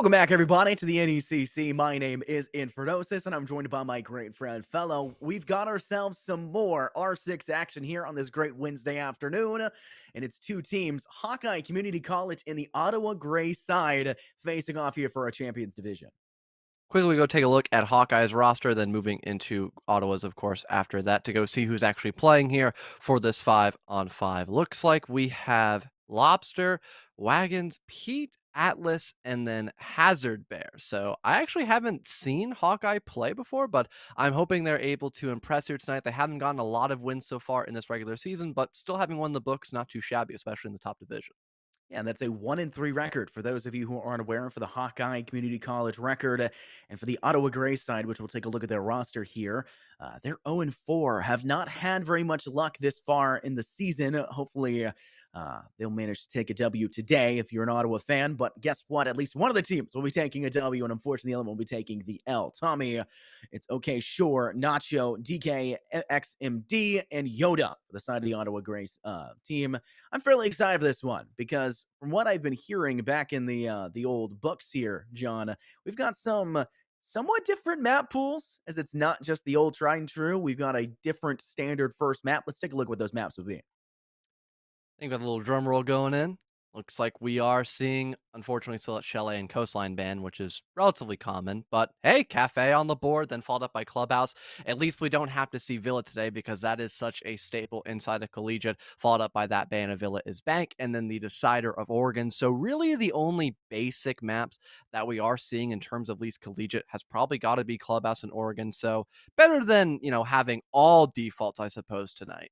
Welcome back, everybody, to the NECC. My name is Infernosis, and I'm joined by my great friend Fellow. We've got ourselves some more R6 action here on this great Wednesday afternoon, and it's two teams, Hawkeye Community College and the Ottawa Gray side, facing off here for a Champions Division. Quickly go take a look at Hawkeye's roster, then moving into Ottawa's, of course, after that to go see who's actually playing here for this 5-on-5. Looks like we have Lobster, Wagons, Pete, Atlas, and then Hazard Bear. So I actually haven't seen Hawkeye play before, but I'm hoping they're able to impress here tonight. They haven't gotten a lot of wins so far in this regular season, but still having won the books, not too shabby, especially in the top division. Yeah, and that's a 1-3 record for those of you who aren't aware, for the Hawkeye Community College record. And for the Ottawa Gray side, which we'll take a look at their roster here, they're 0-4, have not had very much luck this far in the season. Hopefully, they'll manage to take a W today if you're an Ottawa fan. But guess what? At least one of the teams will be taking a W, and unfortunately, the other one will be taking the L. Tommy, it's okay, sure, Nacho, DK, XMD, and Yoda for the side of the Ottawa Gray team. I'm fairly excited for this one because from what I've been hearing back in the old books here, John, we've got some somewhat different map pools, as it's not just the old tried and true. We've got a different standard first map. Let's take a look at what those maps would be. I think with a little drum roll going in, looks like we are seeing, unfortunately, still at Chalet and Coastline Band, which is relatively common. But hey, Cafe on the board, then followed up by Clubhouse. At least we don't have to see Villa today because that is such a staple inside the collegiate. Followed up by that band of Villa is Bank, and then the Decider of Oregon. So really, the only basic maps that we are seeing in terms of least collegiate has probably got to be Clubhouse and Oregon. So better than having all defaults, I suppose, tonight.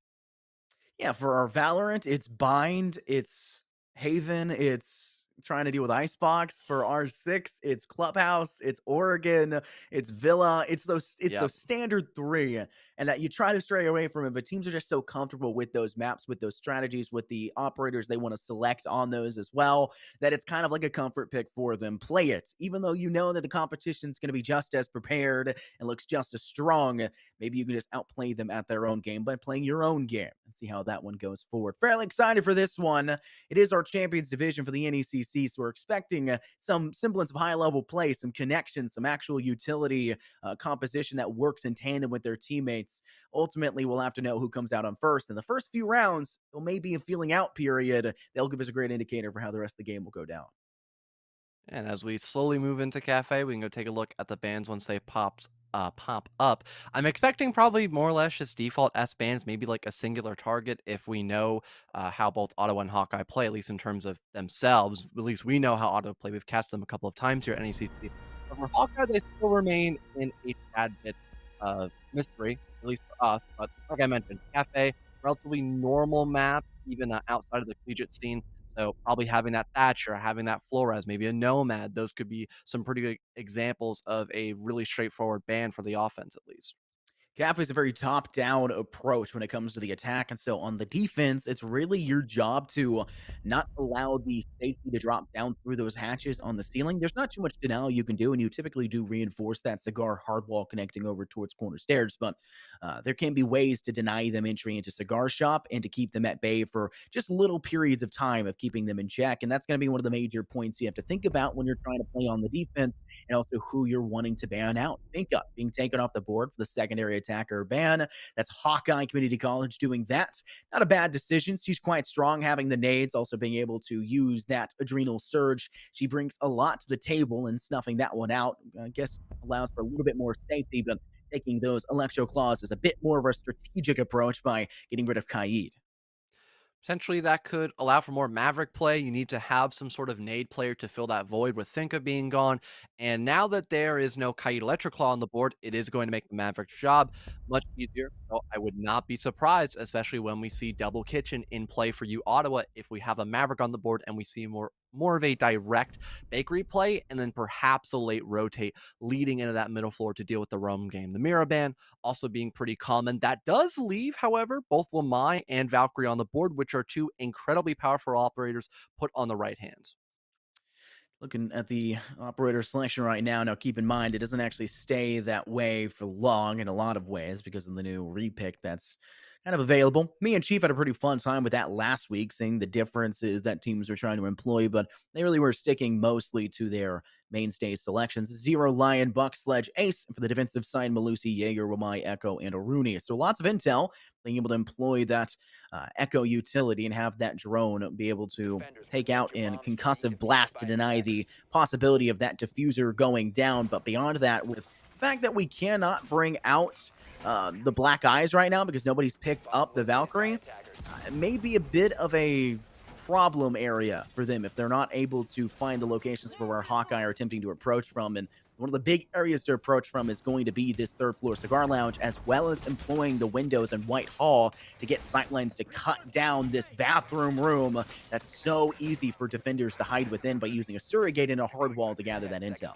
Yeah, for our Valorant, it's Bind, it's Haven, it's trying to deal with Icebox. For R6, it's Clubhouse, it's Oregon, it's Villa. It's those Yep. standard three, and that you try to stray away from it. But teams are just so comfortable with those maps, with those strategies, with the operators they want to select on those as well, that it's kind of like a comfort pick for them. Play it, even though you know that the competition's going to be just as prepared and looks just as strong. Maybe you can just outplay them at their own game by playing your own game and see how that one goes forward. Fairly excited for this one. It is our Champions Division for the NECC, so we're expecting some semblance of high level play, some connections, some actual utility composition that works in tandem with their teammates. Ultimately, we'll have to know who comes out on first. In the first few rounds, there may be a feeling out period. They'll give us a great indicator for how the rest of the game will go down. And as we slowly move into cafe, we can go take a look at the bands once they pop up. I'm expecting probably more or less just default S bands, maybe like a singular target if we know how both Ottawa and Hawkeye play, at least in terms of themselves. At least we know how Ottawa play. We've cast them a couple of times here at NECC. But for Hawkeye, they still remain in a tad bit of mystery, at least for us. But like I mentioned, cafe, relatively normal map, even outside of the collegiate scene. So probably having that Thatcher, having that Flores, maybe a Nomad, those could be some pretty good examples of a really straightforward ban for the offense, at least. CAF is a very top down approach when it comes to the attack. And so on the defense, it's really your job to not allow the safety to drop down through those hatches on the ceiling. There's not too much denial you can do, and you typically do reinforce that cigar hard wall connecting over towards corner stairs. But there can be ways to deny them entry into cigar shop and to keep them at bay for just little periods of time of keeping them in check. And that's going to be one of the major points you have to think about when you're trying to play on the defense, and also who you're wanting to ban out. Think of being taken off the board for the secondary attacker ban. That's Hawkeye Community College doing that. Not a bad decision. She's quite strong having the nades, also being able to use that adrenal surge. She brings a lot to the table, and snuffing that one out, I guess, allows for a little bit more safety, but taking those electro claws is a bit more of a strategic approach by getting rid of Kaid. Potentially, that could allow for more Maverick play. You need to have some sort of nade player to fill that void with Thinka being gone. And now that there is no Kaid Electroclaw on the board, it is going to make the Maverick's job much easier. So I would not be surprised, especially when we see Double Kitchen in play for you, Ottawa, if we have a Maverick on the board and we see more of a direct bakery play, and then perhaps a late rotate leading into that middle floor to deal with the roam game. The Miraban also being pretty common. That does leave, however, both Lamai and Valkyrie on the board, which are two incredibly powerful operators put on the right hands. Looking at the operator selection right now. Now, keep in mind, it doesn't actually stay that way for long in a lot of ways because of the new repick that's kind of available. Me and Chief had a pretty fun time with that last week, seeing the differences that teams are trying to employ, but they really were sticking mostly to their mainstay selections. Zero, Lion, Buck, Sledge, Ace. For the defensive side, Malusi, Jaeger, Wamai, Echo, and Aruni. So lots of intel, being able to employ that Echo utility and have that drone be able to take out in concussive blast to deny the possibility of that diffuser going down. But beyond that, with the fact that we cannot bring out the Black Eyes right now because nobody's picked up the Valkyrie, may be a bit of a problem area for them if they're not able to find the locations for where Hawkeye are attempting to approach from. And one of the big areas to approach from is going to be this third floor cigar lounge, as well as employing the windows in White Hall to get sightlines to cut down this bathroom room that's so easy for defenders to hide within by using a surrogate and a hard wall to gather that intel.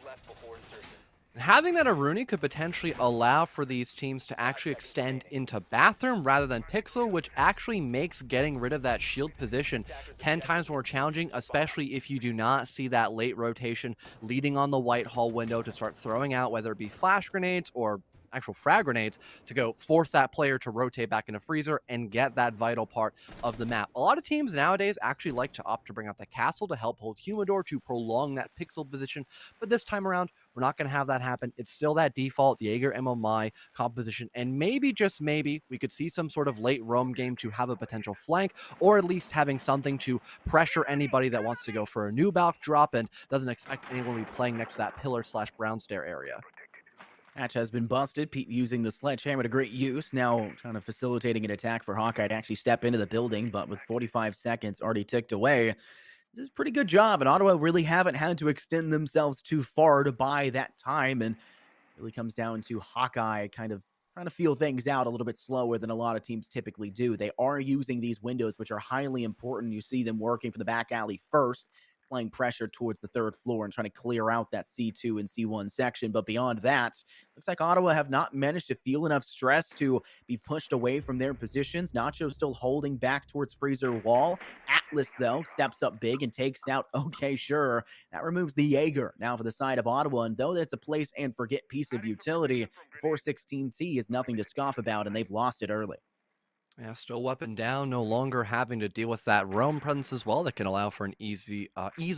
And having that Aruni could potentially allow for these teams to actually extend into bathroom rather than pixel, which actually makes getting rid of that shield position 10 times more challenging, especially if you do not see that late rotation leading on the White Hall window to start throwing out, whether it be flash grenades or actual frag grenades to go force that player to rotate back into freezer and get that vital part of the map. A lot of teams nowadays actually like to opt to bring out the castle to help hold humidor to prolong that pixel position, but this time around we're not going to have that happen. It's still that default Jaeger MMI composition, and maybe, just maybe, we could see some sort of late roam game to have a potential flank, or at least having something to pressure anybody that wants to go for a new balk drop and doesn't expect anyone to be playing next to that pillar slash brown stair area. Hatch has been busted. Pete using the sledgehammer to great use. Now kind of facilitating an attack for Hawkeye to actually step into the building, but with 45 seconds already ticked away, this is a pretty good job. And Ottawa really haven't had to extend themselves too far to buy that time. And really comes down to Hawkeye kind of trying to feel things out a little bit slower than a lot of teams typically do. They are using these windows, which are highly important. You see them working for the back alley first, applying pressure towards the third floor and trying to clear out that C2 and C1 section. But beyond that, looks like Ottawa have not managed to feel enough stress to be pushed away from their positions. Nacho still holding back towards Freezer Wall. Atlas, though, steps up big and takes out Okay Sure. That removes the Jaeger now for the side of Ottawa. And though that's a place and forget piece of utility, 416T is nothing to scoff about, and they've lost it early. Yeah, still weapon down, no longer having to deal with that roam presence as well that can allow for an ease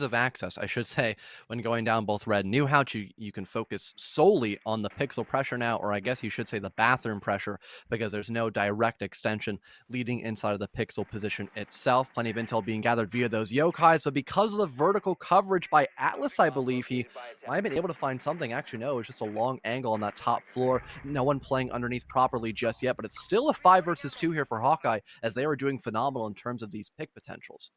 of access, I should say, when going down both red and new Houch. You can focus solely on the pixel pressure now, or I guess you should say the bathroom pressure, because there's no direct extension leading inside of the pixel position itself. Plenty of intel being gathered via those yokais, but because of the vertical coverage by Atlas, I believe he might have been able to find something. Actually, no, it's just a long angle on that top floor. No one playing underneath properly just yet, but it's still a 5 versus 2 here for Hawkeye, as they are doing phenomenal in terms of these pick potentials.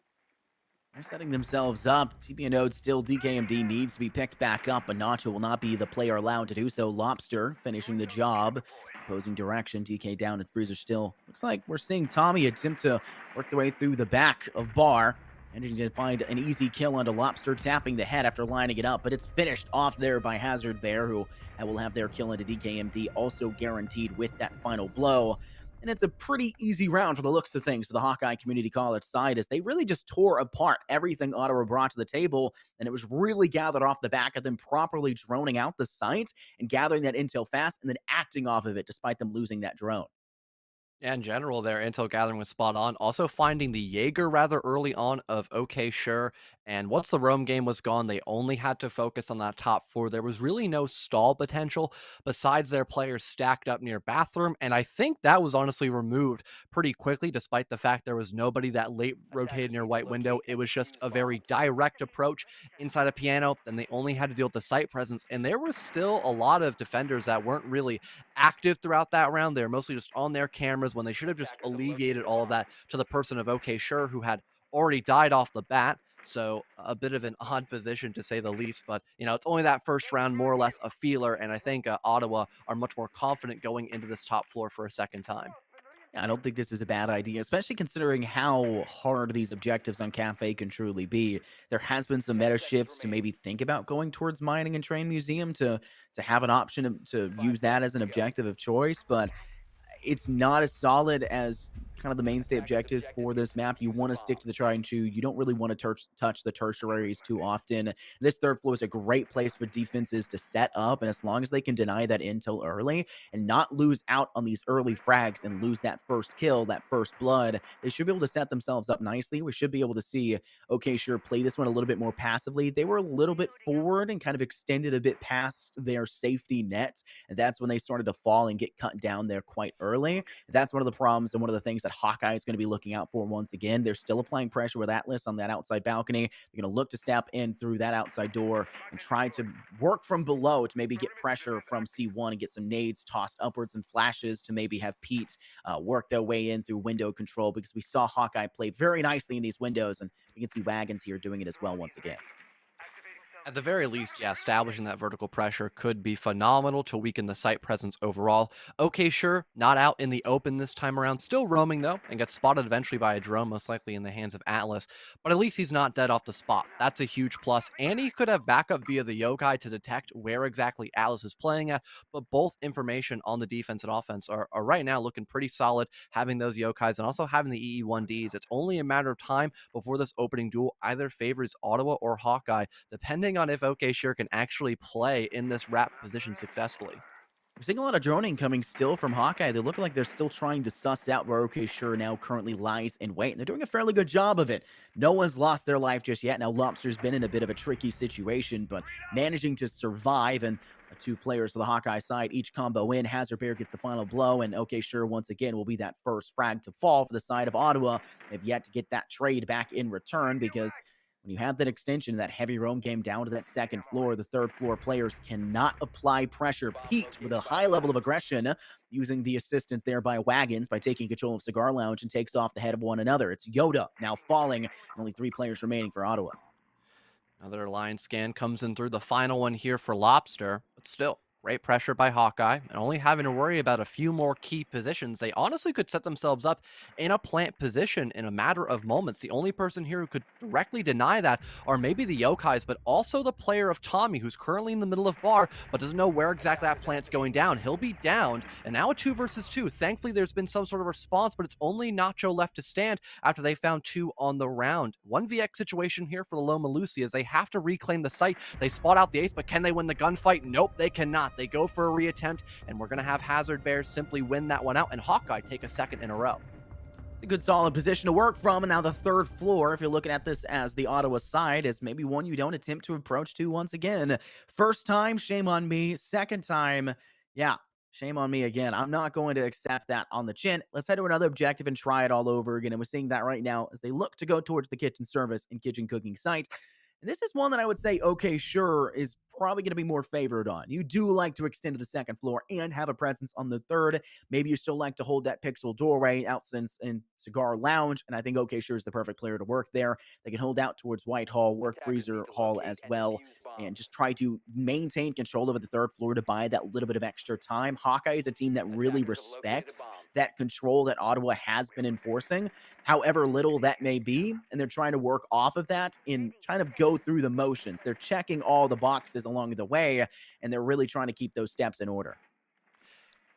They're setting themselves up. TP Node still DKMD needs to be picked back up, but Nacho will not be the player allowed to do so. Lobster finishing the job. Opposing direction. DK down and Freezer still. Looks like we're seeing Tommy attempt to work their way through the back of Bar. Managing to find an easy kill onto Lobster, tapping the head after lining it up, but it's finished off there by Hazard Bear, who will have their kill into DKMD, also guaranteed with that final blow. And it's a pretty easy round for the looks of things for the Hawkeye Community College side, as they really just tore apart everything Ottawa brought to the table, and it was really gathered off the back of them properly droning out the site and gathering that intel fast and then acting off of it despite them losing that drone. Yeah, in general, their intel gathering was spot on. Also finding the Jaeger rather early on of okay, sure. And once the roam game was gone, they only had to focus on that top floor. There was really no stall potential besides their players stacked up near bathroom. And I think that was honestly removed pretty quickly, despite the fact there was nobody that late rotated near white window. It was just a very direct approach inside a piano. Then they only had to deal with the site presence. And there was still a lot of defenders that weren't really active throughout that round. They were mostly just on their cameras when they should have just alleviated all of that to the person of okay, sure, who had already died off the bat. So a bit of an odd position to say the least, but it's only that first round, more or less a feeler, and I think Ottawa are much more confident going into this top floor for a second time. Yeah, I don't think this is a bad idea, especially considering how hard these objectives on Cafe can truly be. There has been some meta shifts to maybe think about going towards mining and train museum to have an option to use that as an objective of choice, but it's not as solid as kind of the mainstay objectives for this map. You want to stick to the try and chew. You don't really want to touch the tertiaries too often. This third floor is a great place for defenses to set up, and as long as they can deny that intel early and not lose out on these early frags and lose that first kill, that first blood, they should be able to set themselves up nicely. We should be able to see, okay, sure, play this one a little bit more passively. They were a little bit forward and kind of extended a bit past their safety net, and that's when they started to fall and get cut down there quite early. That's one of the problems and one of the things that Hawkeye is going to be looking out for once again. They're still applying pressure with Atlas on that outside balcony. They're going to look to step in through that outside door and try to work from below to maybe get pressure from C1 and get some nades tossed upwards and flashes to maybe have Pete work their way in through window control, because we saw Hawkeye play very nicely in these windows, and we can see Wagons here doing it as well once again. At the very least, yeah, establishing that vertical pressure could be phenomenal to weaken the site presence overall. Okay, sure, not out in the open this time around, still roaming though, and gets spotted eventually by a drone, most likely in the hands of Atlas, but at least he's not dead off the spot. That's a huge plus, and he could have backup via the yokai to detect where exactly Atlas is playing at, but both information on the defense and offense are right now looking pretty solid, having those yokais and also having the EE1Ds. It's only a matter of time before this opening duel either favors Ottawa or Hawkeye, depending on if OK Sure can actually play in this wrap position successfully. We're seeing a lot of droning coming still from Hawkeye. They look like they're still trying to suss out where OK Sure now currently lies in wait, and they're doing a fairly good job of it. No one's lost their life just yet. Now, Lobster's been in a bit of a tricky situation, but managing to survive, and two players for the Hawkeye side, each combo in. Hazard Bear gets the final blow, and OK Sure once again will be that first frag to fall for the side of Ottawa. They've yet to get that trade back in return, because when you have that extension, that heavy roam game down to that second floor, the third floor players cannot apply pressure. Pete, with a high level of aggression, using the assistance there by Wagons by taking control of Cigar Lounge, and takes off the head of one another. It's Yoda now falling, and only three players remaining for Ottawa. Another line scan comes in through the final one here for Lobster, but still, great pressure by Hawkeye, and only having to worry about a few more key positions. They honestly could set themselves up in a plant position in a matter of moments. The only person here who could directly deny that are maybe the Yokais, but also the player of Tommy, who's currently in the middle of bar, but doesn't know where exactly that plant's going down. He'll be downed, and now a 2 versus 2. Thankfully, there's been some sort of response, but it's only Nacho left to stand after they found 2 on the round. 1vx situation here for the Loma Lucy as they have to reclaim the site. They spot out the ace, but can they win the gunfight? Nope, they cannot. They go for a reattempt, and we're going to have Hazard Bears simply win that one out, and Hawkeye take a second in a row. It's a good solid position to work from, and now the third floor, if you're looking at this as the Ottawa side, is maybe one you don't attempt to approach to once again. First time, shame on me. Second time, yeah, shame on me again. I'm not going to accept that on the chin. Let's head to another objective and try it all over again. And we're seeing that right now as they look to go towards the kitchen service and kitchen cooking site. And this is one that I would say, okay, sure, is probably going to be more favored on. You do like to extend to the second floor and have a presence on the third. Maybe you still like to hold that pixel doorway out since in Cigar Lounge. And I think okay, sure is the perfect player to work there. They can hold out towards Whitehall, work Freezer Hall as well, and just try to maintain control over the third floor to buy that little bit of extra time. Hawkeye is a team that really respects that control that Ottawa has been enforcing, however little that may be, and they're trying to work off of that and trying to go through the motions. They're checking all the boxes along the way, and they're really trying to keep those steps in order.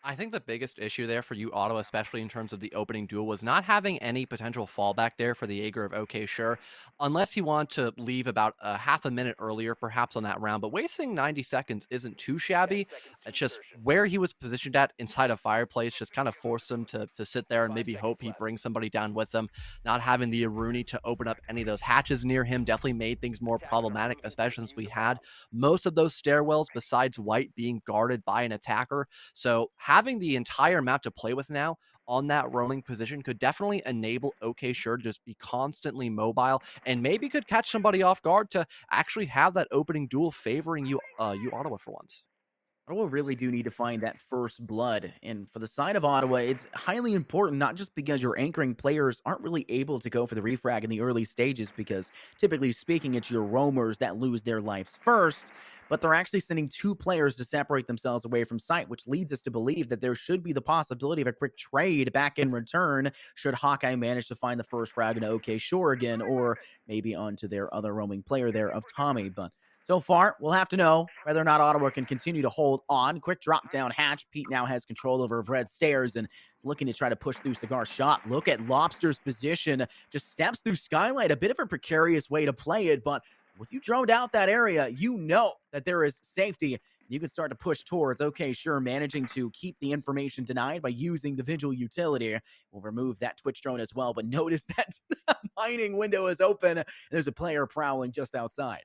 I think the biggest issue there for you, Ottawa, especially in terms of the opening duel, was not having any potential fallback there for the Jaeger of OK Sure, unless he wanted to leave about a half a minute earlier, perhaps on that round. But wasting 90 seconds isn't too shabby. It's just where he was positioned at inside a fireplace just kind of forced him to sit there and maybe hope he brings somebody down with him. Not having the Aruni to open up any of those hatches near him definitely made things more problematic, especially since we had most of those stairwells besides White being guarded by an attacker. So having the entire map to play with now on that roaming position could definitely enable OK Sure to just be constantly mobile and maybe could catch somebody off guard to actually have that opening duel favoring you Ottawa for once. Ottawa really do need to find that first blood. And for the side of Ottawa, it's highly important, not just because your anchoring players aren't really able to go for the refrag in the early stages, because typically speaking, it's your roamers that lose their lives first, but they're actually sending two players to separate themselves away from site, which leads us to believe that there should be the possibility of a quick trade back in return should Hawkeye manage to find the first frag in OK Shore again, or maybe onto their other roaming player there of Tommy. But So far, we'll have to know whether or not Ottawa can continue to hold on. Quick drop down hatch. Pete now has control over red stairs and looking to try to push through Cigar shot. Look at Lobster's position. Just steps through Skylight. A bit of a precarious way to play it, but if you droned out that area, you know that there is safety. You can start to push towards, okay, sure, managing to keep the information denied by using the Vigil utility. We'll remove that Twitch drone as well, but notice that mining window is open. And there's a player prowling just outside.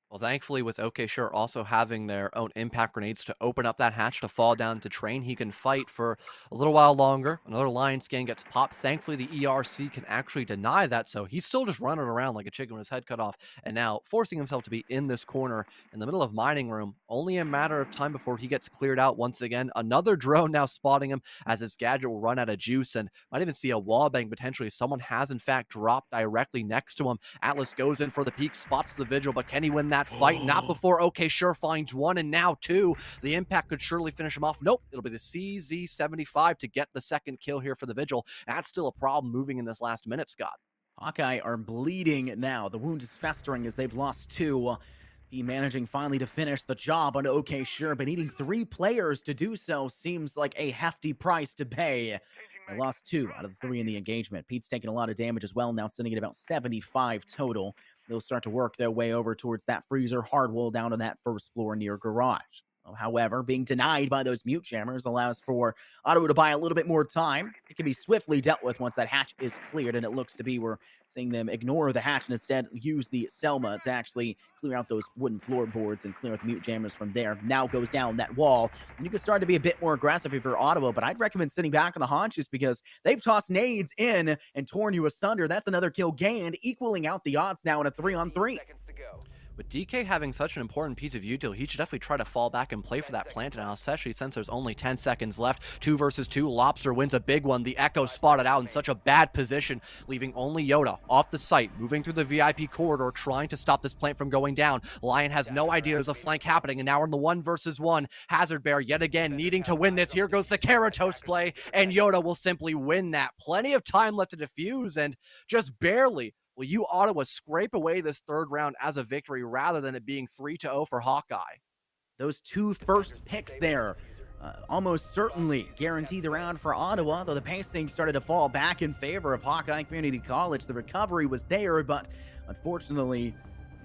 Well, thankfully, with OK Sure also having their own impact grenades to open up that hatch to fall down to train, he can fight for a little while longer. Another lion scan gets popped. Thankfully, the ERC can actually deny that, so he's still just running around like a chicken with his head cut off, and now forcing himself to be in this corner in the middle of mining room. Only a matter of time before he gets cleared out once again. Another drone now spotting him as his gadget will run out of juice and might even see a wall bang potentially. Someone has, in fact, dropped directly next to him. Atlas goes in for the peek, spots the Vigil, but can he win that fight? Not before OK Sure finds one, and now two. The impact could surely finish him off. Nope, it'll be the CZ75 to get the second kill here for the Vigil. That's still a problem moving in this last minute, Scott. Hawkeye are bleeding now. The wound is festering as they've lost two. He managing finally to finish the job on OK Sure, but needing 3 players to do so seems like a hefty price to pay. They lost 2 out of the 3 in the engagement. Pete's taking a lot of damage as well, now sitting at about 75 total. They'll start to work their way over towards that freezer hardwall down on that first floor near garage. However, being denied by those mute jammers allows for Ottawa to buy a little bit more time. It can be swiftly dealt with once that hatch is cleared, and it looks to be we're seeing them ignore the hatch and instead use the Selma to actually clear out those wooden floorboards and clear out the mute jammers from there. Now goes down that wall, and you can start to be a bit more aggressive if you're Ottawa, but I'd recommend sitting back on the haunches because they've tossed nades in and torn you asunder. That's another kill gained, equaling out the odds now in a 3-on-3. With DK having such an important piece of util, he should definitely try to fall back and play for that plant now, especially since there's only 10 seconds left. 2 versus 2. Lobster wins a big one. The Echo spotted out in such a bad position, leaving only Yoda off the site, moving through the VIP corridor, trying to stop this plant from going down. Lion has no idea there's a flank happening, and now we're in the 1 versus 1. Hazard Bear yet again needing to win this. Here goes the Keratos play, and Yoda will simply win that. Plenty of time left to defuse, and just barely will you Ottawa scrape away this third round as a victory rather than it being 3-0 for Hawkeye? Those 2 first picks there almost certainly guarantee the round for Ottawa, though the pacing started to fall back in favor of Hawkeye Community College. The recovery was there, but unfortunately,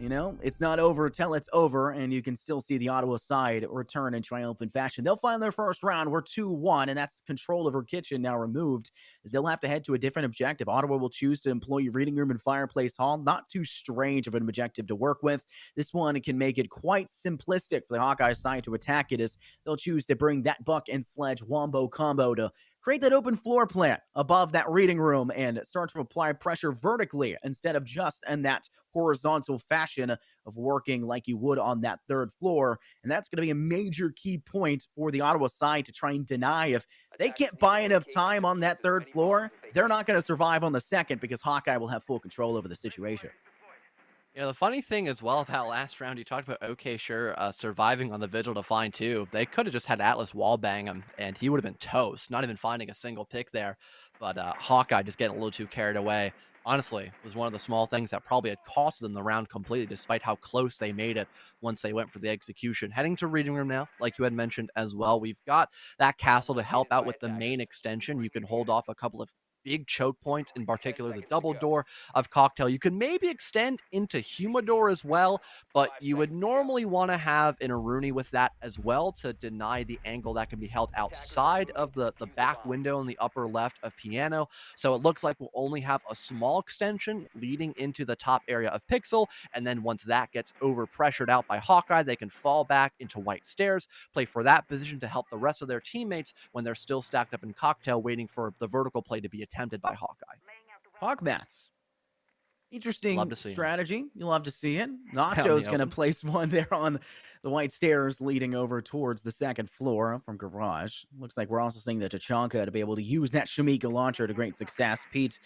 it's not over till it's over, and you can still see the Ottawa side return in triumphant fashion. They'll find their first round. We're 2-1, and that's control over kitchen now removed, as they'll have to head to a different objective. Ottawa will choose to employ reading room and fireplace hall. Not too strange of an objective to work with. This one can make it quite simplistic for the Hawkeye side to attack it, as they'll choose to bring that buck and sledge wombo combo to create that open floor plan above that reading room and start to apply pressure vertically instead of just in that horizontal fashion of working like you would on that third floor. And that's going to be a major key point for the Ottawa side to try and deny. If they can't buy enough time on that third floor, they're not going to survive on the second because Hawkeye will have full control over the situation. The funny thing as well about last round, you talked about OK Sure surviving on the Vigil to find 2. They could have just had Atlas wall bang him, and he would have been toast, not even finding a single pick there. But Hawkeye just getting a little too carried away. Honestly, it was one of the small things that probably had cost them the round completely, despite how close they made it once they went for the execution. Heading to reading room now, like you had mentioned as well. We've got that castle to help out with the main extension. You can hold off a couple of big choke points, in particular the double door of Cocktail. You could maybe extend into Humidor as well, but you would normally want to have an Aruni with that as well to deny the angle that can be held outside of the back window in the upper left of Piano. So it looks like we'll only have a small extension leading into the top area of Pixel, and then once that gets over pressured out by Hawkeye, they can fall back into White Stairs, play for that position to help the rest of their teammates when they're still stacked up in Cocktail waiting for the vertical play to be attempted by Hawkeye. Hawkmats. Love Interesting to see him. strategy. You'll love to see it. Out in Nacho's the going to open. place one there on the white stairs leading over towards the second floor from garage. Looks like we're also seeing the Tachanka to be able to use that Shamika launcher to great success. Pete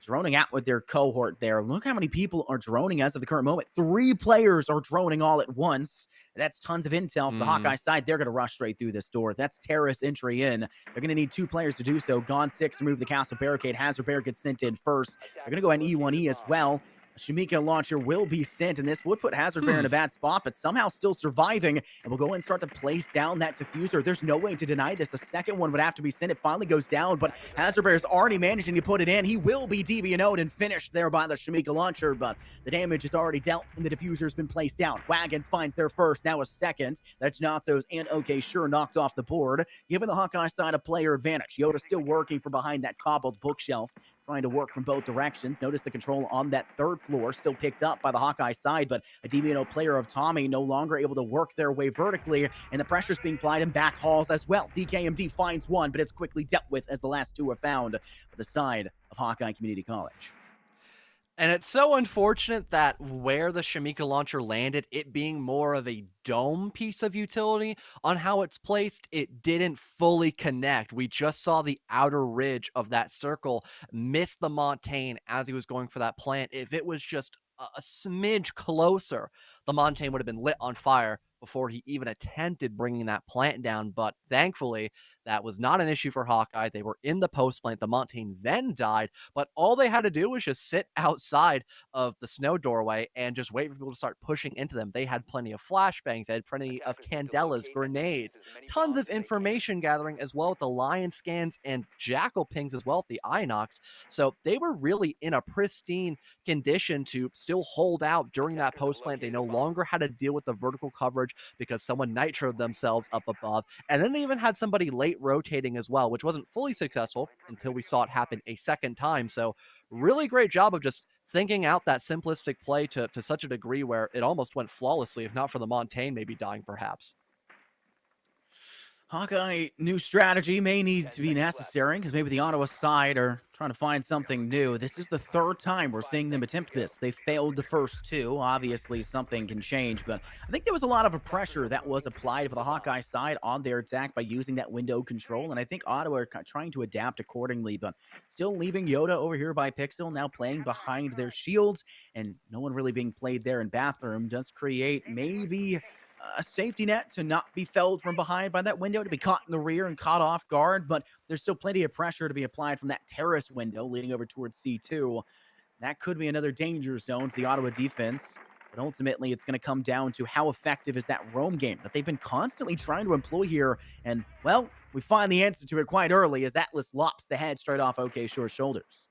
droning out with their cohort there. Look how many people are droning as of the current moment. 3 players are droning all at once. That's tons of intel for the Hawkeye side. They're going to rush straight through this door. That's terrorist entry in. They're going to need 2 players to do so. Gone 6 to remove the castle barricade. Hazard Bear gets sent in first. They're going to go ahead and E1E as well. Shamika launcher will be sent, and this would put Hazard Bear in Hmm. a bad spot, but somehow still surviving. And we'll go and start to place down that diffuser. There's no way to deny this. A second one would have to be sent. It finally goes down, but Hazard Bear is already managing to put it in. He will be DBNO'd and finished there by the Shamika launcher, but the damage is already dealt, and the diffuser's been placed down. Wagons finds their first, now a second. That's Natsos and OK Sure knocked off the board, giving the Hawkeye side a player advantage. Yoda still working from behind that toppled bookshelf, trying to work from both directions. Notice the control on that third floor still picked up by the Hawkeye side, but a DBNO player of Tommy no longer able to work their way vertically, and the pressure's being applied in back halls as well. DKMD finds one, but it's quickly dealt with as the last two are found for the side of Hawkeye Community College. And it's so unfortunate that where the Shamika launcher landed, it being more of a dome piece of utility, on how it's placed, it didn't fully connect. We just saw the outer ridge of that circle miss the Montaigne as he was going for that plant. If it was just a smidge closer, the Montaigne would have been lit on fire before he even attempted bringing that plant down. But thankfully, that was not an issue for Hawkeye. They were in the post plant. The Montaigne then died, but all they had to do was just sit outside of the snow doorway and just wait for people to start pushing into them. They had plenty of flashbangs, they had plenty of candelas, grenades, tons of information gathering, as well with the lion scans and jackal pings as well at the Inox. So they were really in a pristine condition to still hold out during that post plant. They no longer had to deal with the vertical coverage because someone nitroed themselves up above. And then they even had somebody late rotating as well, which wasn't fully successful until we saw it happen a second time. So, really great job of just thinking out that simplistic play to such a degree where it almost went flawlessly, if not for the Montaigne maybe dying, perhaps. Hawkeye new strategy may need to be necessary because maybe the Ottawa side are trying to find something new. This is the third time we're seeing them attempt this. They failed the first two. Obviously, something can change, but I think there was a lot of a pressure that was applied by the Hawkeye side on their attack by using that window control, and I think Ottawa are trying to adapt accordingly, but still leaving Yoda over here by Pixel, now playing behind their shields, and no one really being played there in Bathroom does create maybe a safety net to not be felled from behind by that window, to be caught in the rear and caught off guard. But there's still plenty of pressure to be applied from that terrace window leading over towards C2. That could be another danger zone for the Ottawa defense. But ultimately, it's going to come down to how effective is that roam game that they've been constantly trying to employ here. And, well, we find the answer to it quite early as Atlas lops the head straight off OK Shore's shoulders.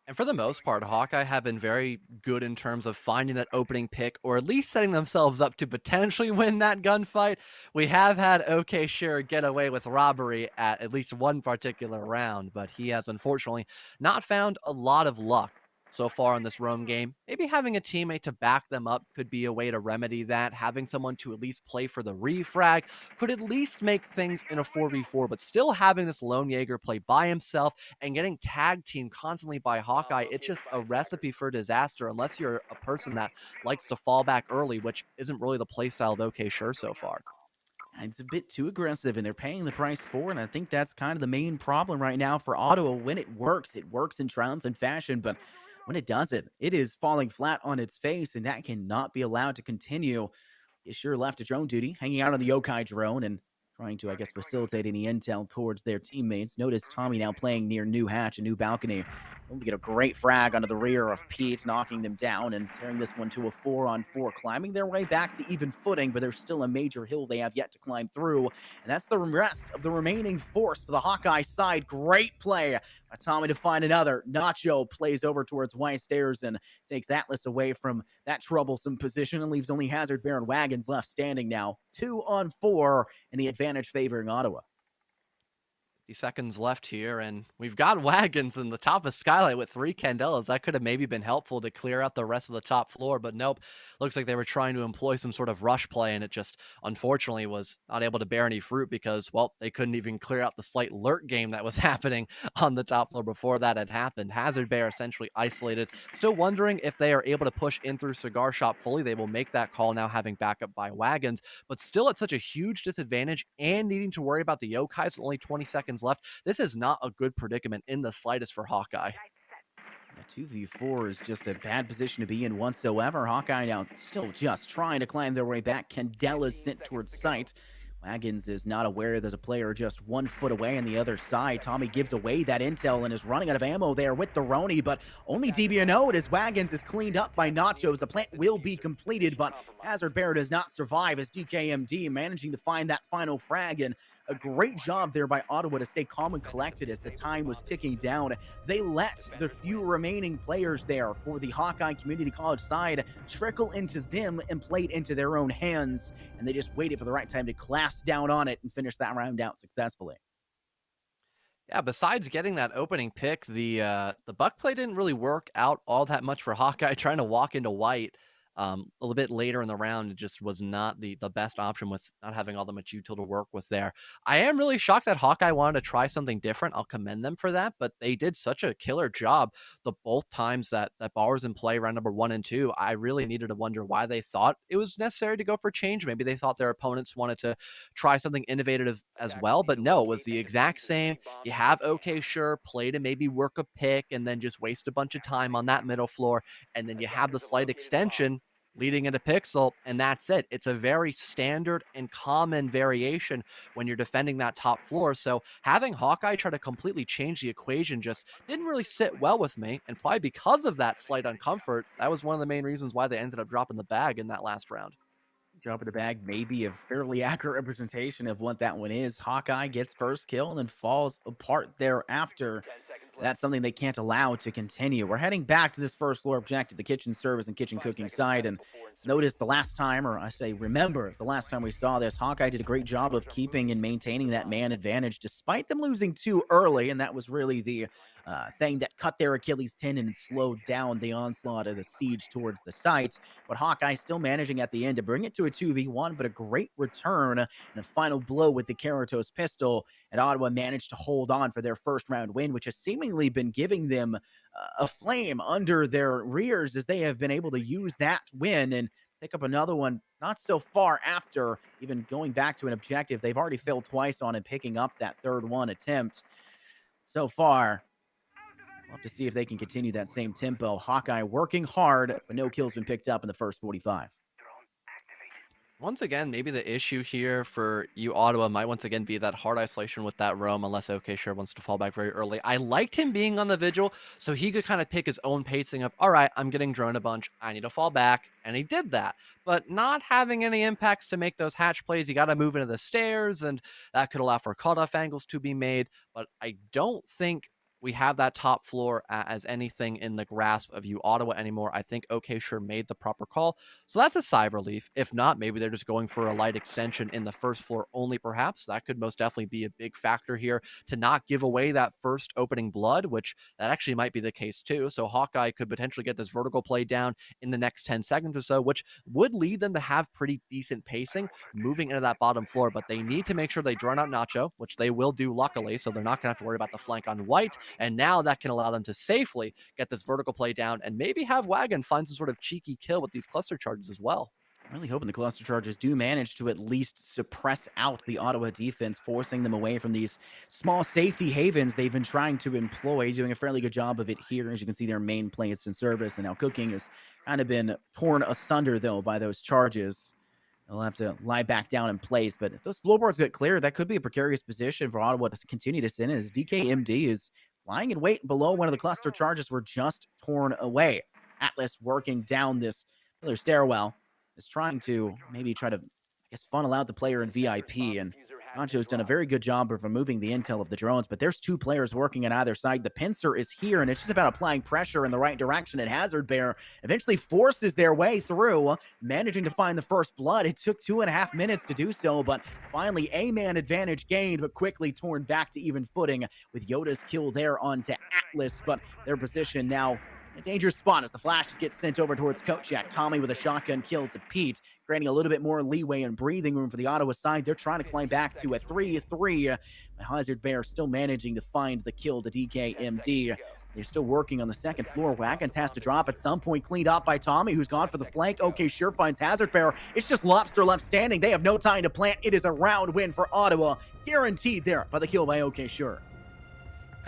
And for the most part, Hawkeye have been very good in terms of finding that opening pick, or at least setting themselves up to potentially win that gunfight. We have had OK Sure get away with robbery at least one particular round, but he has unfortunately not found a lot of luck so far in this Rome game. Maybe having a teammate to back them up could be a way to remedy that. Having someone to at least play for the refrag could at least make things in a 4v4, but still having this lone Jaeger play by himself and getting tag team constantly by Hawkeye, it's just a recipe for disaster unless you're a person that likes to fall back early, which isn't really the playstyle of OK Sure so far. It's a bit too aggressive, and they're paying the price for it. And I think that's kind of the main problem right now for Ottawa. When it works in triumphant fashion. But when it doesn't, it is falling flat on its face, and that cannot be allowed to continue. Is sure left to drone duty, hanging out on the yokai drone and trying to, I guess, facilitate any intel towards their teammates. Notice Tommy now playing near New Hatch, a new balcony. We get a great frag onto the rear of Pete, knocking them down and tearing this one to a 4-on-4, climbing their way back to even footing, but there's still a major hill they have yet to climb through. And that's the rest of the remaining force for the Hawkeye side. Great play by Tommy to find another. Nacho plays over towards White Stairs and takes Atlas away from that troublesome position and leaves only Hazard Bear and Wagons left standing now. 2-on-4, and the advantage favoring Ottawa. 50 seconds left here, and we've got wagons in the top of Skylight with 3 candelas. That could have maybe been helpful to clear out the rest of the top floor, but nope. Looks like they were trying to employ some sort of rush play, and it just unfortunately was not able to bear any fruit because, well, they couldn't even clear out the slight lurk game that was happening on the top floor before that had happened. Hazard Bear essentially isolated. Still wondering if they are able to push in through Cigar Shop fully. They will make that call now, having backup by wagons, but still at such a huge disadvantage and needing to worry about the Yokais with only 20 seconds left. This is not a good predicament in the slightest for Hawkeye. Yeah, 2v4 is just a bad position to be in whatsoever. Hawkeye now still just trying to climb their way back. Candela's sent towards site. Wagons is not aware there's a player just 1 foot away on the other side. Tommy gives away that intel and is running out of ammo there with the Roni, but only DB note as Wagons is cleaned up by Nachos. The plant will be completed, but Hazard Bear does not survive as DKMD managing to find that final frag. And a great job there by Ottawa to stay calm and collected as the time was ticking down. They let the few remaining players there for the Hawkeye Community College side trickle into them and played into their own hands, and they just waited for the right time to clasp down on it and finish that round out successfully. Yeah, besides getting that opening pick, the buck play didn't really work out all that much for Hawkeye. Trying to walk into white a little bit later in the round, it just was not the best option with not having all that much util to work with there. I am really shocked that Hawkeye wanted to try something different. I'll commend them for that, but they did such a killer job the both times that ball was in play round number 1 and 2. I really needed to wonder why they thought it was necessary to go for change. Maybe they thought their opponents wanted to try something innovative as well, but no, it was the exact same. You have okay, sure, play to maybe work a pick and then just waste a bunch of time on that middle floor. And then you have the slight extension leading into Pixel, and that's it. It's a very standard and common variation when you're defending that top floor. So having Hawkeye try to completely change the equation just didn't really sit well with me. And probably because of that slight uncomfort, that was one of the main reasons why they ended up dropping the bag in that last round. Drop in the bag may be a fairly accurate representation of what that one is. Hawkeye gets first kill and then falls apart thereafter. That's something they can't allow to continue. We're heading back to this first floor objective, the kitchen service and kitchen cooking side. And notice the last time, or I say remember, the last time we saw this, Hawkeye did a great job of keeping and maintaining that man advantage despite them losing too early. And that was really the thing that cut their Achilles tendon and slowed down the onslaught of the siege towards the site. But Hawkeye still managing at the end to bring it to a 2v1, but a great return and a final blow with the Karatos pistol. And Ottawa managed to hold on for their first round win, which has seemingly been giving them a flame under their rears as they have been able to use that win and pick up another one not so far after even going back to an objective they've already failed twice on and picking up that third one attempt. So far, we'll have to see if they can continue that same tempo. Hawkeye working hard, but no kills been picked up in the first 45. Once again, maybe the issue here for you, Ottawa, might once again be that hard isolation with that roam, unless OK Sure wants to fall back very early. I liked him being on the vigil, so he could kind of pick his own pacing of, all right, I'm getting drone a bunch, I need to fall back, and he did that. But not having any impacts to make those hatch plays, you got to move into the stairs, and that could allow for cutoff angles to be made. But I don't think we have that top floor as anything in the grasp of you, Ottawa, anymore. I think OK Sure made the proper call. So that's a sigh of relief. If not, maybe they're just going for a light extension in the first floor only, perhaps. That could most definitely be a big factor here to not give away that first opening blood, which that actually might be the case too. So Hawkeye could potentially get this vertical play down in the next 10 seconds or so, which would lead them to have pretty decent pacing moving into that bottom floor. But they need to make sure they drone out Nacho, which they will do luckily. So they're not going to have to worry about the flank on white. And now that can allow them to safely get this vertical play down and maybe have Wagon find some sort of cheeky kill with these cluster charges as well. I'm really hoping the cluster charges do manage to at least suppress out the Ottawa defense, forcing them away from these small safety havens they've been trying to employ, doing a fairly good job of it here. As you can see, their main play is in service, and now cooking has kind of been torn asunder, though, by those charges. They'll have to lie back down in place. But if those floorboards get cleared, that could be a precarious position for Ottawa to continue to sit in, as DKMD is lying in wait below one of the cluster charges were just torn away. Atlas working down this other stairwell is trying to maybe try to, I guess, funnel out the player in VIP. And Nacho's done a very good job of removing the intel of the drones, but there's two players working on either side. The pincer is here, and it's just about applying pressure in the right direction, and Hazard Bear eventually forces their way through, managing to find the first blood. It took 2.5 minutes to do so, but finally a man advantage gained, but quickly torn back to even footing with Yoda's kill there onto Atlas, but their position now a dangerous spot as the flashes get sent over towards Kochak. Tommy with a shotgun kill to Pete, creating a little bit more leeway and breathing room for the Ottawa side. They're trying to climb back to a 3-3. But Hazard Bear still managing to find the kill to DKMD. They're still working on the second floor. Wagons has to drop at some point, cleaned up by Tommy, who's gone for the flank. OK Sure finds Hazard Bear. It's just Lobster left standing. They have no time to plant. It is a round win for Ottawa, guaranteed there by the kill by OK Sure.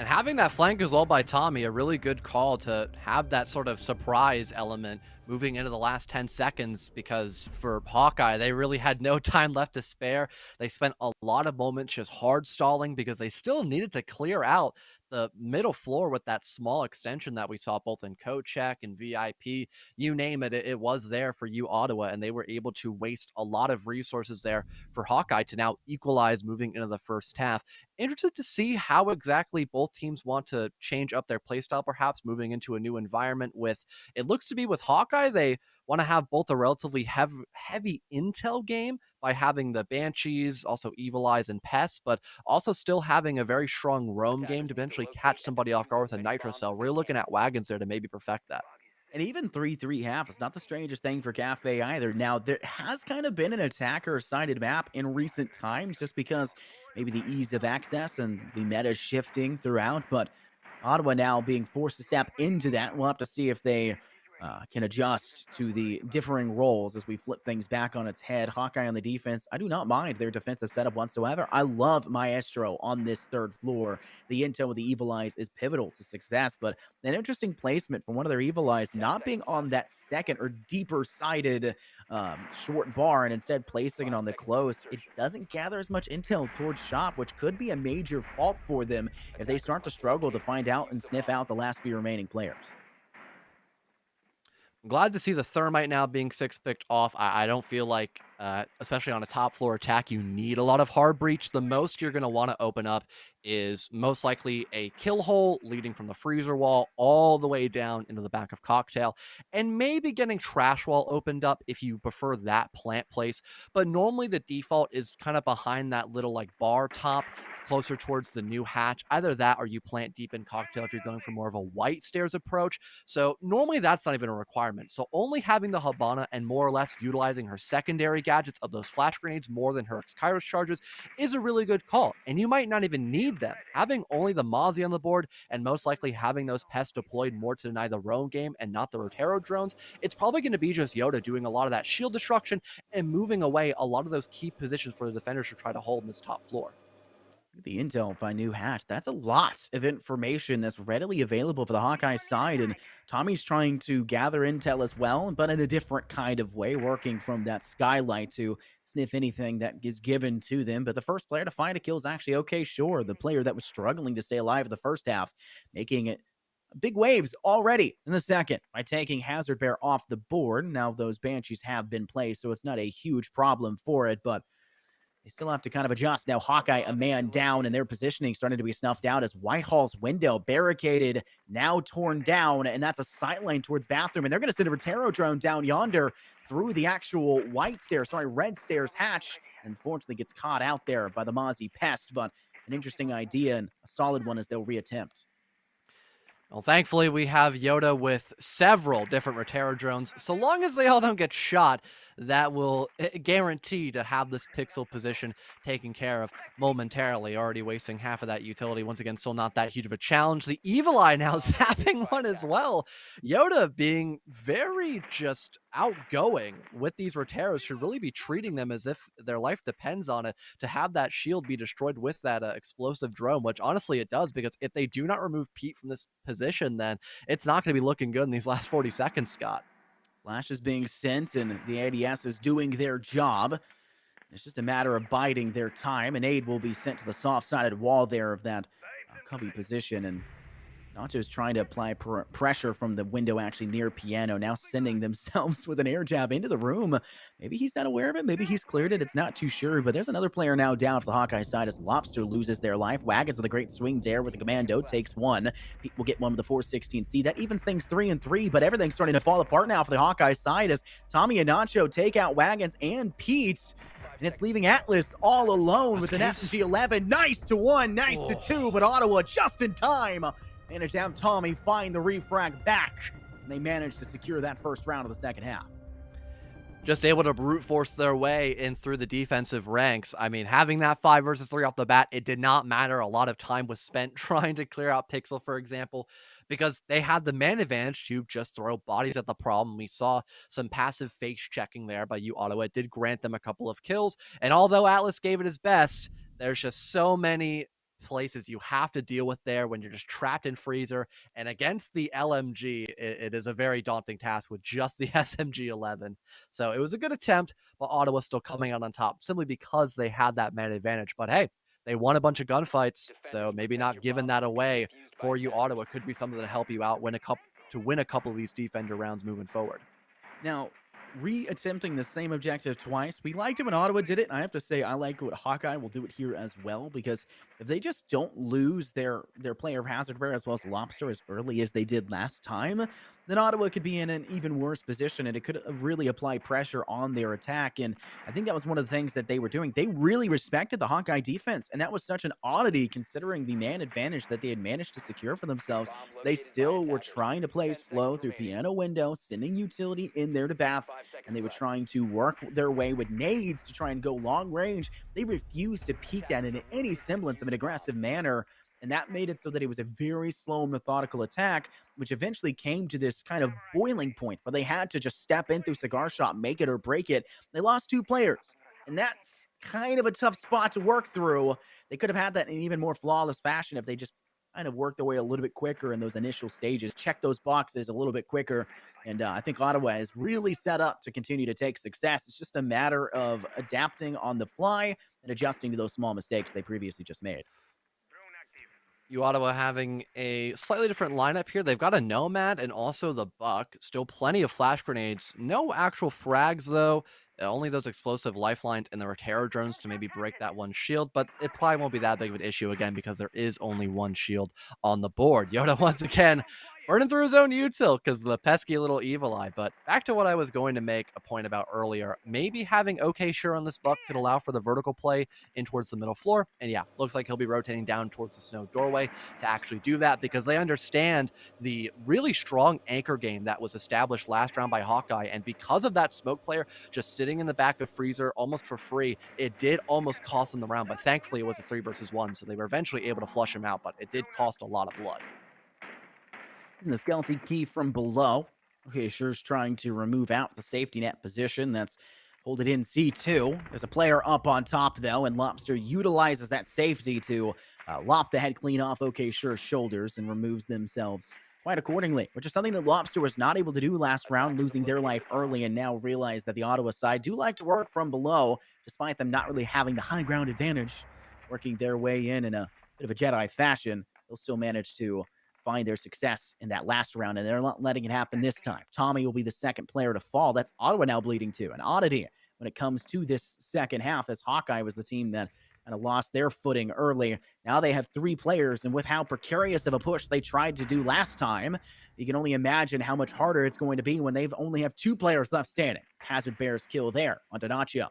And having that flank as well by Tommy, a really good call to have that sort of surprise element moving into the last 10 seconds because for Hawkeye, they really had no time left to spare. They spent a lot of moments just hard stalling because they still needed to clear out the middle floor with that small extension that we saw both in Code Check and VIP. You name it, it was there for you, Ottawa, and they were able to waste a lot of resources there for Hawkeye to now equalize moving into the first half. Interested to see how exactly both teams want to change up their playstyle, perhaps moving into a new environment. With it looks to be with Hawkeye, they want to have both a relatively heavy intel game by having the Banshees, also Evil Eyes and Pests, but also still having a very strong roam game to eventually catch somebody off guard with a Nitro Cell. We're looking at Wagons there to maybe perfect that. And even 3-3 half is not the strangest thing for Cafe either. Now, there has kind of been an attacker-sided map in recent times just because maybe the ease of access and the meta shifting throughout, but Ottawa now being forced to step into that. We'll have to see if they can adjust to the differing roles as we flip things back on its head. Hawkeye on the defense, I do not mind their defensive setup whatsoever. I love Maestro on this third floor. The intel with the Evil Eyes is pivotal to success, but an interesting placement for one of their Evil Eyes not being on that second or deeper sided short bar and instead placing it on the close. It doesn't gather as much intel towards shop, which could be a major fault for them if they start to struggle to find out and sniff out the last few remaining players. I'm glad to see the Thermite now being six picked off. I don't feel like, especially on a top floor attack, you need a lot of hard breach. The most you're going to want to open up is most likely a kill hole leading from the freezer wall all the way down into the back of Cocktail, and maybe getting trash wall opened up if you prefer that plant place. But normally the default is kind of behind that little like bar top closer towards the new hatch. Either that or you plant deep in Cocktail if you're going for more of a white stairs approach. So normally that's not even a requirement. So only having the Habana and more or less utilizing her secondary gadgets of those flash grenades more than her Kairos charges is a really good call. And you might not even need them. Having only the Mozzie on the board and most likely having those pests deployed more to deny the roam game and not the Rotero drones, it's probably going to be just Yoda doing a lot of that shield destruction and moving away a lot of those key positions for the defenders to try to hold in this top floor. The intel by new hatch. That's a lot of information that's readily available for the Hawkeye side. And Tommy's trying to gather intel as well, but in a different kind of way, working from that skylight to sniff anything that is given to them. But the first player to find a kill is actually okay, sure. The player that was struggling to stay alive in the first half, making it big waves already in the second by taking Hazard Bear off the board. Now, those Banshees have been placed, so it's not a huge problem for it, but they still have to kind of adjust. Now, Hawkeye, a man down, and their positioning starting to be snuffed out as Whitehall's window barricaded, now torn down, and that's a sight line towards bathroom. And they're going to send a Rotero drone down yonder through the actual red stairs hatch. Unfortunately, gets caught out there by the Mozzie Pest, but an interesting idea and a solid one as they'll reattempt. Well, thankfully, we have Yoda with several different Rotero drones. So long as they all don't get shot, that will guarantee to have this pixel position taken care of momentarily. Already wasting half of that utility. Once again, still not that huge of a challenge. The Evil Eye now zapping one as well. Yoda being very just outgoing with these Roteros should really be treating them as if their life depends on it to have that shield be destroyed with that explosive drone, which honestly it does, because if they do not remove Pete from this position, then it's not going to be looking good in these last 40 seconds, Scott. Flash is being sent, and the ADS is doing their job. It's just a matter of biding their time. An aid will be sent to the soft-sided wall there of that covey position, and Nacho's trying to apply pressure from the window actually near Piano, now sending themselves with an air jab into the room. Maybe he's not aware of it. Maybe he's cleared it. It's not too sure, but there's another player now down for the Hawkeye side as Lobster loses their life. Wagons with a great swing there with the Commando takes one. Pete will get one with the 416C. That evens things 3-3, but everything's starting to fall apart now for the Hawkeye side as Tommy and Nacho take out Wagons and Pete. And it's leaving Atlas all alone with an SMG-11. Nice to one, nice to two, but Ottawa just in time managed to have Tommy find the refrag back, and they managed to secure that first round of the second half. Just able to brute force their way in through the defensive ranks. I mean, having that 5 versus 3 off the bat, it did not matter. A lot of time was spent trying to clear out Pixel, for example, because they had the man advantage to just throw bodies at the problem. We saw some passive face checking there by you, Ottawa. It did grant them a couple of kills, and although Atlas gave it his best, there's just so many places you have to deal with there when you're just trapped in freezer. And against the LMG, it is a very daunting task with just the SMG-11. So it was a good attempt, but Ottawa still coming out on top simply because they had that man advantage. But hey, they won a bunch of gunfights, so Defenders, maybe protect not your giving bombs that from being away defused by for you, attackers. Ottawa, could be something to help you out win a couple of these defender rounds moving forward. Now, re-attempting the same objective twice, we liked it when Ottawa did it. I have to say, I like what Hawkeye will do it here as well, because if they just don't lose their player Hazard Bear as well as Lobster as early as they did last time, then Ottawa could be in an even worse position, and it could really apply pressure on their attack. And I think that was one of the things that they were doing. They really respected the Hawkeye defense, and that was such an oddity considering the man advantage that they had managed to secure for themselves. Bombs They located by still were attackers. trying to play 10 seconds slow through remaining. piano window, sending utility in there to Bath, 5 and seconds they were left. trying to work their way with nades to try and go long range. They refused to peek that Attackers in are any semblance of an locating a bomb. aggressive manner. And that made it so that it was a very slow, methodical attack, which eventually came to this kind of boiling point where they had to just step in through Cigar Shot, make it or break it. They lost two players. And that's kind of a tough spot to work through. They could have had that in even more flawless fashion if they just kind of worked their way a little bit quicker in those initial stages, check those boxes a little bit quicker. And I think Ottawa is really set up to continue to take success. It's just a matter of adapting on the fly and adjusting to those small mistakes they previously just made. You Ottawa having a slightly different lineup here. They've got a Nomad and also the Buck. Still plenty of flash grenades. No actual frags, though. Only those explosive lifelines and the terror drones to maybe break that one shield, but it probably won't be that big of an issue again because there is only one shield on the board. Yoda, once again, burning through his own util because the pesky little evil eye. But back to what I was going to make a point about earlier. Maybe having OK Sure on this Buck could allow for the vertical play in towards the middle floor. And yeah, looks like he'll be rotating down towards the snow doorway to actually do that because they understand the really strong anchor game that was established last round by Hawkeye. And because of that smoke player just sitting in the back of Freezer almost for free, it did almost cost them the round. But thankfully, it was a 3 versus 1. So they were eventually able to flush him out, but it did cost a lot of blood. Using the skeleton key from below. Okay, Sure's trying to remove out the safety net position. That's hold it in C2. There's a player up on top, though, and Lobster utilizes that safety to lop the head clean off OK Sure's shoulders and removes themselves quite accordingly, which is something that Lobster was not able to do last round, Attackers have losing their located life a bomb. early, and now realize that the Ottawa side do like to work from below, despite them not really having the high ground advantage, working their way in a bit of a Jedi fashion. They'll still manage to find their success in that last round, and they're not letting it happen this time. Tommy will be the second player to fall. That's Ottawa now bleeding too. An oddity when it comes to this second half, as Hawkeye was the team that kind of lost their footing early. Now they have three players, and with how precarious of a push they tried to do last time, you can only imagine how much harder it's going to be when they've only have two players left standing. Hazard Bears kill there on Donacio.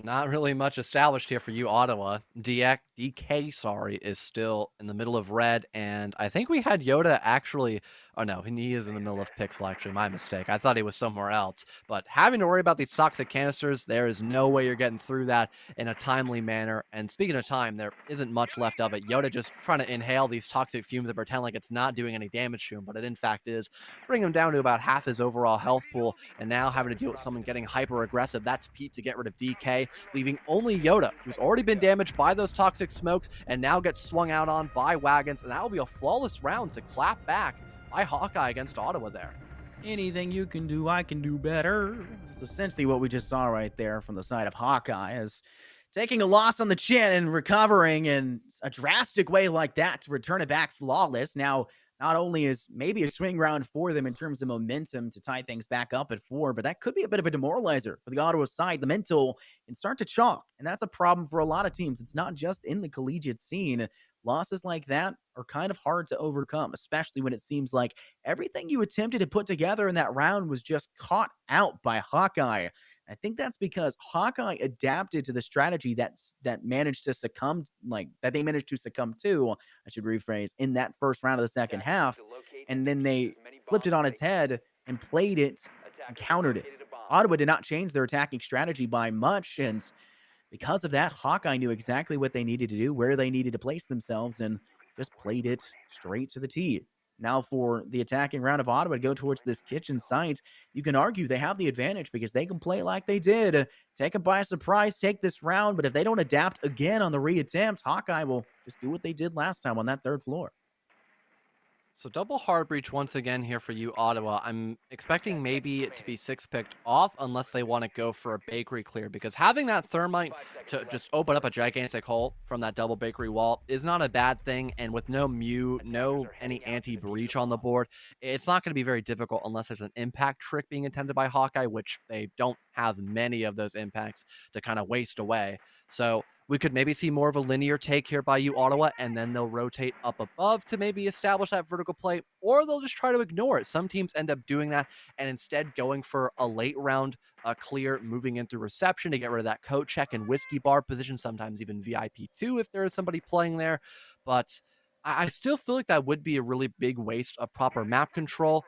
Not really much established here for you, Ottawa. DK, sorry, is still in the middle of red, and I think we had Yoda actually. Oh no, he is in the middle of Pixel. Actually, my mistake. I thought he was somewhere else. But having to worry about these toxic canisters, there is no way you're getting through that in a timely manner. And speaking of time, there isn't much left of it. Yoda just trying to inhale these toxic fumes and pretend like it's not doing any damage to him, but it in fact is, bring him down to about half his overall health pool. And now having to deal with someone getting hyper aggressive. That's Pete to get rid of DK, leaving only Yoda, who's already been damaged by those toxic smokes and now gets swung out on by wagons. And that will be a flawless round to clap back by Hawkeye against Ottawa there. Anything you can do, I can do better. That's essentially what we just saw right there from the side of Hawkeye, as taking a loss on the chin and recovering in a drastic way like that to return it back flawless. Now, not only is maybe a swing round for them in terms of momentum to tie things back up at 4, but that could be a bit of a demoralizer for the Ottawa side. The mental can start to chalk, and that's a problem for a lot of teams. It's not just in the collegiate scene. Losses like that are kind of hard to overcome, especially when it seems like everything you attempted to put together in that round was just caught out by Hawkeye. I think that's because Hawkeye adapted to the strategy that managed to succumb, like that they managed to succumb to. I should rephrase, in that first round of the second Attackers need half, to locate and and then defuse they as many flipped it bombs on as its they can. head and played it and Attackers have countered it. located a bomb. Ottawa did not change their attacking strategy by much, and because of that, Hawkeye knew exactly what they needed to do, where they needed to place themselves, and just played it straight to the tee. Now, for the attacking round of Ottawa to go towards this kitchen site, you can argue they have the advantage because they can play like they did, take them by surprise, take this round. But if they don't adapt again on the reattempt, Hawkeye will just do what they did last time on that third floor. So double hard breach once again here for you, Ottawa. I'm expecting maybe it to be six picked off unless they want to go for a bakery clear because having that thermite to just open up a gigantic hole from that double bakery wall is not a bad thing. And with no Mew, no any anti breach on the board, it's not going to be very difficult unless there's an impact trick being intended by Hawkeye, which they don't have many of those impacts to kind of waste away. So we could maybe see more of a linear take here by you, Ottawa, and then they'll rotate up above to maybe establish that vertical play, or they'll just try to ignore it. Some teams end up doing that and instead going for a late round clear, moving in through reception to get rid of that coat check and whiskey bar position, sometimes even VIP2 if there is somebody playing there. But I still feel like that would be a really big waste of proper map control.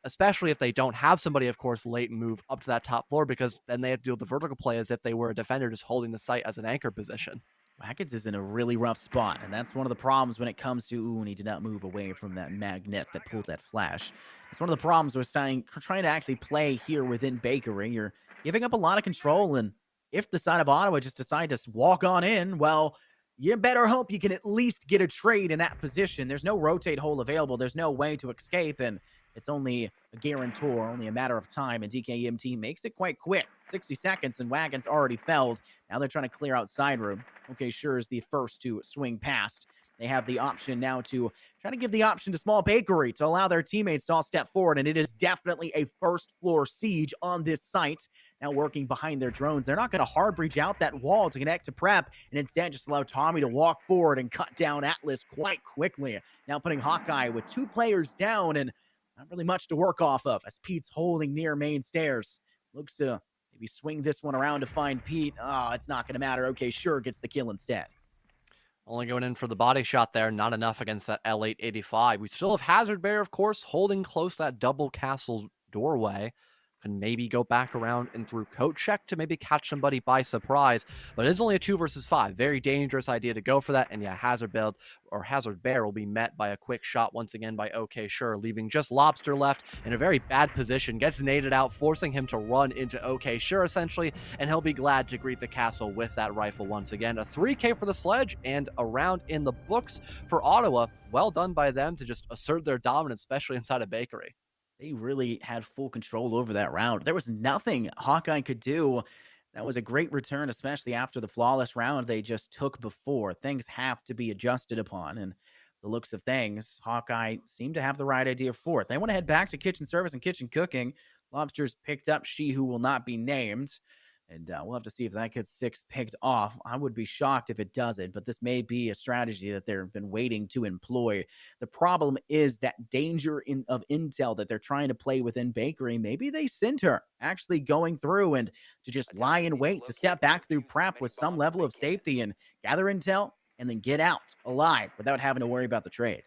Especially if they don't have somebody, of course, late move up to that top floor, because then they have to deal with the vertical play as if they were a defender just holding the site as an anchor position. Wackets is in a really rough spot, and that's one of the problems when it comes to, ooh, and he did not move away from that magnet that pulled that flash. It's one of the problems with trying to actually play here within Bakery. You're giving up a lot of control, and if the side of Ottawa just decide to walk on in, well, you better hope you can at least get a trade in that position. There's no rotate hole available. There's no way to escape, and it's only a guarantor, only a matter of time, and DKEMT makes it quite quick. 60 seconds, and Wagon's already felled. Now they're trying to clear outside room. Okay, sure is the first to swing past. They have the option now to try to give the option to Small Bakery to allow their teammates to all step forward, and it is definitely a first floor siege on this site. Now working behind their drones. They're not going to hard breach out that wall to connect to Prep, and instead just allow Tommy to walk forward and cut down Atlas quite quickly. Now putting Hawkeye with 2 players down and not really much to work off of as Pete's holding near main stairs. Looks to maybe swing this one around to find Pete. Oh, it's not going to matter. Okay, sure, gets the kill instead. Only going in for the body shot there, not enough against that L885. We still have Hazard Bear, of course, holding close that double castle doorway. Can maybe go back around and through coat check to maybe catch somebody by surprise. But it is only a 2 versus 5. Very dangerous idea to go for that. And yeah, Hazard Build or Hazard Bear will be met by a quick shot once again by OK Sure, leaving just Lobster left in a very bad position. Gets naded out, forcing him to run into OK Sure essentially. And he'll be glad to greet the castle with that rifle once again. A 3K for the sledge and a round in the books for Ottawa. Well done by them to just assert their dominance, especially inside a bakery. They really had full control over that round. There was nothing Hawkeye could do. That was a great return, especially after the flawless round they just took before. Things have to be adjusted upon, and the looks of things, Hawkeye seemed to have the right idea for it. They want to head back to kitchen service and kitchen cooking. Lobsters picked up She Who Will Not Be Named, and we'll have to see if that gets 6 picked off. I would be shocked if it doesn't, but this may be a strategy that they've been waiting to employ. The problem is that danger of intel that they're trying to play within Bakery. Maybe they send her actually going through and to just lie in wait to step back through prep with some level of safety and gather intel and then get out alive without having to worry about the trade.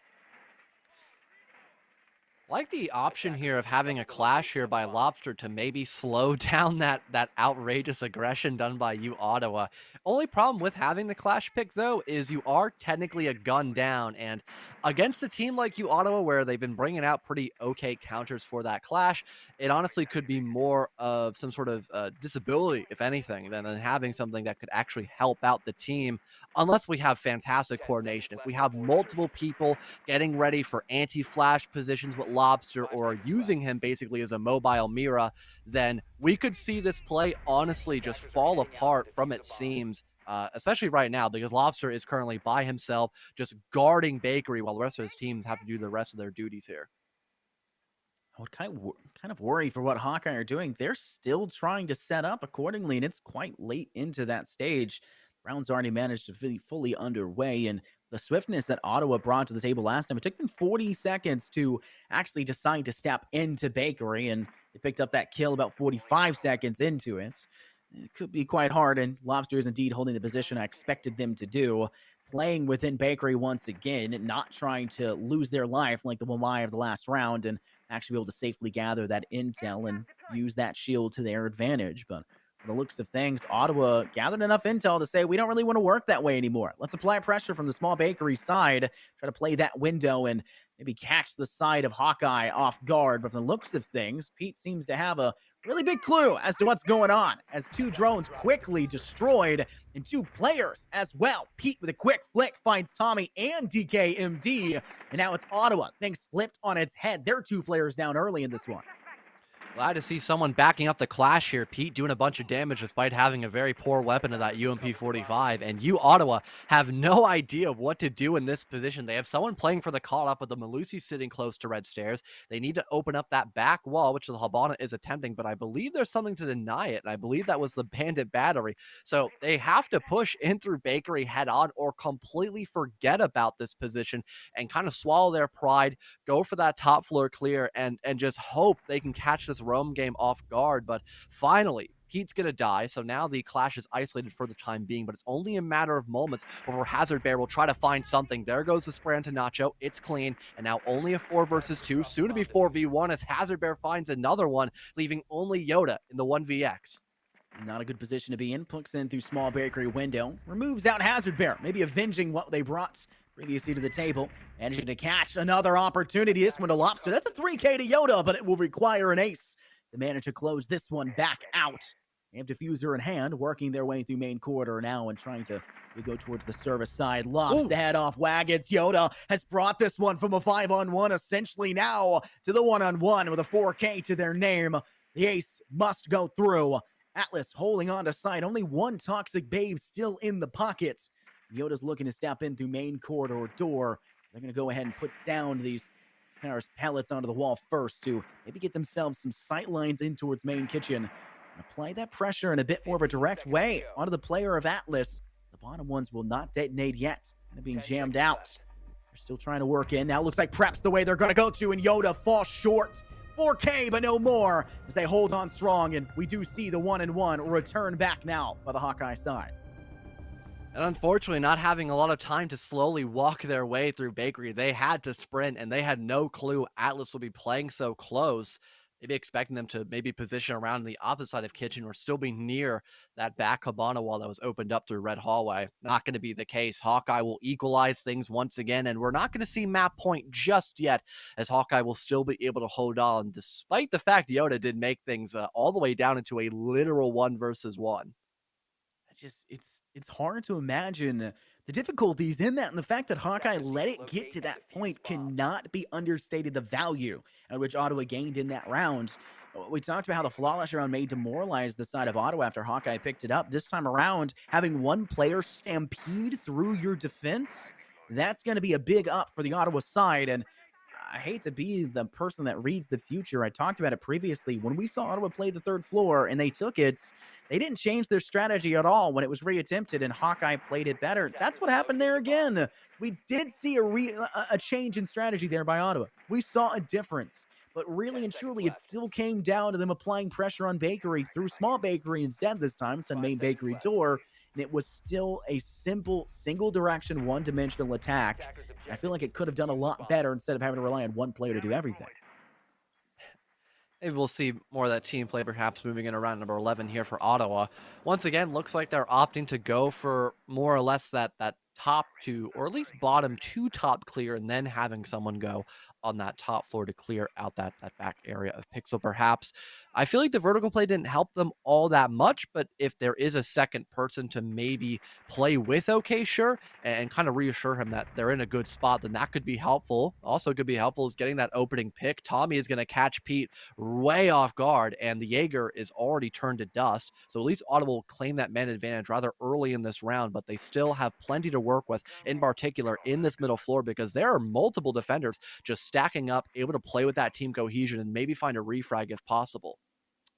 Like the option here of having a clash here by Lobster to maybe slow down that outrageous aggression done by you, Ottawa. Only problem with having the clash pick though is you are technically a gun down, and against a team like you, Ottawa, where they've been bringing out pretty okay counters for that clash, it honestly could be more of some sort of disability, if anything, than having something that could actually help out the team. Unless we have fantastic coordination, if we have multiple people getting ready for anti-flash positions with Lobster or using him basically as a mobile Mira, then we could see this play honestly just fall apart from its seams. Especially right now, because Lobster is currently by himself, just guarding Bakery, while the rest of his teams have to do the rest of their duties here. I would kind of worry for what Hawkeye are doing. They're still trying to set up accordingly, and it's quite late into that stage. Rounds already managed to be fully underway, and the swiftness that Ottawa brought to the table last time, it took them 40 seconds to actually decide to step into Bakery, and they picked up that kill about 45 seconds into it. It could be quite hard, and Lobster is indeed holding the position I expected them to do, playing within Bakery once again, not trying to lose their life like the Wamai of the last round, and actually be able to safely gather that intel and use that shield to their advantage. But From the looks of things, Ottawa gathered enough intel to say we don't really want to work that way anymore. Let's apply pressure from the small bakery side, try to play that window and maybe catch the side of Hawkeye off guard. But from the looks of things, Pete seems to have a really big clue as to what's going on as two drones quickly destroyed and two players as well. Pete with a quick flick finds Tommy and DKMD, and now it's Ottawa. Things flipped on its head. They're two players down early in this one. Glad to see someone backing up the clash here. Pete doing a bunch of damage despite having a very poor weapon of that UMP-45. And you, Ottawa, have no idea what to do in this position. They have someone playing for the call up with the Malusi sitting close to red stairs. They need to open up that back wall, which the Habana is attempting, but I believe there's something to deny it. And I believe that was the bandit battery. So they have to push in through Bakery head on or completely forget about this position and kind of swallow their pride, go for that top floor clear, and just hope they can catch this roam game off guard. But finally, Pete's going to die, so now the clash is isolated for the time being, but it's only a matter of moments before Hazard Bear will try to find something. There goes the spray onto Nacho. It's clean, and now only a 4 versus 2, soon to be 4v1 as Hazard Bear finds another one, leaving only Yoda in the 1vx. Not a good position to be in. Pucks in through small bakery window. Removes out Hazard Bear. Maybe avenging what they brought previously to the table. Managing to catch another opportunity. This one to Lobster. That's a 3K to Yoda, but it will require an ace to manage to close this one back out. They have diffuser in hand, working their way through main corridor now and trying to go towards the service side. Lobs the head off Wagons. Yoda has brought this one from a 5-on-1 essentially now to the 1-on-1 with a 4K to their name. The ace must go through. Atlas holding on to side. Only one Toxic Babe still in the pockets. Yoda's looking to step in through main corridor door. They're going to go ahead and put down these Sparrows pellets onto the wall first to maybe get themselves some sight lines in towards main kitchen. And apply that pressure in a bit more of a direct way onto the player of Atlas. The bottom ones will not detonate yet. Kind of being jammed out. They're still trying to work in. Now looks like Prep's the way they're going to go to, and Yoda falls short. 4K, but no more as they hold on strong, and we do see the 1-and-1 return back now by the Hawkeye side. And unfortunately, not having a lot of time to slowly walk their way through Bakery, they had to sprint, and they had no clue Atlas would be playing so close. Maybe expecting them to maybe position around the opposite side of kitchen or still be near that back cabana wall that was opened up through red hallway. Not going to be the case. Hawkeye will equalize things once again, and we're not going to see map point just yet, as Hawkeye will still be able to hold on, despite the fact Yoda did make things all the way down into a literal 1 versus 1. It's hard to imagine the difficulties in that, and the fact that Hawkeye let it get to that point cannot be understated. The value at which Ottawa gained in that round. We talked about how the flawless round may demoralize the side of Ottawa after Hawkeye picked it up. This time around, having one player stampede through your defense, that's going to be a big up for the Ottawa side. And I hate to be the person that reads the future. I talked about it previously. When we saw Ottawa play the third floor and they took it, they didn't change their strategy at all when it was reattempted and Hawkeye played it better. That's what happened there again. We did see a change in strategy there by Ottawa. We saw a difference. But really and truly, it still came down to them applying pressure on Bakery through small Bakery instead this time, instead of main Bakery door. And it was still a simple, single-direction, one-dimensional attack. I feel like it could have done a lot better instead of having to rely on one player to do everything. Maybe we'll see more of that team play perhaps moving in around number 11 here for Ottawa. Once again, looks like they're opting to go for more or less that top two, or at least bottom two top clear, and then having someone go on that top floor to clear out that back area of Pixel perhaps. I feel like the vertical play didn't help them all that much, but if there is a second person to maybe play with, okay, sure, and kind of reassure him that they're in a good spot, then that could be helpful. Also could be helpful is getting that opening pick. Tommy is going to catch Pete way off guard, and the Jaeger is already turned to dust. So at least Ottawa will claim that man advantage rather early in this round, but they still have plenty to work with, in particular in this middle floor, because there are multiple defenders just stacking up, able to play with that team cohesion and maybe find a refrag if possible.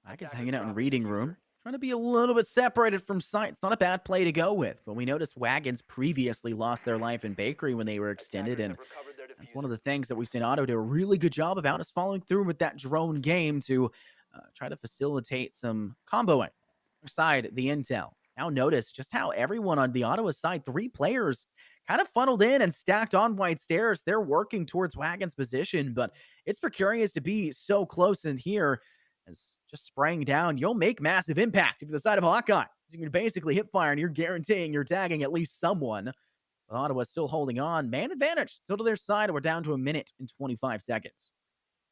Wagon's hanging out in reading room, trying to be a little bit separated from sight. It's not a bad play to go with, but we noticed Wagons previously lost their life in Bakery when they were extended, and that's one of the things that we've seen Otto do a really good job about is following through with that drone game to try to facilitate some comboing side the intel. Now notice just how everyone on the Ottawa side, 3 players, kind of funneled in and stacked on white stairs. They're working towards Wagon's position, but it's precarious to be so close in here. As just spraying down, you'll make massive impact if you're the side of Hawkeye. You can basically hip fire and you're guaranteeing you're tagging at least someone. Ottawa still holding on. Man advantage still to their side. We're down to a minute and 25 seconds.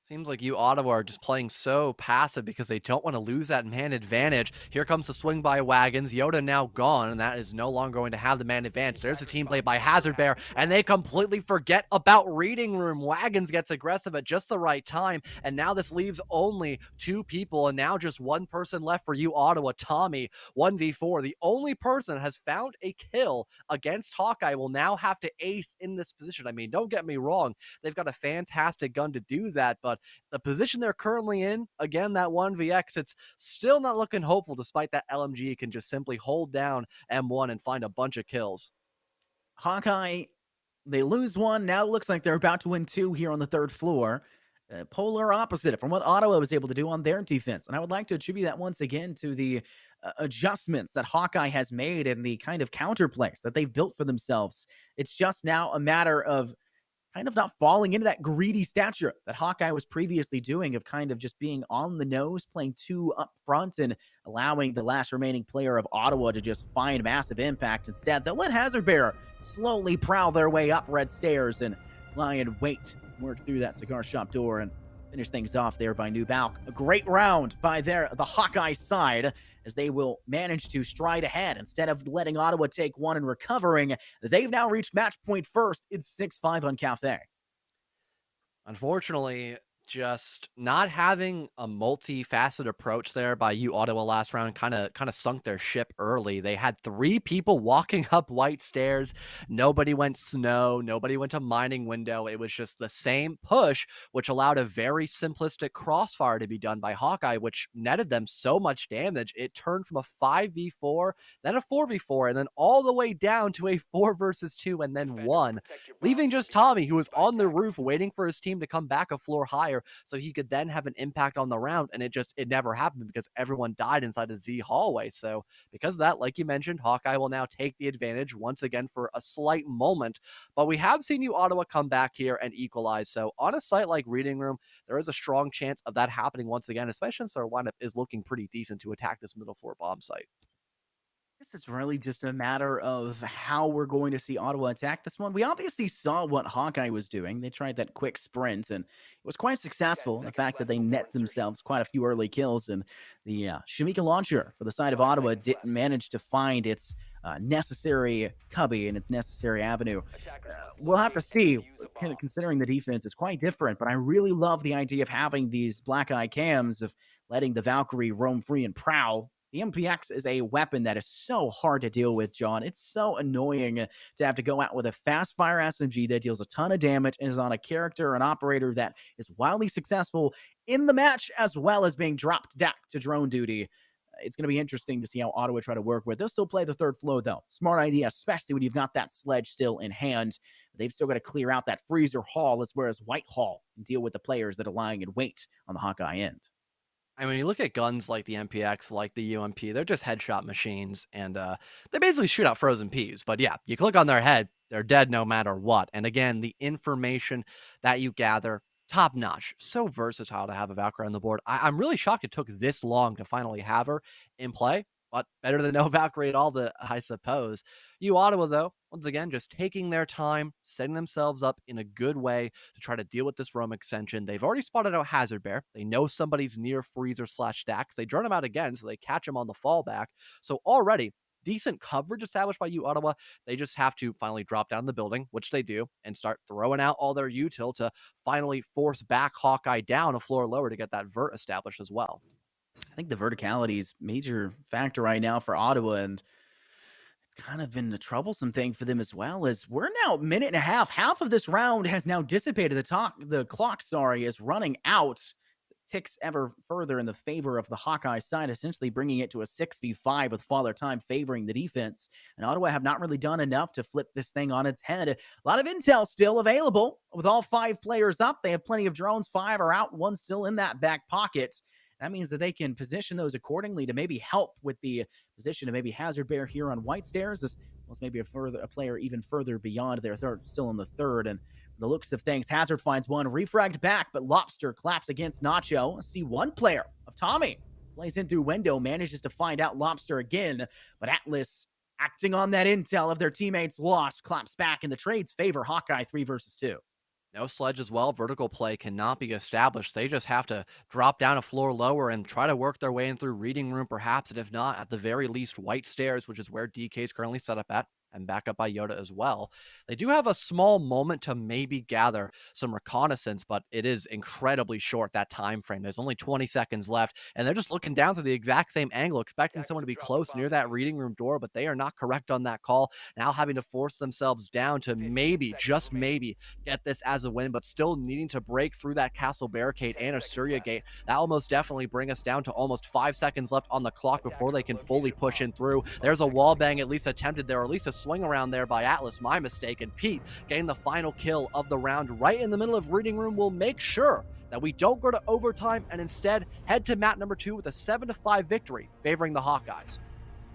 Seems like you Ottawa are just playing so passive because they don't want to lose that man advantage. Here comes the swing by wagons. Yoda now gone, and that is no longer going to have the man advantage. There's a team played by Hazard Bear, and they completely forget about reading room. Wagons gets aggressive at just the right time, and now this leaves only two people, and now just one person left for you Ottawa. Tommy, 1v4. The only person that has found a kill against Hawkeye will now have to ace in this position. I mean, don't get me wrong. They've got a fantastic gun to do that, but the position they're currently in, again, that 1vx, it's still not looking hopeful despite that LMG can just simply hold down M1 and find a bunch of kills. Hawkeye, they lose one. Now it looks like they're about to win two here on the third floor. Polar opposite from what Ottawa was able to do on their defense. And I would like to attribute that once again to the adjustments that Hawkeye has made and the kind of counterplays that they've built for themselves. It's just now a matter of kind of not falling into that greedy stature that Hawkeye was previously doing of kind of just being on the nose, playing too up front and allowing the last remaining player of Ottawa to just find massive impact. Instead, they'll let Hazard Bear slowly prowl their way up red stairs and lie and wait, work through that cigar shop door and finish things off there by New Balk. A great round by the Hawkeye side as they will manage to stride ahead. Instead of letting Ottawa take one and recovering, they've now reached match point first. It's 6-5 on Cafe. Unfortunately, just not having a multifaceted approach there by you Ottawa last round kind of sunk their ship early. They had three people walking up white stairs. Nobody went snow. Nobody went to mining window. It was just the same push, which allowed a very simplistic crossfire to be done by Hawkeye, which netted them so much damage. It turned from a 5v4, then a 4v4, and then all the way down to a 4 versus 2 and then 1, leaving just Tommy, who was on the roof waiting for his team to come back a floor higher so he could then have an impact on the round. And it never happened because everyone died inside the Z hallway. So because of that, like you mentioned, Hawkeye will now take the advantage once again for a slight moment. But we have seen you Ottawa come back here and equalize. So on a site like Reading Room, there is a strong chance of that happening once again, especially since their lineup is looking pretty decent to attack this middle floor bomb site. Guess it's really just a matter of how we're going to see Ottawa attack this one. We obviously saw what Hawkeye was doing. They tried that quick sprint, and it was quite successful in the fact that they net themselves quite a few early kills. And the Shamika launcher for the side of Ottawa didn't manage to find its necessary cubby and its necessary avenue. We'll have to see, kind of considering the defense is quite different, but I really love the idea of having these black eye cams, of letting the Valkyrie roam free and prowl. The MPX is a weapon that is so hard to deal with, John. It's so annoying to have to go out with a fast fire SMG that deals a ton of damage and is on a character, an operator that is wildly successful in the match, as well as being dropped back to drone duty. It's going to be interesting to see how Ottawa try to work with. They'll still play the third floor, though. Smart idea, especially when you've got that sledge still in hand. They've still got to clear out that freezer hall, as well as Whitehall, and deal with the players that are lying in wait on the Hawkeye end. I mean, you look at guns like the MPX, like the UMP, they're just headshot machines, and they basically shoot out frozen peas. But yeah, you click on their head, they're dead no matter what. And again, the information that you gather, top notch. So versatile to have a Valkyrie on the board. I'm really shocked it took this long to finally have her in play, but better than no Valkyrie at all, I suppose. You Ottawa, though, once again, just taking their time, setting themselves up in a good way to try to deal with this Rome extension. They've already spotted out Hazard Bear. They know somebody's near freezer slash stacks. They drone him out again, so they catch him on the fallback. So already, decent coverage established by you Ottawa. They just have to finally drop down the building, which they do, and start throwing out all their util to finally force back Hawkeye down a floor lower to get that vert established as well. I think the verticality is major factor right now for Ottawa, and it's kind of been a troublesome thing for them as well. As we're now a minute and a half. Half of this round has now dissipated. The clock, sorry, is running out. It ticks ever further in the favor of the Hawkeye side, essentially bringing it to a 6v5 with Father Time favoring the defense. And Ottawa have not really done enough to flip this thing on its head. A lot of intel still available. With all 5 players up, they have plenty of drones. 5 are out, 1 still in that back pocket. That means that they can position those accordingly to maybe help with the position of maybe Hazard Bear here on White Stairs, as well as maybe a player even further beyond their third, still in the third. And from the looks of things, Hazard finds one refragged back, but Lobster claps against Nacho. I see one player of Tommy plays in through window, manages to find out Lobster again, but Atlas, acting on that intel of their teammates' loss, claps back, and the trades favor Hawkeye 3 versus 2. No sledge as well. Vertical play cannot be established. They just have to drop down a floor lower and try to work their way in through reading room, perhaps, and if not, at the very least, white stairs, which is where DK is currently set up at, and back up by Yoda as well. They do have a small moment to maybe gather some reconnaissance, but it is incredibly short, that time frame. There's only 20 seconds left, and they're just looking down through the exact same angle, expecting someone to be close near that reading room door, but they are not correct on that call. Now having to force themselves down to maybe, just maybe, get this as a win, but still needing to break through that castle barricade and a Surya gate. That will most definitely bring us down to almost 5 seconds left on the clock before they can fully push in through. There's a wall bang at least attempted there, or at least a swing around there by Atlas, my mistake, and Pete getting the final kill of the round right in the middle of reading room will make sure that we don't go to overtime and instead head to map number 2 with a 7-5 victory favoring the Hawkeyes.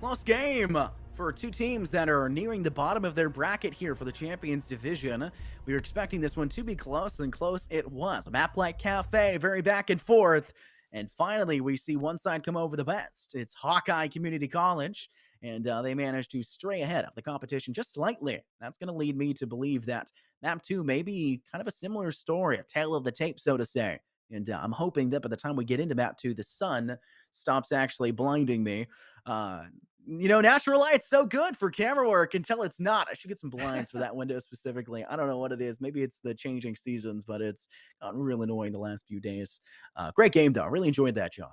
Close game for two teams that are nearing the bottom of their bracket here for the Champions Division. We were expecting this one to be close, and close it was. A map like Cafe, very back and forth. And finally, we see one side come over the best. It's Hawkeye Community College, and they managed to stray ahead of the competition just slightly. That's going to lead me to believe that map 2 may be kind of a similar story, a tale of the tape, so to say. And I'm hoping that by the time we get into map 2, the sun stops actually blinding me. Uh, natural light's so good for camera work until it's not. I should get some blinds for that window specifically. I don't know what it is. Maybe it's the changing seasons, but it's gotten real annoying the last few days. Great game, though. Really enjoyed that, John.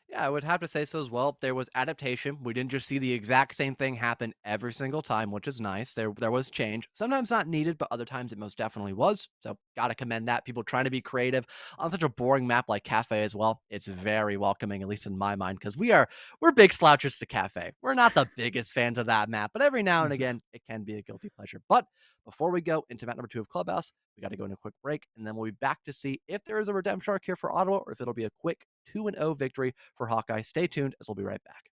Yeah, I would have to say so as well. There was adaptation. We didn't just see the exact same thing happen every single time, which is nice. There was change. Sometimes not needed, but other times it most definitely was. So gotta commend that. People trying to be creative on such a boring map like Cafe as well. It's very welcoming, at least in my mind, because we're big slouchers to Cafe. We're not the biggest fans of that map, but every now and again it can be a guilty pleasure. But before we go into map number 2 of Clubhouse, we got to go into a quick break, and then we'll be back to see if there is a redemption arc here for Ottawa or if it'll be a quick 2-0 victory for Hawkeye. Stay tuned as we'll be right back.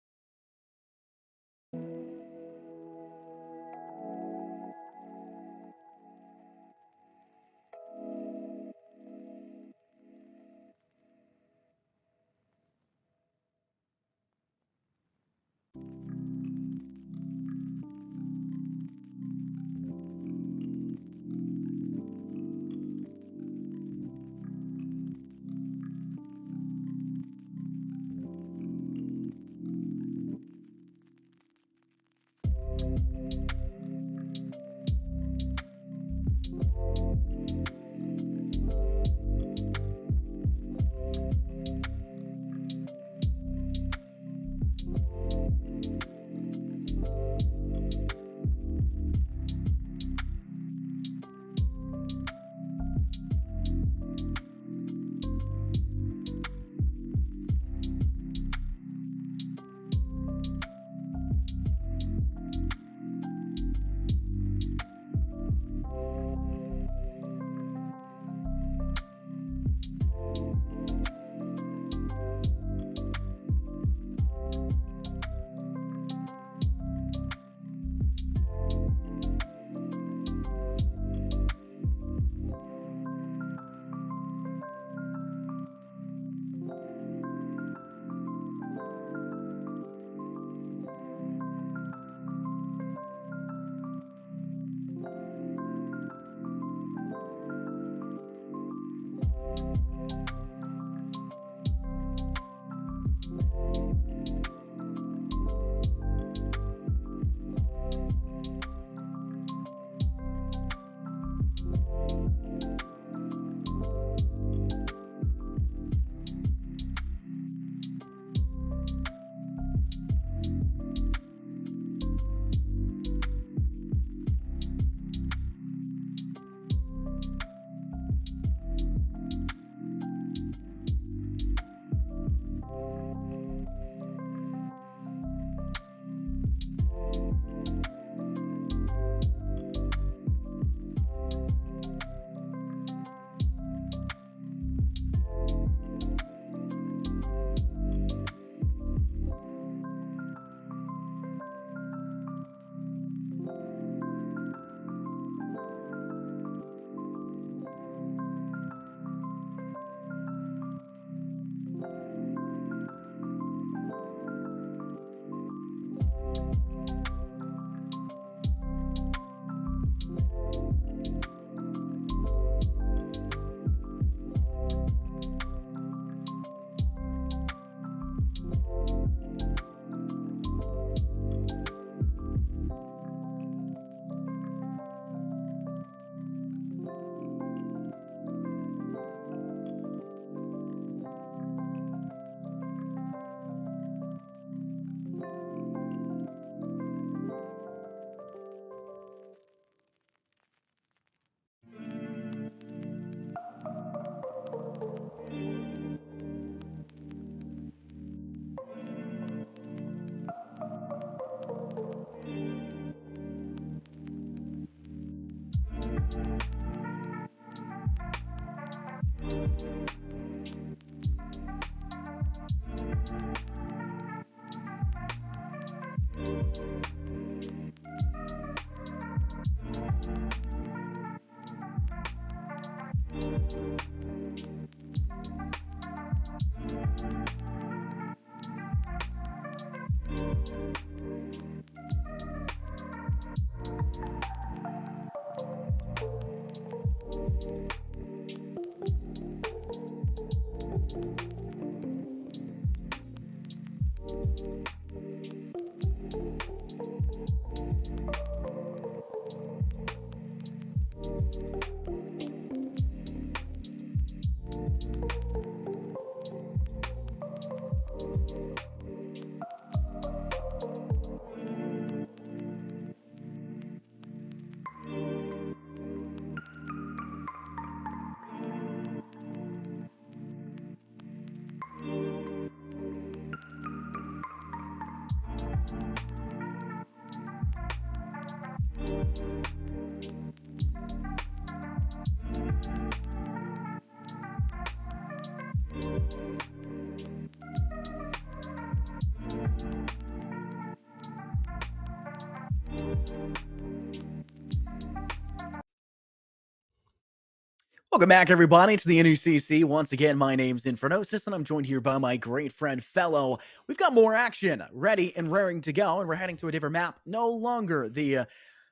Welcome back, everybody, to the NECC. Once again, my name's Infernosis, and I'm joined here by my great friend Fellow. We've got more action ready and raring to go, and we're heading to a different map. No longer the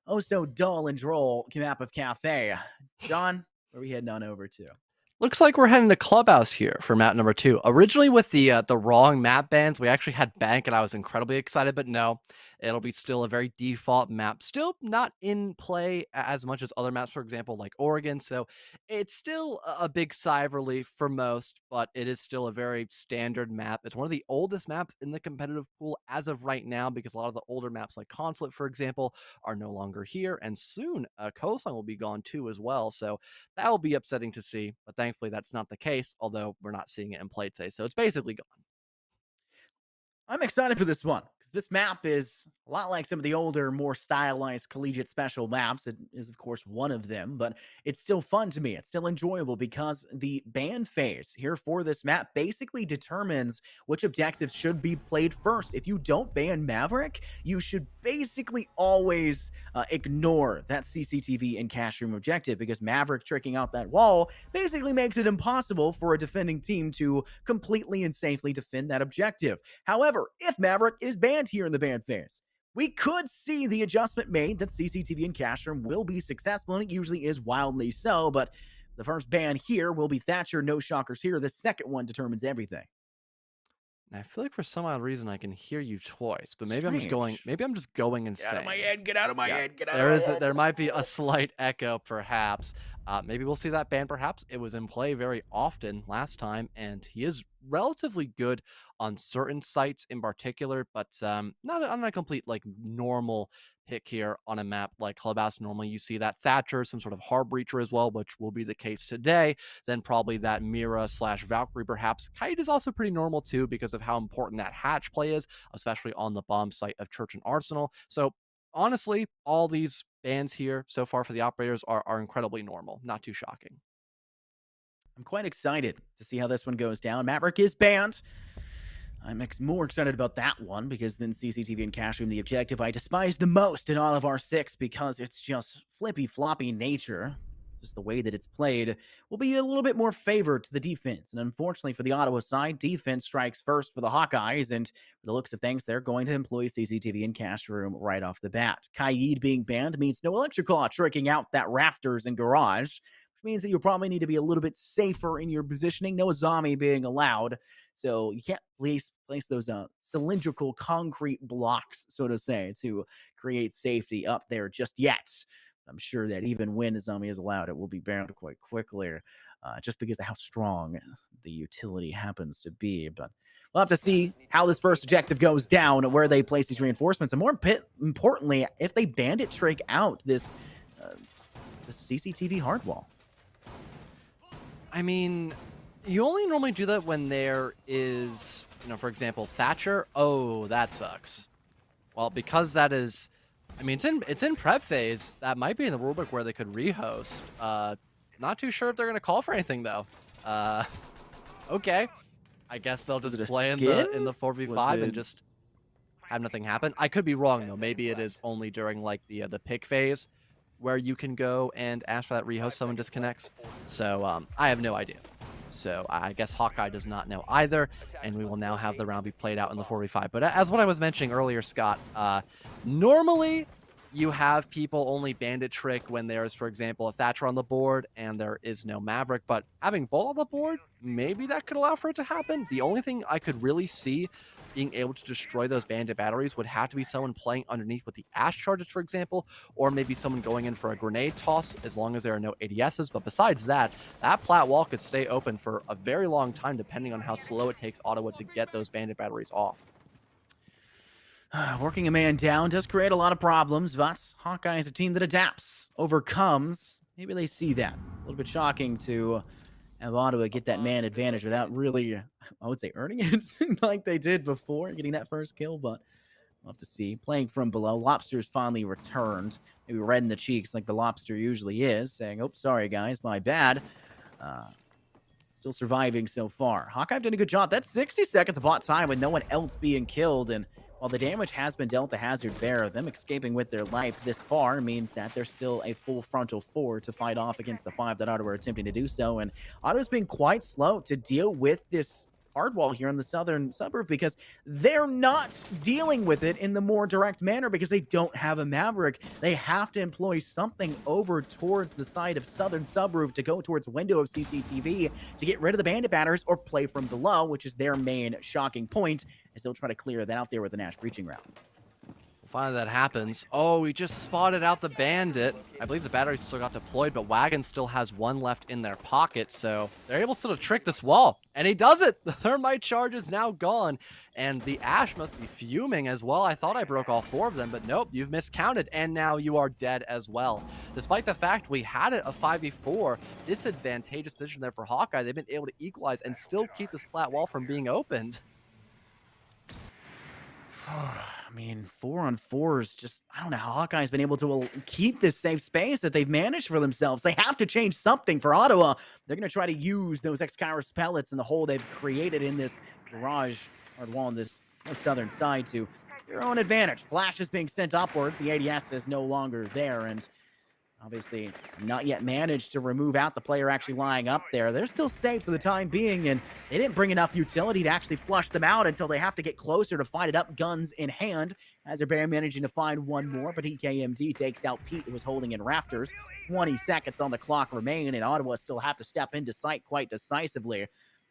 oh so dull and droll map of Cafe. John, where are we heading on over to? Looks like we're heading to Clubhouse here for map number 2. Originally with the wrong map bans, we actually had Bank, and I was incredibly excited, but no, it'll be still a very default map. Still not in play as much as other maps, for example, like Oregon. So it's still a big sigh of relief for most, but it is still a very standard map. It's one of the oldest maps in the competitive pool as of right now, because a lot of the older maps like Consulate, for example, are no longer here, and soon Coastline will be gone too as well. So that will be upsetting to see, but thankfully that's not the case, although we're not seeing it in play today. So it's basically gone. I'm excited for this one because this map is a lot like some of the older, more stylized collegiate special maps. It is, of course, one of them, but it's still fun to me. It's still enjoyable because the ban phase here for this map basically determines which objectives should be played first. If you don't ban Maverick, you should basically always ignore that CCTV and cash room objective, because Maverick tricking out that wall basically makes it impossible for a defending team to completely and safely defend that objective. However, if Maverick is banned here in the ban phase, we could see the adjustment made that CCTV and cash room will be successful, and it usually is wildly so, but the first ban here will be Thatcher, no shockers here. The second one determines everything. And I feel like for some odd reason I can hear you twice, but Strange. maybe I'm just going Get out of my insane. head, get out of my Yeah, head, get out of my head. there might be a slight echo, perhaps. Maybe we'll see that ban. Perhaps it was in play very often last time, and he is relatively good on certain sites in particular, but not on a complete like normal pick here on a map like Clubhouse. Normally, you see that Thatcher, some sort of hard breacher as well, which will be the case today. Then probably that Mira slash Valkyrie, perhaps. Kite is also pretty normal too because of how important that hatch play is, especially on the bomb site of Church and Arsenal. So honestly, all these bans here so far for the operators are incredibly normal. Not too shocking. I'm quite excited to see how this one goes down. Maverick is banned. I'm more excited about that one because then CCTV and cash room, the objective I despise the most in all of R6 because it's just flippy floppy nature. Just the way that it's played will be a little bit more favored to the defense. And unfortunately for the Ottawa side, defense strikes first for the Hawkeyes. And for the looks of things, they're going to employ CCTV and cash room right off the bat. Kaid being banned means no Electroclaw tricking out that rafters and garage, which means that you'll probably need to be a little bit safer in your positioning. No zombie being allowed. So you can't place those cylindrical concrete blocks, so to say, to create safety up there just yet. I'm sure that even when a zombie is allowed, it will be banned quite quickly, just because of how strong the utility happens to be. But we'll have to see how this first objective goes down, where they place these reinforcements, and more importantly, if they bandit trick out this CCTV hardwall. I mean, you only normally do that when there is, for example, Thatcher. Oh, that sucks. Well, because that is, I mean, it's in prep phase. That might be in the rulebook where they could rehost. Not too sure if they're going to call for anything though. Uh, okay. I guess they'll Was it just a play skin? in the Was 4v5 and it just have nothing happen. I could be wrong though. Maybe it is only during like the pick phase where you can go and ask for that rehost someone disconnects. So I have no idea. So I guess Hawkeye does not know either, and we will now have the round be played out in the 4v5. But as what I was mentioning earlier, Scott, normally you have people only bandit trick when there is, for example, a Thatcher on the board and there is no Maverick. But having Bull on the board, maybe that could allow for it to happen. The only thing I could really see being able to destroy those bandit batteries would have to be someone playing underneath with the Ash charges, for example, or maybe someone going in for a grenade toss as long as there are no ADSs. But besides that, that plat wall could stay open for a very long time depending on how slow it takes Ottawa to get those bandit batteries off. working a man down does create a lot of problems, but Hawkeye is a team that adapts, overcomes. Maybe they see that. A little bit shocking to have Ottawa get that man advantage without really, I would say, earning it like they did before, getting that first kill, but we'll have to see. Playing from below, Lobster's finally returned. Maybe red in the cheeks like the Lobster usually is, saying, oh, sorry, guys, my bad. Uh, Still surviving so far. Hawkeye did a good job. That's 60 seconds of hot time with no one else being killed. And while the damage has been dealt to Hazard Bear, them escaping with their life this far means that there's still a full frontal four to fight off against the five that Ottawa are attempting to do so. And Ottawa's been quite slow to deal with this hardwall here in the southern suburb because they're not dealing with it in the more direct manner because they don't have a Maverick. They have to employ something over towards the side of southern suburb to go towards window of CCTV to get rid of the bandit batters or play from below, which is their main shocking point, as they'll try to clear that out there with an Ash breaching round. Finally, that happens. Oh, we just spotted out the bandit. I believe the battery still got deployed, but Wagon still has one left in their pocket, so they're able still to trick this wall. And he does it! The thermite charge is now gone, and the Ash must be fuming as well. I thought I broke all four of them, but nope, you've miscounted, and now you are dead as well. Despite the fact we had it a 5v4, disadvantageous position there for Hawkeye, they've been able to equalize and still keep this flat wall from being opened. I mean, 4-on-4 is just, I don't know how Hawkeye's been able to keep this safe space that they've managed for themselves. They have to change something for Ottawa. They're going to try to use those X-Kairos pellets and the hole they've created in this garage or wall on this southern side to their own advantage. Flash is being sent upward. The ADS is no longer there, and obviously not yet managed to remove out the player actually lying up there. They're still safe for the time being, and they didn't bring enough utility to actually flush them out until they have to get closer to fight it up, guns in hand. Bear managing to find one more, but EKMD takes out Pete, who was holding in rafters. 20 seconds on the clock remain, and Ottawa still have to step into sight quite decisively.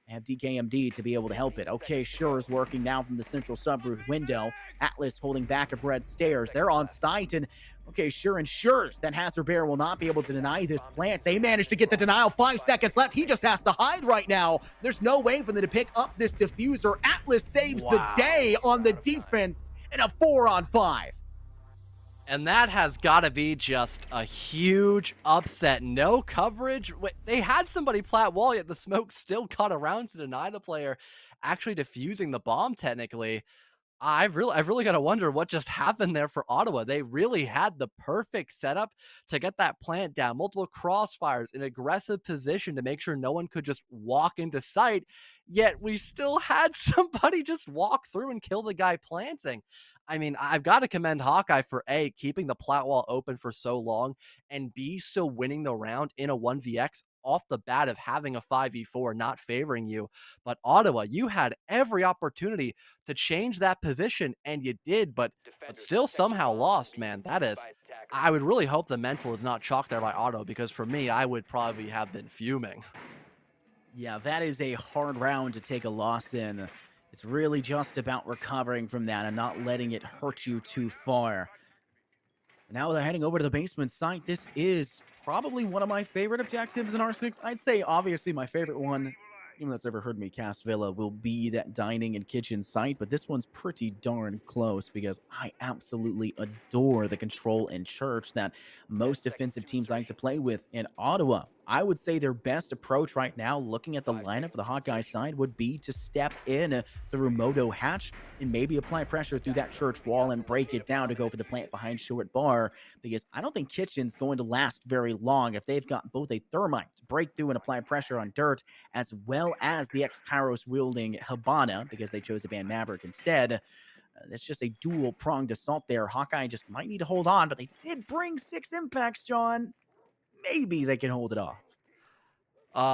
Have DKMD to be able to help it. Okay, Sure's working now from the central subroof window. Atlas holding back of red stairs. They're on site, and okay, Sure ensures that Hazard Bear will not be able to deny this plant. They managed to get the denial. 5 seconds left. He just has to hide right now. There's no way for them to pick up this diffuser. Atlas saves the day on the defense in a 4-on-5. And that has got to be just a huge upset. No coverage. They had somebody plat wall, yet the smoke still cut around to deny the player actually defusing the bomb technically. I've really got to wonder what just happened there for Ottawa. They really had the perfect setup to get that plant down. Multiple crossfires, an aggressive position to make sure no one could just walk into sight. Yet we still had somebody just walk through and kill the guy planting. I mean, I've got to commend Hawkeye for A, keeping the plat wall open for so long, and B, still winning the round in a 1vx off the bat of having a 5v4 not favoring you. But Ottawa, you had every opportunity to change that position, and you did, but still somehow lost, man. That is, I would really hope the mental is not chalked there by Ottawa, because for me, I would probably have been fuming. Yeah, that is a hard round to take a loss in. It's really just about recovering from that and not letting it hurt you too far. Now they're heading over to the basement site. This is probably one of my favorite objectives in R6. I'd say obviously my favorite one, anyone that's ever heard me cast Villa, will be that dining and kitchen site, but this one's pretty darn close because I absolutely adore the control and church that most defensive teams like to play with in Ottawa. I would say their best approach right now, looking at the lineup for the Hawkeye side, would be to step in through Moto Hatch and maybe apply pressure through that church wall and break it down to go for the plant behind short bar. Because I don't think Kitchen's going to last very long if they've got both a Thermite to break through and apply pressure on Dirt, as well as the X-Kairos wielding Habana, because they chose to ban Maverick instead. It's just a dual pronged assault there. Hawkeye just might need to hold on, but they did bring 6 impacts, John. Maybe they can hold it off.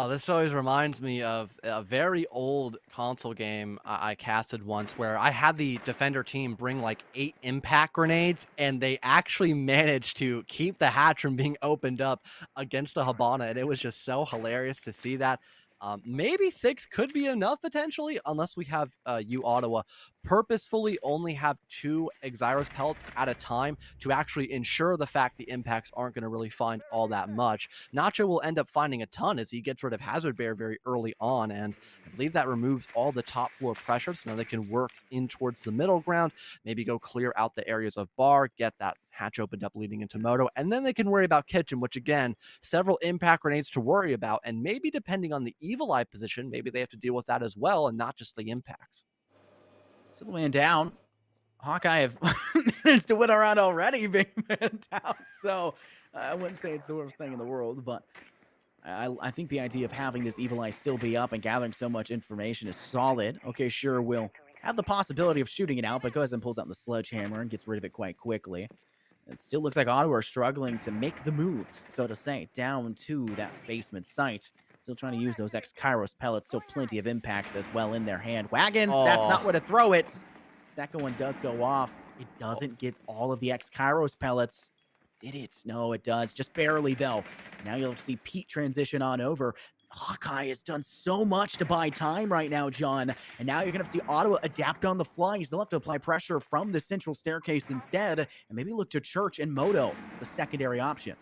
This always reminds me of a very old console game I casted once where I had the defender team bring like 8 impact grenades, and they actually managed to keep the hatch from being opened up against the Habana. And it was just so hilarious to see that. Maybe 6 could be enough potentially, unless we have U Ottawa purposefully only have 2 Exyros pellets at a time to actually ensure the fact the impacts aren't going to really find all that much. Nacho will end up finding a ton as he gets rid of Hazard Bear very early on, and I believe that removes all the top floor pressure, so now they can work in towards the middle ground, maybe go clear out the areas of bar, get that hatch opened up leading into Moto, and then they can worry about Kitchen, which again, several impact grenades to worry about, and maybe depending on the Evil Eye position, maybe they have to deal with that as well and not just the impacts. Still man down. Hawkeye have managed to win a round already being man down. So I wouldn't say it's the worst thing in the world, but I think the idea of having this Evil Eye still be up and gathering so much information is solid. Okay, sure, we'll have the possibility of shooting it out, but goes and pulls out the sledgehammer and gets rid of it quite quickly. It still looks like Ottawa are struggling to make the moves, so to say, down to that basement site. Still trying to use those X-Kairos pellets. Still plenty of impacts as well in their hand. Wagons, that's not Oh, where to throw it. Second one does go off. It doesn't get all of the X-Kairos pellets. Did it? No, it does. Just barely, though. Now you'll see Pete transition on over. Hawkeye has done so much to buy time right now, John. And now you're going to see Ottawa adapt on the fly. You still have to apply pressure from the central staircase instead, and maybe look to Church and Moto as a secondary option.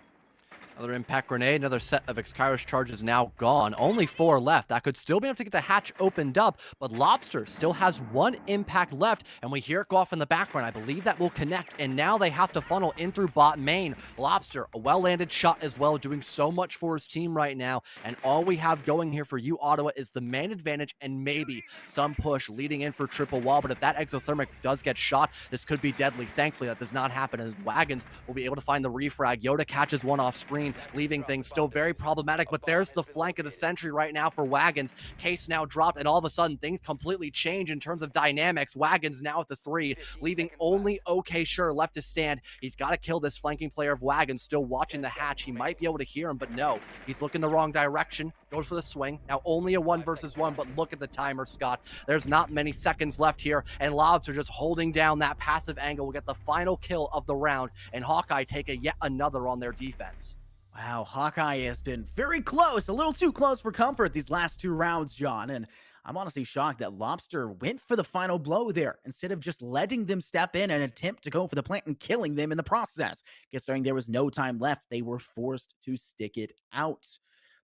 another impact grenade, another set of Exkyrus charges now gone. Only 4 left. That could still be enough to get the hatch opened up, but Lobster still has 1 impact left, and we hear it go off in the background. I believe that will connect, and now they have to funnel in through bot main. Lobster, a well-landed shot as well, doing so much for his team right now, and all we have going here for you, Ottawa, is the man advantage and maybe some push leading in for triple wall, but if that exothermic does get shot, this could be deadly. Thankfully, that does not happen, as Wagons will be able to find the refrag. Yoda catches one off screen, leaving things still very problematic, but there's the flank of the century right now for Wagons. Case now dropped, and all of a sudden, things completely change in terms of dynamics. Wagons now at the 3, leaving only OK Sure left to stand. He's got to kill this flanking player of Wagons, still watching the hatch. He might be able to hear him, but no. He's looking the wrong direction, goes for the swing. Now only a 1 versus 1, but look at the timer, Scott. There's not many seconds left here, and Lobs are just holding down that passive angle. Will get the final kill of the round, and Hawkeye take a yet another on their defense. Wow, Hawkeye has been very close, a little too close for comfort these last 2 rounds, John. And I'm honestly shocked that Lobster went for the final blow there instead of just letting them step in and attempt to go for the plant and killing them in the process. Considering there was no time left, they were forced to stick it out.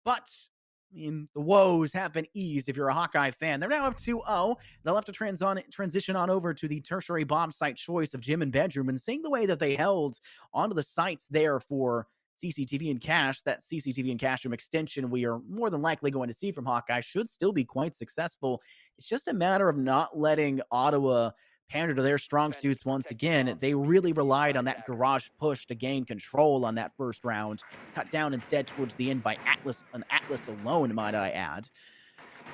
But I mean, the woes have been eased if you're a Hawkeye fan. They're now up 2-0. They'll have to transition on over to the tertiary bomb site choice of Gym and Bedroom. And seeing the way that they held onto the sites there for CCTV and Cash, that CCTV and Cash room extension we are more than likely going to see from Hawkeye should still be quite successful. It's just a matter of not letting Ottawa pander to their strong suits once again. They really relied on that garage push to gain control on that first round, cut down instead towards the end by Atlas alone, might I add.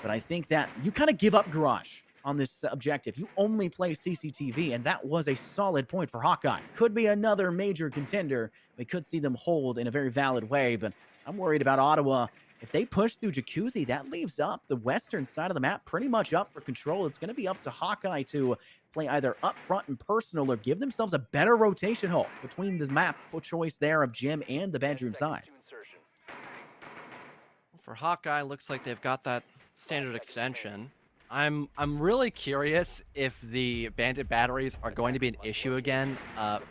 But I think that you kind of give up garage on this objective. You only play CCTV, and that was a solid point for Hawkeye. Could be another major contender. We could see them hold in a very valid way, but I'm worried about Ottawa. If they push through Jacuzzi, that leaves up the western side of the map pretty much up for control. It's going to be up to Hawkeye to play either up front and personal or give themselves a better rotation hole between the map choice there of Gym and the bedroom side. For Hawkeye, looks like they've got that standard extension. I'm really curious if the bandit batteries are going to be an issue again.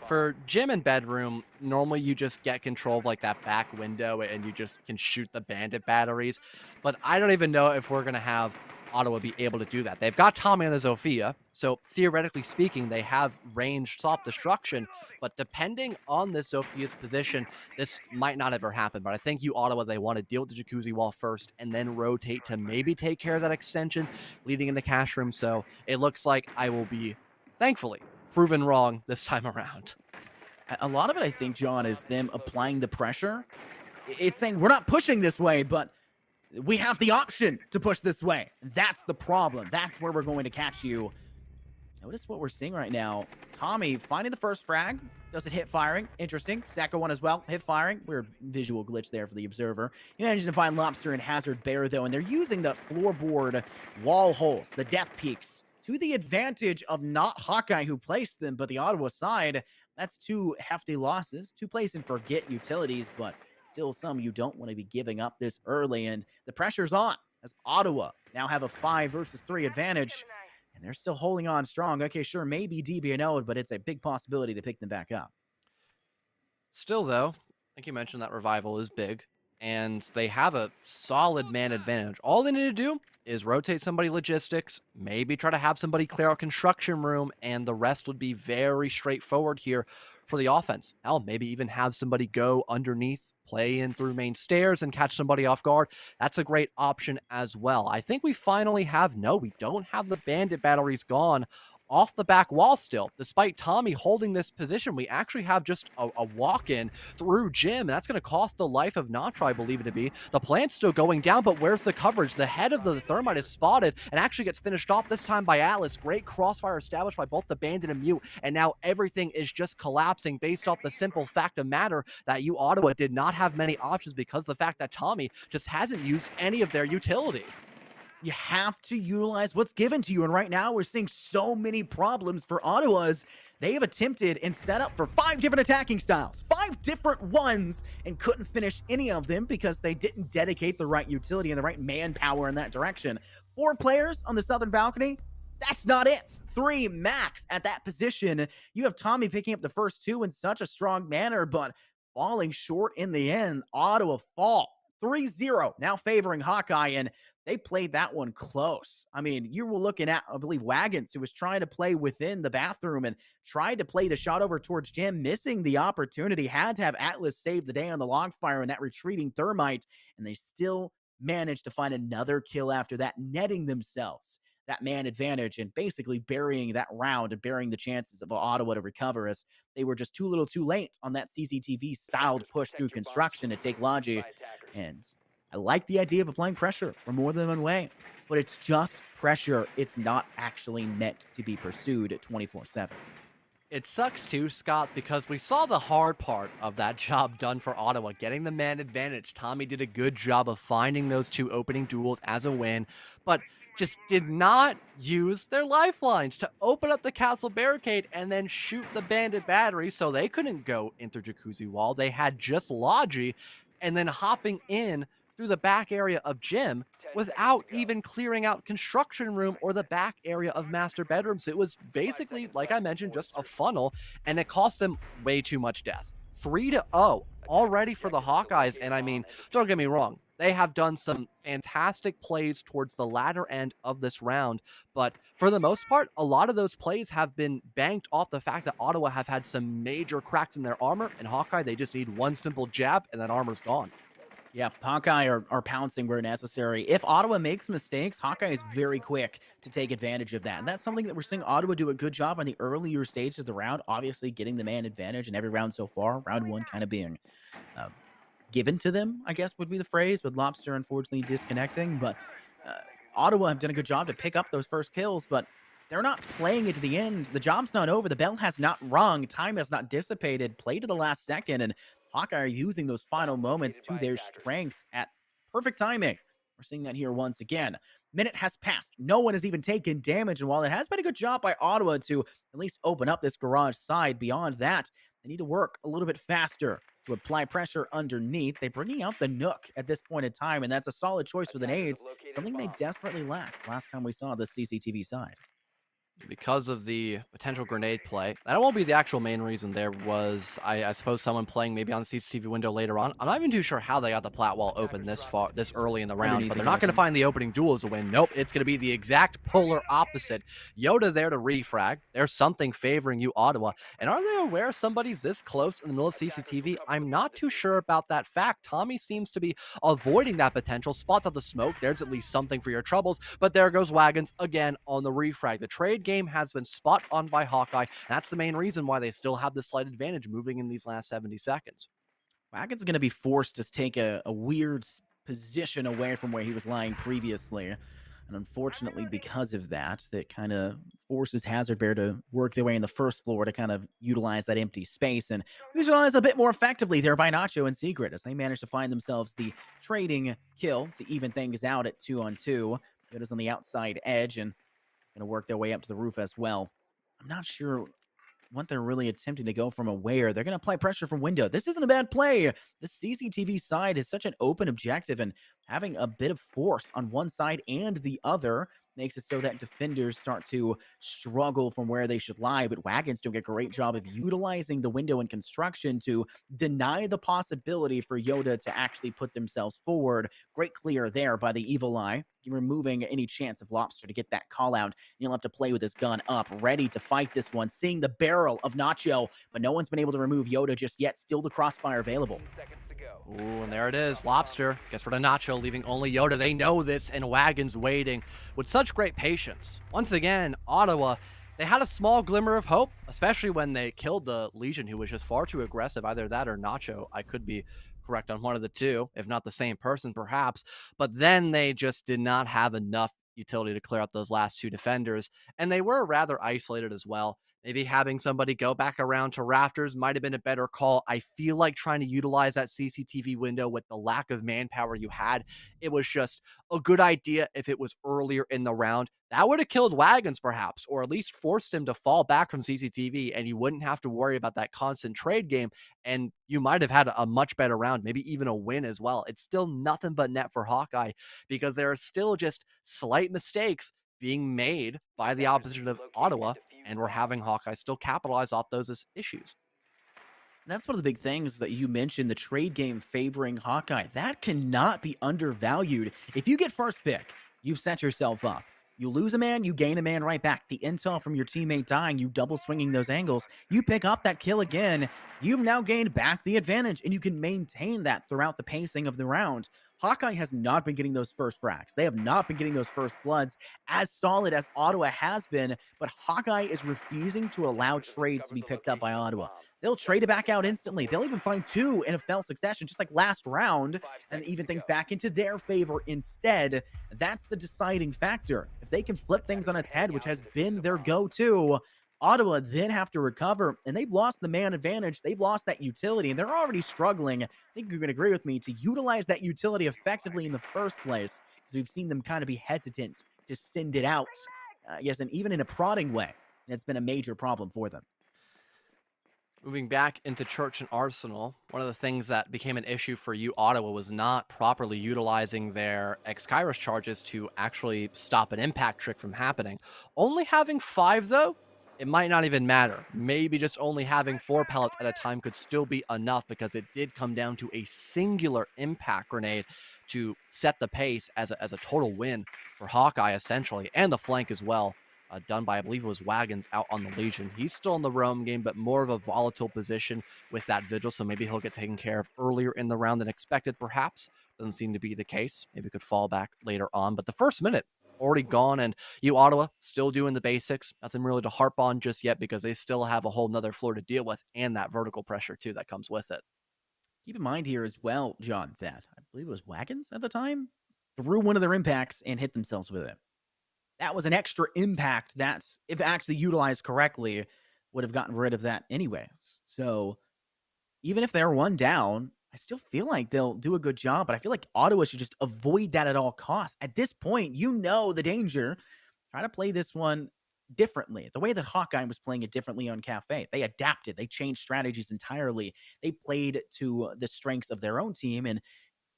For Gym and Bedroom, normally you just get control of like that back window and you just can shoot the bandit batteries. But I don't even know if we're gonna have Ottawa be able to do that. They've got Tommy and the Zofia, so theoretically speaking, they have ranged stop destruction. But depending on this Zofia's position, this might not ever happen. But I think you Ottawa, they want to deal with the Jacuzzi wall first and then rotate to maybe take care of that extension leading into cash room. So it looks like I will be, thankfully, proven wrong this time around. A lot of it, I think, John, is them applying the pressure. It's saying, we're not pushing this way, but we have the option to push this way. That's the problem. That's where we're going to catch you. Notice what we're seeing right now. Tommy finding the first frag. Does it hit firing? Interesting. Second one as well. Hit firing. Weird visual glitch there for the observer. He managed to find Lobster and Hazard Bear, though, and they're using the floorboard wall holes, the death peaks, to the advantage of not Hawkeye who placed them, but the Ottawa side. That's two hefty losses. Two place and forget utilities, but still some you don't want to be giving up this early, and the pressure's on as Ottawa now have a 5 versus 3 advantage, and they're still holding on strong. Okay, sure, maybe DB&O, but it's a big possibility to pick them back up. Still, though, I think you mentioned that revival is big, and they have a solid man advantage. All they need to do is rotate somebody logistics, maybe try to have somebody clear out construction room, and the rest would be very straightforward here for the offense. Hell, maybe even have somebody go underneath, play in through main stairs, and catch somebody off guard. That's a great option as well. I think we finally have, no, we don't have the bandit batteries gone off the back wall still. Despite Tommy holding this position, we actually have just a walk-in through Jim. That's going to cost the life of Natra, I believe it to be. The plant's still going down, but where's the coverage? The head of the thermite is spotted and actually gets finished off this time by Atlas. Great crossfire established by both the bandit and Mute, and now everything is just collapsing based off the simple fact of matter that you Ottawa did not have many options because of the fact that Tommy just hasn't used any of their utility. You have to utilize what's given to you. And right now, we're seeing so many problems for Ottawa's. They have attempted and set up for 5 different attacking styles, 5 different ones, and couldn't finish any of them because they didn't dedicate the right utility and the right manpower in that direction. 4 players on the southern balcony. That's not it. 3 max at that position. You have Tommy picking up the first 2 in such a strong manner, but falling short in the end. Ottawa fall 3-0, now favoring Hawkeye, and they played that one close. I mean, you were looking at, I believe, Wagons, who was trying to play within the bathroom and tried to play the shot over towards Jim, missing the opportunity. Had to have Atlas save the day on the log fire and that retreating thermite, and they still managed to find another kill after that, netting themselves that man advantage and basically burying that round and burying the chances of Ottawa to recover, as they were just too little too late on that CCTV styled push through construction to take Logi. And I like the idea of applying pressure for more than one way, but it's just pressure. It's not actually meant to be pursued 24/7. It sucks too, Scott, because we saw the hard part of that job done for Ottawa, getting the man advantage. Tommy did a good job of finding those 2 opening duels as a win, but just did not use their lifelines to open up the castle barricade and then shoot the bandit battery so they couldn't go into Jacuzzi wall. They had just Logi and then hopping in through the back area of Jim without even clearing out construction room or the back area of master bedrooms. It was basically, like I mentioned, just a funnel, and it cost them way too much death. 3-0 already for the Hawkeyes, and I mean, don't get me wrong, they have done some fantastic plays towards the latter end of this round, but for the most part, a lot of those plays have been banked off the fact that Ottawa have had some major cracks in their armor, and Hawkeye, they just need one simple jab, and that armor's gone. Yeah, Hawkeye are pouncing where necessary. If Ottawa makes mistakes, Hawkeye is very quick to take advantage of that. And that's something that we're seeing Ottawa do a good job on the earlier stage of the round, obviously getting the man advantage in every round so far. Round 1 kind of being uh, given to them, I guess would be the phrase, with Lobster unfortunately disconnecting. But Ottawa have done a good job to pick up those first kills, but they're not playing it to the end. The job's not over. The bell has not rung. Time has not dissipated. Play to the last second, and Hawkeye are using those final moments to their strengths at perfect timing. We're seeing that here once again. Minute has passed. No one has even taken damage, and while it has been a good job by Ottawa to at least open up this garage side, beyond that, they need to work a little bit faster to apply pressure underneath. They're bringing out the Nook at this point in time, and that's a solid choice for the nades, something they desperately lacked last time we saw the CCTV side. Because of the potential grenade play. That won't be the actual main reason. There was, I suppose, someone playing maybe on the CCTV window later on. I'm not even too sure how they got the plat wall open this early in the round, Underneath but the they're not going to kitchen. find the opening duel as a win. Nope, it's going to be the exact polar opposite. Yoda there to refrag. There's something favoring you, Ottawa. And are they aware somebody's this close in the middle of CCTV? I'm not too sure about that fact. Tommy seems to be avoiding that potential, spots out the smoke. There's at least something for your troubles. But there goes Wagons again on the refrag. The trade game has been spot on by Hawkeye. That's the main reason why they still have the slight advantage moving in these last 70 seconds. Wagon's going to be forced to take a weird position away from where he was lying previously. And unfortunately, because of that, that kind of forces Hazard Bear to work their way in the first floor to kind of utilize that empty space and utilize a bit more effectively there by Nacho and Secret as they manage to find themselves the trading kill to even things out at 2-on-2. It is on the outside edge and it's going to work their way up to the roof as well. I'm not sure what they're really attempting to go from aware. They're going to apply pressure from window. This isn't a bad play. The CCTV side is such an open objective, and having a bit of force on one side and the other makes it so that defenders start to struggle from where they should lie. But Wagon's doing a great job of utilizing the window and construction to deny the possibility for Yoda to actually put themselves forward. Great clear there by the Evil Eye, removing any chance of Lobster to get that call out. He'll have to play with his gun up, ready to fight this one, seeing the barrel of Nacho, but no one's been able to remove Yoda just yet. Still the crossfire available. Ooh, and there it is. Lobster gets rid of Nacho, leaving only Yoda. They know this, and Wagon's waiting with such great patience. Once again, Ottawa, they had a small glimmer of hope, especially when they killed the Legion, who was just far too aggressive. Either that or Nacho. I could be correct on one of the two, if not the same person, perhaps. But then they just did not have enough utility to clear out those last two defenders, and they were rather isolated as well. Maybe having somebody go back around to rafters might have been a better call. I feel like trying to utilize that CCTV window with the lack of manpower you had, it was just a good idea if it was earlier in the round. That would have killed Wagons, perhaps, or at least forced him to fall back from CCTV, and you wouldn't have to worry about that constant trade game. And you might have had a much better round, maybe even a win as well. It's still nothing but net for Hawkeye because there are still just slight mistakes being made by the opposition of Ottawa, and we're having Hawkeye still capitalize off those issues. That's one of the big things that you mentioned, the trade game favoring Hawkeye. That cannot be undervalued. If you get first pick, you've set yourself up. You lose a man, you gain a man right back. The intel from your teammate dying, you double swinging those angles. You pick up that kill again. You've now gained back the advantage, and you can maintain that throughout the pacing of the round. Hawkeye has not been getting those first frags. They have not been getting those first bloods as solid as Ottawa has been, but Hawkeye is refusing to allow trades to be picked up by Ottawa. They'll trade it back out instantly. They'll even find two in a fell succession, just like last round, and even things back into their favor instead. That's the deciding factor. If they can flip things on its head, which has been their go-to, Ottawa then have to recover, and they've lost the man advantage. They've lost that utility, and they're already struggling. I think you're going to agree with me to utilize that utility effectively in the first place, because we've seen them kind of be hesitant to send it out. Yes, and even in a prodding way, and it's been a major problem for them. Moving back into Church and Arsenal, one of the things that became an issue for you, Ottawa, was not properly utilizing their X-Kairos charges to actually stop an impact trick from happening. Only having 5, though, it might not even matter. Maybe just only having 4 pellets at a time could still be enough because it did come down to a singular impact grenade to set the pace as a total win for Hawkeye, essentially, and the flank as well. Done by, I believe it was Wagons out on the Legion. He's still in the roam game, but more of a volatile position with that Vigil, so maybe he'll get taken care of earlier in the round than expected, perhaps. Doesn't seem to be the case. Maybe could fall back later on, but the first minute already gone, and you, Ottawa, still doing the basics. Nothing really to harp on just yet because they still have a whole nother floor to deal with and that vertical pressure, too, that comes with it. Keep in mind here as well, John, that I believe it was Wagons at the time threw one of their impacts and hit themselves with it. That was an extra impact that, if actually utilized correctly, would have gotten rid of that anyways. So even if they're one down, I still feel like they'll do a good job, but I feel like Ottawa should just avoid that at all costs. At this point, you know the danger. Try to play this one differently. The way that Hawkeye was playing it differently on Cafe. They adapted. They changed strategies entirely. They played to the strengths of their own team and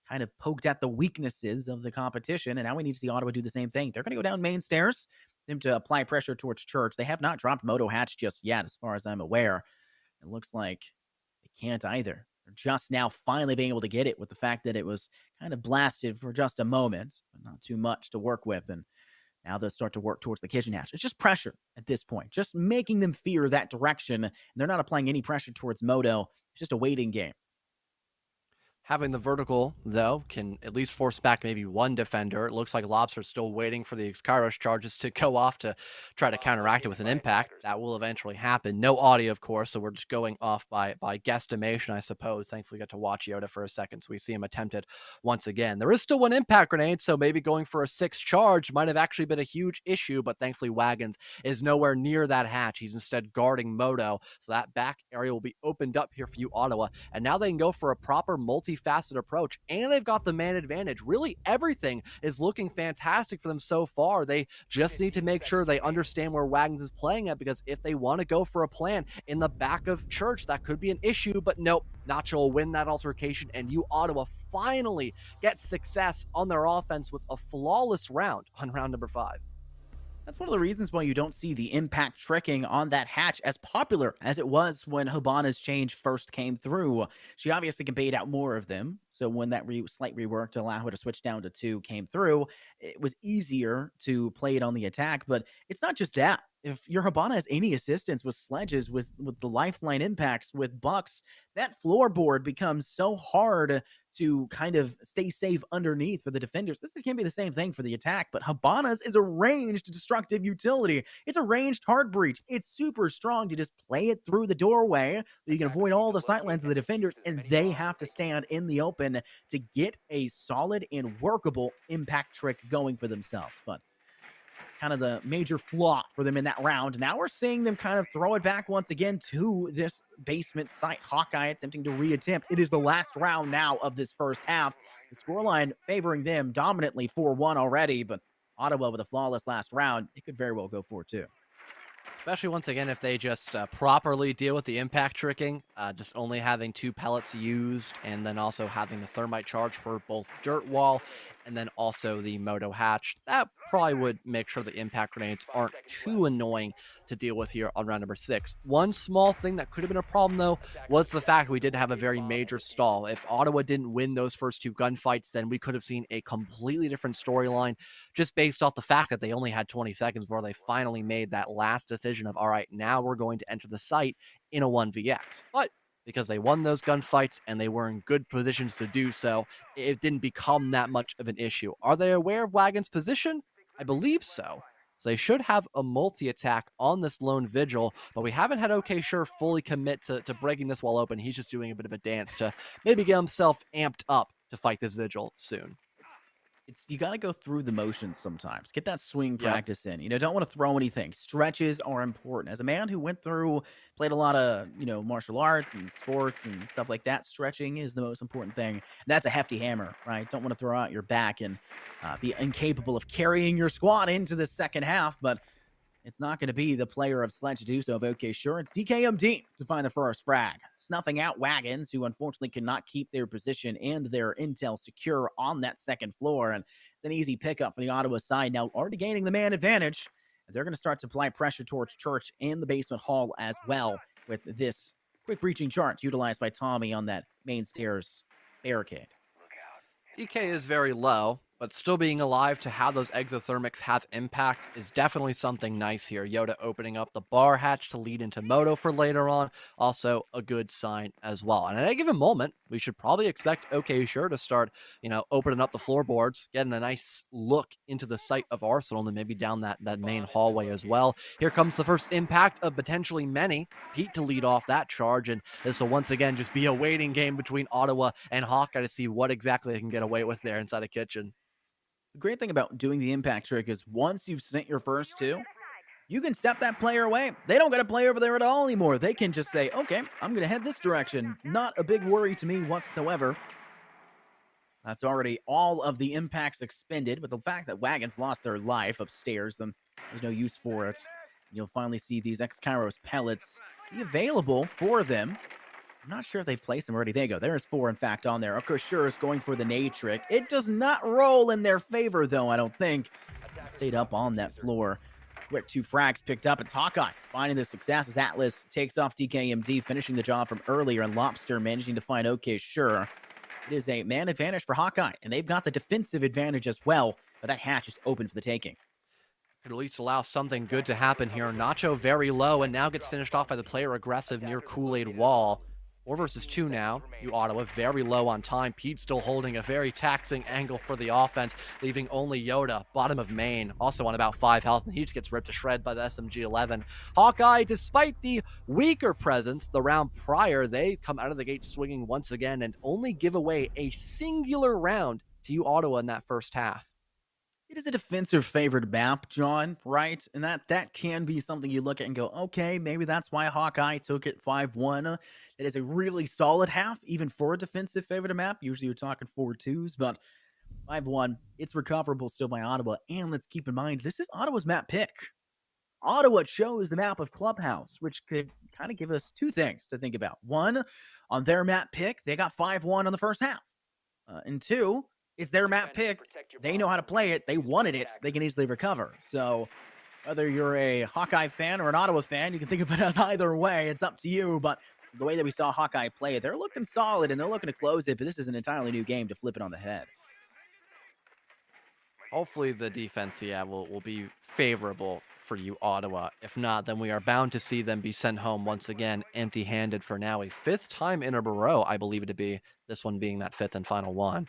kind of poked at the weaknesses of the competition. And now we need to see Ottawa do the same thing. They're going to go down main stairs. them to apply pressure towards Church. They have not dropped Moto Hatch just yet, as far as I'm aware. It looks like they can't either. They're just now finally being able to get it with the fact that it was kind of blasted for just a moment, but not too much to work with. And now they'll start to work towards the kitchen hatch. It's just pressure at this point, just making them fear that direction. And they're not applying any pressure towards Moto. It's just a waiting game. Having the vertical, though, can at least force back maybe one defender. It looks like Lobster's still waiting for the Xkyros charges to go off to try to counteract it with an impact. That will eventually happen. No audio, of course, so we're just going off by guesstimation, I suppose. Thankfully, we got to watch Yoda for a second, so we see him attempt it once again. There is still one impact grenade, so maybe going for a 6 charge might have actually been a huge issue, but thankfully Wagons is nowhere near that hatch. He's instead guarding Moto, so that back area will be opened up here for you, Ottawa. And now they can go for a proper multifaceted approach, and they've got the man advantage. Really, everything is looking fantastic for them so far. They just need to make sure they understand where Wagons is playing at, because if they want to go for a plan in the back of Church, that could be an issue, but nope. Nacho will win that altercation, and you, Ottawa, finally get success on their offense with a flawless round on round number 5. That's one of the reasons why you don't see the impact tricking on that hatch as popular as it was when Hibana's change first came through. She obviously can bait out more of them. So when that slight rework to allow her to switch down to 2 came through, it was easier to play it on the attack. But it's not just that. If your Hibana has any assistance with sledges, with the lifeline impacts, with bucks, that floorboard becomes so hard to kind of stay safe underneath for the defenders. This can be the same thing for the attack, but Hibana's is a ranged destructive utility. It's a ranged hard breach. It's super strong to just play it through the doorway so you can avoid all the sightlines of the defenders, and they have to stand in the open to get a solid and workable impact trick going for themselves. But it's kind of the major flaw for them in that round. Now we're seeing them kind of throw it back once again to this basement site. Hawkeye attempting to reattempt. It is the last round now of this first half. The scoreline favoring them dominantly 4-1 already, but Ottawa with a flawless last round, it could very well go 4-2. Especially once again, if they just properly deal with the impact tricking, just only having 2 pellets used, and then also having the thermite charge for both dirt wall and then also the Moto hatch. That probably would make sure the impact grenades aren't too annoying to deal with here on round number 6. One small thing that could have been a problem, though, was the fact we did have a very major stall. If Ottawa didn't win those first 2 gunfights, then we could have seen a completely different storyline, just based off the fact that they only had 20 seconds before they finally made that last decision of, all right, now we're going to enter the site in a 1vx. But because they won those gunfights and they were in good positions to do so, it didn't become that much of an issue. Are they aware of Wagon's position? I believe so. So they should have a multi-attack on this lone vigil, but we haven't had OK Sure fully commit to breaking this wall open. He's just doing a bit of a dance to maybe get himself amped up to fight this vigil soon. You got to go through the motions sometimes. Get that swing Yep. practice in. Don't want to throw anything. Stretches are important. As a man who played a lot of, martial arts and sports and stuff like that, stretching is the most important thing. That's a hefty hammer, right? Don't want to throw out your back and be incapable of carrying your squad into the second half, but it's not going to be the player of Sledge to do so. Okay, sure. It's DKMD to find the first frag, snuffing out Wagons, who unfortunately could not keep their position and their intel secure on that second floor. And it's an easy pickup for the Ottawa side. Now, already gaining the man advantage. They're going to start to apply pressure towards Church and the basement hall as well with this quick breaching chart utilized by Tommy on that main stairs barricade. DK is very low, but still being alive to have those exothermics have impact is definitely something nice here. Yoda opening up the bar hatch to lead into Moto for later on, also a good sign as well. And at any given moment, we should probably expect OK Sure to start, opening up the floorboards, getting a nice look into the site of Arsenal, and maybe down that main hallway as well. Here comes the first impact of potentially many. Pete to lead off that charge, and this will once again just be a waiting game between Ottawa and Hawkeye to see what exactly they can get away with there inside a kitchen. The great thing about doing the impact trick is once you've sent your first 2, you can step that player away. They don't got to play over there at all anymore. They can just say, okay, I'm going to head this direction. Not a big worry to me whatsoever. That's already all of the impacts expended, but the fact that Wagons lost their life upstairs, then there's no use for it. You'll finally see these X-Kairos pellets be available for them. I'm not sure if they've placed them already. There you go. There's 4, in fact, on there. Sure is going for the nade trick. It does not roll in their favor, though, I don't think. It stayed up on that floor. Quick 2 frags picked up. It's Hawkeye finding the success as Atlas takes off DKMD, finishing the job from earlier, and Lobster managing to find OK Sure. It is a man advantage for Hawkeye, and they've got the defensive advantage as well, but that hatch is open for the taking. Could at least allow something good to happen here. Nacho very low and now gets finished off by the player aggressive near Kool-Aid Wall. 4 versus 2 now. You Ottawa very low on time. Pete still holding a very taxing angle for the offense, leaving only Yoda, bottom of main, also on about 5 health, and he just gets ripped to shred by the SMG-11. Hawkeye, despite the weaker presence the round prior, they come out of the gate swinging once again and only give away a singular round to you Ottawa in that first half. It is a defensive favored map, John, right? And that can be something you look at and go, okay, maybe that's why Hawkeye took it 5-1. It is a really solid half, even for a defensive favored map. Usually you're talking 4-2s, but 5-1, it's recoverable still by Ottawa. And let's keep in mind, this is Ottawa's map pick. Ottawa chose the map of Clubhouse, which could kind of give us two things to think about. One, on their map pick, they got 5-1 on the first half. And two, it's their map pick. They know how to play it. They wanted it. They can easily recover. So whether you're a Hawkeye fan or an Ottawa fan, you can think of it as either way. It's up to you. But the way that we saw Hawkeye play, they're looking solid and they're looking to close it. But this is an entirely new game to flip it on the head. Hopefully the defense, yeah, will be favorable for you, Ottawa. If not, then we are bound to see them be sent home once again, empty-handed for now a 5th time in a row, I believe it to be, this one being that 5th and final one.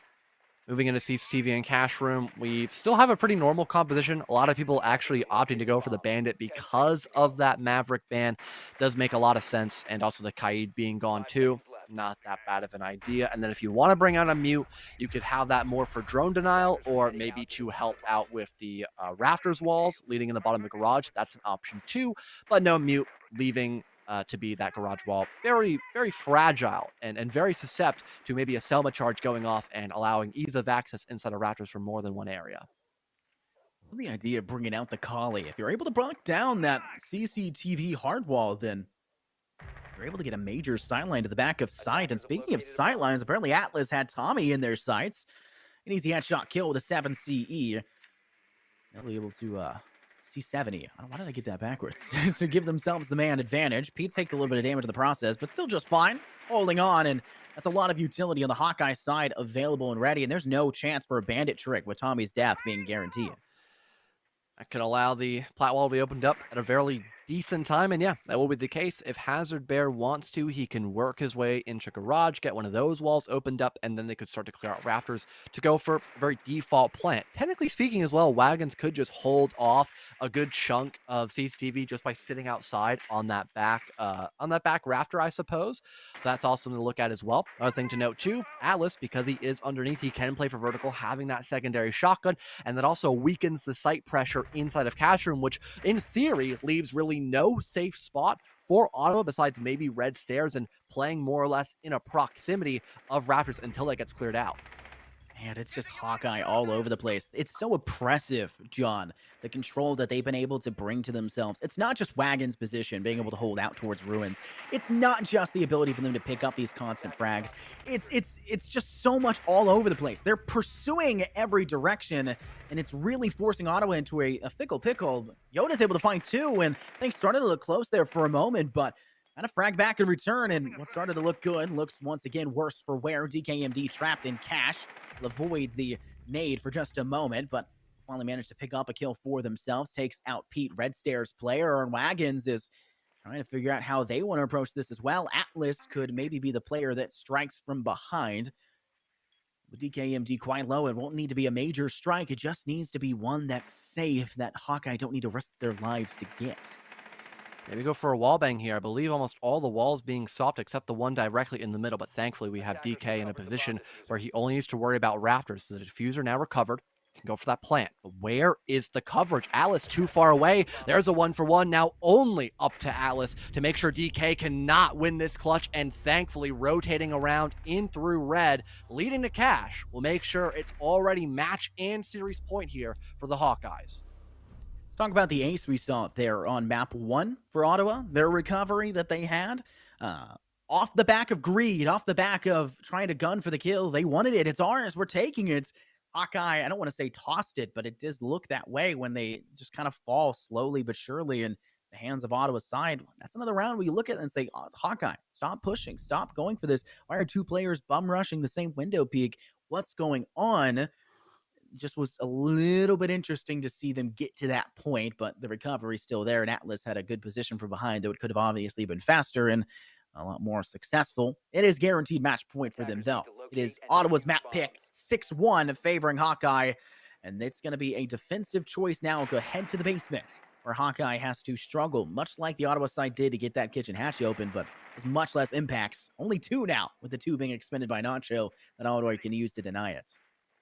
Moving into CCTV and Cash Room, we still have a pretty normal composition. A lot of people actually opting to go for the Bandit because of that Maverick ban. Does make a lot of sense, and also the Kaid being gone too. Not that bad of an idea. And then if you want to bring out a mute, you could have that more for drone denial or maybe to help out with the rafters walls leading in the bottom of the garage. That's an option too, but no mute, leaving to be that garage wall very, very fragile and very susceptible to maybe a Selma charge going off and allowing ease of access inside of rafters for more than one area. The idea of bringing out the Collie. If you're able to break down that CCTV hard wall, then you're able to get a major sightline to the back of sight. And speaking of sightlines, apparently Atlas had Tommy in their sights. An easy headshot kill with a 7 CE. They'll be able to C70. Why did I get that backwards? To give themselves the man advantage. Pete takes a little bit of damage in the process, but still just fine. Holding on, and that's a lot of utility on the Hawkeye side available and ready. And there's no chance for a bandit trick with Tommy's death being guaranteed. That could allow the plat wall to be opened up at a fairly decent time. And yeah, that will be the case. If Hazard Bear wants to, he can work his way into garage, get one of those walls opened up, and then they could start to clear out rafters to go for a very default plant. Technically speaking as well, Wagons could just hold off a good chunk of CCTV just by sitting outside on that back rafter, I suppose. So that's also something to look at as well. Another thing to note too, Atlas, because he is underneath, he can play for vertical, having that secondary shotgun, and that also weakens the sight pressure inside of Cash Room, which in theory leaves really no safe spot for Ottawa besides maybe red stairs and playing more or less in a proximity of Raptors until that gets cleared out. Man, it's just Hawkeye all over the place. It's so oppressive, John, the control that they've been able to bring to themselves. It's not just Wagon's position, being able to hold out towards ruins. It's not just the ability for them to pick up these constant frags. It's just so much all over the place. They're pursuing every direction, and it's really forcing Ottawa into a fickle pickle. Yoda's able to find two, and things started to look close there for a moment, but kind of frag back in return, and what started to look good looks once again worse for wear. DKMD trapped in cash. Will avoid the nade for just a moment, but finally managed to pick up a kill for themselves. Takes out Pete, Red Stairs player, and Wagons is trying to figure out how they want to approach this as well. Atlas could maybe be the player that strikes from behind. With DKMD quite low, it won't need to be a major strike. It just needs to be one that's safe, that Hawkeye don't need to risk their lives to get. Maybe go for a wall bang here. I believe almost all the walls being soft except the one directly in the middle, but thankfully we have DK in a position where he only needs to worry about Raptors. So the diffuser now recovered. Can go for that plant. But where is the coverage? Atlas too far away. There's a 1-for-1. Now only up to Atlas to make sure DK cannot win this clutch, and thankfully rotating around in through red, leading to Cash. Will make sure it's already match and series point here for the Hawkeyes. Let's talk about the ace we saw there on map 1 for Ottawa, their recovery that they had. Off the back of greed, off the back of trying to gun for the kill. They wanted it. It's ours. We're taking it. Hawkeye, I don't want to say tossed it, but it does look that way when they just kind of fall slowly but surely in the hands of Ottawa's side. That's another round where you look at it and say, oh, Hawkeye, stop pushing, stop going for this. Why are two players bum rushing the same window peak? What's going on? Just was a little bit interesting to see them get to that point, but the recovery's still there. And Atlas had a good position from behind, though it could have obviously been faster and a lot more successful. It is guaranteed match point for them, though. It is Ottawa's map pick, 6-1, favoring Hawkeye. And it's going to be a defensive choice now. Go head to the basement, where Hawkeye has to struggle, much like the Ottawa side did to get that kitchen hatch open, but there's much less impacts. Only two now, with the two being expended by Nacho that Ottawa can use to deny it.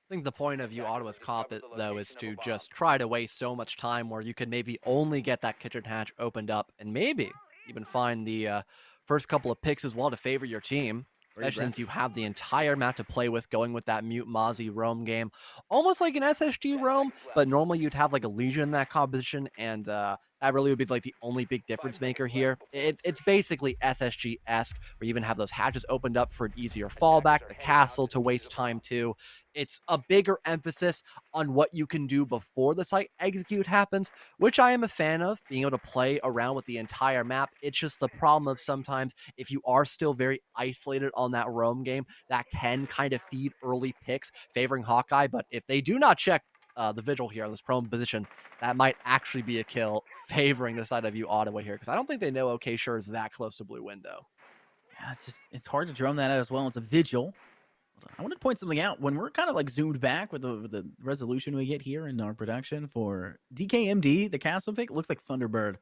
I think the point of you Ottawa's comp, though, is to just try to waste so much time where you can maybe only get that kitchen hatch opened up and maybe even find the first couple of picks as well to favor your team. Very Especially since aggressive. you have the entire map to play with, going with that Mute Mozzie roam game, almost like an SSG roam, but normally you'd have like a Legion in that composition, and that really would be like the only big difference maker here. It's basically SSG-esque, where you even have those hatches opened up for an easier fallback, the castle to waste time too. It's a bigger emphasis on what you can do before the site execute happens, which I am a fan of, being able to play around with the entire map. It's just the problem of sometimes if you are still very isolated on that roam game, that can kind of feed early picks favoring Hawkeye. But if they do not check the vigil here on this prone position, that might actually be a kill favoring the side of you Ottawa here, because I don't think they know OK Sure is that close to blue window. Yeah, it's hard to drum that out as well. It's a vigil. I want to point something out. When we're kind of like zoomed back with the resolution we get here in our production for DKMD, the castle pick, it looks like Thunderbird.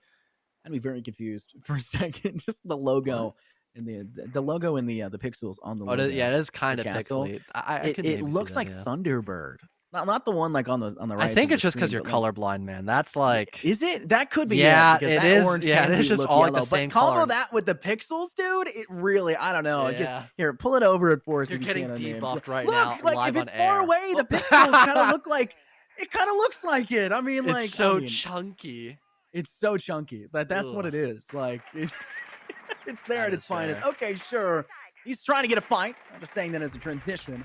I'd be very confused for a second. Just the What? logo and the logo and the pixels on the Oh, yeah, logo, it is the kind of castle. pixely. I It could it maybe see looks that, like yeah. Thunderbird. Not the one like on the I right think of the it's just because screen, you're but like colorblind, man. That's like, is it? That could be it yeah, because it that is. orange Yeah, it can is be just look all like the yellow. But same color. combo that with the pixels, dude, it really, I don't know. It just Yeah. here, pull it over it for us You're if you getting can on the debuffed right now, look, like if live on it's far air. away, Oh. the pixels kind of look like it kind of looks like it. It's I so mean, chunky. it's so chunky. That's what Ugh, it is. Like it's there that at its is finest. fair. Okay, sure. He's trying to get a fight. I'm just saying that as a transition.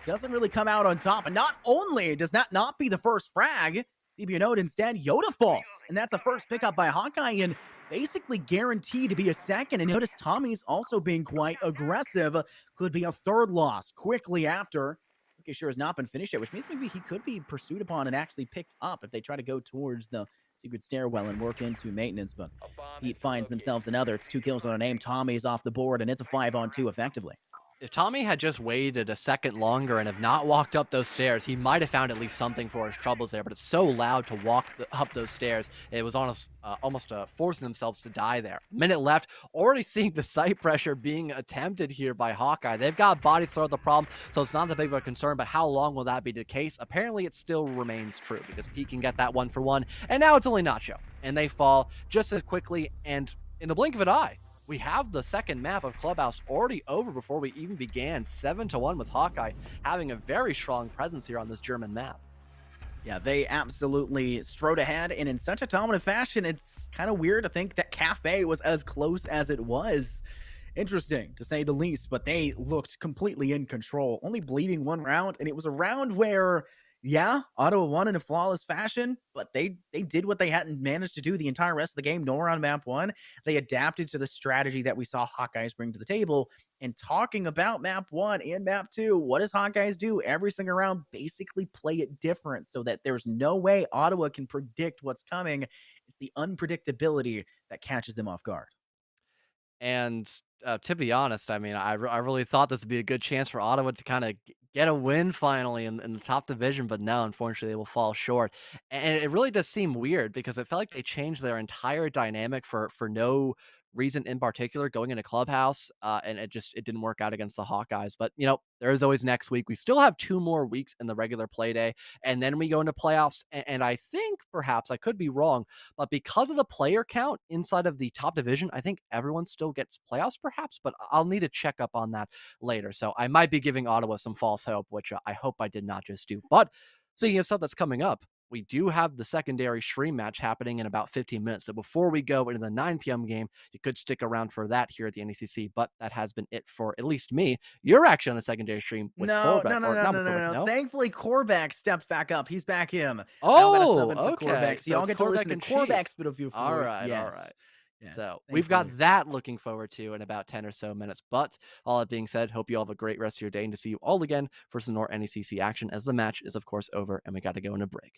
Doesn't really come out on top. And not only does that not be the first frag, DB note instead, Yoda falls. And that's a first pickup by Hawkeye and basically guaranteed to be a second. And notice Tommy's also being quite aggressive. Could be a third loss quickly after. Okay, sure has not been finished yet, which means maybe he could be pursued upon and actually picked up if they try to go towards the secret stairwell and work into maintenance. But Pete finds themselves another. It's 2 kills on a name. Tommy's off the board, and it's a 5-on-2 effectively. If Tommy had just waited a second longer and have not walked up those stairs, he might have found at least something for his troubles there, but it's so loud to walk up those stairs. It was almost forcing themselves to die there. Minute left, already seeing the site pressure being attempted here by Hawkeye. They've got bodies throughout the problem, so it's not that big of a concern, but how long will that be the case? Apparently, it still remains true because Pete can get that 1-for-1, and now it's only Nacho, and they fall just as quickly and in the blink of an eye. We have the second map of Clubhouse already over before we even began. 7-1 with Hawkeye having a very strong presence here on this German map. Yeah, they absolutely strode ahead, and in such a dominant fashion, it's kind of weird to think that Cafe was as close as it was. Interesting, to say the least, but they looked completely in control, only bleeding one round, and it was a round where, yeah, Ottawa won in a flawless fashion, but they did what they hadn't managed to do the entire rest of the game, nor on map one. They adapted to the strategy that we saw Hawkeyes bring to the table. And talking about map one and map two, what does Hawkeyes do every single round? Basically play it different so that there's no way Ottawa can predict what's coming. It's the unpredictability that catches them off guard. And to be honest, I mean, I really thought this would be a good chance for Ottawa to kind of get a win finally in the top division, but no, unfortunately, they will fall short. And it really does seem weird because it felt like they changed their entire dynamic for no reason in particular going into Clubhouse, and it didn't work out against the Hawkeyes. But there is always next week. We still have 2 more weeks in the regular play day, and then we go into playoffs. And I think perhaps I could be wrong, but because of the player count inside of the top division, I think everyone still gets playoffs, perhaps, but I'll need to check up on that later. So I might be giving Ottawa some false hope, which I hope I did not just do. But speaking of stuff that's coming up, we do have the secondary stream match happening in about 15 minutes. So before we go into the 9 p.m. game, you could stick around for that here at the NECC. But that has been it for at least me. You're actually on the secondary stream with No, Corbeck, no, no, or no, not no, with no, Corbeck, no. no? Thankfully, Corbeck stepped back up. He's back in. I don't gotta sub Oh, in for okay. Corbeck, so So y'all it's get to listen Corbeck to in chief. Corbeck's beautiful All voice. right, all right. Yes. Yes, So we've thankfully. got that looking forward to in about 10 or so minutes. But all that being said, hope you all have a great rest of your day and to see you all again for some more NECC action as the match is, of course, over and we got to go in a break.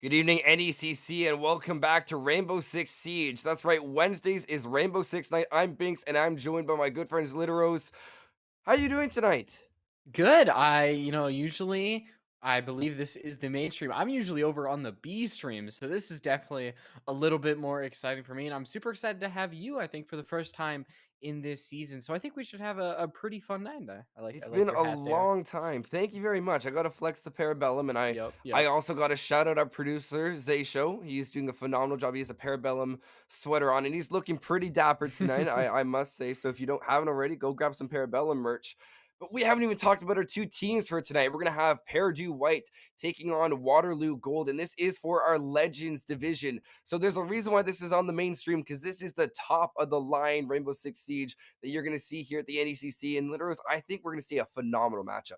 Good evening, NECC, and welcome back to Rainbow Six Siege. That's right, Wednesdays is Rainbow Six night. I'm Binks, and I'm joined by my good friends Literos. How you doing tonight? Good. Usually I believe this is the mainstream. I'm usually over on the B stream, so this is definitely a little bit more exciting for me. And I'm super excited to have you, I think, for the first time in this season. So I think we should have a pretty fun night. I It's like been your a hat there. long time. Thank you very much. I got to flex the Parabellum, and I Yep, I yep. also got to shout out our producer Zaysho. He's doing a phenomenal job. He has a Parabellum sweater on, and he's looking pretty dapper tonight. I must say. So if you don't have it already, go grab some Parabellum merch. But we haven't even talked about our two teams for tonight. We're gonna have Purdue White taking on Waterloo Gold, and this is for our Legends division. So there's a reason why this is on the mainstream because this is the top of the line Rainbow Six Siege that you're going to see here at the NECC. And literally, I think we're going to see a phenomenal matchup.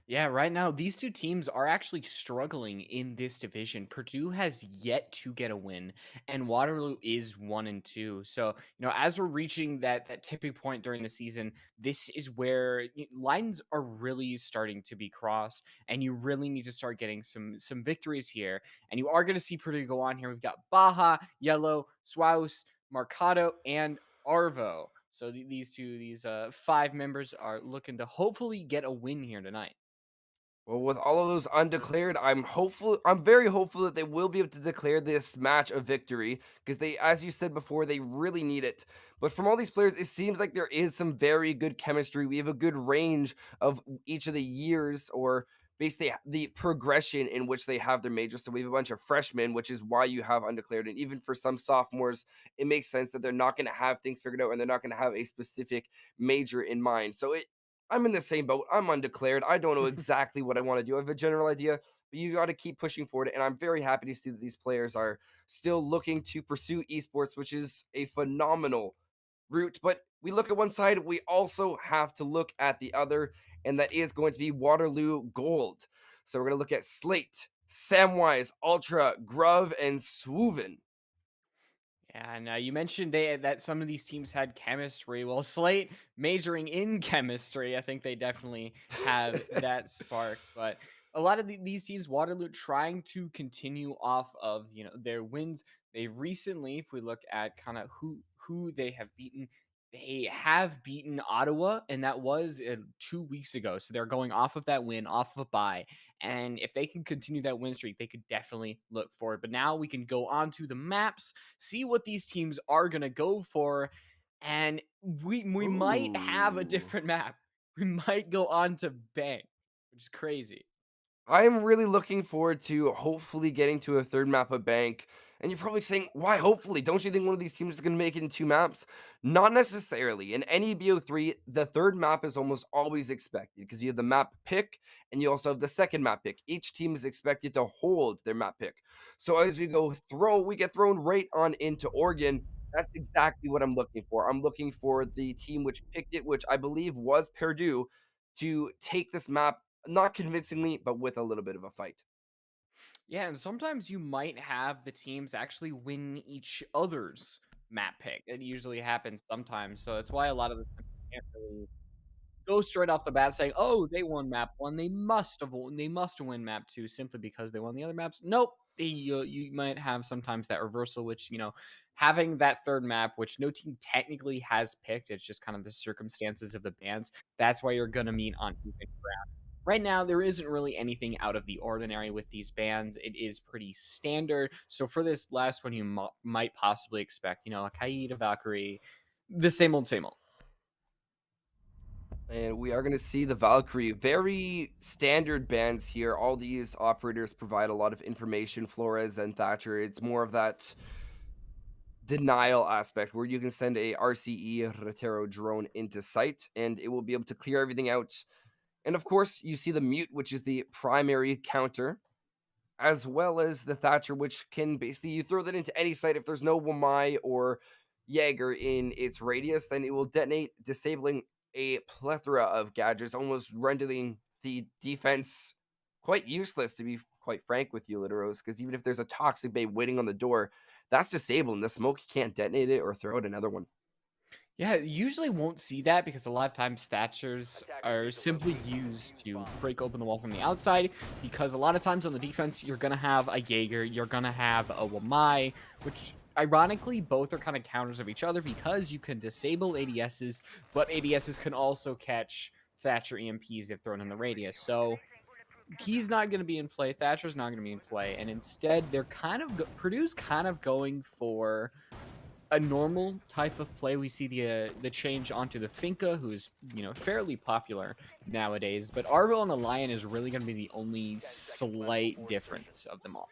Yeah, right now these two teams are actually struggling in this division. Purdue has yet to get a win, and Waterloo is 1-2. So, as we're reaching that tipping point during the season, this is where lines are really starting to be crossed, and you really need to start getting some victories here. And you are going to see Purdue go on here. We've got Baja, Yellow, Swaus, Marcado, and Arvo. So these five members are looking to hopefully get a win here tonight. Well, with all of those undeclared, I'm hopeful. I'm very hopeful that they will be able to declare this match a victory because they, as you said before, they really need it. But from all these players, it seems like there is some very good chemistry. We have a good range of each of the years, or basically the progression in which they have their majors. So we have a bunch of freshmen, which is why you have undeclared. And even for some sophomores, it makes sense that they're not going to have things figured out and they're not going to have a specific major in mind. So I'm in the same boat. I'm undeclared. I don't know exactly what I want to do. I have a general idea, but you got to keep pushing forward. And I'm very happy to see that these players are still looking to pursue esports, which is a phenomenal route. But we look at one side, we also have to look at the other, and that is going to be Waterloo Gold. So we're going to look at Slate, Samwise, Ultra, Grove, and Swooven. Yeah, and you mentioned that some of these teams had chemistry. Well, Slate majoring in chemistry, I think they definitely have that spark. But a lot of these teams, Waterloo, trying to continue off of their wins. They recently, if we look at kind of who they have beaten, they have beaten Ottawa, and that was 2 weeks ago. So they're going off of that win, off of a bye. And if they can continue that win streak, they could definitely look forward. But now we can go on to the maps, see what these teams are going to go for, and we might have a Ooh. different map. We might go on to Bank, which is crazy. I am really looking forward to hopefully getting to a third map of Bank. And you're probably saying, why hopefully? Don't you think one of these teams is going to make it in two maps? Not necessarily. In any BO3, the third map is almost always expected because you have the map pick and you also have the second map pick. Each team is expected to hold their map pick. So as we get thrown right on into Oregon. That's exactly what I'm looking for. I'm looking for the team which picked it, which I believe was Purdue, to take this map not convincingly, but with a little bit of a fight. Yeah, and sometimes you might have the teams actually win each other's map pick. It usually happens sometimes. So that's why a lot of the times you can't really go straight off the bat saying, "Oh, they won map 1, they must win map 2 simply because they won the other maps." Nope. You might have sometimes that reversal, which, having that third map, which no team technically has picked, it's just kind of the circumstances of the bands. That's why you're gonna meet on even ground. Right now, there isn't really anything out of the ordinary with these bands. It is pretty standard. So for this last one, you might possibly expect, a Kaid, a Valkyrie, the same old, same old. And we are going to see the Valkyrie. Very standard bands here. All these operators provide a lot of information. Flores and Thatcher. It's more of that denial aspect where you can send a RCE Rotero drone into sight and it will be able to clear everything out. And of course, you see the mute, which is the primary counter, as well as the Thatcher, which can basically you throw that into any site. If there's no Wamai or Jaeger in its radius, then it will detonate, disabling a plethora of gadgets, almost rendering the defense quite useless, to be quite frank with you, Literos, because even if there's a toxic bay waiting on the door, that's disabling. The smoke can't detonate it or throw out another one. Yeah, usually won't see that because a lot of times Thatchers are simply used to break open the wall from the outside. Because a lot of times on the defense, you're gonna have a Jaeger, you're gonna have a Wamai, which ironically both are kind of counters of each other because you can disable ADSs, but ADSs can also catch Thatcher EMPs if thrown in the radius. So he's not going to be in play. Thatcher's not going to be in play, and instead they're kind of Purdue's kind of going for a normal type of play. We see the change onto the Finca, who's fairly popular nowadays, but Arvo and the Lion is really going to be the only slight difference of them all.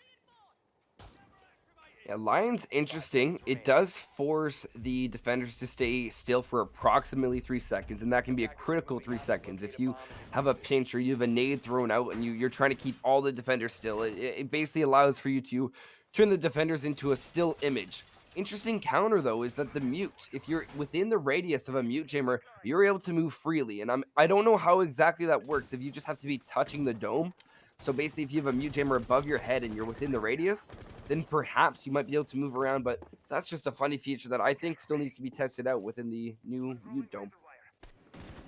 Yeah, Lion's interesting. It does force the defenders to stay still for approximately 3 seconds, and that can be a critical 3 seconds. If you have a pinch or you have a nade thrown out and you're trying to keep all the defenders still, it basically allows for you to turn the defenders into a still image. Interesting counter though is that the mute, if you're within the radius of a mute jammer, you're able to move freely. And I don't know how exactly that works. If you just have to be touching the dome. So basically, if you have a mute jammer above your head and you're within the radius, then perhaps you might be able to move around. But that's just a funny feature that I think still needs to be tested out within the new mute dome.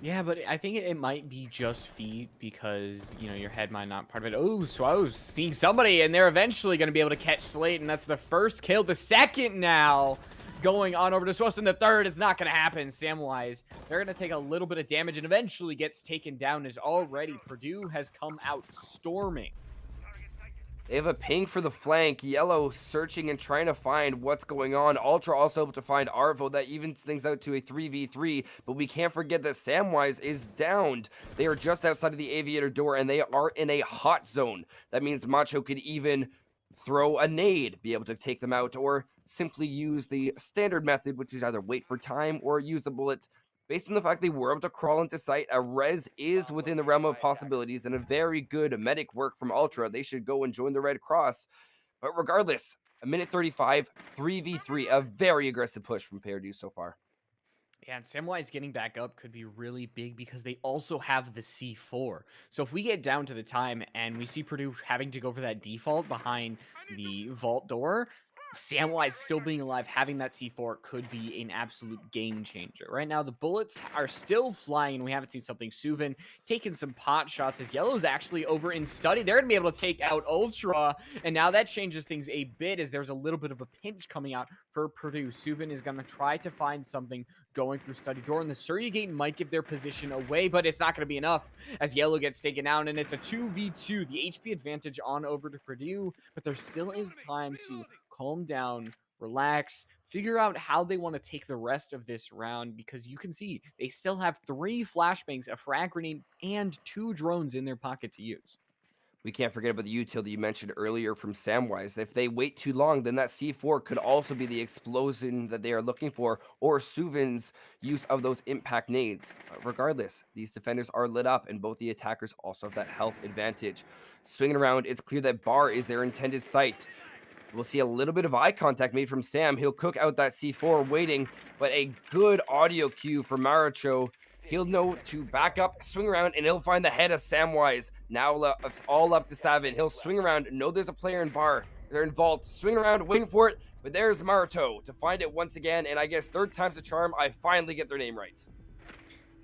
Yeah, but I think it might be just feet because, your head might not part of it. Oh, so I was seeing somebody, and they're eventually going to be able to catch Slate, and that's the first kill. The second now going on over to Swiss, and the third is not going to happen. Samwise, they're going to take a little bit of damage and eventually gets taken down as already Purdue has come out storming. They have a ping for the flank. Yellow searching and trying to find what's going on. Ultra also able to find Arvo. That evens things out to a 3v3. But we can't forget that Samwise is downed. They are just outside of the aviator door and they are in a hot zone. That means Macho could even throw a nade, be able to take them out, or simply use the standard method, which is either wait for time or use the bullet. Based on the fact they were able to crawl into sight, a res is within the realm of possibilities and a very good medic work from Ultra. They should go and join the Red Cross. But regardless, a minute 35, 3v3, a very aggressive push from Purdue so far. Yeah, and Samwise getting back up could be really big because they also have the C4. So if we get down to the time and we see Purdue having to go for that default behind the vault door, Samwise still being alive, having that C4 could be an absolute game changer. Right now, the bullets are still flying, and we haven't seen something. Suvin taking some pot shots as Yellow's actually over in study. They're going to be able to take out Ultra, and now that changes things a bit as there's a little bit of a pinch coming out for Purdue. Suvin is going to try to find something going through study door, and the Surya Gate might give their position away, but it's not going to be enough as Yellow gets taken out, and it's a 2v2. The HP advantage on over to Purdue, but there still is time to calm down, relax, figure out how they want to take the rest of this round because you can see they still have 3 flashbangs, a frag grenade, and 2 drones in their pocket to use. We can't forget about the utility you mentioned earlier from Samwise. If they wait too long, then that C4 could also be the explosion that they are looking for, or Suvin's use of those impact nades. Regardless, these defenders are lit up, and both the attackers also have that health advantage. Swinging around, it's clear that Bar is their intended sight. We'll see a little bit of eye contact made from Sam. He'll cook out that C4 waiting, but a good audio cue for Maracho. He'll know to back up, swing around, and he'll find the head of Samwise. Now it's all up to Savin. He'll swing around, know there's a player in Bar. They're in Vault. Swing around, waiting for it, but there's Marato to find it once again, and I guess third time's a charm. I finally get their name right.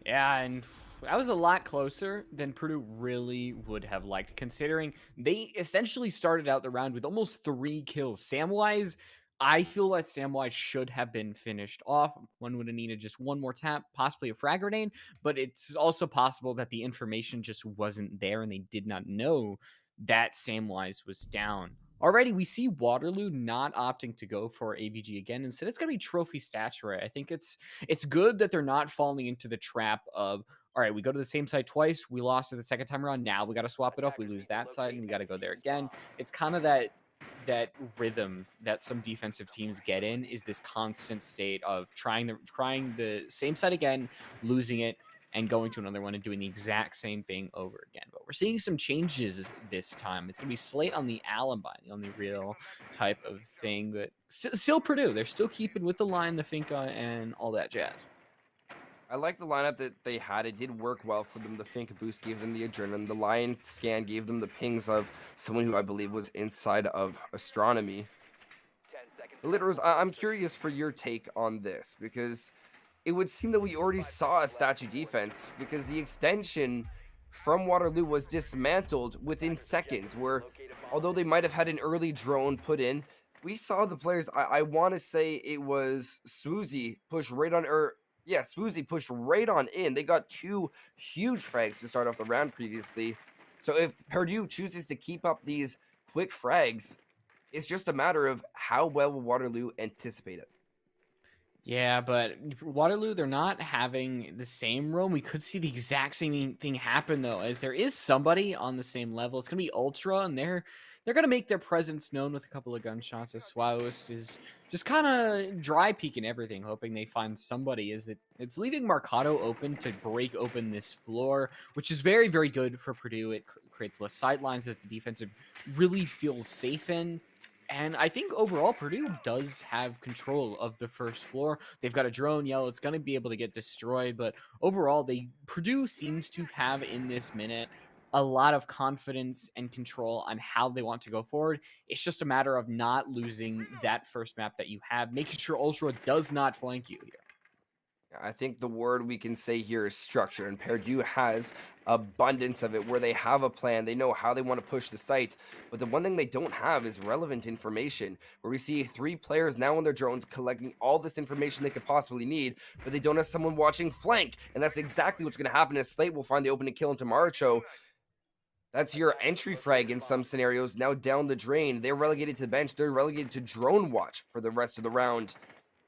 Yeah, and that was a lot closer than Purdue really would have liked, considering they essentially started out the round with almost 3 kills. Samwise, I feel that Samwise should have been finished off. One would have needed just one more tap, possibly a frag grenade, but it's also possible that the information just wasn't there and they did not know that Samwise was down. Already, we see Waterloo not opting to go for AVG again. Instead, it's going to be Trophy Statuary. I think it's good that they're not falling into the trap of, all right, we go to the same site twice. We lost it the second time around. Now we got to swap it up. We lose that side and we got to go there again. It's kind of that rhythm that some defensive teams get in is this constant state of trying the same side again, losing it, and going to another one and doing the exact same thing over again. But we're seeing some changes this time. It's going to be Slate on the alibi, the only real type of thing. But still Purdue, they're still keeping with the line, the Finca, and all that jazz. I like the lineup that they had. It did work well for them. The Finca boost gave them the adrenaline. The Lion scan gave them the pings of someone who I believe was inside of astronomy. Litterers, I'm curious for your take on this because it would seem that we already saw a statue defense because the extension from Waterloo was dismantled within seconds. Where, although they might have had an early drone put in, we saw the players. I want to say it was Swoozy push right on, or yeah, Swoozy pushed right on in. They got two huge frags to start off the round previously. So if Purdue chooses to keep up these quick frags, it's just a matter of how well will Waterloo anticipate it. Yeah, but Waterloo, they're not having the same roam. We could see the exact same thing happen though, as there is somebody on the same level. It's gonna be Ultra, and they're gonna make their presence known with a couple of gunshots. As Swallows is just kind of dry peeking everything, hoping they find somebody. It's leaving Marcato open to break open this floor, which is very, very good for Purdue. It creates less sidelines that the defensive really feels safe in. And I think overall, Purdue does have control of the first floor. They've got a drone, Yellow. It's going to be able to get destroyed. But overall, Purdue seems to have in this minute a lot of confidence and control on how they want to go forward. It's just a matter of not losing that first map that you have, making sure Ultra does not flank you here. I think the word we can say here is structure, and Purdue has abundance of it where they have a plan. They know how they want to push the site, but the one thing they don't have is relevant information, where we see 3 players now on their drones collecting all this information they could possibly need, but they don't have someone watching flank, and that's exactly what's going to happen as Slate will find the opening kill into Maricho. That's your entry frag in some scenarios. Now down the drain, they're relegated to the bench. They're relegated to drone watch for the rest of the round.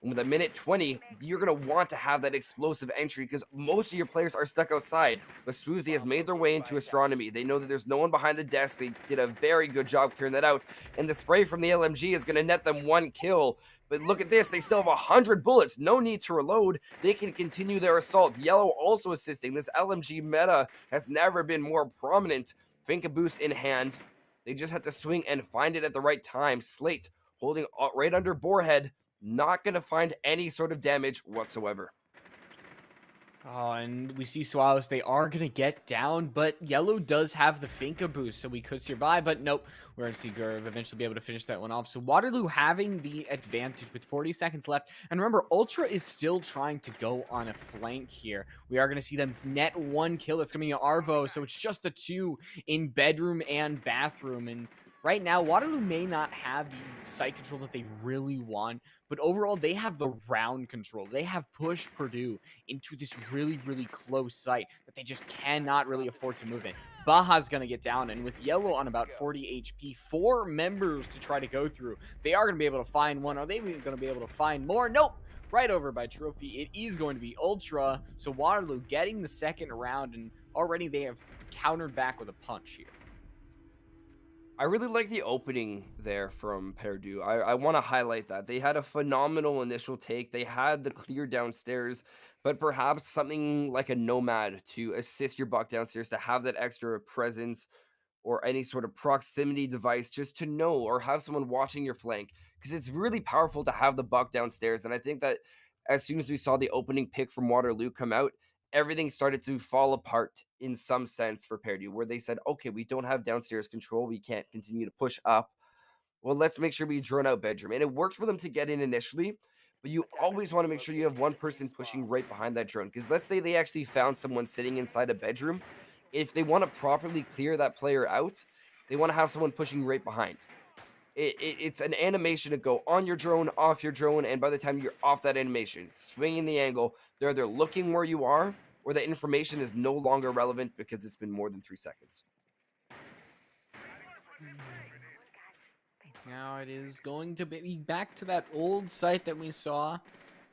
And with a minute 20, you're going to want to have that explosive entry because most of your players are stuck outside. But Swoozy has made their way into Astronomy. They know that there's no one behind the desk. They did a very good job clearing that out. And the spray from the LMG is going to net them 1 kill. But look at this. They still have 100 bullets. No need to reload. They can continue their assault. Yellow also assisting. This LMG meta has never been more prominent. Finka boost in hand. They just have to swing and find it at the right time. Slate holding right under Boarhead. Not going to find any sort of damage whatsoever. Oh, and we see Swallows. They are going to get down, but Yellow does have the Finka boost, so we could survive. But nope, we're going to see Gurv eventually be able to finish that one off. So Waterloo having the advantage with 40 seconds left. And remember, Ultra is still trying to go on a flank here. We are going to see them net 1 kill. That's coming in Arvo, so it's just the 2 in bedroom and bathroom. And right now, Waterloo may not have the site control that they really want, but overall, they have the round control. They have pushed Purdue into this really, really close site that they just cannot really afford to move in. Baja's going to get down, and with Yellow on about 40 HP, 4 members to try to go through. They are going to be able to find one. Are they even going to be able to find more? Nope. Right over by Trophy. It is going to be Ultra. So Waterloo getting the second round, and already they have countered back with a punch here. I really like the opening there from Purdue. I want to highlight that. They had a phenomenal initial take. They had the clear downstairs, but perhaps something like a Nomad to assist your buck downstairs to have that extra presence or any sort of proximity device just to know or have someone watching your flank because it's really powerful to have the buck downstairs. And I think that as soon as we saw the opening pick from Waterloo come out, everything started to fall apart in some sense for Purdue, where they said, okay, we don't have downstairs control. We can't continue to push up. Well, let's make sure we drone out bedroom. And it worked for them to get in initially, but you always want to make sure you have one person pushing right behind that drone. Because let's say they actually found someone sitting inside a bedroom. If they want to properly clear that player out, they want to have someone pushing right behind. It's an animation to go on your drone, off your drone, and by the time you're off that animation, swinging the angle, they're either looking where you are, or the information is no longer relevant because it's been more than 3 seconds. Now it is going to be back to that old site that we saw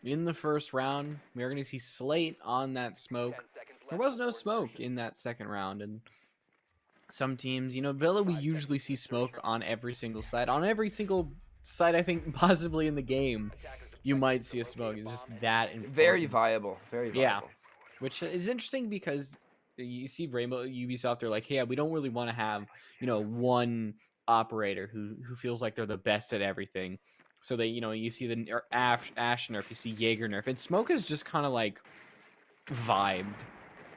in the first round. We are going to see Slate on that smoke. There was no smoke in that second round, and some teams, Villa, we usually see smoke on every single site. On every single site, I think, possibly in the game, you might see a smoke. It's just that important. Very viable. Very viable. Yeah, which is interesting because you see Rainbow Ubisoft, they're like, hey, we don't really want to have, one operator who feels like they're the best at everything. So they, you see the Ash nerf, you see Jaeger nerf, and Smoke is just kind of like vibed.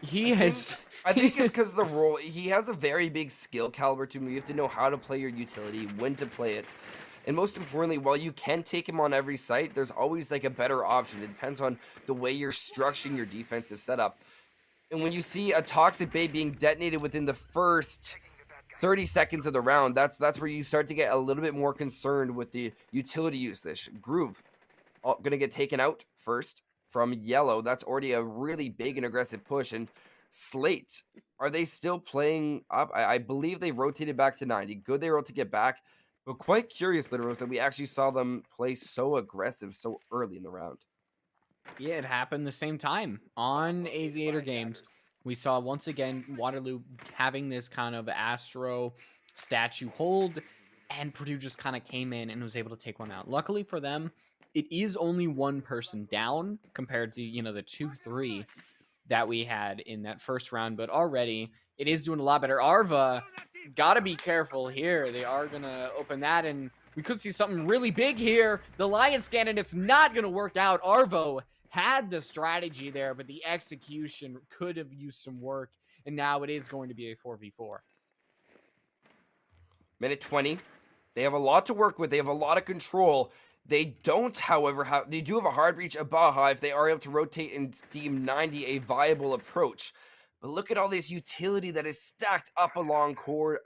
I think it's because the role he has a very big skill caliber to him. You have to know how to play your utility, when to play it. And most importantly, while you can take him on every site, there's always like a better option. It depends on the way you're structuring your defensive setup. And when you see a toxic bait being detonated within the first 30 seconds of the round, that's where you start to get a little bit more concerned with the utility usage. Groove going to get taken out first from yellow. That's already a really big and aggressive push. And Slate, are they still playing up? I believe they rotated back to 90. Good they were able to get back. But quite curious, Literals, that we actually saw them play so aggressive so early in the round. Yeah, it happened the same time on Aviator Games. We saw once again Waterloo having this kind of Astro statue hold, and Purdue just kind of came in and was able to take one out. Luckily for them, it is only one person down compared to, the 2-3 that we had in that first round, but already it is doing a lot better. Arva, gotta be careful here. They are gonna open that, and we could see something really big here. The Lions scan, and it's not gonna work out. Arvo had the strategy there, but the execution could have used some work, and now it is going to be a 4v4. Minute 20. They have a lot to work with. They have a lot of control. They don't, however, they do have a hard reach of Baja if they are able to rotate and deem 90 a viable approach. But look at all this utility that is stacked up along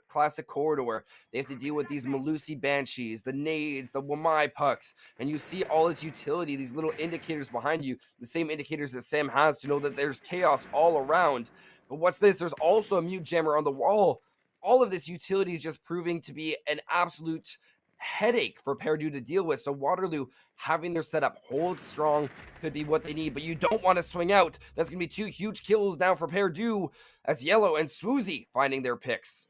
classic corridor. They have to deal with these Malusi Banshees, the nades, the Wamai pucks, and you see all this utility, these little indicators behind you, the same indicators that Sam has to know that there's chaos all around. But what's this? There's also a mute jammer on the wall. All of this utility is just proving to be an absolute headache for Purdue to deal with. So Waterloo having their setup hold strong could be what they need, but you don't want to swing out. That's going to be 2 huge kills now for Purdue as Yellow and Swoozy finding their picks.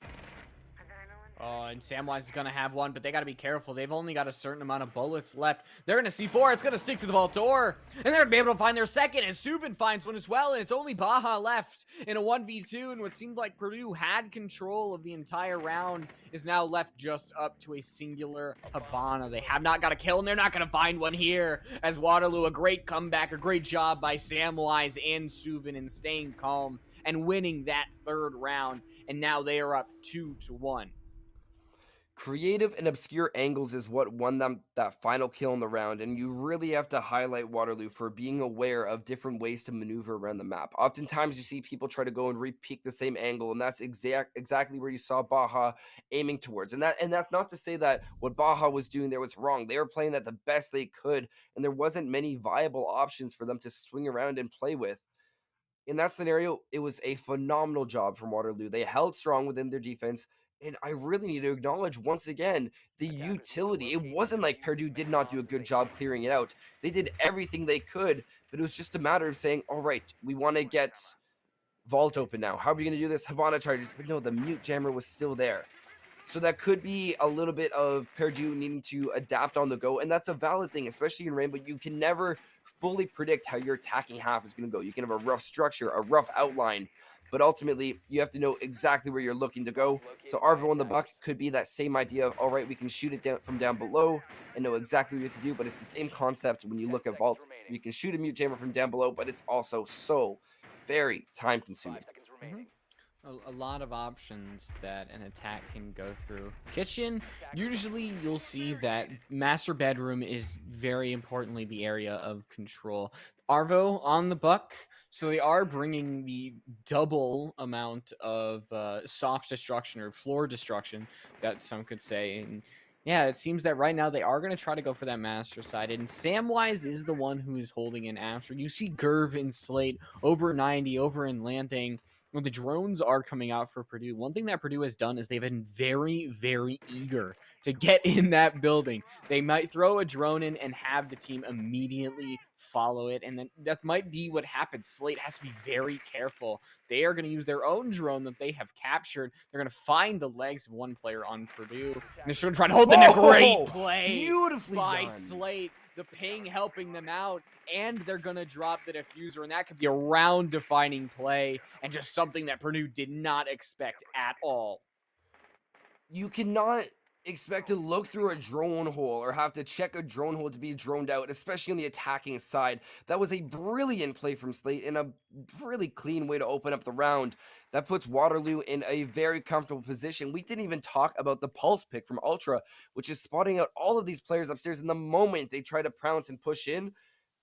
Oh, and Samwise is going to have one, but they got to be careful. They've only got a certain amount of bullets left. They're going to C4. It's going to stick to the vault door, and they're going to be able to find their second, and Subin finds one as well, and it's only Baja left in a 1v2, and what seemed like Purdue had control of the entire round is now left just up to a singular Habana. They have not got a kill, and they're not going to find one here, as Waterloo, a great comeback, a great job by Samwise and Subin in staying calm and winning that third round, and now they are up 2-1. Creative and obscure angles is what won them that final kill in the round, and you really have to highlight Waterloo for being aware of different ways to maneuver around the map. Oftentimes you see people try to go and repeat the same angle, and that's exactly where you saw Baja aiming towards. And that's not to say that what Baja was doing there was wrong. They were playing that the best they could, and there wasn't many viable options for them to swing around and play with. In that scenario, it was a phenomenal job from Waterloo. They held strong within their defense. And I really need to acknowledge once again the utility. It wasn't like Purdue did not do a good job clearing it out. They did everything they could, but it was just a matter of saying, all right, we want to get Vault open now. How are we going to do this? Habana charges. But no, the mute jammer was still there. So that could be a little bit of Purdue needing to adapt on the go, and that's a valid thing, especially in Rainbow. You can never fully predict how your attacking half is going to go. You can have a rough structure, a rough outline, but ultimately you have to know exactly where you're looking to go. So Arvo on the buck could be that same idea of, all right, we can shoot it down from down below and know exactly what to do, but it's the same concept when you look at Vault. You can shoot a mute jammer from down below, but it's also so very time consuming. Mm-hmm. A lot of options that an attack can go through. Kitchen, usually you'll see that master bedroom is very importantly the area of control. Arvo on the buck, so they are bringing the double amount of soft destruction or floor destruction that some could say. And yeah, it seems that right now they are going to try to go for that master side. And Samwise is the one who is holding in after. You see Gerv and Slate over 90, over in landing. When the drones are coming out for Purdue, one thing that Purdue has done is they've been very, very eager to get in that building. They might throw a drone in and have the team immediately follow it, and then that might be what happens. Slate has to be very careful. They are going to use their own drone that they have captured. They're going to find the legs of one player on Purdue, and they're just going to try to hold them. A great play Beautifully by done. Slate. The ping helping them out, and they're going to drop the diffuser, and that could be a round-defining play and just something that Purdue did not expect at all. You cannot expect to look through a drone hole or have to check a drone hole to be droned out, especially on the attacking side. That was a brilliant play from Slate and a really clean way to open up the round. That puts Waterloo in a very comfortable position. We didn't even talk about the pulse pick from Ultra, which is spotting out all of these players upstairs. And the moment they try to pounce and push in,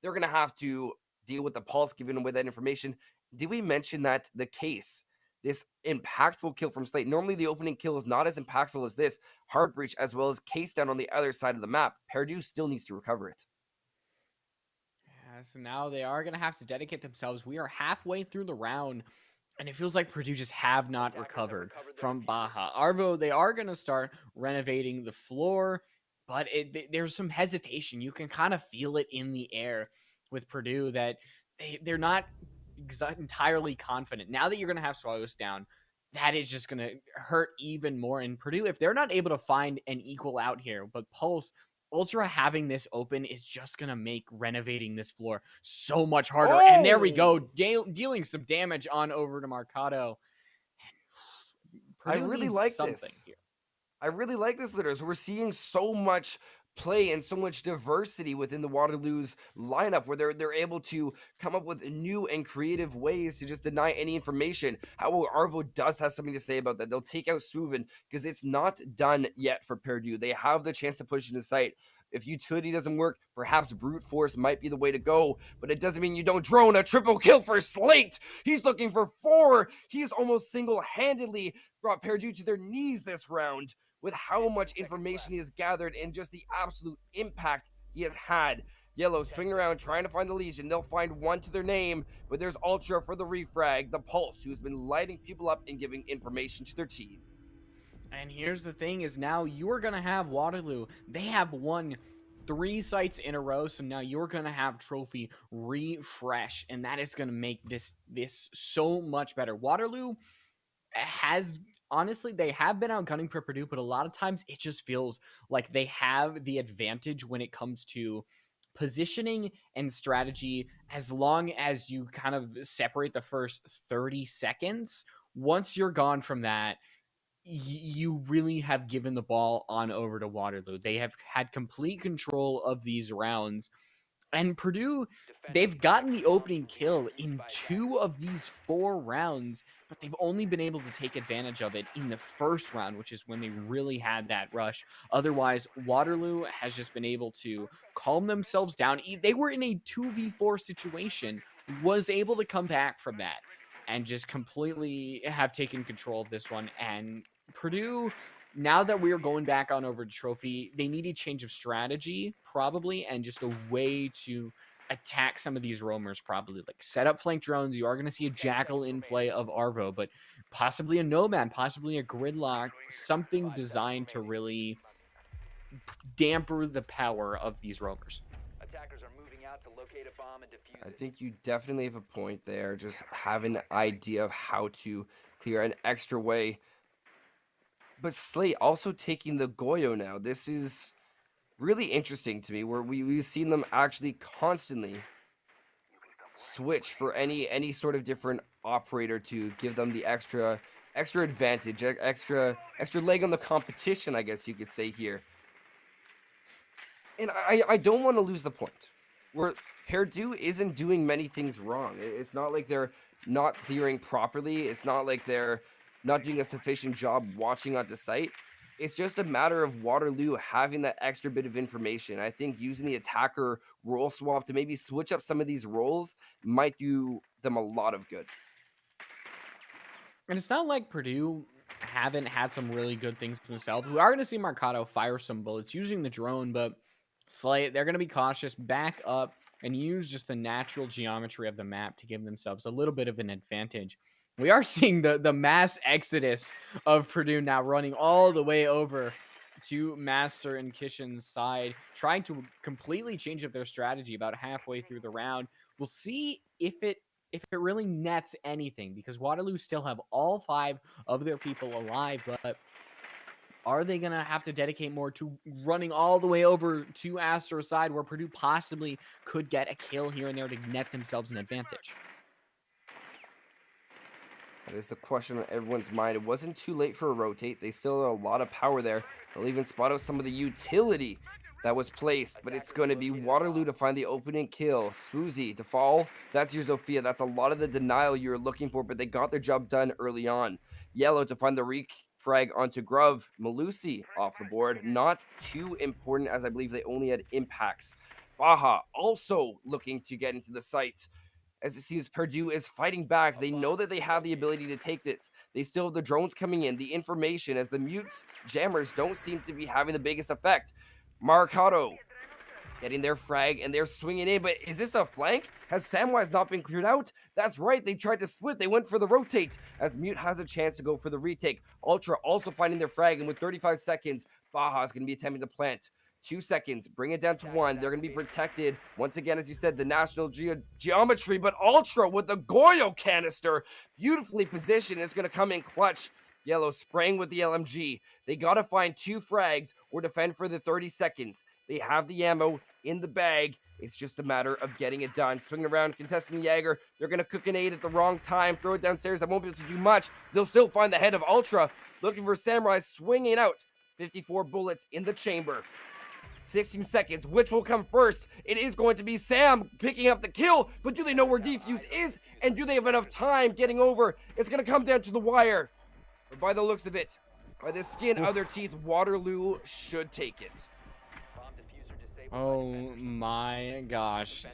they're going to have to deal with the pulse, giving away that information. Did we mention that the case? This impactful kill from Slate. Normally, the opening kill is not as impactful as this. Hard breach as well as case down on the other side of the map. Perdue still needs to recover it. Yeah, so now they are going to have to dedicate themselves. We are halfway through the round, and it feels like Purdue just have not recovered from Baja. Arvo, they are going to start renovating the floor, but there's some hesitation. You can kind of feel it in the air with Purdue that they're not entirely confident. Now that you're going to have Swallows down, that is just going to hurt even more in Purdue. If they're not able to find an equal out here, but Pulse, Ultra having this open is just going to make renovating this floor so much harder. And there we go, Oh! dealing some damage on over to Mercado. I Purdue really needs like something this. here. I really like this, Litters. We're seeing so much play and so much diversity within the Waterloo's lineup where they're able to come up with new and creative ways to just deny any information. However, Arvo does have something to say about that. They'll take out Suven because it's not done yet for Purdue. They have the chance to push into sight. If utility doesn't work, perhaps brute force might be the way to go, but it doesn't mean you don't drone. A triple kill for Slate. He's looking for 4. He's almost single-handedly brought Purdue to their knees this round with how much information he has gathered and just the absolute impact he has had. Yellow swinging around trying to find the Legion. They'll find one to their name, but there's Ultra for the refrag, the Pulse, who's been lighting people up and giving information to their team. And here's the thing is now you're going to have Waterloo. They have won 3 sites in a row, so now you're going to have trophy refresh, and that is going to make this so much better. Waterloo has honestly, they have been outgunning for Purdue, but a lot of times it just feels like they have the advantage when it comes to positioning and strategy as long as you kind of separate the first 30 seconds. Once you're gone from that, you really have given the ball on over to Waterloo. They have had complete control of these rounds. And Purdue, they've gotten the opening kill in 2 of these 4 rounds, but they've only been able to take advantage of it in the first round, which is when they really had that rush. Otherwise, Waterloo has just been able to calm themselves down. They were in a 2v4 situation, was able to come back from that and just completely have taken control of this one. And Purdue, now that we are going back on over to trophy, they need a change of strategy probably, and just a way to attack some of these roamers, probably like set up flank drones. You are going to see a jackal in play of Arvo, but possibly a nomad, possibly a gridlock, something designed to really damper the power of these roamers. I think you definitely have a point there. Just have an idea of how to clear an extra way. But Slate also taking the Goyo now. This is really interesting to me, where we've seen them actually constantly switch for any sort of different operator to give them the extra advantage, extra leg on the competition, I guess you could say here. And I don't want to lose the point where Purdue isn't doing many things wrong. It's not like they're not clearing properly. It's not like they're not doing a sufficient job watching onto site. It's just a matter of Waterloo having that extra bit of information. I think using the attacker role swap to maybe switch up some of these roles might do them a lot of good. And it's not like Purdue haven't had some really good things themselves. We are going to see Mercado fire some bullets using the drone, but Slate, they're going to be cautious, back up, and use just the natural geometry of the map to give themselves a little bit of an advantage. We are seeing the mass exodus of Purdue now running all the way over to Master and Kishin's side, trying to completely change up their strategy about halfway through the round. We'll see if it really nets anything, because Waterloo still have all 5 of their people alive, but are they going to have to dedicate more to running all the way over to Astro's side, where Purdue possibly could get a kill here and there to net themselves an advantage? That is the question on everyone's mind. It wasn't too late for a rotate. They still have a lot of power there. They'll even spot out some of the utility that was placed, but it's going to be Waterloo to find the opening kill. Swoozy to fall. That's your Zofia. That's a lot of the denial you were looking for, but they got their job done early on. Yellow to find the frag onto Grub. Malusi off the board. Not too important, as I believe they only had impacts. Baja also looking to get into the site, as it seems Purdue is fighting back. They know that they have the ability to take this. They still have the drones coming in, the information, as the mutes jammers don't seem to be having the biggest effect. Marcado getting their frag, and they're swinging in, but is this a flank? Has Samwise not been cleared out? That's right, they tried to split. They went for the rotate, as Mute has a chance to go for the retake. Ultra also finding their frag, and with 35 seconds, Baja is going to be attempting to plant. 2 seconds, bring it down to 1. They're going to be protected. Once again, as you said, the national geometry, but Ultra with the Goyo canister, beautifully positioned. It's going to come in clutch. Yellow spraying with the LMG. They got to find 2 frags or defend for the 30 seconds. They have the ammo in the bag. It's just a matter of getting it done. Swinging around, contesting the Jaeger. They're going to cook an 8 at the wrong time. Throw it downstairs. I won't be able to do much. They'll still find the head of Ultra. Looking for Samurai, swinging out. 54 bullets in the chamber. 16 seconds. Which will come first? It is going to be Sam picking up the kill, but do they know where Defuse is? And do they have enough time getting over? It's going to come down to the wire. But by the looks of it, by the skin of their teeth, Waterloo should take it. Oh my gosh.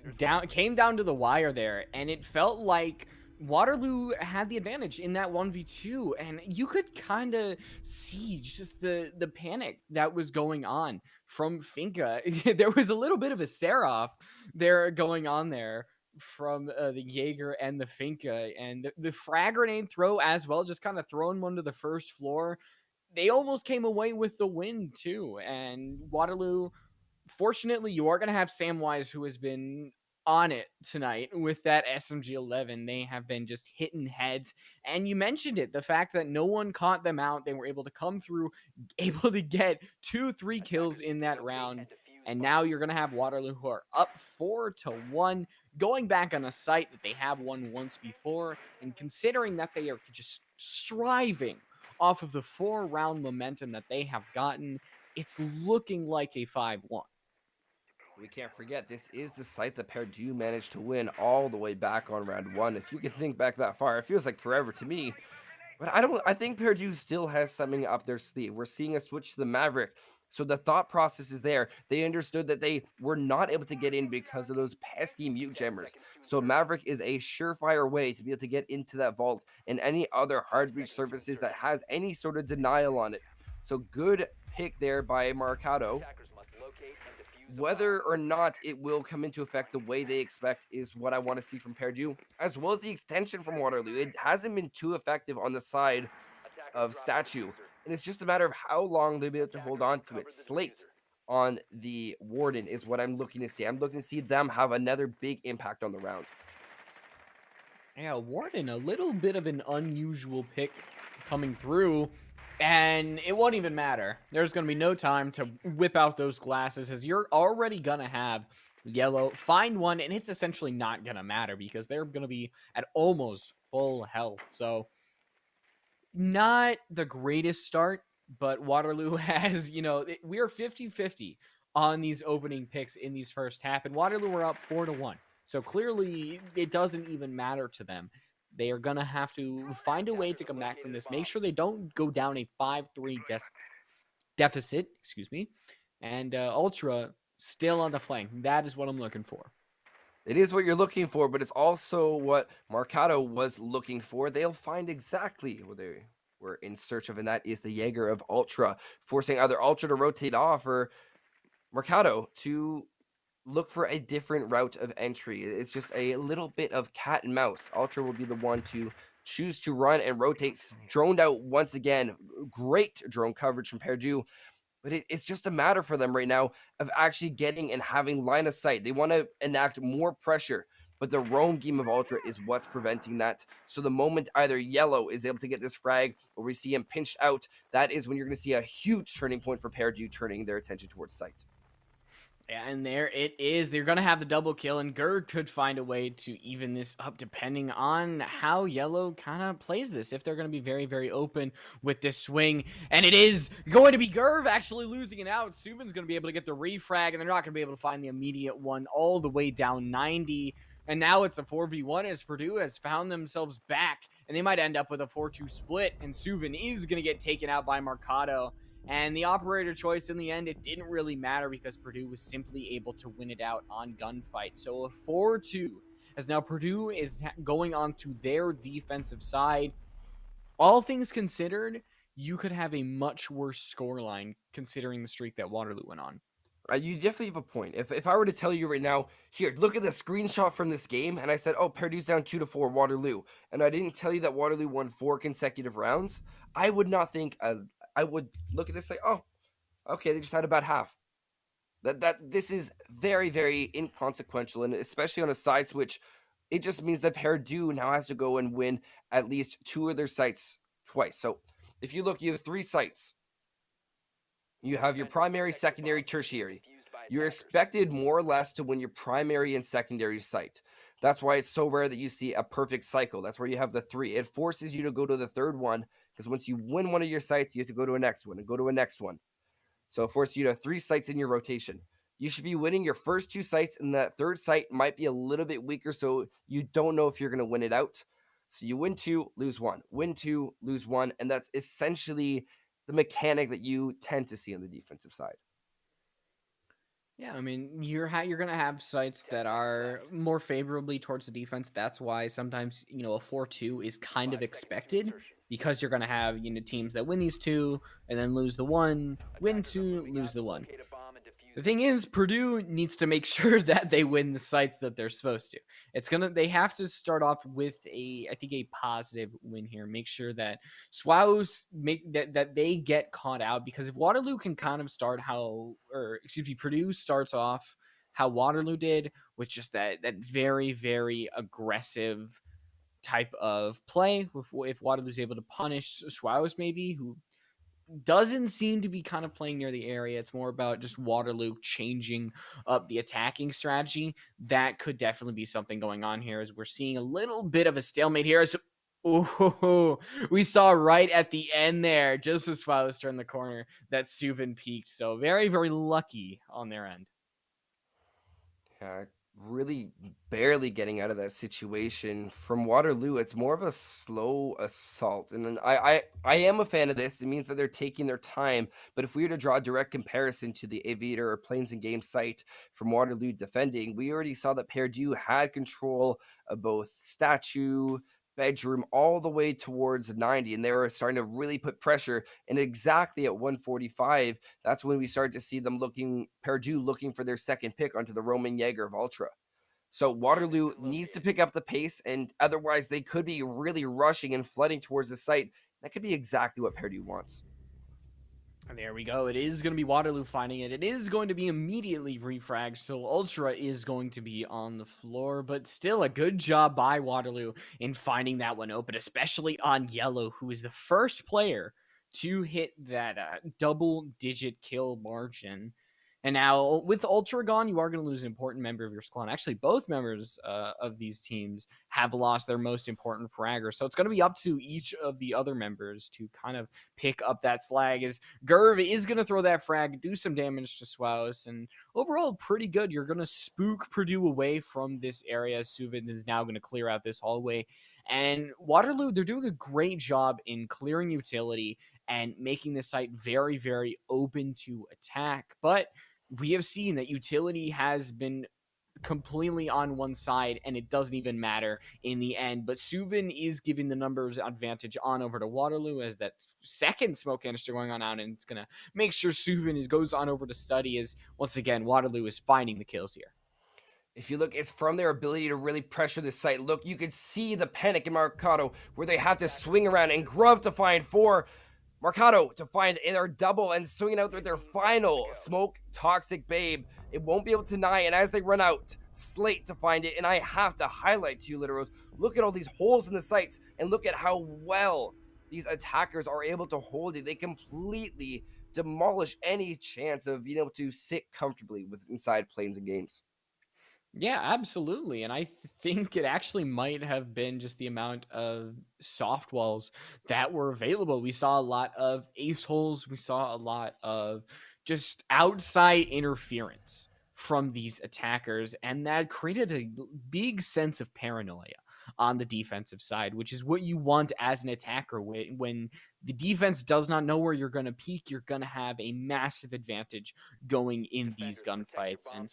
Came down to the wire there, and it felt like Waterloo had the advantage in that 1v2, and you could kind of see just the panic that was going on from Finka. There was a little bit of a stare off there going on there from the Jaeger and the Finka, and the frag grenade throw as well, just kind of throwing one to the first floor. They almost came away with the win too, and Waterloo, fortunately, you are going to have Samwise, who has been on it tonight with that SMG-11. They have been just hitting heads. And you mentioned it, the fact that no one caught them out. They were able to come through, able to get 2-3 kills in that round. And now you're going to have Waterloo, who are up 4-1, going back on a site that they have won once before. And considering that they are just striving off of the 4-round momentum that they have gotten, it's looking like a 5-1. We can't forget, this is the site that Purdue managed to win all the way back on round 1. If you can think back that far, it feels like forever to me. But I think Purdue still has something up their sleeve. We're seeing a switch to the Maverick. So the thought process is there. They understood that they were not able to get in because of those pesky mute jammers. So Maverick is a surefire way to be able to get into that vault and any other hard breach surfaces that has any sort of denial on it. So good pick there by Marcado. Whether or not it will come into effect the way they expect is what I want to see from Purdue, as well as the extension from Waterloo. It hasn't been too effective on the side of Statue, and it's just a matter of how long they'll be able to hold on to it. Slate on the Warden is what I'm looking to see. I'm looking to see them have another big impact on the round. Yeah, Warden, a little bit of an unusual pick coming through. And it won't even matter. There's going to be no time to whip out those glasses, as you're already going to have Yellow find one, and it's essentially not going to matter because they're going to be at almost full health. So not the greatest start, but Waterloo has, we are 50-50 on these opening picks in these first half, and Waterloo were up 4-1. So clearly it doesn't even matter to them. They are going to have to find a way to come back from this. Make sure they don't go down a 5-3 deficit, and Ultra still on the flank. That is what I'm looking for. It is what you're looking for, but it's also what Marcado was looking for. They'll find exactly what they were in search of, and that is the Jaeger of Ultra, forcing either Ultra to rotate off or Marcado to look for a different route of entry. It's just a little bit of cat and mouse. Ultra will be the one to choose to run and rotate. Droned out once again. Great drone coverage from Purdue. But it's just a matter for them right now of actually getting and having line of sight. They want to enact more pressure, but the roam game of Ultra is what's preventing that. So the moment either Yellow is able to get this frag or we see him pinched out, that is when you're going to see a huge turning point for Purdue turning their attention towards sight. Yeah, and there it is. They're gonna have the double kill, and Gurg could find a way to even this up depending on how yellow kind of plays this. If they're gonna be very, very open with this swing, and it is going to be Gurv actually losing it out. Subin's gonna be able to get the refrag, and they're not gonna be able to find the immediate one all the way down 90. And now it's a 4v1 as Purdue has found themselves back, and they might end up with a 4-2 split, and Subin is gonna get taken out by Mercado. And the operator choice in the end, it didn't really matter because Purdue was simply able to win it out on gunfight. So a 4-2, as now Purdue is going on to their defensive side. All things considered, you could have a much worse scoreline considering the streak that Waterloo went on. You definitely have a point. If I were to tell you right now, here, look at the screenshot from this game, and I said, oh, Purdue's down 2-4, Waterloo, and I didn't tell you that Waterloo won 4 consecutive rounds, I would not think, I would look at this like, oh, okay, they just had a bad half. That this is very, very inconsequential, and especially on a side switch, it just means that Purdue now has to go and win at least 2 of their sites twice. So if you look, you have 3 sites. You have your primary, secondary, tertiary. You're expected more or less to win your primary and secondary site. That's why it's so rare that you see a perfect cycle. That's where you have the 3. It forces you to go to the third one, because once you win one of your sites, you have to go to a next one and go to a next one. So it forces you to have 3 sites in your rotation. You should be winning your first 2 sites, and that third site might be a little bit weaker, so you don't know if you're going to win it out. So you win 2, lose 1, win 2, lose 1, and that's essentially the mechanic that you tend to see on the defensive side. Yeah, I mean, you're gonna have sites that are more favorably towards the defense. That's why sometimes a 4-2 is kind of expected because you're gonna have teams that win these 2 and then lose the 1, win 2, lose the 1. The thing is, Purdue needs to make sure that they win the sites that they're supposed to. They have to start off with I think a positive win here. Make sure that Swaus that they get caught out, because if Waterloo can kind of Purdue starts off how Waterloo did, with just that very, very aggressive type of play. If Waterloo's able to punish Swaus, maybe, who doesn't seem to be kind of playing near the area. It's more about just Waterloo changing up the attacking strategy. That could definitely be something going on here, as we're seeing a little bit of a stalemate here. We saw right at the end there, just as Swaus turned the corner, that Subin peaked. So very, very lucky on their end. Yeah, really barely getting out of that situation. From Waterloo, it's more of a slow assault. And then I am a fan of this. It means that they're taking their time. But if we were to draw a direct comparison to the Aviator or Plains and Game site from Waterloo defending, we already saw that Purdue had control of both statue, bedroom, all the way towards 90, and they were starting to really put pressure. And exactly at 145, that's when we started to see them Purdue looking for their second pick onto the Roman Jaeger of Ultra. So Waterloo needs to pick up the pace, and otherwise they could be really rushing and flooding towards the site. That could be exactly what Purdue wants. And there we go. It is going to be Waterloo finding it. It is going to be immediately refragged, so Ultra is going to be on the floor. But still, a good job by Waterloo in finding that one open, especially on Yellow, who is the first player to hit that double-digit kill margin. And now, with Ultra gone, you are going to lose an important member of your squad. Actually, both members of these teams have lost their most important fragger. So it's going to be up to each of the other members to kind of pick up that slag, as Gurv is going to throw that frag, do some damage to Swaus, and overall, pretty good. You're going to spook Purdue away from this area. Subin is now going to clear out this hallway. And Waterloo, they're doing a great job in clearing utility and making the site very, very open to attack. But we have seen that utility has been completely on one side, and it doesn't even matter in the end. But Subin is giving the numbers advantage on over to Waterloo, as that second smoke canister going on out, and it's going to make sure Subin goes on over to study, as once again, Waterloo is finding the kills here. If you look, it's from their ability to really pressure the site. Look, you can see the panic in Mercado, where they have to swing around, and Grub to find 4. Mercado to find their double and swinging out with their final smoke toxic babe. It won't be able to deny, and as they run out, Slate to find it. And I have to highlight to you, Literos, look at all these holes in the sights, and look at how well these attackers are able to hold it. They completely demolish any chance of being able to sit comfortably with inside planes and games. Yeah, absolutely. And I think it actually might have been just the amount of soft walls that were available. We saw a lot of ace holes, we saw a lot of just outside interference from these attackers, and that created a big sense of paranoia on the defensive side, which is what you want as an attacker. When the defense does not know where you're going to peak, you're going to have a massive advantage going in these gunfights. And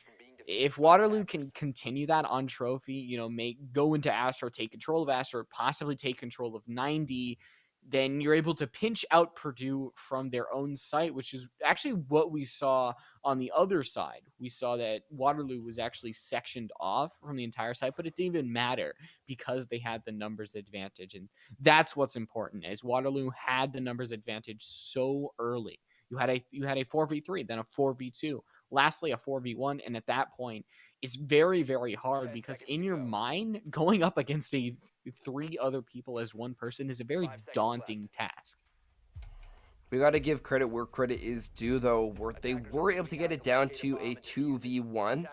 if Waterloo can continue that on Trophy, make go into Astro, take control of Astro, possibly take control of 90, then you're able to pinch out Purdue from their own site, which is actually what we saw on the other side. We saw that Waterloo was actually sectioned off from the entire site, but it didn't even matter because they had the numbers advantage. And that's what's important, is Waterloo had the numbers advantage so early. You had a 4v3, then a 4v2, lastly a 4v1, and at that point it's very, very hard because in your mind going up against a three other people as one person is a very daunting task. We got to give credit where credit is due, though, where they were able to get it down to a 2v1,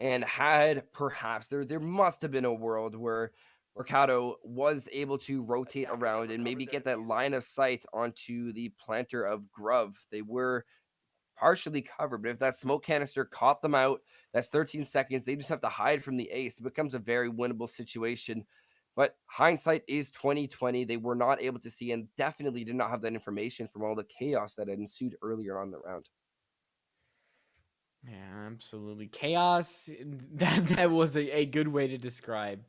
and had perhaps there must have been a world where Mercado was able to rotate around and maybe get that line of sight onto the planter of Grove. They were partially covered, but if that smoke canister caught them out, that's 13 seconds. They just have to hide from the ace. It becomes a very winnable situation. But hindsight is 2020. They were not able to see and definitely did not have that information from all the chaos that had ensued earlier on the round. Yeah, absolutely. Chaos. That was a good way to describe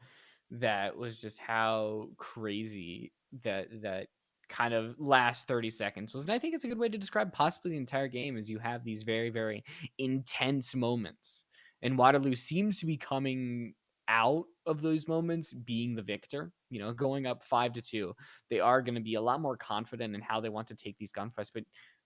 that. Was just how crazy that kind of last 30 seconds was. And I think it's a good way to describe possibly the entire game, is you have these very, very intense moments. And Waterloo seems to be coming out of those moments being the victor, going up 5-2. They are going to be a lot more confident in how they want to take these gunfights. But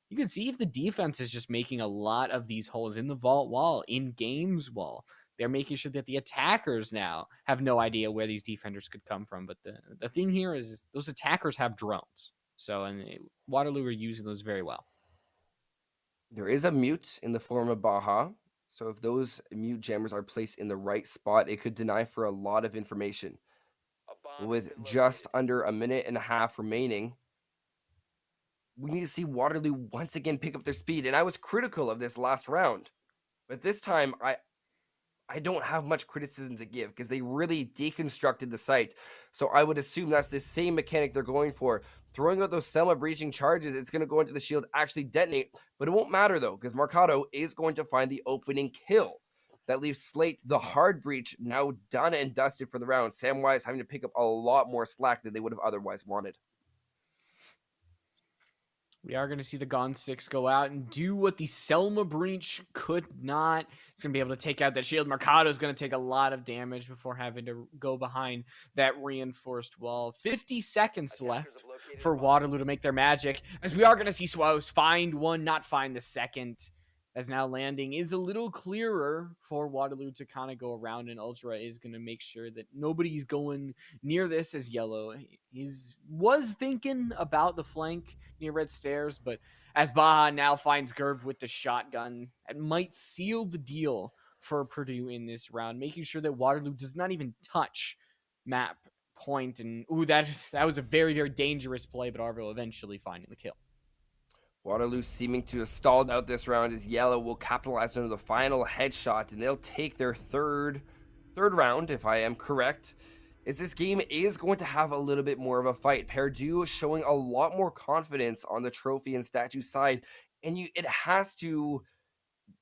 you can see if the defense is just making a lot of these holes in the vault wall, in games wall. They're making sure that the attackers now have no idea where these defenders could come from. But the thing here is those attackers have drones. So, Waterloo are using those very well. There is a mute in the form of Baja. So if those mute jammers are placed in the right spot, it could deny for a lot of information. With just under a minute and a half remaining, we need to see Waterloo once again pick up their speed. And I was critical of this last round, but this time I don't have much criticism to give because they really deconstructed the site. So I would assume that's the same mechanic they're going for. Throwing out those Selma breaching charges, it's going to go into the shield, actually detonate, but it won't matter though, because Mercado is going to find the opening kill. That leaves Slate, the hard breach, now done and dusted for the round. Samwise having to pick up a lot more slack than they would have otherwise wanted. We are going to see the Gon 6 go out and do what the Selma breach could not. It's going to be able to take out that shield. Mercado is going to take a lot of damage before having to go behind that reinforced wall. 50 seconds left for Waterloo to make their magic, as we are going to see Swos find one, not find the second. As now landing is a little clearer for Waterloo to kind of go around, and Ultra is going to make sure that nobody's going near this as Yellow. Was thinking about the flank near Red Stairs, but as Baja now finds Gerv with the shotgun, it might seal the deal for Purdue in this round, making sure that Waterloo does not even touch map point. And that was a very, very dangerous play, but Arville eventually finding the kill. Waterloo seeming to have stalled out this round, as Yellow will capitalize on the final headshot, and they'll take their third round, if I am correct. As this game is going to have a little bit more of a fight. Purdue showing a lot more confidence on the trophy and statue side, and it has to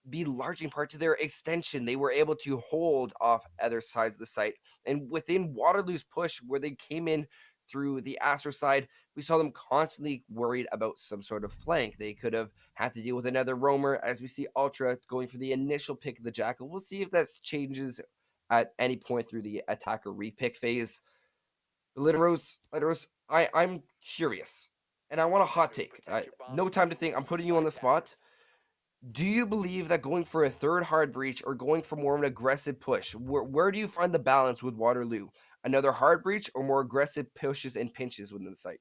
be largely in part to their extension. They were able to hold off other sides of the site, and within Waterloo's push, where they came in through the Astro side, we saw them constantly worried about some sort of flank. They could have had to deal with another roamer, as we see Ultra going for the initial pick of the Jackal. We'll see if that changes at any point through the attacker repick phase. Literos, I'm curious, and I want a hot take. No time to think. I'm putting you on the spot. Do you believe that going for a third hard breach or going for more of an aggressive push, where do you find the balance with Waterloo? Another hard breach or more aggressive pushes and pinches within the site?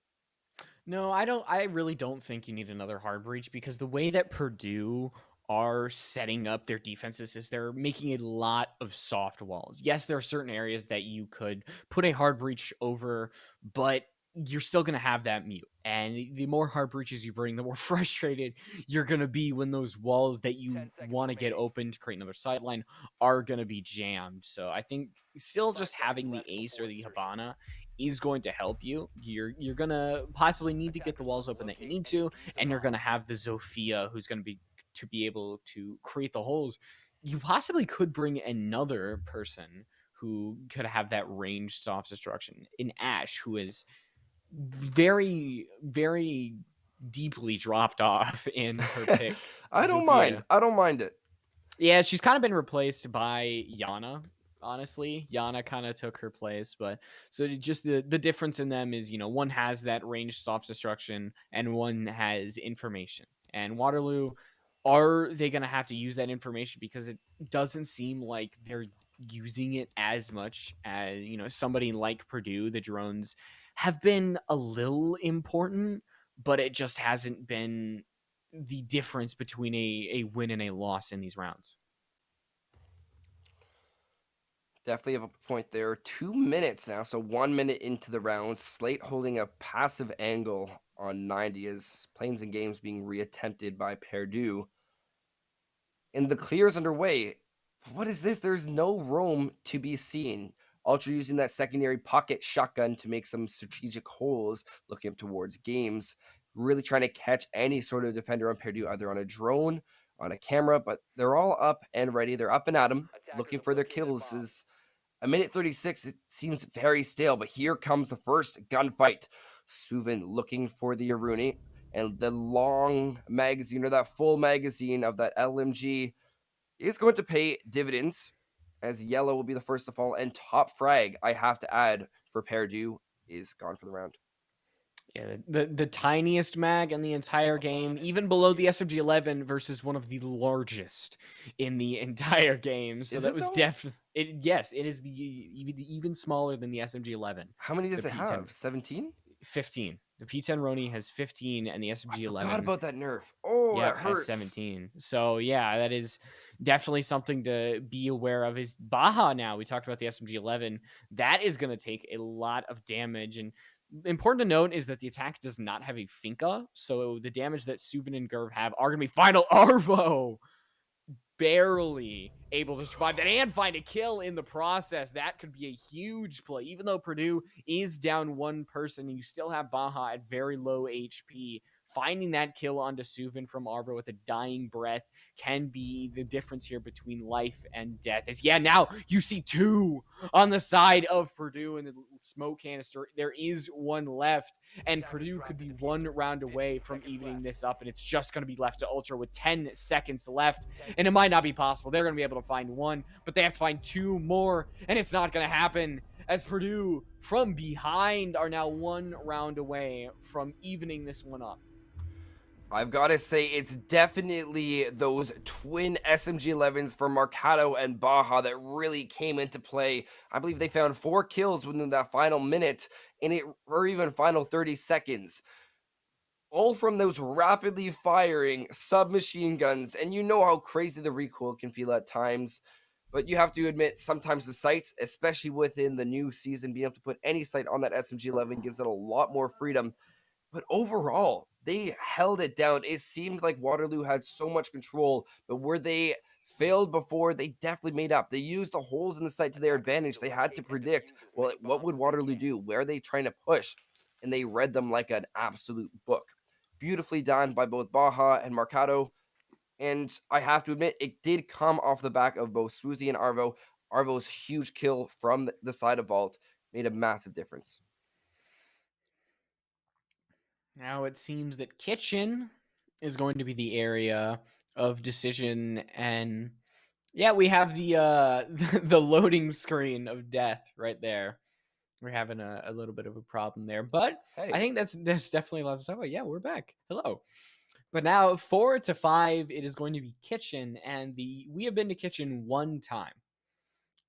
No, I don't. I really don't think you need another hard breach because the way that Purdue are setting up their defenses is they're making a lot of soft walls. Yes, there are certain areas that you could put a hard breach over, but you're still going to have that mute. And the more hard breaches you bring, the more frustrated you're going to be when those walls that you 10 seconds want to get remaining. open to create another sideline are going to be jammed. So I think still 5 just seconds having the left ace before or the insertion. Habana is going to help you. You're gonna possibly need to get the Attackers walls must open that you locate need and to, defuse a and you're bomb. gonna have the Zofia who's gonna be able to create the holes. You possibly could bring another person who could have that ranged soft destruction in Ash, who is very deeply dropped off in her pick, I don't mind. Zofia. I don't mind it. Yeah, she's kind of been replaced by Yana. Honestly, Yana kind of took her place, but so just the difference in them is, one has that ranged soft destruction and one has information. And Waterloo, are they going to have to use that information because it doesn't seem like they're using it as much as, somebody like Purdue. The drones have been a little important, but it just hasn't been the difference between a win and a loss in these rounds. Definitely have a point there. 2 minutes now, so 1 minute into the round. Slate holding a passive angle on 90 as planes and games being reattempted by Perdue. And the clear is underway. What is this? There's no roam to be seen. Ultra using that secondary pocket shotgun to make some strategic holes, looking up towards games, really trying to catch any sort of defender on Purdue, either on a drone, on a camera, but they're all up and ready. They're up and at 'em, looking for their kills. Is a minute 36, it seems very stale, but here comes the first gunfight. Suvin looking for the Aruni, and the long magazine, or that full magazine of that LMG, is going to pay dividends, as yellow will be the first to fall, and top frag, I have to add, for Perdue, is gone for the round. Yeah, the tiniest mag in the entire game, even below the SMG-11 versus one of the largest in the entire game. So Is that it was though? definitely it. Yes, it is the even smaller than the SMG-11. How many The does it P10 have? 17? 15. The P10 Roni has 15, and the I forgot SMG-11, about that nerf. Oh, that yep, has hurts. 17. So yeah, that is definitely something to be aware of. Is Baja now? We talked about the SMG-11. That is going to take a lot of damage. And important to note is that the attack does not have a Finka, so the damage that Suvin and Gerv have are going to be final. Arvo barely able to survive that and find a kill in the process. That could be a huge play. Even though Purdue is down one person, you still have Baja at very low HP. Finding that kill onto Suvin from Arbor with a dying breath can be the difference here between life and death. As now you see two on the side of Purdue in the smoke canister. There is one left, and Purdue could be one round away from evening this up, and it's just going to be left to Ultra with 10 seconds left. And it might not be possible. They're going to be able to find one, but they have to find two more, and it's not going to happen as Purdue from behind are now one round away from evening this one up. I've got to say, it's definitely those twin SMG-11s for Mercado and Baja that really came into play. I believe they found 4 kills within that final minute, or even final 30 seconds. All from those rapidly firing submachine guns, and you know how crazy the recoil can feel at times. But you have to admit, sometimes the sights, especially within the new season, being able to put any sight on that SMG-11 gives it a lot more freedom. But overall, they held it down. It seemed like Waterloo had so much control, but where they failed before, they definitely made up. They used the holes in the site to their advantage. They had to predict, well, what would Waterloo do? Where are they trying to push? And they read them like an absolute book. Beautifully done by both Baja and Mercado. And I have to admit, it did come off the back of both Swoozy and Arvo. Arvo's huge kill from the side of Vault made a massive difference. Now it seems that Kitchen is going to be the area of decision, and yeah, we have the the loading screen of death right there. We're having a little bit of a problem there, but I Hey, think that's definitely a lot to talk about. Yeah, we're back. Hello. But now 4 to 5, it is going to be Kitchen, and we have been to Kitchen one time.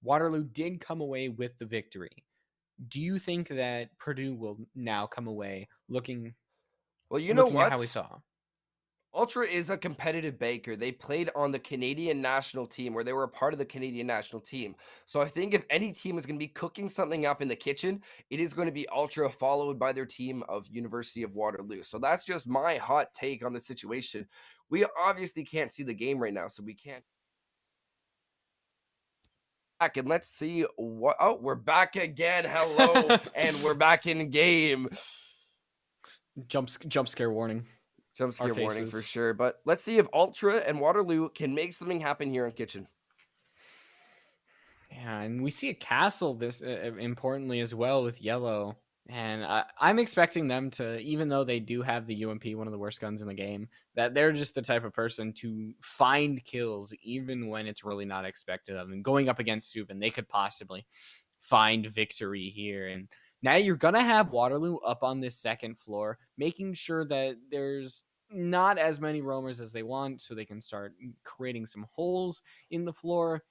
Waterloo did come away with the victory. Do you think that Purdue will now come away looking? Well, you know looking at how we what? saw. Ultra is a competitive baker. They played on the Canadian national team, where they were a part of the Canadian national team. So I think if any team is going to be cooking something up in the kitchen, it is going to be Ultra, followed by their team of University of Waterloo. So that's just my hot take on the situation. We obviously can't see the game right now, so we can't. Back and let's see what. Oh, we're back again. Hello, and we're back in game. Jump scare warning. Jump Our scare warning for faces. sure. But let's see if Ultra and Waterloo can make something happen here in kitchen. Yeah, and we see a castle this importantly as well with yellow. And I'm expecting them to, even though they do have the UMP, one of the worst guns in the game, that they're just the type of person to find kills even when it's really not expected of them. Going up against Subin, they could possibly find victory here. And now you're going to have Waterloo up on this second floor, making sure that there's not as many roamers as they want so they can start creating some holes in the floor.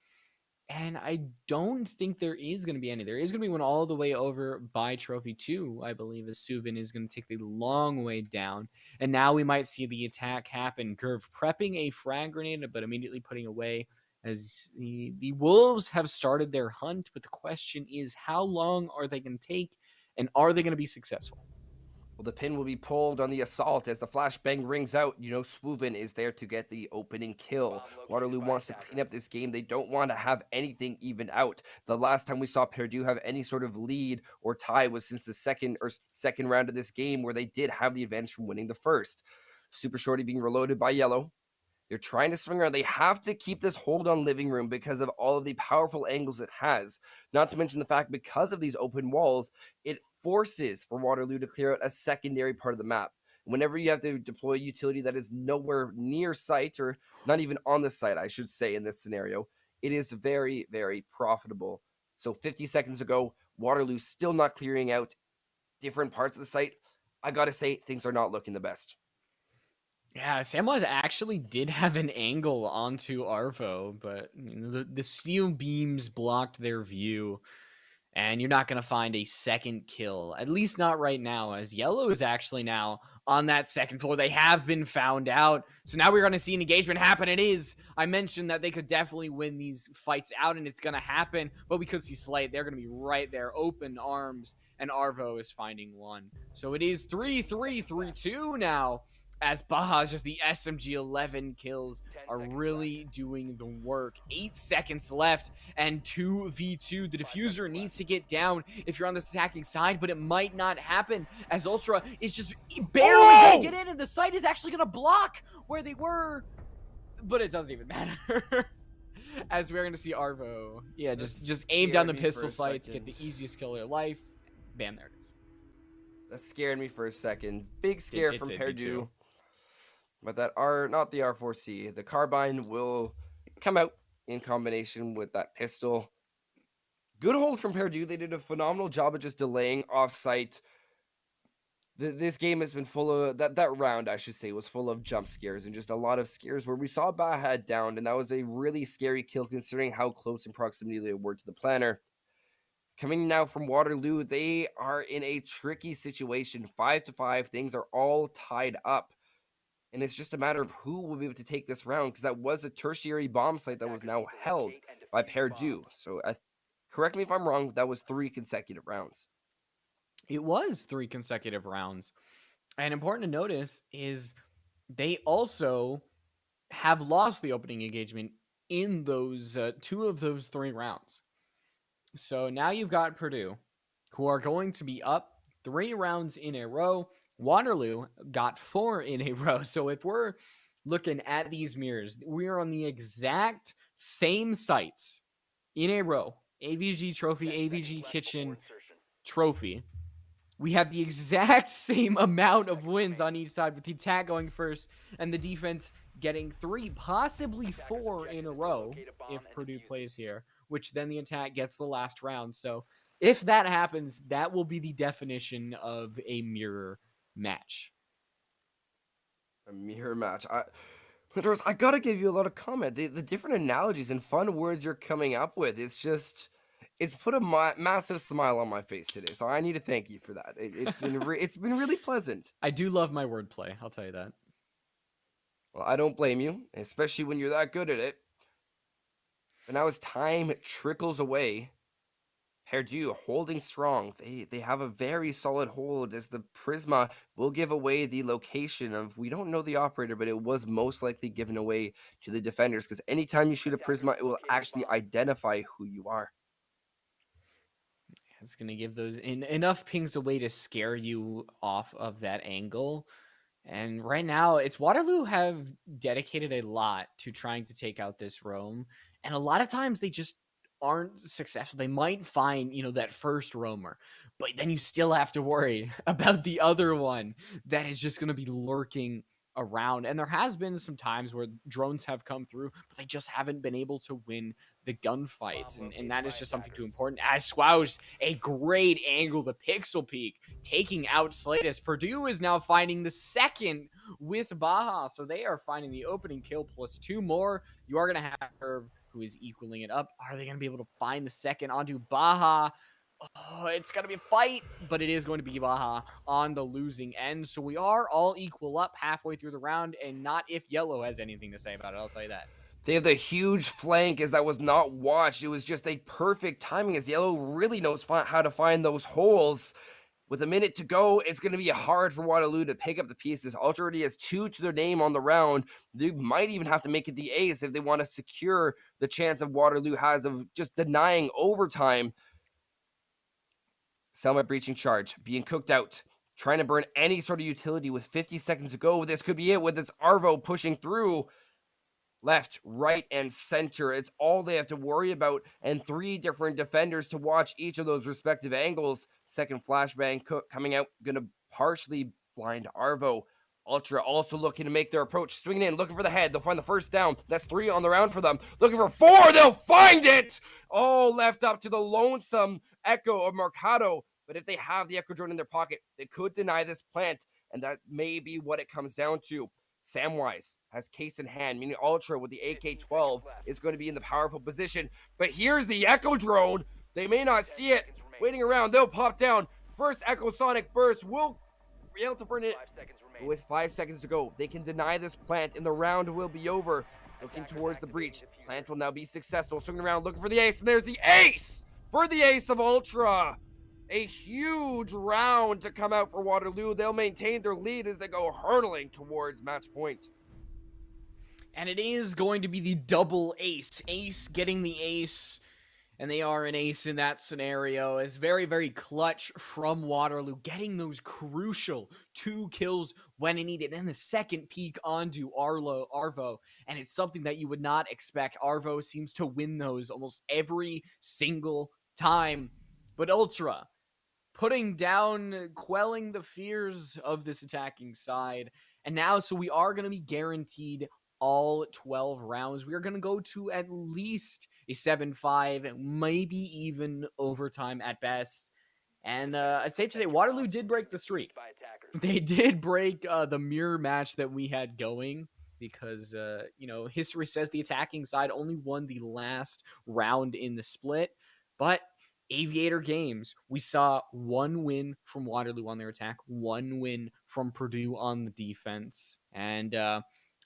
And I don't think there is going to be any. There is going to be one all the way over by Trophy 2, I believe, as Subin is going to take the long way down. And now we might see the attack happen. Gerv prepping a frag grenade, but immediately putting away as the Wolves have started their hunt. But the question is, how long are they going to take? And are they going to be successful? Well, the pin will be pulled on the assault as the flashbang rings out. You know, Swoovin is there to get the opening kill. Waterloo wants to clean up this game. They don't want to have anything even out. The last time we saw Purdue have any sort of lead or tie was since the second round of this game, where they did have the advantage from winning the first. Super Shorty being reloaded by Yellow. They're trying to swing around. They have to keep this hold on living room because of all of the powerful angles it has. Not to mention the fact, because of these open walls, it forces for Waterloo to clear out a secondary part of the map. Whenever you have to deploy a utility that is nowhere near site, or not even on the site, I should say, in this scenario, it is very, very profitable. So 50 seconds ago, Waterloo still not clearing out different parts of the site. I gotta say, things are not looking the best. Yeah, Samwise actually did have an angle onto Arvo, but the steel beams blocked their view, and you're not going to find a second kill, at least not right now, as Yellow is actually now on that second floor. They have been found out, so now we're going to see an engagement happen. It is, I mentioned that they could definitely win these fights out, and it's going to happen, but because he's Slade, they're going to be right there, open arms, and Arvo is finding one. So it is 3-3-3-2 now, as Baja's just the SMG-11 kills are really doing the work. 8 seconds left, and 2v2. The diffuser needs to get down if you're on this attacking side, but it might not happen, as Ultra is just barely going to get in, and the site is actually going to block where they were, but it doesn't even matter. As we're going to see Arvo, yeah, just aim down the pistol sights, get the easiest kill of their life. Bam, there it is. That scared me for a second. Big scare from Purdue. But that not the R4C. The carbine will come out in combination with that pistol. Good hold from Purdue. They did a phenomenal job of just delaying off-site. This game has been full of, that round, I should say, was full of jump scares and just a lot of scares where we saw Baha down, and that was a really scary kill considering how close in proximity they were to the planner. Coming now from Waterloo, they are in a tricky situation. 5-5, things are all tied up. And it's just a matter of who will be able to take this round, because that was the tertiary bomb site that was now held by Purdue. So correct me if I'm wrong, that was 3 consecutive rounds. It was 3 consecutive rounds. And important to notice is they also have lost the opening engagement in those 2 of those 3 rounds. So now you've got Purdue, who are going to be up 3 rounds in a row. Waterloo got 4 in a row. So if we're looking at these mirrors, we are on the exact same sites in a row. AVG Trophy, AVG Kitchen Trophy. We have the exact same amount of wins on each side, with the attack going first and the defense getting 3, possibly 4 in a row if Purdue plays here, which then the attack gets the last round. So if that happens, that will be the definition of a mirror match. A mirror match. I gotta give you a lot of comment. The different analogies and fun words you're coming up with. It's just, It's put a massive smile on my face today, so I need to thank you for that. It's been really pleasant. I do love my wordplay, I'll tell you that. Well, I don't blame you, especially when you're that good at it. But now as time trickles away, Perdue holding strong. They have a very solid hold as the Prisma will give away the location of, we don't know the operator, but it was most likely given away to the defenders because anytime you shoot a Prisma, it will actually identify who you are. It's gonna give those enough pings away to scare you off of that angle. And right now, it's Waterloo have dedicated a lot to trying to take out this roam, and a lot of times they just aren't successful. They might find, that first roamer, but then you still have to worry about the other one that is just going to be lurking around. And there has been some times where drones have come through, but they just haven't been able to win the gunfights. And that is just something too important. As Swoush, a great angle to pixel peek, taking out Slatus. Purdue is now finding the second with Baja. So they are finding the opening kill plus 2 more. You are going to have Herb, who is equaling it up. Are they going to be able to find the second onto Baja? Oh, it's going to be a fight, but it is going to be Baja on the losing end. So we are all equal up halfway through the round, and not if Yellow has anything to say about it. I'll tell you that. They have the huge flank as that was not watched. It was just a perfect timing as Yellow really knows how to find those holes. With a minute to go, it's going to be hard for Waterloo to pick up the pieces. Ultra already has 2 to their name on the round. They might even have to make it the ace if they want to secure the chance of Waterloo has of just denying overtime. Selma breaching charge, being cooked out, trying to burn any sort of utility with 50 seconds to go. This could be it with this Arvo pushing through. Left, right, and center. It's all they have to worry about, and 3 different defenders to watch each of those respective angles. Second flashbang Cook coming out, gonna partially blind Arvo. Ultra also looking to make their approach, swinging in, looking for the head. They'll find the first down. That's 3 on the round for them. Looking for 4. They'll find it. All left up to the lonesome Echo of Mercado. But if they have the Echo drone in their pocket, they could deny this plant, and that may be what it comes down to. Samwise has case in hand, meaning Ultra with the AK-12 is going to be in the powerful position. But here's the Echo drone. They may not see it. Waiting around, they'll pop down. First Echo Sonic burst will be able to burn it. With 5 seconds to go, they can deny this plant, and the round will be over. Looking towards the breach. Plant will now be successful. Swinging around, looking for the ace, and there's the ace for the ace of Ultra. A huge round to come out for Waterloo. They'll maintain their lead as they go hurtling towards match point. And it is going to be the double ace. Ace getting the ace, and they are an ace in that scenario. It's very, very clutch from Waterloo, getting those crucial 2 kills when needed. And the second peek onto Arvo, and it's something that you would not expect. Arvo seems to win those almost every single time. But Ultra, putting down, quelling the fears of this attacking side. And now, so we are going to be guaranteed all 12 rounds. We are going to go to at least a 7-5, maybe even overtime at best. And it's safe to say Waterloo did break the streak. They did break the mirror match that we had going because, history says the attacking side only won the last round in the split. But Aviator Games, we saw 1 win from Waterloo on their attack, 1 win from Purdue on the defense. And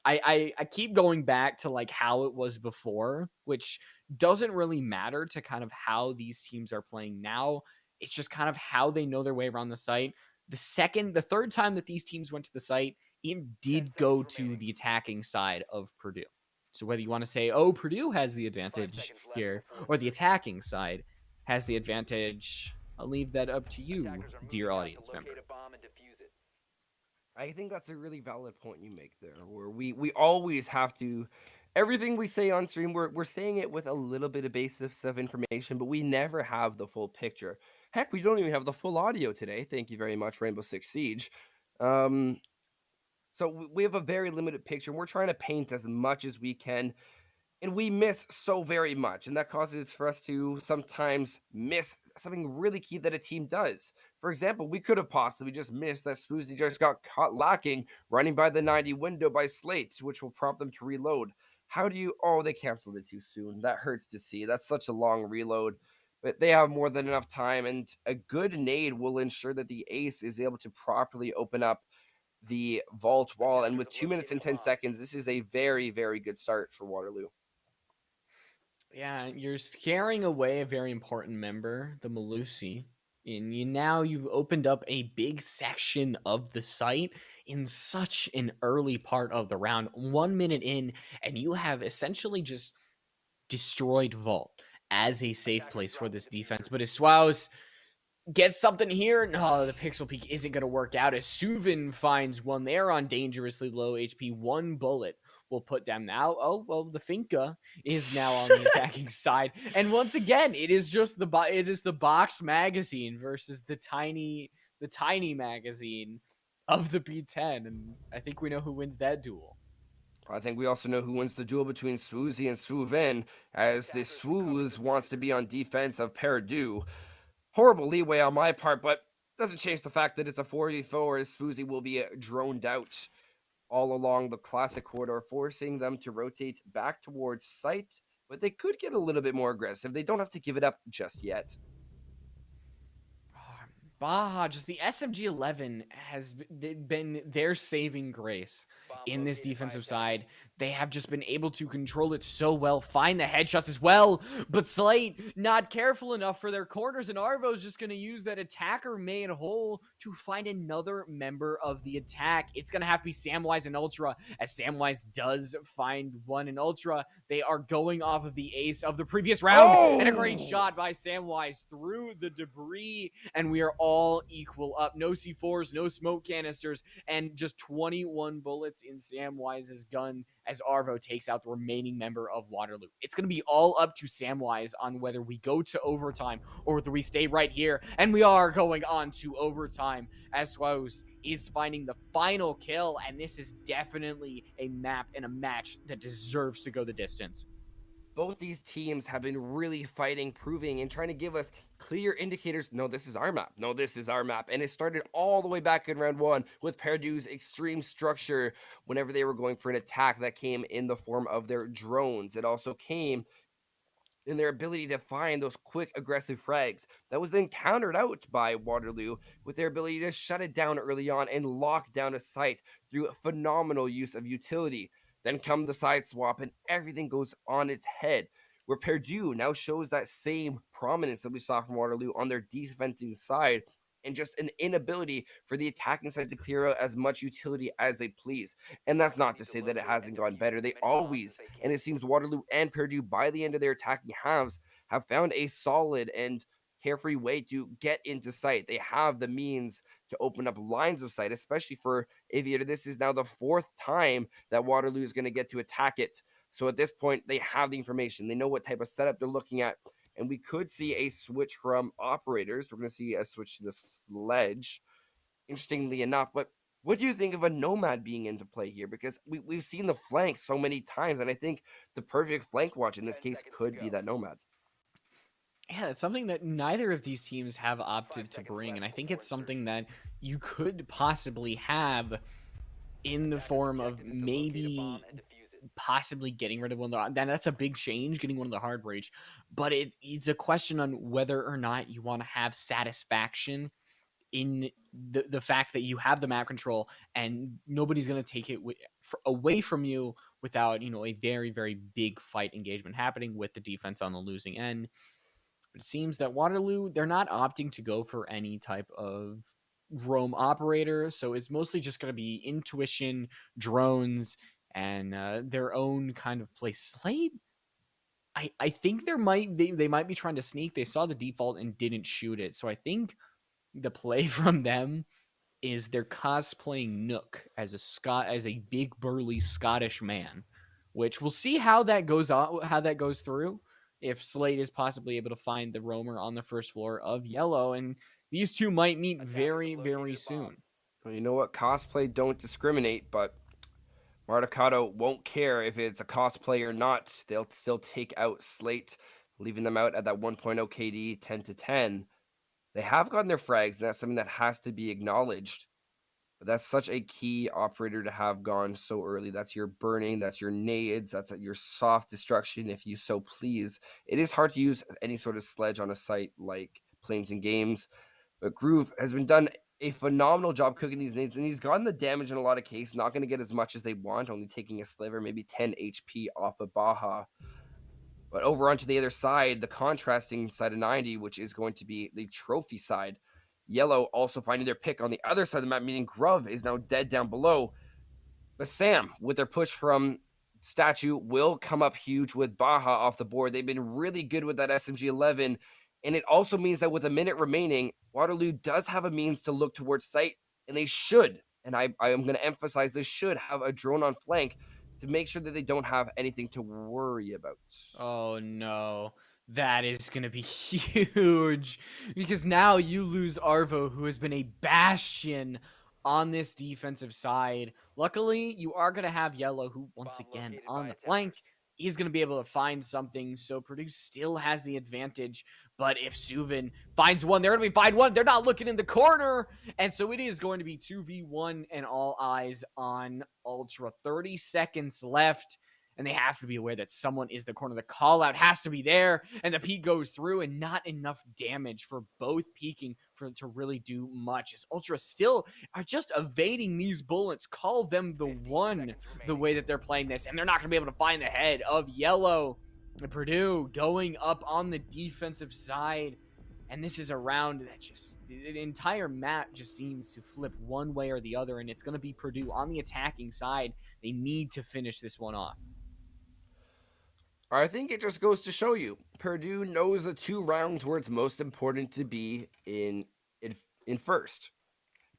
I keep going back to like how it was before, which doesn't really matter to kind of how these teams are playing now. It's just kind of how they know their way around the site. The third time that these teams went to the site, it did go to the attacking side of Purdue. So whether you want to say, oh, Purdue has the advantage here, or the attacking side has the advantage, I'll leave that up to you, dear audience member. I think that's a really valid point you make there, where we always have to, everything we say on stream, we're saying it with a little bit of basis of information, but we never have the full picture. Heck, we don't even have the full audio today. Thank you very much, Rainbow Six Siege. So we have a very limited picture. We're trying to paint as much as we can, and we miss so very much, and that causes for us to sometimes miss something really key that a team does. For example, we could have possibly just missed that Spoozy just got caught lacking running by the 90 window by Slate, which will prompt them to reload. How do you... Oh, they canceled it too soon. That hurts to see. That's such a long reload. but they have more than enough time, and a good nade will ensure that the ace is able to properly open up the vault wall. And with 2 minutes and 10 seconds, this is a very, very good start for Waterloo. Yeah, you're scaring away a very important member, the Malusi. And you've opened up a big section of the site in such an early part of the round. 1 minute in, and you have essentially just destroyed Vault as a safe place for this defense. But as Swaus gets something here. No, the Pixel Peak isn't going to work out as Suvin finds one there on dangerously low HP. One bullet will put them now. Oh, well, the Finka is now on the attacking side. And once again, it is just the box magazine versus the tiny magazine of the B10. And I think we know who wins that duel. I think we also know who wins the duel between Swoozy and Swoovin, as the Swooz wants to be on defense of Perdue. Horrible leeway on my part, but doesn't change the fact that it's a 4v4, as Swoozy will be droned out all along the classic corridor, forcing them to rotate back towards site, but they could get a little bit more aggressive. They don't have to give it up just yet. Baja, just the SMG-11 has been their saving grace in this defensive side. They have just been able to control it so well, find the headshots as well, but Slate not careful enough for their corners, and Arvo's just going to use that attacker made hole to find another member of the attack. It's going to have to be Samwise and Ultra, as Samwise does find one in Ultra. They are going off of the ace of the previous round, and a great shot by Samwise through the debris, and we are all equal up. No C4s, no smoke canisters, and just 21 bullets in Samwise's gun as Arvo takes out the remaining member of Waterloo. It's going to be all up to Samwise on whether we go to overtime or whether we stay right here, and we are going on to overtime as Swos is finding the final kill, and this is definitely a map and a match that deserves to go the distance. Both these teams have been really fighting, proving, and trying to give us clear indicators. No, this is our map. No, this is our map. And it started all the way back in round one with Perdue's extreme structure whenever they were going for an attack that came in the form of their drones. It also came in their ability to find those quick, aggressive frags. That was then countered out by Waterloo with their ability to shut it down early on and lock down a site through a phenomenal use of utility. Then come the side swap, and everything goes on its head, where Perdue now shows that same prominence that we saw from Waterloo on their defending side, and just an inability for the attacking side to clear out as much utility as they please. And that's not to say that it hasn't gone better. They always, and it seems Waterloo and Purdue, by the end of their attacking halves, have found a solid and carefree way to get into sight. They have the means to open up lines of sight, especially for Aviator. This is now the fourth time that Waterloo is going to get to attack it. So at this point, they have the information. They know what type of setup they're looking at. And we could see a switch from operators. We're going to see a switch to the sledge, interestingly enough. But what do you think of a Nomad being into play here? Because we've seen the flank so many times, and I think the perfect flank watch in this case could be that Nomad. Yeah, it's something that neither of these teams have opted to bring, and I think it's something that you could possibly have in the form of maybe possibly getting rid of one of the, then that's a big change, getting one of the hard breach, but it's a question on whether or not you want to have satisfaction in the fact that you have the map control and nobody's going to take it away from you without a very, very big fight engagement happening with the defense on the losing end. It seems that Waterloo, they're not opting to go for any type of roam operator, so it's mostly just going to be intuition, drones, and their own kind of play. Slate, I think they might be trying to sneak. They saw the default and didn't shoot it, so I think the play from them is they're cosplaying Nook as a big burly Scottish man, which we'll see how that goes through. If Slate is possibly able to find the roamer on the first floor of Yellow, and these two might meet very, very soon. Well, you know what? Cosplay don't discriminate, but Marticato won't care if it's a cosplay or not. They'll still take out Slate, leaving them out at that 1.0 KD 10 to 10. They have gotten their frags, and that's something that has to be acknowledged. That's such a key operator to have gone so early. That's your burning, that's your nades, that's your soft destruction, if you so please. It is hard to use any sort of sledge on a site like Plains and Games, but Groove has been done a phenomenal job cooking these nades, and he's gotten the damage in a lot of cases. Not going to get as much as they want, only taking a sliver, maybe 10 HP off of Baja. But over onto the other side, the contrasting side of 90, which is going to be the trophy side. Yellow also finding their pick on the other side of the map, meaning Grove is now dead down below. But Sam, with their push from Statue, will come up huge with Baja off the board. They've been really good with that SMG 11. And it also means that with a minute remaining, Waterloo does have a means to look towards site, and they should. And I am going to emphasize they should have a drone on flank to make sure that they don't have anything to worry about. Oh no. That is going to be huge because now you lose Arvo, who has been a bastion on this defensive side. Luckily, you are going to have Yellow, who once again on the flank is going to be able to find something. So Purdue still has the advantage. But if Suvin finds one, they're going to find one. They're not looking in the corner. And so it is going to be 2v1 and all eyes on Ultra. 30 seconds left. And they have to be aware that someone is the corner. The call out has to be there, and the peek goes through, and not enough damage for both peeking to really do much. As Ultra still are just evading these bullets. Call them the one, the way that they're playing this, and they're not going to be able to find the head of Yellow. And Purdue going up on the defensive side. And this is a round that just, the entire map just seems to flip one way or the other, and it's going to be Purdue on the attacking side. They need to finish this one off. I think it just goes to show you Purdue knows the 2 rounds where it's most important to be in first.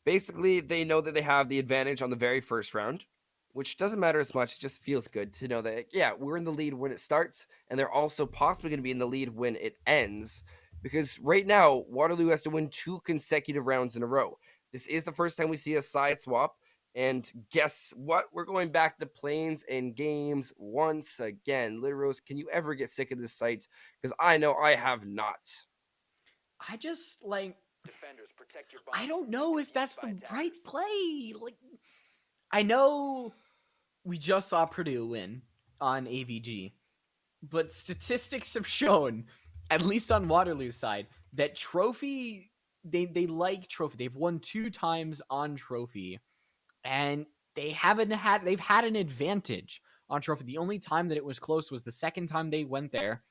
Basically, they know that they have the advantage on the very first round, which doesn't matter as much. It just feels good to know that, yeah, we're in the lead when it starts, and they're also possibly going to be in the lead when it ends. Because right now, Waterloo has to win 2 consecutive rounds in a row. This is the first time we see a side swap. And guess what? We're going back to Plains and Games once again. Literos, can you ever get sick of this site? Because I know I have not. I just, I don't know if that's the right play. I know we just saw Purdue win on AVG, but statistics have shown, at least on Waterloo's side, that Trophy, they like Trophy. They've won 2 times on Trophy. And they've had an advantage on Trophy. The only time that it was close was the second time they went there,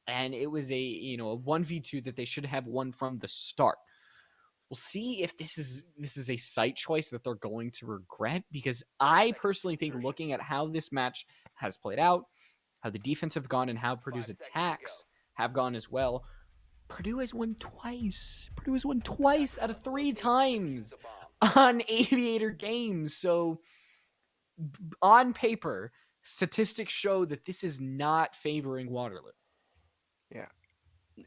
and it was a 1v2 that they should have won from the start. We'll see if this is a site choice that they're going to regret, because I personally think, looking at how this match has played out, how the defense have gone, and how Purdue's attacks have gone as well, Purdue has won twice. Purdue has won twice out of 3 times on Aviator Games. So on paper, statistics show that this is not favoring Waterloo. Yeah.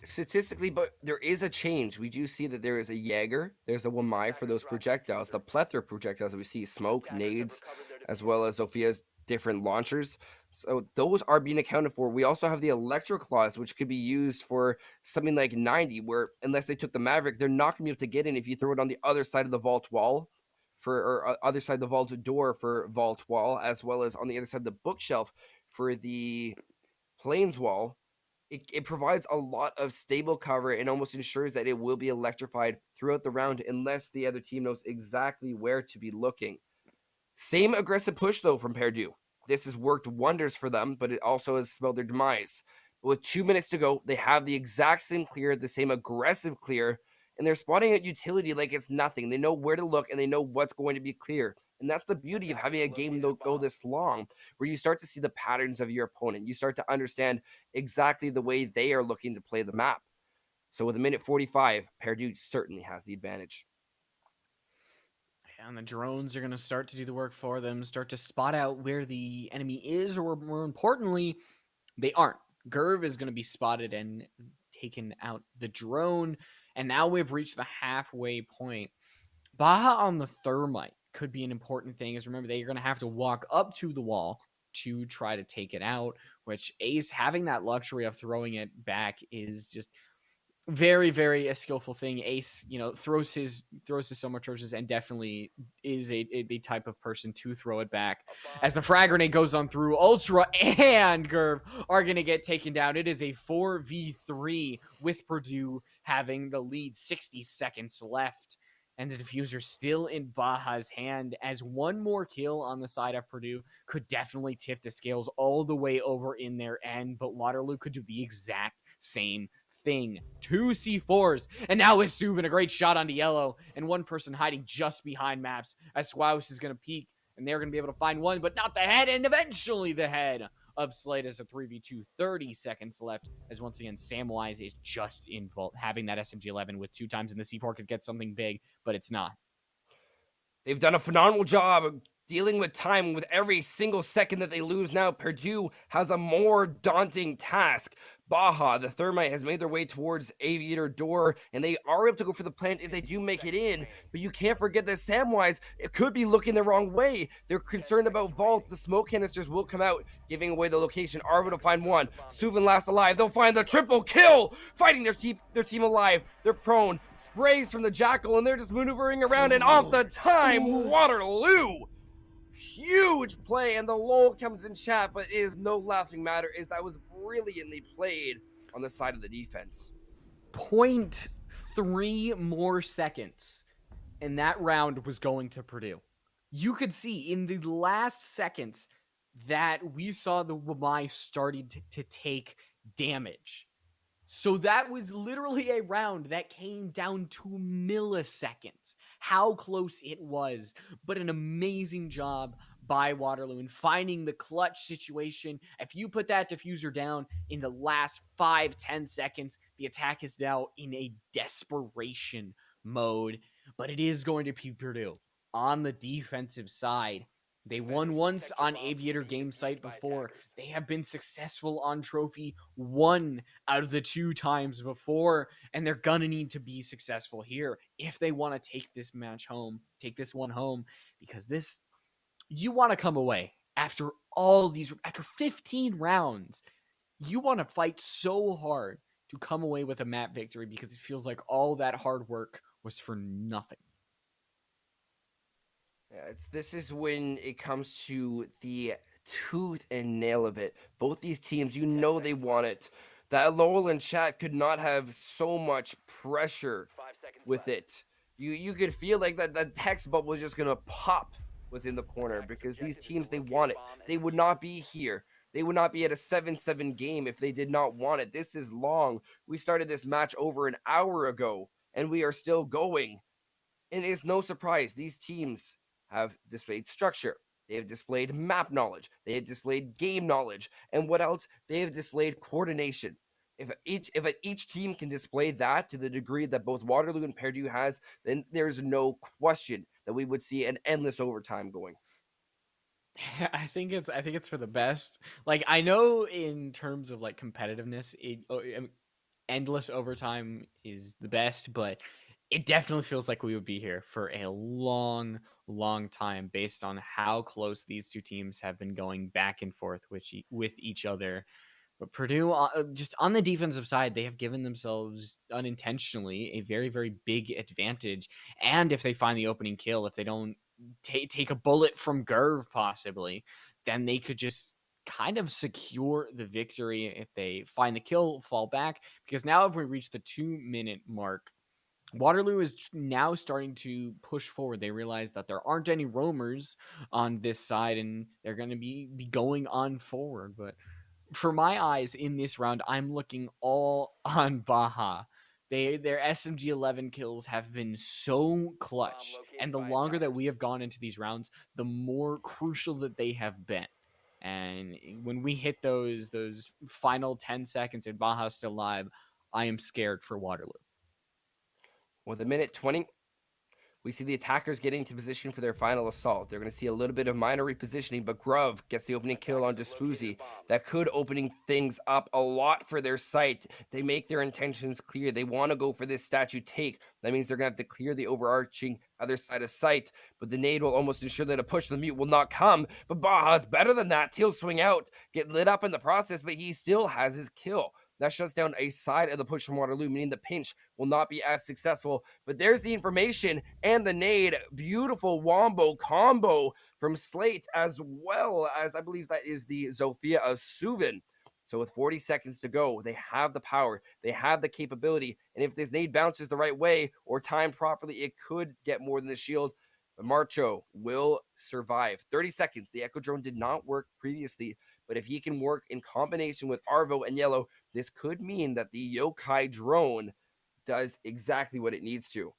Statistically, but there is a change. We do see that there is a Jaeger, there's a Wamai for those projectiles, the plethora of projectiles that we see, smoke, nades, as well as Sophia's different launchers. So those are being accounted for. We also have the Electro Claws, which could be used for something like 90, where unless they took the Maverick, they're not going to be able to get in if you throw it on the other side of the vault wall or other side of the vault door for vault wall, as well as on the other side of the bookshelf for the plains wall. It provides a lot of stable cover and almost ensures that it will be electrified throughout the round unless the other team knows exactly where to be looking. Same aggressive push, though, from Purdue. This has worked wonders for them, but it also has spelled their demise. But with 2 minutes to go, they have the exact same clear, the same aggressive clear, and they're spotting at utility like it's nothing. They know where to look, and they know what's going to be clear. And that's the beauty of having a game go this long, where you start to see the patterns of your opponent. You start to understand exactly the way they are looking to play the map. So with a minute 45, Purdue certainly has the advantage. And the drones are going to start to do the work for them, start to spot out where the enemy is, or more importantly, they aren't. Gerv is going to be spotted and taken out the drone. And now we've reached the halfway point. Baja on the thermite could be an important thing, as remember, they're going to have to walk up to the wall to try to take it out, which Ace having that luxury of throwing it back is just, Very, very a skillful thing. Ace, throws his so much charges and definitely is the type of person to throw it back. As the frag grenade goes on through, Ultra and Gerv are gonna get taken down. It is a 4v3 with Purdue having the lead. 60 seconds left. And the diffuser still in Baja's hand, as one more kill on the side of Purdue could definitely tip the scales all the way over in their end. But Waterloo could do the exact same thing. 2 C4s, and now with Suvin, a great shot onto yellow, and one person hiding just behind maps, as Swaus is going to peek, and they're going to be able to find one, but not the head, and eventually the head of Slade as a 3v2, 30 seconds left, as once again, Samwise is just in vault. Having that SMG-11 with 2 times in the C4 could get something big, but it's not. They've done a phenomenal job of dealing with time. With every single second that they lose now, Purdue has a more daunting task. Baja, the Thermite, has made their way towards Aviator door, and they are able to go for the plant if they do make it in. But you can't forget that Samwise, it could be looking the wrong way. They're concerned about Vault. The smoke canisters will come out, giving away the location. Are able to find one. Suvin last alive. They'll find the triple kill, fighting their team alive. They're prone. Sprays from the Jackal, and they're just maneuvering around, and off the time, Waterloo. Huge play, and the lull comes in chat, but it is no laughing matter, is that was brilliantly played on the side of the defense. 0.3 more seconds, and that round was going to Purdue. You could see in the last seconds that we saw the Wamai started to take damage. So that was literally a round that came down to milliseconds. How close it was, but an amazing job by Waterloo in finding the clutch situation. If you put that diffuser down in the last 5-10 seconds, the attack is now in a desperation mode, but it is going to be Purdue on the defensive side. They won once on Aviator game site before. They have been successful on Trophy 1 out of the 2 times before, and they're gonna need to be successful here if they want to take this match home, take this one home, because you want to come away after after 15 rounds. You want to fight so hard to come away with a map victory because it feels like all that hard work was for nothing. Yeah, this is when it comes to the tooth and nail of it. Both these teams, they want it. That Lowell and chat could not have so much pressure with it. You could feel like that text bubble was just gonna pop within the corner, because these teams, they want it. They would not be here. They would not be at a 7-7 game if they did not want it. This is long. We started this match over an hour ago, and we are still going. And it is no surprise these teams have displayed structure. They have displayed map knowledge. They have displayed game knowledge. And what else? They have displayed coordination. If each team can display that to the degree that both Waterloo and Purdue has, then there's no question that we would see an endless overtime going. I think it's for the best. Like, I know in terms of like competitiveness, endless overtime is the best, but it definitely feels like we would be here for a long, long time based on how close these two teams have been going back and forth with each other. But Purdue, just on the defensive side, they have given themselves unintentionally a very, very big advantage. And if they find the opening kill, if they don't take a bullet from Gerv possibly, then they could just kind of secure the victory if they find the kill, fall back. Because now if we reach the 2-minute mark, Waterloo is now starting to push forward. They realize that there aren't any roamers on this side, and they're going to be going on forward. But for my eyes in this round, I'm looking all on Baja. Their SMG-11 kills have been so clutch, and the longer that we have gone into these rounds, the more crucial that they have been. And when we hit those final 10 seconds and Baja's still alive, I am scared for Waterloo. With a minute 20, we see the attackers getting into position for their final assault. They're going to see a little bit of minor repositioning, but Grove gets the opening kill on Swoozy. That could opening things up a lot for their site. They make their intentions clear. They want to go for this statue take. That means they're going to have to clear the overarching other side of sight, but the nade will almost ensure that a push to the mute will not come. But Baja's better than that. He'll swing out, get lit up in the process, but he still has his kill. That shuts down a side of the push from Waterloo, meaning the pinch will not be as successful. But there's the information and the nade. Beautiful wombo combo from Slate, as well as I believe that is the Zofia of Suvin. So with 40 seconds to go, they have the power, they have the capability, and if this nade bounces the right way or timed properly, it could get more than the shield. But Marcho will survive. 30 seconds. The Echo Drone did not work previously, but if he can work in combination with Arvo and Yellow, this could mean that the Yokai Drone does exactly what it needs to.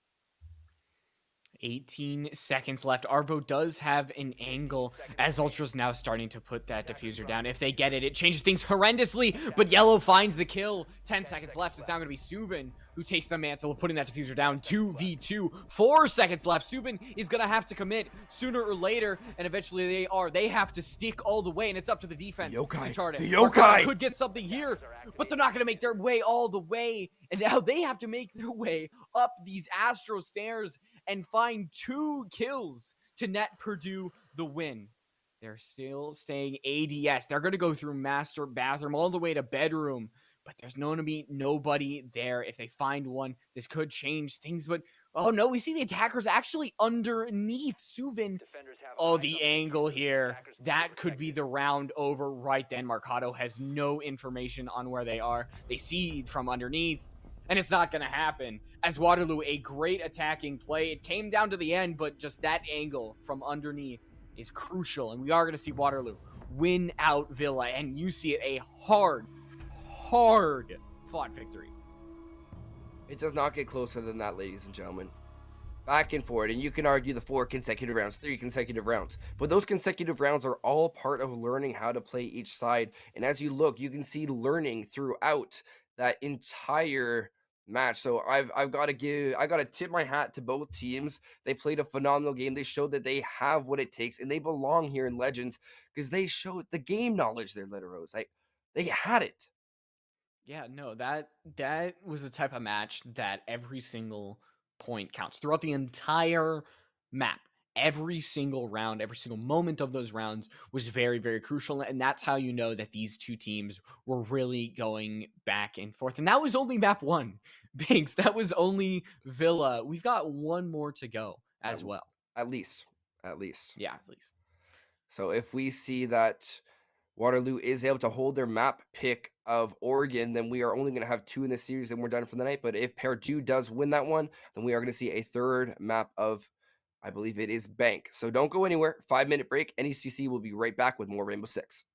18 seconds left. Arvo does have an angle as Ultra's now starting to put that diffuser down. If they get it, it changes things horrendously, but Yellow finds the kill. 10 seconds left. It's now going to be Suvin who takes the mantle of putting that diffuser down. 2v2. 4 seconds left. Suvin is going to have to commit sooner or later, and eventually they have to stick all the way, and it's up to the defense to chart it. The Yokai could get something here, but they're not going to make their way all the way, and now they have to make their way up these Astro stairs and find 2 kills to net Purdue the win. They're still staying ADS. They're going to go through master bathroom all the way to bedroom, but there's going to be nobody there. If they find one, this could change things, but oh no, we see the attackers actually underneath Suvin. Oh, the angle here. That could be the round over right then. Marcado has no information on where they are. They see from underneath, and it's not going to happen. As Waterloo, a great attacking play. It came down to the end, but just that angle from underneath is crucial, and we are going to see Waterloo win out Villa, and you see it, a hard fought victory. It does not get closer than that, ladies and gentlemen. Back and forth, and you can argue the 4 consecutive rounds, 3 consecutive rounds, but those consecutive rounds are all part of learning how to play each side. And as you look, you can see learning throughout that entire match. So I got to tip my hat to both teams. They played a phenomenal game. They showed that they have what it takes, and they belong here in Legends because they showed the game knowledge there, Litteros. Like, they had it. Yeah, no, that was the type of match that every single point counts throughout the entire map. Every single round, every single moment of those rounds was very, very crucial. And that's how you know that these two teams were really going back and forth. And that was only map 1. Binks, that was only Villa. We've got one more to go as well. At least. Yeah, at least. So if we see that Waterloo is able to hold their map pick of Oregon, then we are only going to have 2 in this series and we're done for the night. But if Purdue does win that one, then we are going to see a third map of, I believe it is Bank. So don't go anywhere. 5-minute break. NECC will be right back with more Rainbow Six.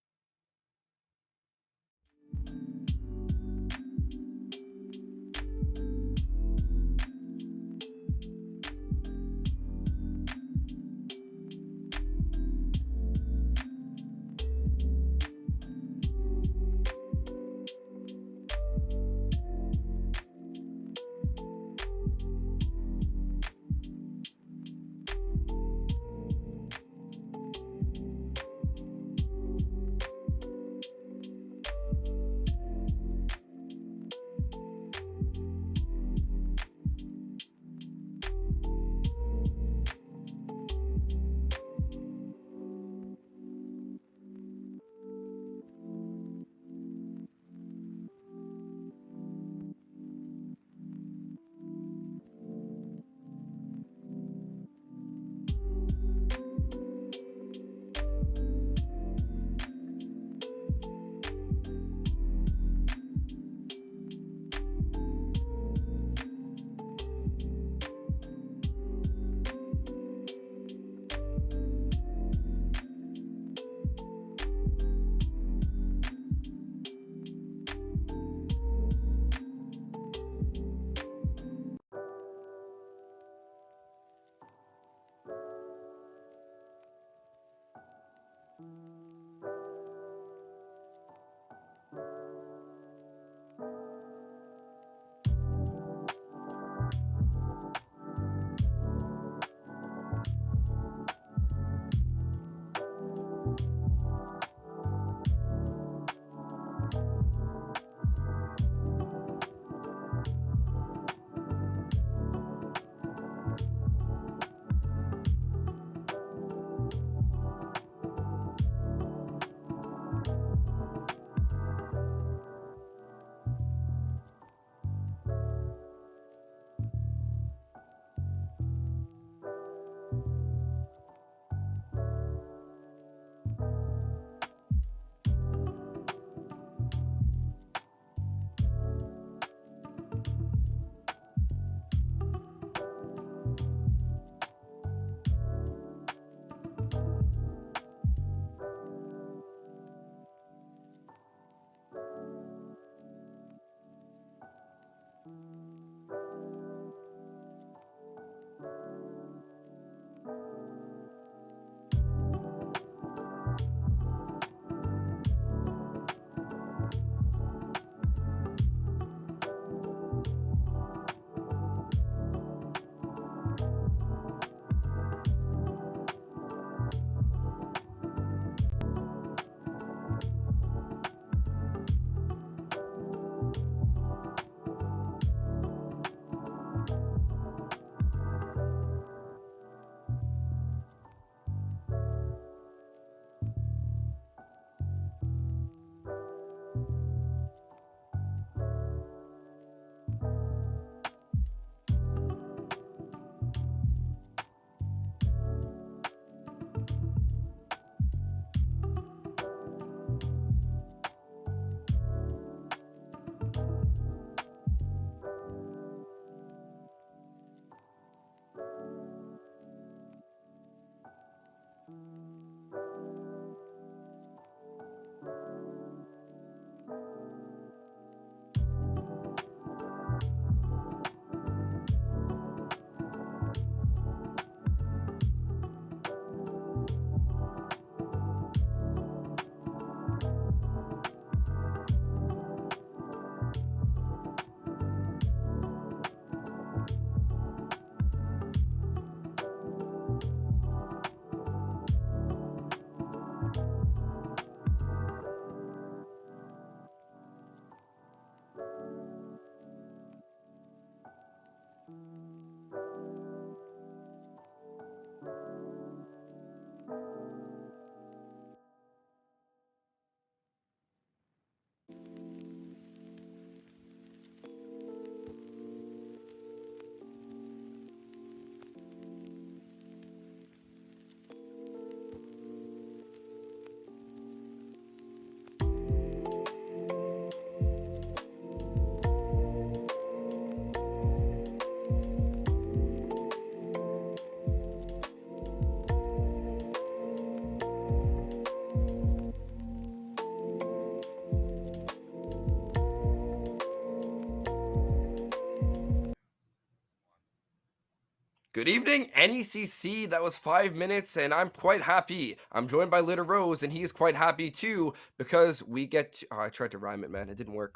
Good evening, NECC. That was 5 minutes, and I'm quite happy. I'm joined by Little Rose, and he's quite happy too because we get to. Oh, I tried to rhyme it, man. It didn't work.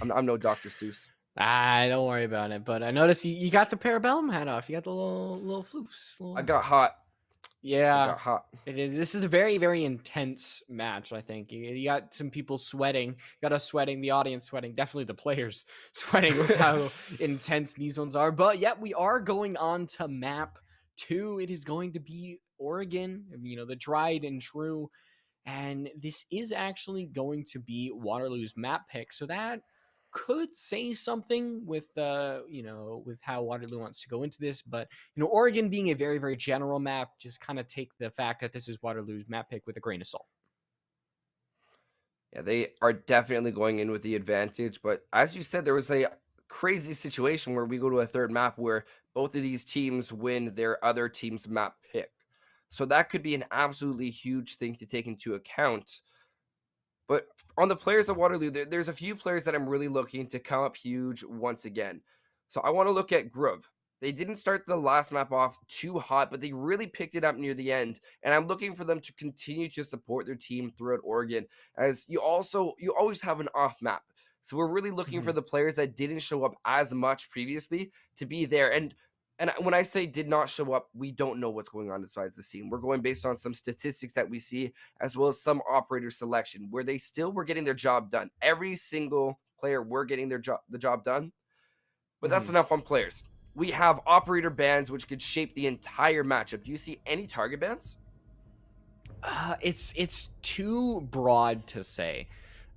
I'm no Dr. Seuss. Don't worry about it. But I noticed you got the Parabellum hat off. You got the little floofs. I got hot. I Yeah, got hot. it is. This is a very, very intense match, I think. You got some people sweating. You got us sweating, the audience sweating, definitely the players sweating with how intense these ones are. But yeah, we are going on to map 2. It is going to be Oregon, the tried and true. And this is actually going to be Waterloo's map pick. So that could say something with how Waterloo wants to go into this. But Oregon being a very, very general map, just kind of take the fact that this is Waterloo's map pick with a grain of salt. Yeah, they are definitely going in with the advantage. But as you said, there was a crazy situation where we go to a third map where both of these teams win their other team's map pick. So that could be an absolutely huge thing to take into account. But on the players of Waterloo, there's a few players that I'm really looking to come up huge once again. So I want to look at Groove. They didn't start the last map off too hot, but they really picked it up near the end. And I'm looking for them to continue to support their team throughout Oregon, as you always have an off map. So we're really looking for Mhm. the players that didn't show up as much previously to be there. And when I say did not show up, we don't know what's going on inside the scene. We're going based on some statistics that we see, as well as some operator selection, where they still were getting their job done. Every single player were getting the job done. But that's Mhm. enough on players. We have operator bans, which could shape the entire matchup. Do you see any target bans? It's too broad to say.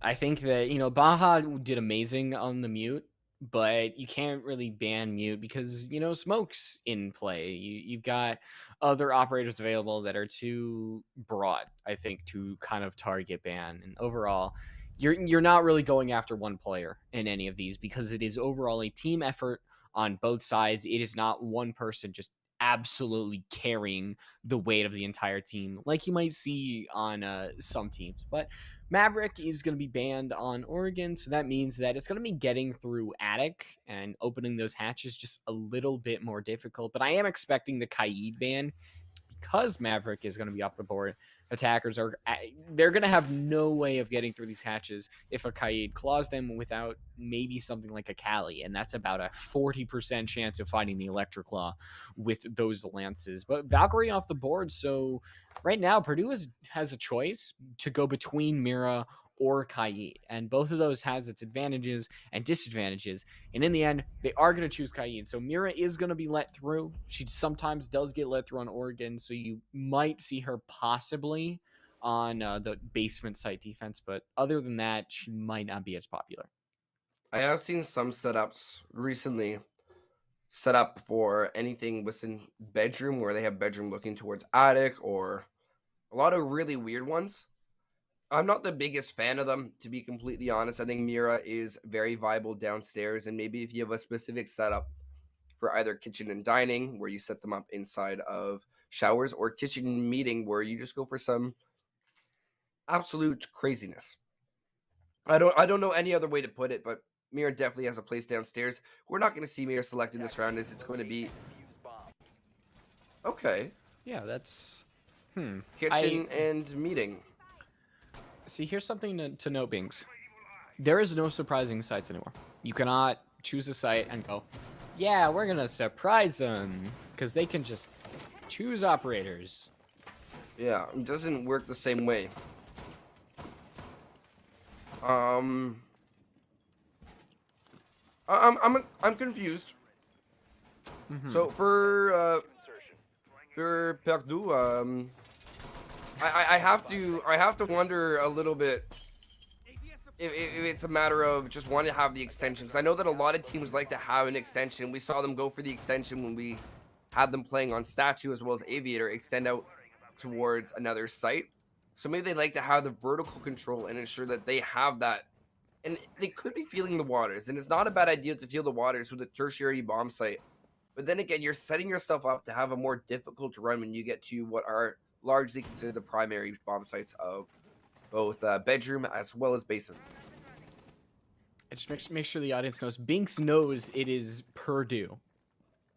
I think that Baja did amazing on the mute, but you can't really ban mute because smoke's in play. You've got other operators available that are too broad, I think, to kind of target ban. And overall, you're not really going after one player in any of these because it is overall a team effort on both sides. It is not one person just absolutely carrying the weight of the entire team, like you might see on some teams. But Maverick is going to be banned on Oregon, so that means that it's going to be getting through Attic and opening those hatches just a little bit more difficult. But I am expecting the Kaid ban because Maverick is going to be off the board. Attackers they're going to have no way of getting through these hatches if a Kaid claws them without maybe something like a Kali, and that's about a 40% chance of finding the Electric Claw with those lances. But Valkyrie off the board, so right now Purdue has a choice to go between Mira or Kaid, and both of those has its advantages and disadvantages. And in the end, they are going to choose Kaid. So Mira is going to be let through. She sometimes does get let through on Oregon, so you might see her possibly on the basement site defense. But other than that, she might not be as popular. I have seen some setups recently set up for anything within bedroom where they have bedroom looking towards attic or a lot of really weird ones. I'm not the biggest fan of them, to be completely honest. I think Mira is very viable downstairs, and maybe if you have a specific setup for either kitchen and dining, where you set them up inside of showers, or kitchen meeting, where you just go for some absolute craziness. I don't know any other way to put it, but Mira definitely has a place downstairs. We're not going to see Mira selected this round, as it's going to be okay. Yeah, that's I Kitchen and meeting. see. Here's something to note, Bings. There is no surprising sites anymore. You cannot choose a site and go, yeah, we're gonna surprise them because they can just choose operators. Yeah, it doesn't work the same way. Um, I'm confused. So for Perdue, I have to wonder a little bit if it's a matter of just wanting to have the extension, because I know that a lot of teams like to have an extension. We saw them go for the extension when we had them playing on Statue as well as Aviator, extend out towards another site. So maybe they like to have the vertical control and ensure that they have that. And they could be feeling the waters, and it's not a bad idea to feel the waters with a tertiary bomb site. But then again, you're setting yourself up to have a more difficult run when you get to what are largely considered the primary bomb sites of both bedroom as well as basement. I just make sure the audience knows. Binks knows it is Purdue.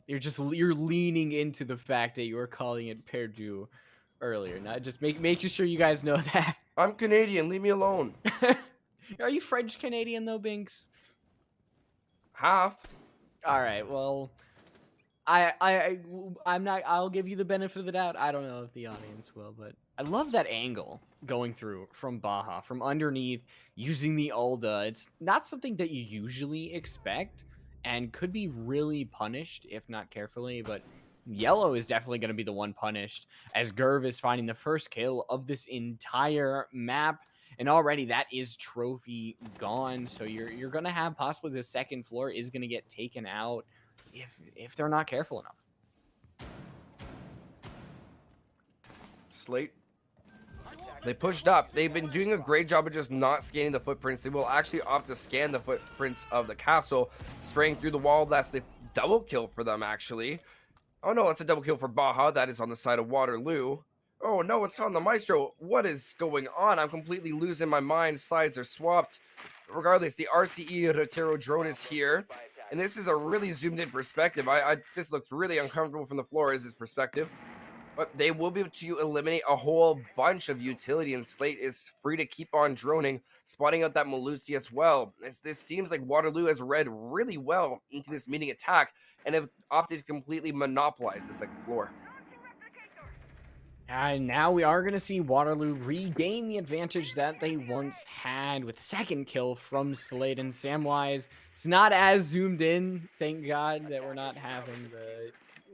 You're leaning into the fact that you were calling it Purdue earlier, not just making sure you guys know that. I'm Canadian. Leave me alone. Are you French Canadian though, Binks? Half. All right, well, I'm not. I'll give you the benefit of the doubt. I don't know if the audience will, but I love that angle going through from Baja from underneath using the Ulda. It's not something that you usually expect and could be really punished if not carefully. But Yellow is definitely going to be the one punished as Gerv is finding the first kill of this entire map. And already that is trophy gone. So you're gonna have possibly the second floor is gonna get taken out if they're not careful enough. Slate. They pushed up. They've been doing a great job of just not scanning the footprints. They will actually opt to scan the footprints of the castle, spraying through the wall. That's the double kill for them, actually. Oh no, it's a double kill for Baja. That is on the side of Waterloo. Oh no, it's on the Maestro. What is going on? I'm completely losing my mind. Sides are swapped. Regardless, the RCE Rotero drone is here. And this is a really zoomed in perspective. This looks really uncomfortable from the floor as his perspective. But they will be able to eliminate a whole bunch of utility, and Slate is free to keep on droning, spotting out that Malusi as well. As this seems like Waterloo has read really well into this meeting attack and have opted to completely monopolize the second floor. And now we are going to see Waterloo regain the advantage that they once had with the second kill from Slade and Samwise. It's not as zoomed in, thank God, that we're not having the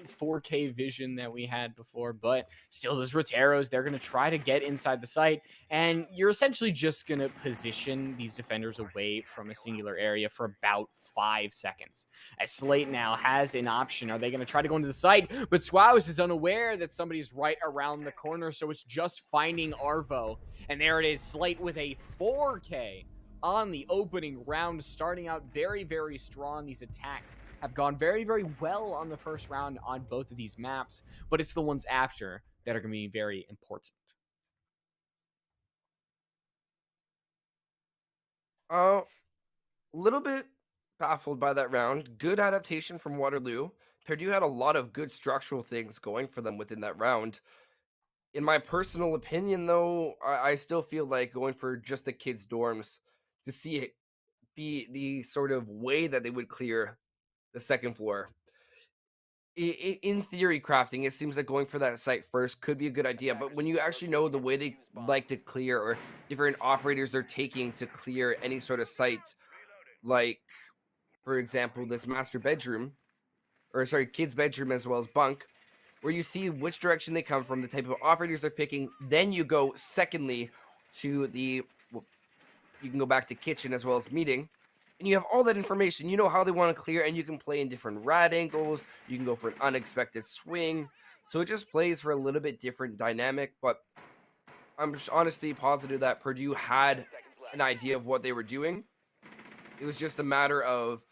4K vision that we had before, but still those Roteros, they're going to try to get inside the site, and you're essentially just going to position these defenders away from a singular area for about 5 seconds. As Slate now has an option. Are they going to try to go into the site? But Swaz is unaware that somebody's right around the corner, so it's just finding Arvo. And there it is, Slate with a 4K on the opening round, starting out very, very strong. These attacks have gone very, very well on the first round on both of these maps, but it's the ones after that are going to be very important. Little bit baffled by that round. Good adaptation from Waterloo. Purdue had a lot of good structural things going for them within that round. In my personal opinion, though, I still feel like going for just the kids' dorms to see the sort of way that they would clear the second floor. In theory, crafting, it seems like going for that site first could be a good idea, but when you actually know the way they like to clear or different operators they're taking to clear any sort of site, like, for example, this master bedroom, or sorry, kid's bedroom as well as bunk, where you see which direction they come from, the type of operators they're picking, then you go secondly to the, well, you can go back to kitchen as well as meeting, and you have all that information. You know how they want to clear, and you can play in different rad angles. You can go for an unexpected swing. So it just plays for a little bit different dynamic, but I'm just honestly positive that Purdue had an idea of what they were doing. It was just a matter of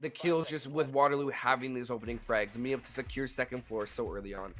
the kills just with Waterloo having these opening frags and being able to secure second floor so early on.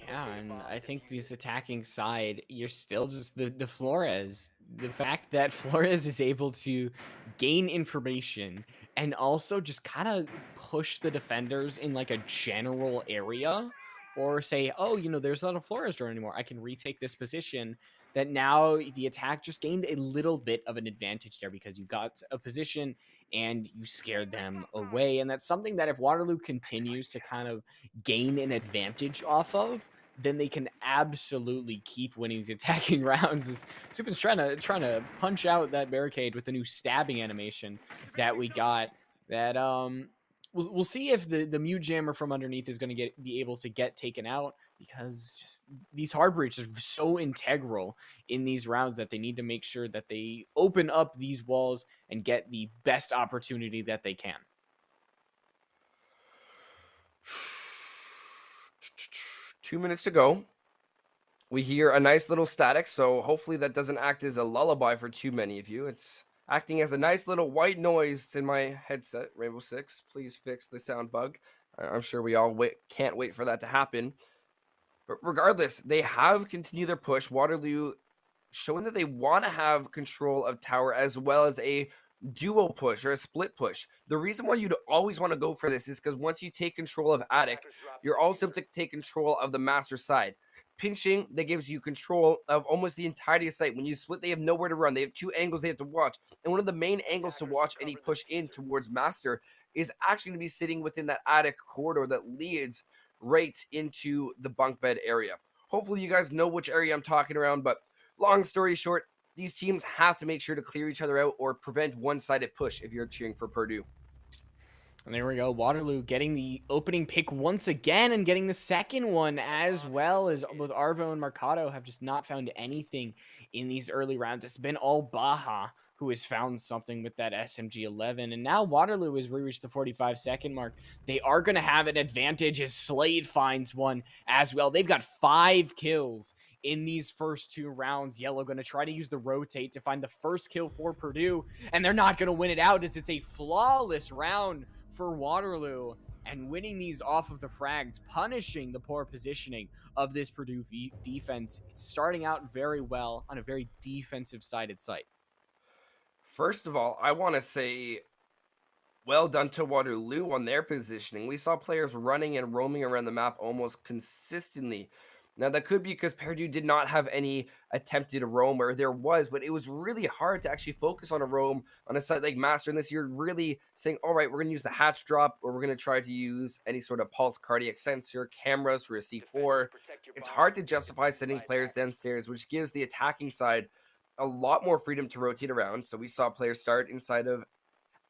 Yeah, and I think this attacking side, you're still just the Flores. The fact that Flores is able to gain information and also just kind of push the defenders in like a general area, or say, oh, there's not a Flores drone anymore. I can retake this position. That now the attack just gained a little bit of an advantage there because you got a position and you scared them away. And that's something that if Waterloo continues to kind of gain an advantage off of, then they can absolutely keep winning these attacking rounds. As Supin's trying to punch out that barricade with the new stabbing animation that we got. That we'll see if the mute jammer from underneath is going to be able to get taken out, because just these hard breaches are so integral in these rounds that they need to make sure that they open up these walls and get the best opportunity that they can. 2 minutes to go. We hear a nice little static, so hopefully that doesn't act as a lullaby for too many of you. It's acting as a nice little white noise in my headset. Rainbow Six, please fix the sound bug. I'm sure we all can't wait for that to happen. But regardless, they have continued their push. Waterloo showing that they want to have control of tower as well as a duo push or a split push. The reason why you'd always want to go for this is because once you take control of attic, you're also able to take control of the master side. Pinching, that gives you control of almost the entirety of site. When you split, they have nowhere to run. They have two angles they have to watch. And one of the main angles to watch any push in towards master is actually going to be sitting within that attic corridor that leads right into the bunk bed area. Hopefully, you guys know which area I'm talking around, but long story short, these teams have to make sure to clear each other out or prevent one-sided push if you're cheering for Purdue. And there we go. Waterloo getting the opening pick once again and getting the second one as well, as both Arvo and Mercado have just not found anything in these early rounds. It's been all Baja who has found something with that SMG 11. And now Waterloo has reached the 45-second mark. They are going to have an advantage as Slade finds one as well. They've got 5 kills in these first 2 rounds. Yellow going to try to use the rotate to find the first kill for Purdue, and they're not going to win it out as it's a flawless round for Waterloo, and winning these off of the frags, punishing the poor positioning of this Purdue defense. It's starting out very well on a very defensive-sided site. First of all, I want to say well done to Waterloo on their positioning. We saw players running and roaming around the map almost consistently. Now, that could be because Purdue did not have any attempted roam, or there was, but it was really hard to actually focus on a roam on a site like Master. Unless you're really saying, all right, we're going to use the hatch drop, or we're going to try to use any sort of pulse cardiac sensor, cameras for a C4. It's hard to justify sending players downstairs, which gives the attacking side a lot more freedom to rotate around. So we saw players start inside of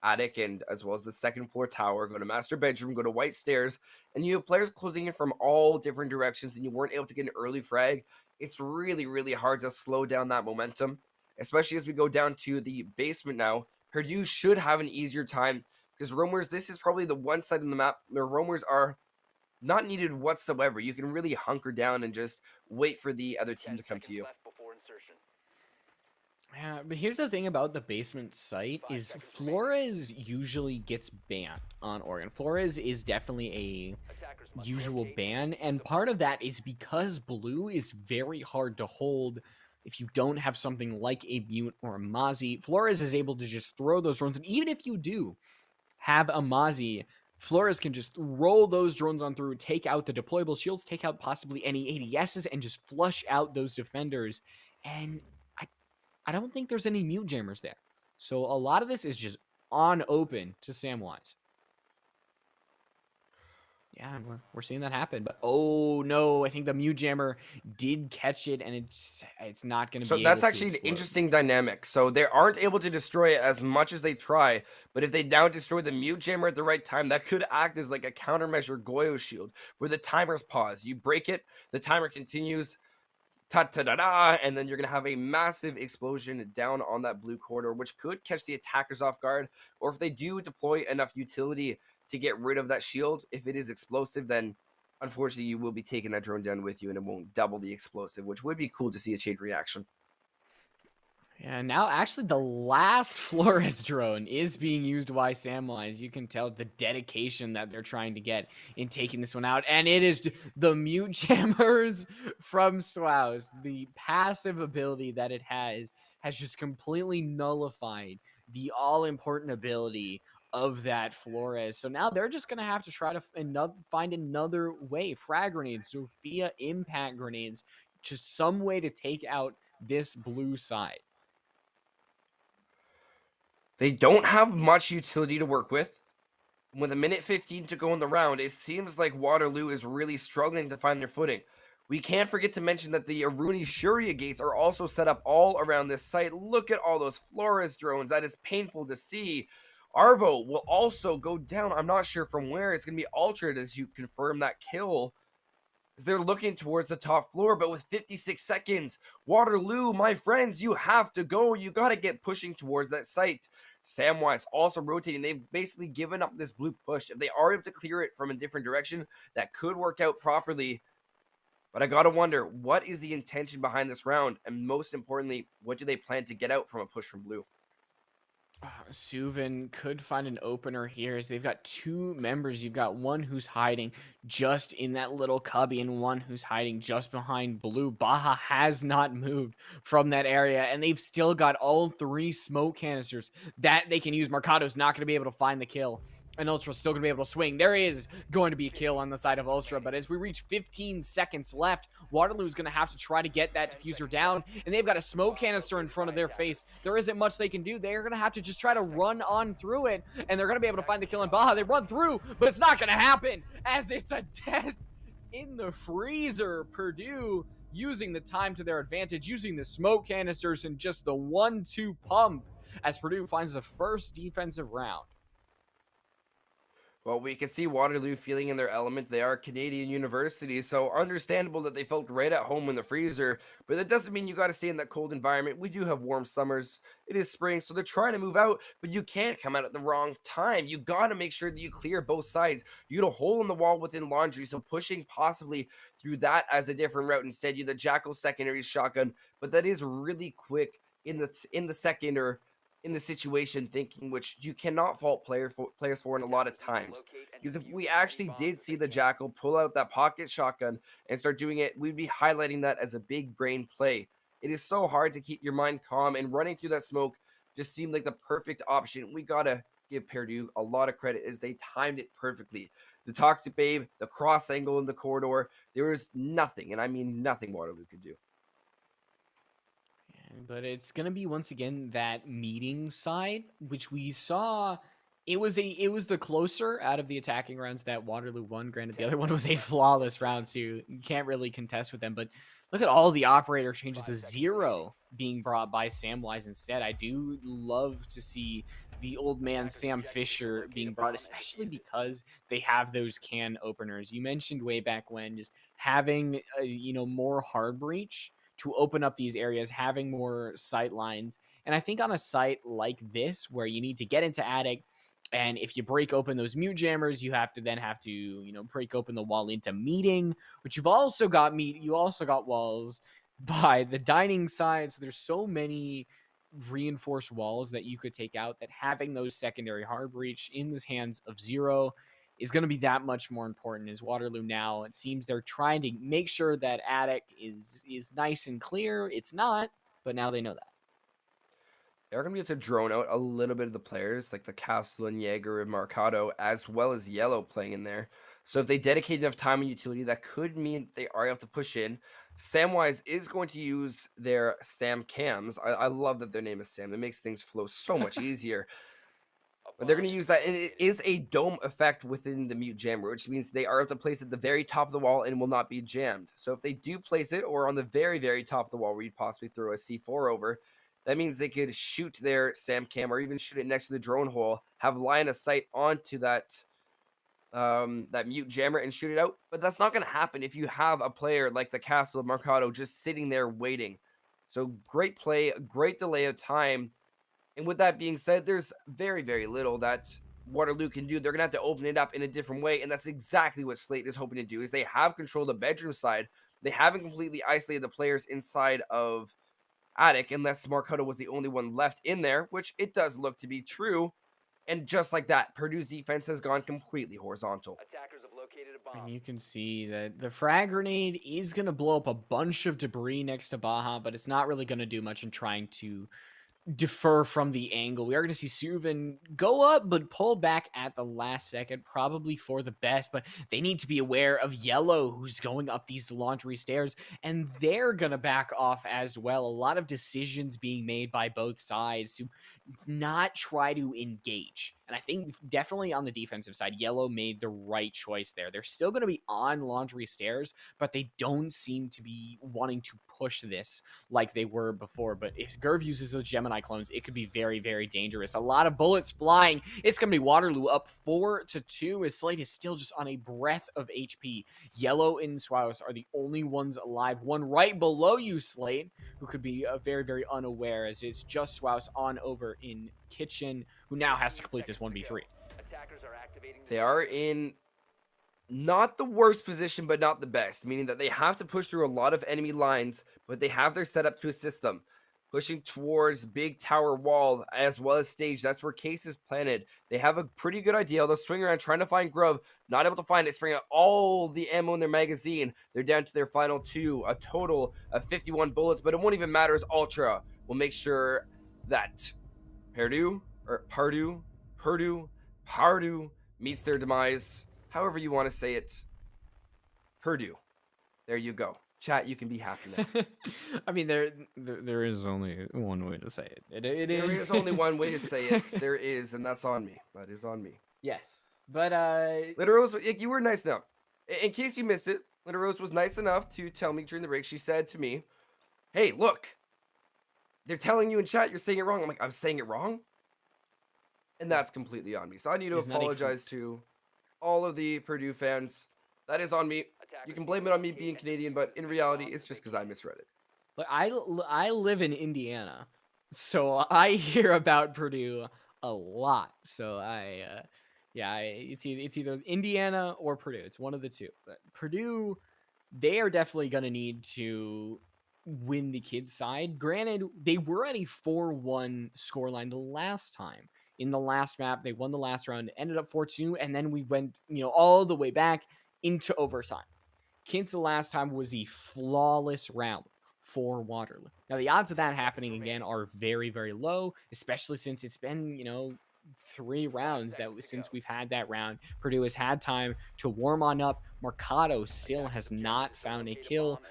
attic and as well as the second floor tower, go to master bedroom, go to white stairs, and you have players closing in from all different directions and you weren't able to get an early frag. It's really, really hard to slow down that momentum, especially as we go down to the basement now. Purdue should have an easier time because roamers, this is probably the one side of the map where roamers are not needed whatsoever. You can really hunker down and just wait for the other team to come to you. Yeah, but here's the thing about the basement site is Flores usually gets banned on Oregon. Flores is definitely a usual ban, and part of that is because blue is very hard to hold if you don't have something like a Mute or a Mozzie. Flores is able to just throw those drones, and even if you do have a Mozzie, Flores can just roll those drones on through, take out the deployable shields, take out possibly any ADSs, and just flush out those defenders. And I don't think there's any mute jammers there. So a lot of this is just on open to Samwise. Yeah, we're seeing that happen. But oh no, I think the mute jammer did catch it, and it's not going to So be that's able to actually an explode. interesting dynamic. So they aren't able to destroy it as much as they try, but if they now destroy the mute jammer at the right time, that could act as like a countermeasure Goyo shield, where the timers pause. You break it, the timer continues, ta-ta-da-da, and then you're going to have a massive explosion down on that blue corridor, which could catch the attackers off guard, or if they do deploy enough utility to get rid of that shield, if it is explosive, then unfortunately you will be taking that drone down with you, and it won't double the explosive, which would be cool to see a chain reaction. Yeah, now actually the last Flores drone is being used by Samwise. You can tell the dedication that they're trying to get in taking this one out. And it is the mute jammers from Swaus. The passive ability that it has just completely nullified the all-important ability of that Flores. So now they're just going to have to try to find another way. Frag grenades, Sophia impact grenades, just some way to take out this blue side. They don't have much utility to work with. With a minute 15 to go in the round, it seems like Waterloo is really struggling to find their footing. We can't forget to mention that the Aruni Shuria gates are also set up all around this site. Look at all those Flores drones. That is painful to see. Arvo will also go down. I'm not sure from where. It's going to be altered as you confirm that kill, as they're looking towards the top floor. But with 56 seconds, Waterloo, my friends, you have to go. You got to get pushing towards that site. Samwise also rotating. They've basically given up this blue push. If they are able to clear it from a different direction, that could work out properly. But I got to wonder, what is the intention behind this round? And most importantly, what do they plan to get out from a push from blue? Suvin could find an opener here as they've got two members. You've got one who's hiding just in that little cubby and one who's hiding just behind blue. Baja has not moved from that area, and they've still got all three smoke canisters that they can use. Mercado's not going to be able to find the kill. And Ultra's still going to be able to swing. There is going to be a kill on the side of Ultra, but as we reach 15 seconds left, Waterloo's going to have to try to get that diffuser down, and they've got a smoke canister in front of their face. There isn't much they can do. They're going to have to just try to run on through it, and they're going to be able to find the kill in Baja. They run through, but it's not going to happen as it's a death in the freezer. Purdue using the time to their advantage, using the smoke canisters and just the 1-2 pump as Purdue finds the first defensive round. Well, we can see Waterloo feeling in their element. They are a Canadian university, so understandable that they felt right at home in the freezer. But that doesn't mean you got to stay in that cold environment. We do have warm summers. It is spring, so they're trying to move out, but you can't come out at the wrong time. You got to make sure that you clear both sides. You get a hole in the wall within laundry, so pushing possibly through that as a different route. Instead, you the Jackal secondary shotgun, but that is really quick in the second or in the situation thinking, which you cannot fault players for in a lot of times. Because if we actually did see the Jackal pull out that pocket shotgun and start doing it, we'd be highlighting that as a big brain play. It is so hard to keep your mind calm, and running through that smoke just seemed like the perfect option. We gotta give Purdue a lot of credit as they timed it perfectly. The Toxic Babe, the cross angle in the corridor, there was nothing, and I mean nothing Waterloo could do. But it's gonna be once again that meeting side, which we saw. It was the closer out of the attacking rounds that Waterloo won. Granted, the other one was a flawless round, so you can't really contest with them. But look at all the operator changes to 0 being brought by Samwise instead. I do love to see the old man Sam Fisher being brought, especially because they have those can openers. You mentioned way back when just having more hard breach to open up these areas, having more sight lines. And I think on a site like this, where you need to get into attic, and if you break open those mute jammers, you have to break open the wall into meeting, which you also got walls by the dining side. So there's so many reinforced walls that you could take out, that having those secondary hard breach in the hands of 0 is going to be that much more important. As Waterloo now, it seems they're trying to make sure that attic is nice and clear. It's not, but now they know that. They're going to be able to drone out a little bit of the players, like the Castle and Jaeger and Marcado, as well as Yellow playing in there. So if they dedicate enough time and utility, that could mean they are able to push in. Samwise is going to use their Sam Cams. I love that their name is Sam. It makes things flow so much easier. But they're going to use that, and it is a dome effect within the mute jammer, which means they are able to place it at the very top of the wall and will not be jammed. So if they do place it, or on the very, very top of the wall where you'd possibly throw a C4 over, that means they could shoot their Sam Cam or even shoot it next to the drone hole, have line of sight onto that mute jammer and shoot it out. But that's not going to happen if you have a player like the Castle of Mercado just sitting there waiting. So great play, great delay of time. And with that being said, there's very, very little that Waterloo can do. They're going to have to open it up in a different way. And that's exactly what Slate is hoping to do, is they have control of the bedroom side. They haven't completely isolated the players inside of attic, unless Marcado was the only one left in there, which it does look to be true. And just like that, Purdue's defense has gone completely horizontal. And you can see that the frag grenade is going to blow up a bunch of debris next to Baja, but it's not really going to do much in trying to defer from the angle. We are going to see Suvin go up, but pull back at the last second, probably for the best. But they need to be aware of Yellow, who's going up these laundry stairs, and they're going to back off as well. A lot of decisions being made by both sides to not try to engage. And I think definitely on the defensive side, Yellow made the right choice there. They're still going to be on laundry stairs, but they don't seem to be wanting to push this like they were before. But if Gerv uses those Gemini clones, it could be very, very dangerous. A lot of bullets flying. It's going to be Waterloo up 4-2 as Slate is still just on a breath of HP. Yellow and Swaus are the only ones alive. One right below you, Slate, who could be very, very unaware, as it's just Swaus on over in Kitchen, who now has to complete this 1v3. They are in not the worst position, but not the best, meaning that they have to push through a lot of enemy lines, but they have their setup to assist them. pushing towards big tower wall as well as stage. That's where Case is planted. They have a pretty good idea. They'll swing around trying to find Grove, not able to find it, spraying out all the ammo in their magazine. They're down to their final 2, a total of 51 bullets, but it won't even matter as Ultra will make sure that Purdue meets their demise, however you want to say it. Purdue. There you go. Chat, you can be happy now. I mean, there is only one way to say it. There is only one way to say it. There is, and that's on me. That is on me. Yes, but Little Rose, you were nice enough. In case you missed it, Little Rose was nice enough to tell me during the break. She said to me, "Hey, look, they're telling you in chat you're saying it wrong." I'm like, "I'm saying it wrong?" And that's completely on me. So I need to apologize to all of the Purdue fans. That is on me. You can blame it on me being Canadian, but in reality, it's just because I misread it. Look, I live in Indiana, so I hear about Purdue a lot. So it's either Indiana or Purdue. It's one of the two. But Purdue, they are definitely going to need to win the kids' side. Granted, they were at a 4-1 scoreline the last time. In the last map, they won the last round, ended up 4-2, and then we went, all the way back into overtime. Kids the last time was the flawless round for Waterloo. Now, the odds of that happening again are very, very low, especially since it's been, 3 rounds since we've had that round. Purdue has had time to warm on up. Mercado still has not found a kill.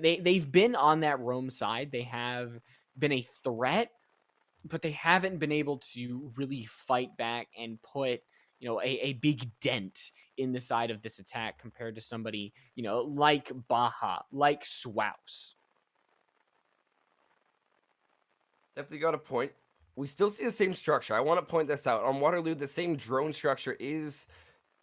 They've been on that Rome side. They have been a threat, but they haven't been able to really fight back and put a big dent in the side of this attack compared to somebody, like Baja, like Swaus. Definitely got a point. We still see the same structure. I want to point this out. On Waterloo, the same drone structure is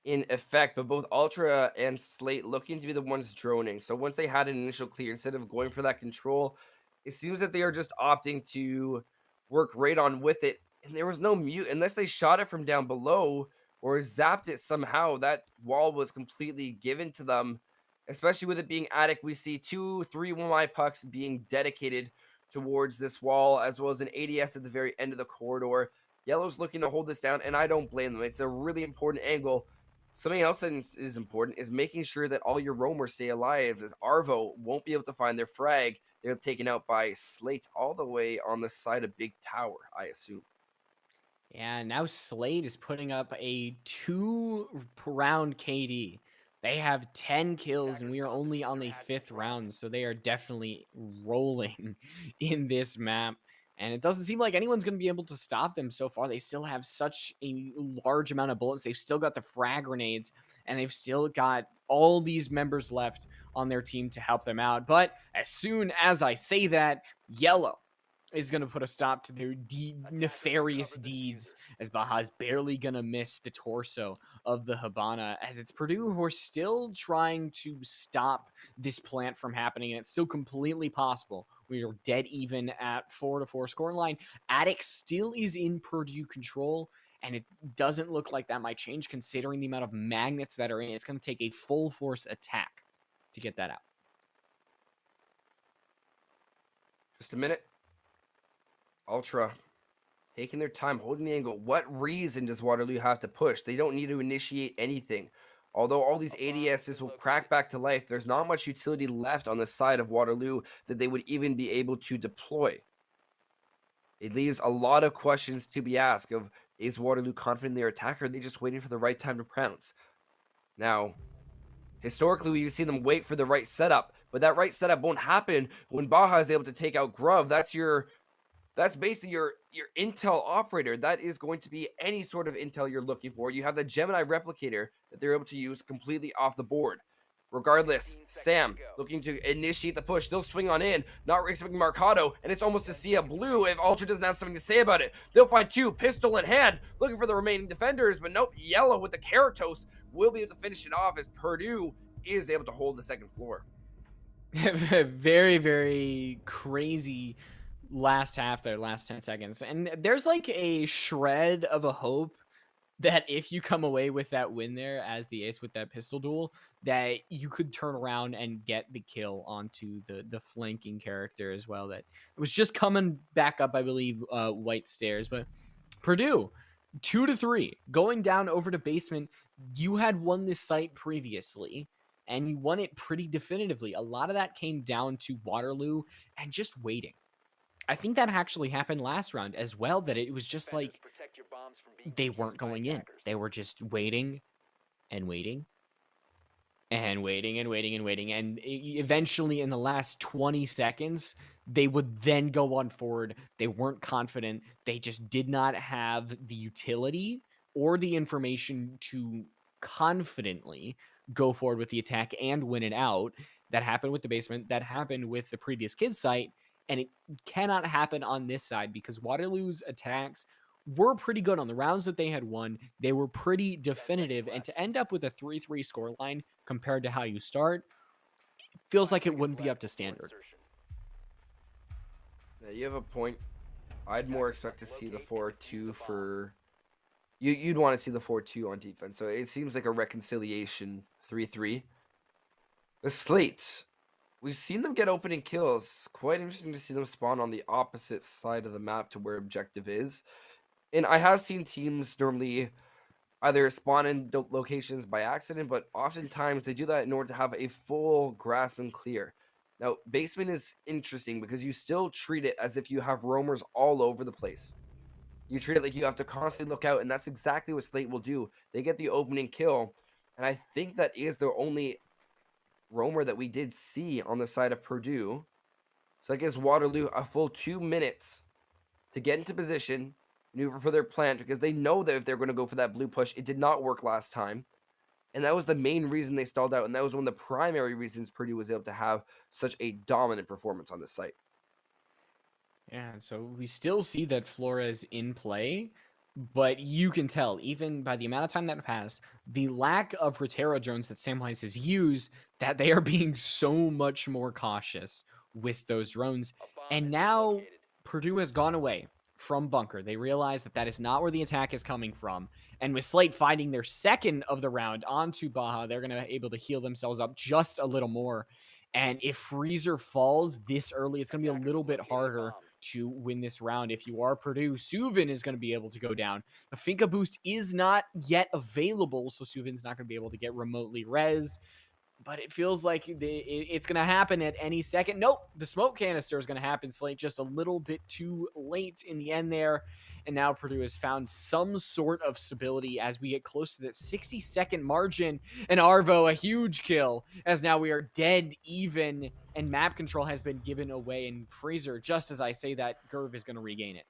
in effect, but both Ultra and Slate looking to be the ones droning. So once they had an initial clear, instead of going for that control, it seems that they are just opting to work right on with it. And there was no mute unless they shot it from down below or zapped it somehow. That wall was completely given to them, especially with it being attic. We see 2 3-1Y pucks being dedicated towards this wall, as well as an ADS at the very end of the corridor. Yellow's looking to hold this down, and I don't blame them. It's a really important angle. Something else that is important is making sure that all your roamers stay alive, as Arvo won't be able to find their frag. They're taken out by Slate all the way on the side of Big Tower, I assume. Yeah, now Slade is putting up a 2-round KD. They have 10 kills, and we are only on the 5th round, so they are definitely rolling in this map. And it doesn't seem like anyone's going to be able to stop them so far. They still have such a large amount of bullets. They've still got the frag grenades, and they've still got all these members left on their team to help them out. But as soon as I say that, Yellow is going to put a stop to their nefarious deeds, as Baja's barely going to miss the torso of the Habana, as it's Purdue who are still trying to stop this plant from happening, and it's still completely possible. We are dead even at 4-4 scoreline. Attic still is in Purdue control, and it doesn't look like that might change considering the amount of magnets that are in. It's going to take a full force attack to get that out. Just a minute. Ultra taking their time, holding the angle. What reason does Waterloo have to push? They don't need to initiate anything. Although all these ADSs will crack back to life, there's not much utility left on the side of Waterloo that they would even be able to deploy. It leaves a lot of questions to be asked of, is Waterloo confident in their attack, or are they just waiting for the right time to pounce? Now, historically, we've seen them wait for the right setup, but that right setup won't happen when Baja is able to take out Grove. That's basically your intel operator. That is going to be any sort of intel you're looking for. You have the Gemini replicator that they're able to use completely off the board. Regardless, Sam looking to initiate the push. They'll swing on in, not expecting Mercado, and it's almost to see a blue if Ultra doesn't have something to say about it. They'll find 2, pistol in hand, looking for the remaining defenders, but nope, Yellow with the Keratos will be able to finish it off as Purdue is able to hold the second floor. Very, very crazy last half there, last 10 seconds. And there's like a shred of a hope that if you come away with that win there as the ace with that pistol duel, that you could turn around and get the kill onto the flanking character as well. That was just coming back up, I believe, White Stairs. But Purdue, 2-3, going down over to basement. You had won this site previously, and you won it pretty definitively. A lot of that came down to Waterloo and just waiting. I think that actually happened last round as well, that it was just like they weren't going in. They were just waiting and waiting and waiting and waiting and waiting. And eventually, in the last 20 seconds, they would then go on forward. They weren't confident. They just did not have the utility or the information to confidently go forward with the attack and win it out. That happened with the basement. That happened with the previous kids site. And it cannot happen on this side because Waterloo's attacks were pretty good on the rounds that they had won. They were pretty definitive. And to end up with a 3-3 scoreline compared to how you start, feels like it wouldn't be up to standard. Yeah, you have a point. I'd more expect to see the 4-2 for... You'd want to see the 4-2 on defense. So it seems like a reconciliation 3-3. The Slate. We've seen them get opening kills. Quite interesting to see them spawn on the opposite side of the map to where objective is. And I have seen teams normally either spawn in locations by accident, but oftentimes they do that in order to have a full grasp and clear. Now, basement is interesting because you still treat it as if you have roamers all over the place. You treat it like you have to constantly look out, and that's exactly what Slate will do. They get the opening kill, and I think that is the only roamer that we did see on the side of Purdue. So that gives Waterloo a full 2 minutes to get into position, maneuver for their plant, because they know that if they're going to go for that blue push, it did not work last time. And that was the main reason they stalled out, and that was one of the primary reasons Purdue was able to have such a dominant performance on this site. Yeah, so we still see that Flores in play, but you can tell, even by the amount of time that passed, the lack of Rotero drones that Samwise has used, that they are being so much more cautious with those drones. And now Purdue has gone away from bunker. They realize that that is not where the attack is coming from. And with Slate finding their second of the round onto Baja, they're going to be able to heal themselves up just a little more. And if Freezer falls this early, it's going to be a little bit harder to win this round. If you are Purdue, Suvin is going to be able to go down. The Finka boost is not yet available, so Suvin's not going to be able to get remotely rezzed. But it feels like it's going to happen at any second. Nope, the smoke canister is going to happen. Slate just a little bit too late in the end there. And now Purdue has found some sort of stability as we get close to that 60-second margin. And Arvo, a huge kill, as now we are dead even. And map control has been given away. And Freezer, just as I say that, Gerv is going to regain it.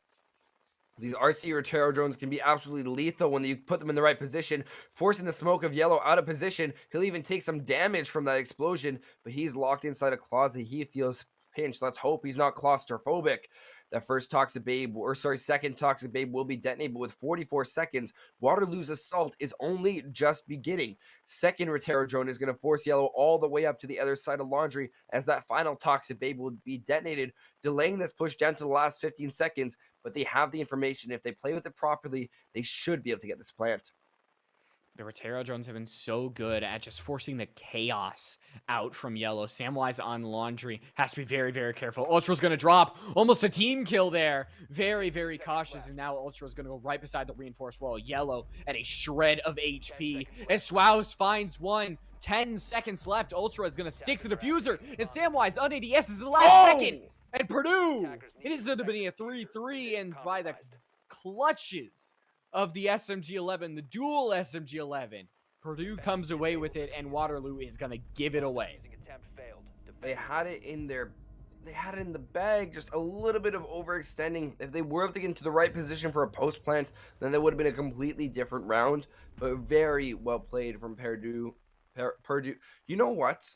These RC Rotero drones can be absolutely lethal when you put them in the right position, forcing the smoke of Yellow out of position. He'll even take some damage from that explosion, but he's locked inside a closet. He feels pinched. Let's hope he's not claustrophobic. That second Toxic Babe will be detonated, but with 44 seconds, Waterloo's assault is only just beginning. Second Rotero drone is going to force Yellow all the way up to the other side of Laundry as that final Toxic Babe will be detonated, delaying this push down to the last 15 seconds. But they have the information. If they play with it properly, they should be able to get this plant. The Rotero drones have been so good at just forcing the chaos out from Yellow. Samwise on Laundry has to be very, very careful. Ultra's going to drop. Almost a team kill there. Very, very cautious. And now Ultra's going to go right beside the reinforced wall. Yellow at a shred of HP. As Swouse finds one. 10 seconds left. Ultra is going to stick to the diffuser. And Samwise on ADS is the last second. And Purdue, it is going to be a 3-3. And by the clutches of the SMG-11, the dual SMG-11, Purdue comes away with it, and Waterloo is going to give it away. They had it in the bag, just a little bit of overextending. If they were able to get into the right position for a post plant, then that would have been a completely different round, but very well played from Purdue. You know what?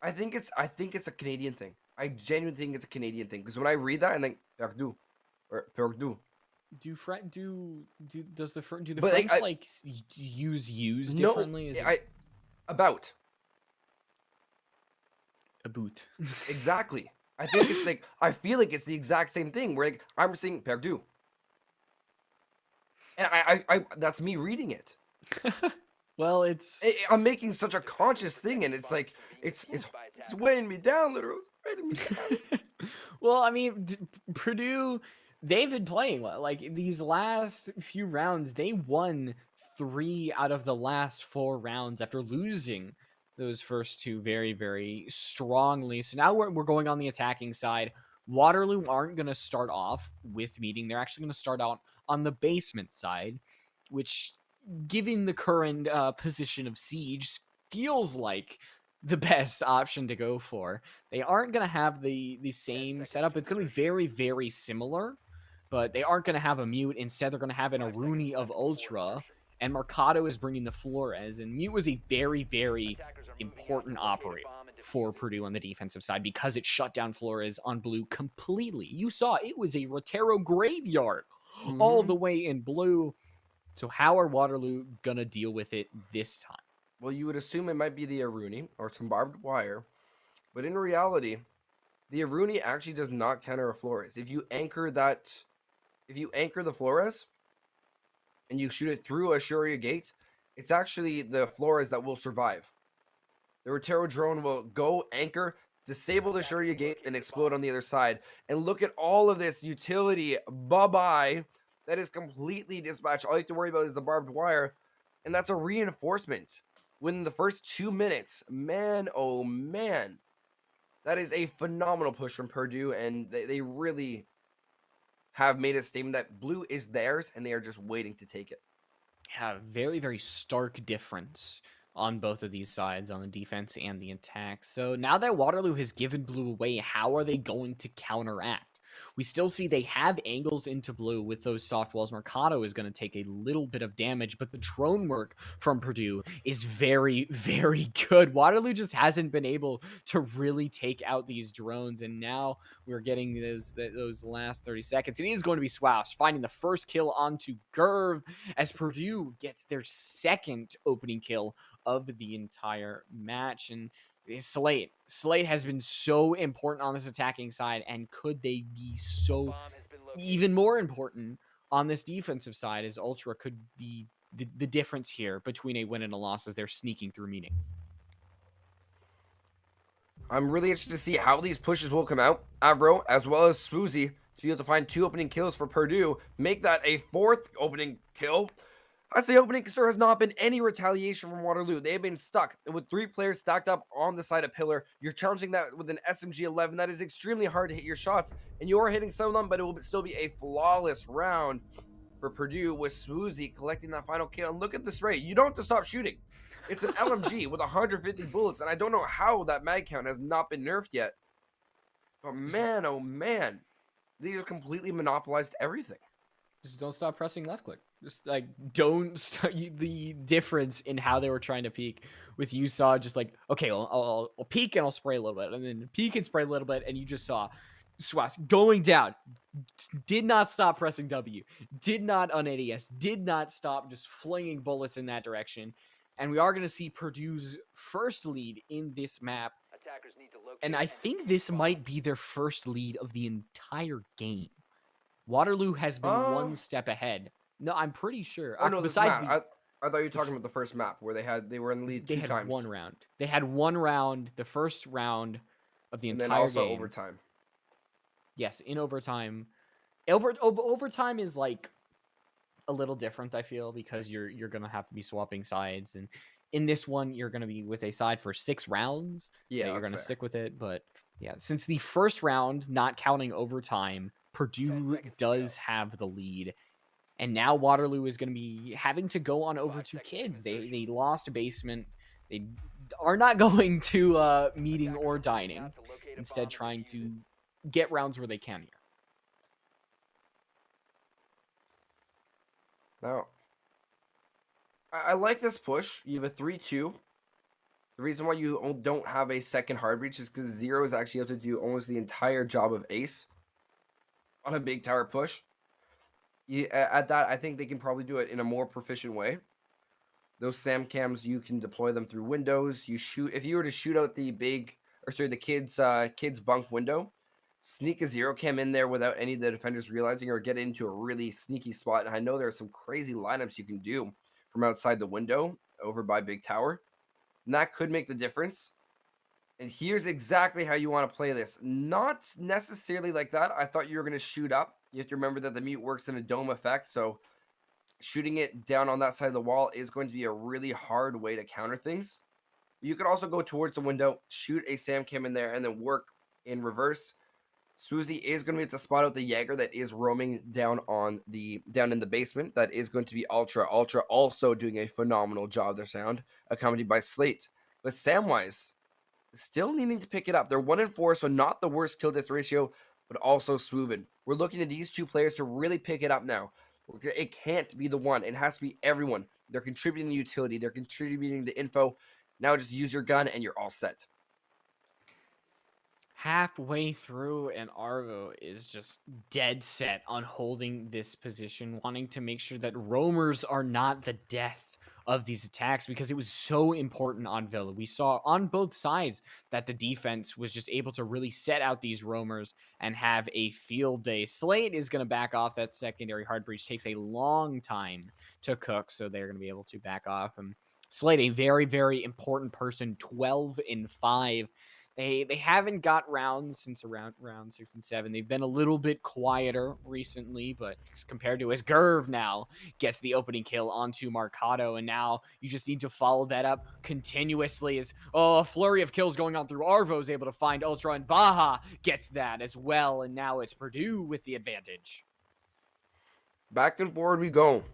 I think it's a Canadian thing. I genuinely think it's a Canadian thing, because when I read that, I think Purdue or Purdue. Do the French use differently? No, about a boot. Exactly. I think it's like, I feel like it's the exact same thing. Where like I'm saying Purdue. And that's me reading it. Well, it's I'm making such a conscious thing, and it's like it's weighing me down, literally. It's weighing me down. well, I mean, Purdue, they've been playing well. Like these last few rounds, they won 3 out of the last 4 rounds after losing those first 2 very, very strongly. So now we're going on the attacking side. Waterloo aren't going to start off with meeting. They're actually going to start out on the basement side, which, given the current position of Siege, feels like the best option to go for. They aren't going to have the same setup. It's going to be very, very similar, but they aren't going to have a Mute. Instead, they're going to have an Aruni of Ultra, and Mercado is bringing the Flores. And Mute was a very, very important operator for Purdue on the defensive side because it shut down Flores on blue completely. You saw it was a Rotero graveyard all the way in blue. So how are Waterloo going to deal with it this time? Well, you would assume it might be the Aruni or some barbed wire, but in reality, the Aruni actually does not counter a Flores. If you anchor the Flores and you shoot it through a Shuria gate, it's actually the Flores that will survive. The Rotero drone will go anchor, disable the Shuria gate, and explode on the other side. And look at all of this utility, bye-bye, that is completely dispatched. All you have to worry about is the barbed wire, and that's a reinforcement. Within the first 2 minutes, man, oh man, that is a phenomenal push from Purdue, and they really have made a statement that blue is theirs, and they are just waiting to take it. Yeah, very, very stark difference on both of these sides, on the defense and the attack. So now that Waterloo has given blue away, how are they going to counteract? We still see they have angles into blue with those soft walls. Mercado is going to take a little bit of damage, but the drone work from Purdue is very, very good. Waterloo just hasn't been able to really take out these drones, and now we're getting those last 30 seconds. And it is going to be Swash finding the first kill onto Gerv as Purdue gets their second opening kill of the entire match. And Slate has been so important on this attacking side, and could they be so even more important on this defensive side, as Ultra could be the difference here between a win and a loss as they're sneaking through meeting. I'm really interested to see how these pushes will come out. Avro, as well as Swoozy, to be able to find 2 opening kills for Purdue, make that a 4th opening kill. As the opening, there has not been any retaliation from Waterloo. They have been stuck. And with 3 players stacked up on the side of Pillar, you're challenging that with an SMG-11. That is extremely hard to hit your shots. And you are hitting some of them, but it will still be a flawless round for Purdue with Swoozy collecting that final kill. And look at this rate. You don't have to stop shooting. It's an LMG with 150 bullets, and I don't know how that mag count has not been nerfed yet. But man, oh man, they just completely monopolized everything. Just don't stop pressing left click. Just like don't start the difference in how they were trying to peek with you saw just like, okay, I'll peek and I'll spray a little bit, and then peek and spray a little bit, and you just saw Swass going down, did not stop pressing W, did not on ADS, did not stop just flinging bullets in that direction. And we are going to see Purdue's first lead in this map. And I think this might be their first lead of the entire game. Waterloo has been one step ahead. No, I'm pretty sure. Oh, no, besides map. I thought you were talking about the first map where they were in the lead 2 times. They had one round. They had one round, the first round of the entire game. And then also overtime. Yes, in overtime. Overtime is like a little different, I feel, because you're gonna have to be swapping sides, and in this one you're gonna be with a side for 6 rounds. Yeah, you're gonna stick with it. But yeah, since the first round, not counting overtime, Purdue does have the lead, and now Waterloo is gonna be having to go on over to kids. They lost basement. They are not going to meeting or dining, instead trying to get rounds where they can here. Now, I like this push. You have a 3-2. The reason why you don't have a second hard breach is because Zero is actually able to do almost the entire job of Ace on a big tower push. At that, I think they can probably do it in a more proficient way. Those SAM cams, you can deploy them through windows. If you were to shoot out the kids bunk window, sneak a zero cam in there without any of the defenders realizing, or get into a really sneaky spot. And I know there are some crazy lineups you can do from outside the window over by big tower, and that could make the difference. And here's exactly how you want to play this. Not necessarily like that. I thought you were going to shoot up. You have to remember that the mute works in a dome effect, so shooting it down on that side of the wall is going to be a really hard way to counter things. You could also go towards the window, shoot a Sam Cam in there, and then work in reverse. Susie is going to be able to spot out the Jaeger that is roaming down in the basement. That is going to be Ultra. Ultra also doing a phenomenal job there, sound, accompanied by Slate. But Samwise still needing to pick it up. They're 1-4, so not the worst kill death ratio, but also Swooven. We're looking at these two players to really pick it up now. It can't be the one. It has to be everyone. They're contributing the utility. They're contributing the info. Now just use your gun and you're all set. Halfway through, and Arvo is just dead set on holding this position, wanting to make sure that roamers are not the death of these attacks, because it was so important on Villa. We saw on both sides that the defense was just able to really set out these roamers and have a field day. Slate is going to back off. That secondary hard breach takes a long time to cook, so they're going to be able to back off. And Slate, a very, very important person, 12-5. They haven't got rounds since around round 6 and 7. They've been a little bit quieter recently, but compared to as Gerv now gets the opening kill onto Marcato, and now you just need to follow that up continuously as a flurry of kills going on through Arvo's able to find Ultra, and Baja gets that as well, and now it's Purdue with the advantage. Back and forward we go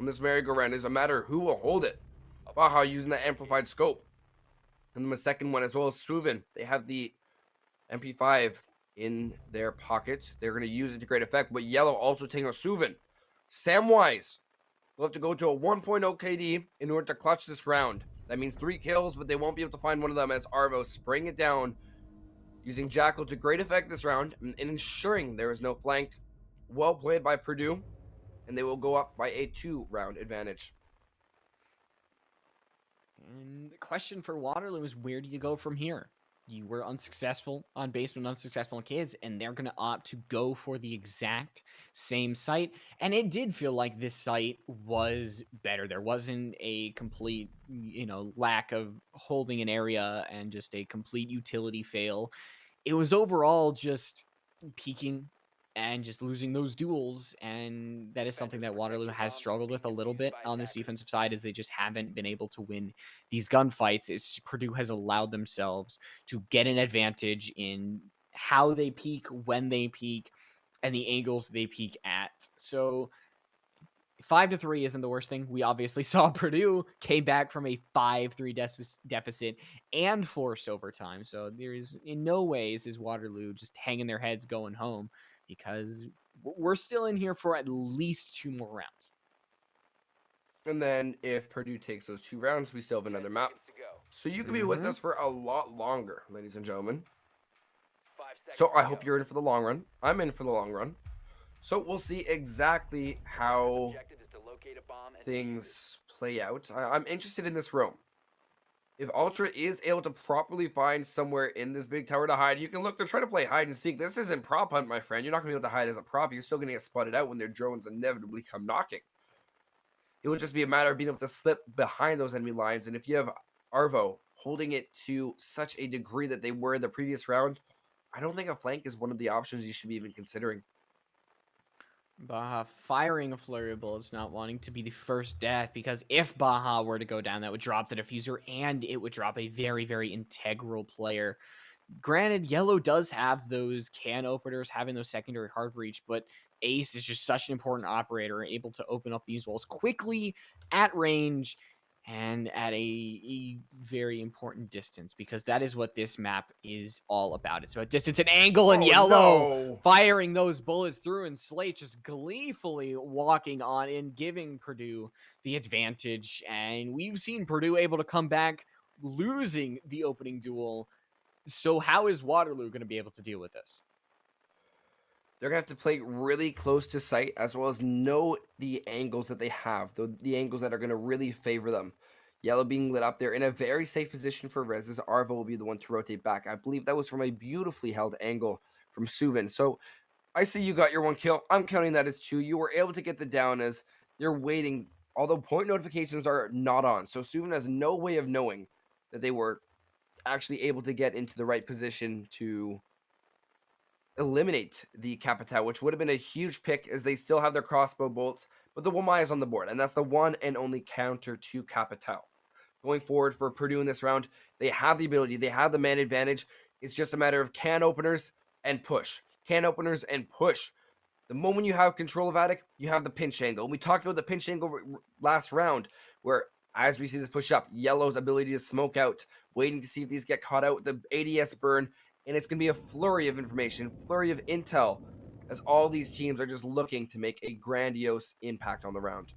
on this merry-go-round. It's a matter who will hold it. Baja using the amplified scope. And then the second one as well as Suven. They have the MP5 in their pocket. They're going to use it to great effect. But Yellow also taking a Suven. Samwise will have to go to a 1.0 KD in order to clutch this round. That means 3 kills, but they won't be able to find one of them as Arvo spraying it down, using Jackal to great effect this round and ensuring there is no flank. Well played by Purdue. And they will go up by a 2-round advantage. And the question for Waterloo is, where do you go from here? You were unsuccessful on basement, unsuccessful on kids, and they're going to opt to go for the exact same site. And it did feel like this site was better. There wasn't a complete, lack of holding an area and just a complete utility fail. It was overall just peaking and just losing those duels, and that is something that Waterloo has struggled with a little bit on this defensive side, is they just haven't been able to win these gunfights. It's Purdue has allowed themselves to get an advantage in how they peak, when they peak, and the angles they peak at. So 5-3 isn't the worst thing. We obviously saw Purdue came back from a 5-3 deficit and forced overtime. So there is in no ways is Waterloo just hanging their heads going home, because we're still in here for at least 2 more rounds. And then if Purdue takes those 2 rounds, we still have another map. So you can be with us for a lot longer, ladies and gentlemen. So I hope you're in for the long run. I'm in for the long run. So we'll see exactly how things play out. I'm interested in this room. If Ultra is able to properly find somewhere in this big tower to hide, you can look, they're trying to play hide and seek. This isn't prop hunt, my friend. You're not going to be able to hide as a prop. You're still going to get spotted out when their drones inevitably come knocking. It would just be a matter of being able to slip behind those enemy lines. And if you have Arvo holding it to such a degree that they were in the previous round, I don't think a flank is one of the options you should be even considering. Baja firing a flurry of bullets, not wanting to be the first death, because if Baja were to go down, that would drop the diffuser and it would drop a very, very integral player. Granted, Yellow does have those can openers, having those secondary hard breach, but Ace is just such an important operator, able to open up these walls quickly at range and at a very important distance, because that is what this map is all about. It's about distance and angle, and Yellow firing those bullets through, and Slate just gleefully walking on in, giving Purdue the advantage. And we've seen Purdue able to come back, losing the opening duel. So how is Waterloo going to be able to deal with this? They're going to have to play really close to sight, as well as know the angles that they have, the angles that are going to really favor them. Yellow being lit up there in a very safe position for Rez, as Arvo will be the one to rotate back. I believe that was from a beautifully held angle from Suvin. So I see you got your 1 kill. I'm counting that as 2. You were able to get the down as they're waiting, although point notifications are not on. So Suvin has no way of knowing that they were actually able to get into the right position to eliminate the Capitao, which would have been a huge pick as they still have their crossbow bolts, but the Wamai is on the board, and that's the one and only counter to Capitao. Going forward for Purdue in this round, they have the ability, they have the man advantage. It's just a matter of can openers and push. Can openers and push. The moment you have control of Attic, you have the pinch angle. We talked about the pinch angle last round, where as we see this push up, Yellow's ability to smoke out, waiting to see if these get caught out with the ADS burn, and it's going to be a flurry of information, flurry of intel, as all these teams are just looking to make a grandiose impact on the round.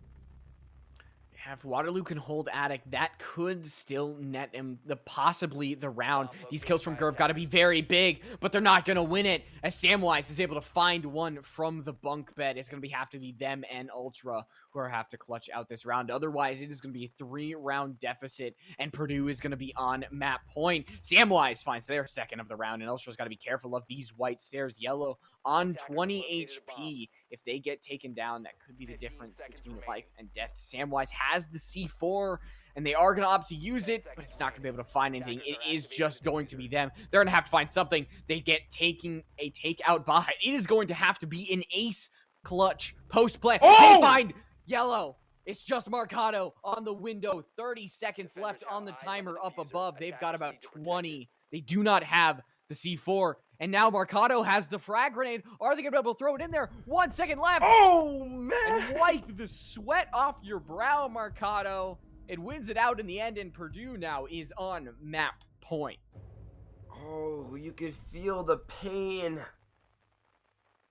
Yeah, if Waterloo can hold Attic, that could still net him possibly the round. These kills from Gerv got to be very big, but they're not going to win it. As Samwise is able to find one from the bunk bed, it's going to have to be them and Ultra who are have to clutch out this round. Otherwise, it is going to be a 3-round deficit, and Purdue is going to be on map point. Samwise finds their second of the round, and Ultra's got to be careful of these white stairs. Yellow on 20 HP. If they get taken down, that could be the difference between life and death. Samwise has the C4, and they are going to opt to use it, but it's not going to be able to find anything. It is just going to be them. They're going to have to find something. They get taking a takeout by. It is going to have to be an ace clutch post play. Oh! They find Yellow. It's just Marcado on the window. 30 seconds left on the timer up above. They've got about 20. They do not have the C4. And now Marcado has the frag grenade. Are they going to be able to throw it in there? 1 second left. Oh, man. And wipe the sweat off your brow, Marcado. It wins it out in the end, and Purdue now is on map point. Oh, you could feel the pain.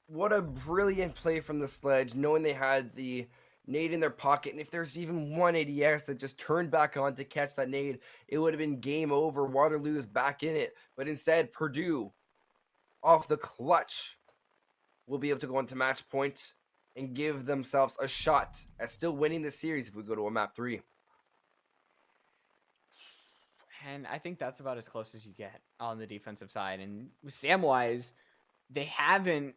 What a brilliant play from the Sledge, knowing they had the nade in their pocket. And if there's even one ADS that just turned back on to catch that nade, it would have been game over. Waterloo is back in it. But instead, Purdue, off the clutch, will be able to go into match point and give themselves a shot at still winning the series if we go to a map 3. And I think that's about as close as you get on the defensive side. And with Samwise, they haven't,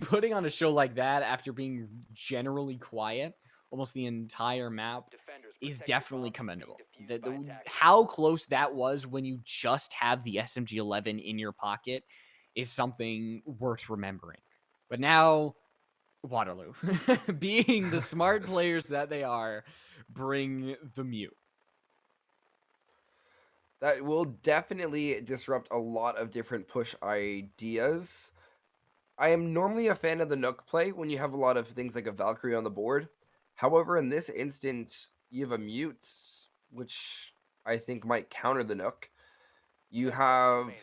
putting on a show like that after being generally quiet almost the entire map is definitely commendable. How close that was when you just have the SMG-11 in your pocket is something worth remembering. But now, Waterloo, being the smart players that they are, bring the mute. That will definitely disrupt a lot of different push ideas. I am normally a fan of the Nook play when you have a lot of things like a Valkyrie on the board. However, in this instance, you have a mute, which I think might counter the Nook. You have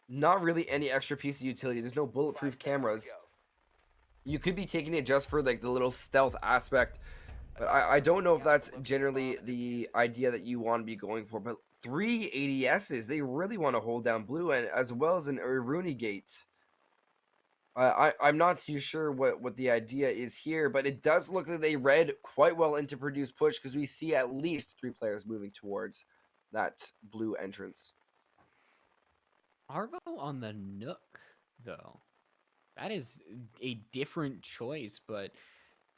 not really any extra piece of utility. There's no bulletproof cameras. You could be taking it just for like the little stealth aspect. But I don't know if that's generally the idea that you want to be going for. But 3 ADSs, they really want to hold down blue, and as well as an Iruni gate. I'm not too sure what the idea is here, but it does look like they read quite well into Purdue's push, because we see at least 3 players moving towards that blue entrance. Arvo on the Nook, though. That is a different choice, but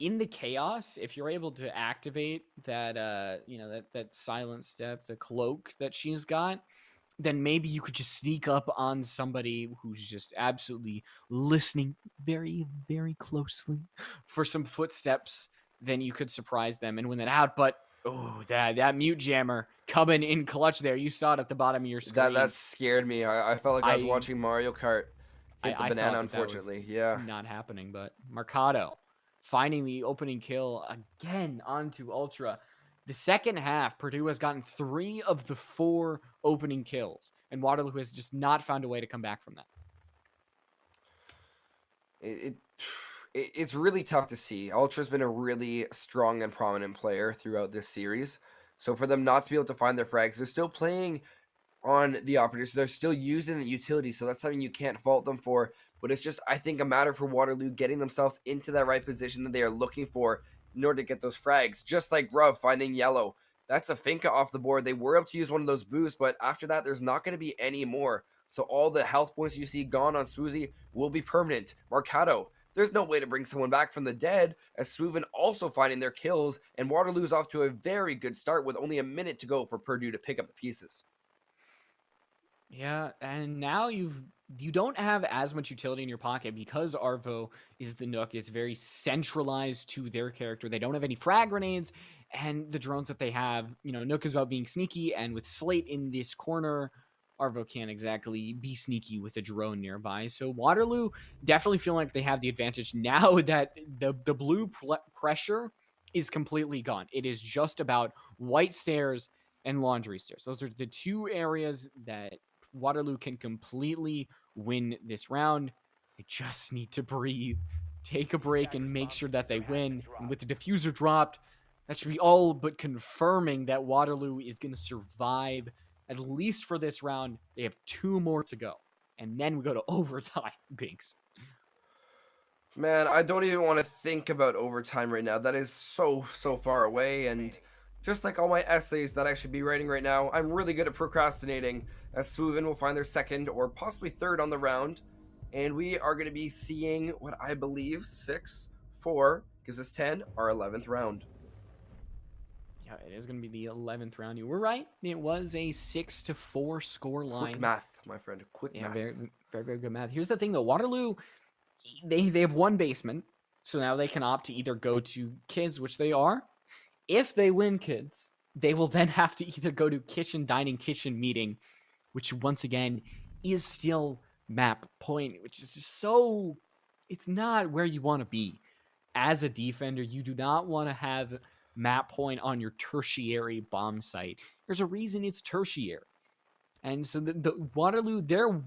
in the chaos, if you're able to activate that, that silent step, the cloak that she's got, then maybe you could just sneak up on somebody who's just absolutely listening very, very closely for some footsteps. Then you could surprise them and win that out. But oh, that mute jammer coming in clutch there. You saw it at the bottom of your screen. That scared me. I felt like I was watching Mario Kart hit the banana, unfortunately. Yeah. Not happening, but Marcado finding the opening kill again onto Ultra. The second half, Purdue has gotten 3 of the 4 opening kills, and Waterloo has just not found a way to come back from that. It's really tough to see. Ultra's been a really strong and prominent player throughout this series. So for them not to be able to find their frags, they're still playing on the operators. So they're still using the utility. So that's something you can't fault them for. But it's just, I think, a matter for Waterloo getting themselves into that right position that they are looking for in order to get those frags. Just like Ruv finding Yellow. That's a Finka off the board. They were able to use one of those boosts, but after that, there's not going to be any more. So all the health points you see gone on Swoozy will be permanent. Marcato, there's no way to bring someone back from the dead, as Swooven also finding their kills, and Waterloo's off to a very good start with only a minute to go for Purdue to pick up the pieces. Yeah, and now you don't have as much utility in your pocket because Arvo is the Nook. It's very centralized to their character. They don't have any frag grenades, and the drones that they have, Nook is about being sneaky, and with Slate in this corner, Arvo can't exactly be sneaky with a drone nearby. So Waterloo definitely feeling like they have the advantage now that the blue pressure is completely gone. It is just about white stairs and laundry stairs. Those are the two areas that Waterloo can completely win this round. They just need to breathe, take a break, and make sure that they win. And with the diffuser dropped, that should be all but confirming that Waterloo is going to survive, at least for this round. They have 2 more to go. And then we go to overtime, Binks. Man, I don't even want to think about overtime right now. That is so far away, and just like all my essays that I should be writing right now, I'm really good at procrastinating, as Swooven will find their second or possibly third on the round, and we are going to be seeing what I believe 6-4 gives us 10, our 11th round. Yeah, it is going to be the 11th round. You were right. It was a 6-4 score line. Quick math, my friend. Quick math. Very, very, very good math. Here's the thing, though. Waterloo, they have one basement, so now they can opt to either go to kids, which they are. If they win kids, they will then have to either go to kitchen dining, kitchen meeting, which once again is still map point, which is just so, it's not where you want to be as a defender. You do not want to have map point on your tertiary bomb site. There's a reason it's tertiary. And so the Waterloo, their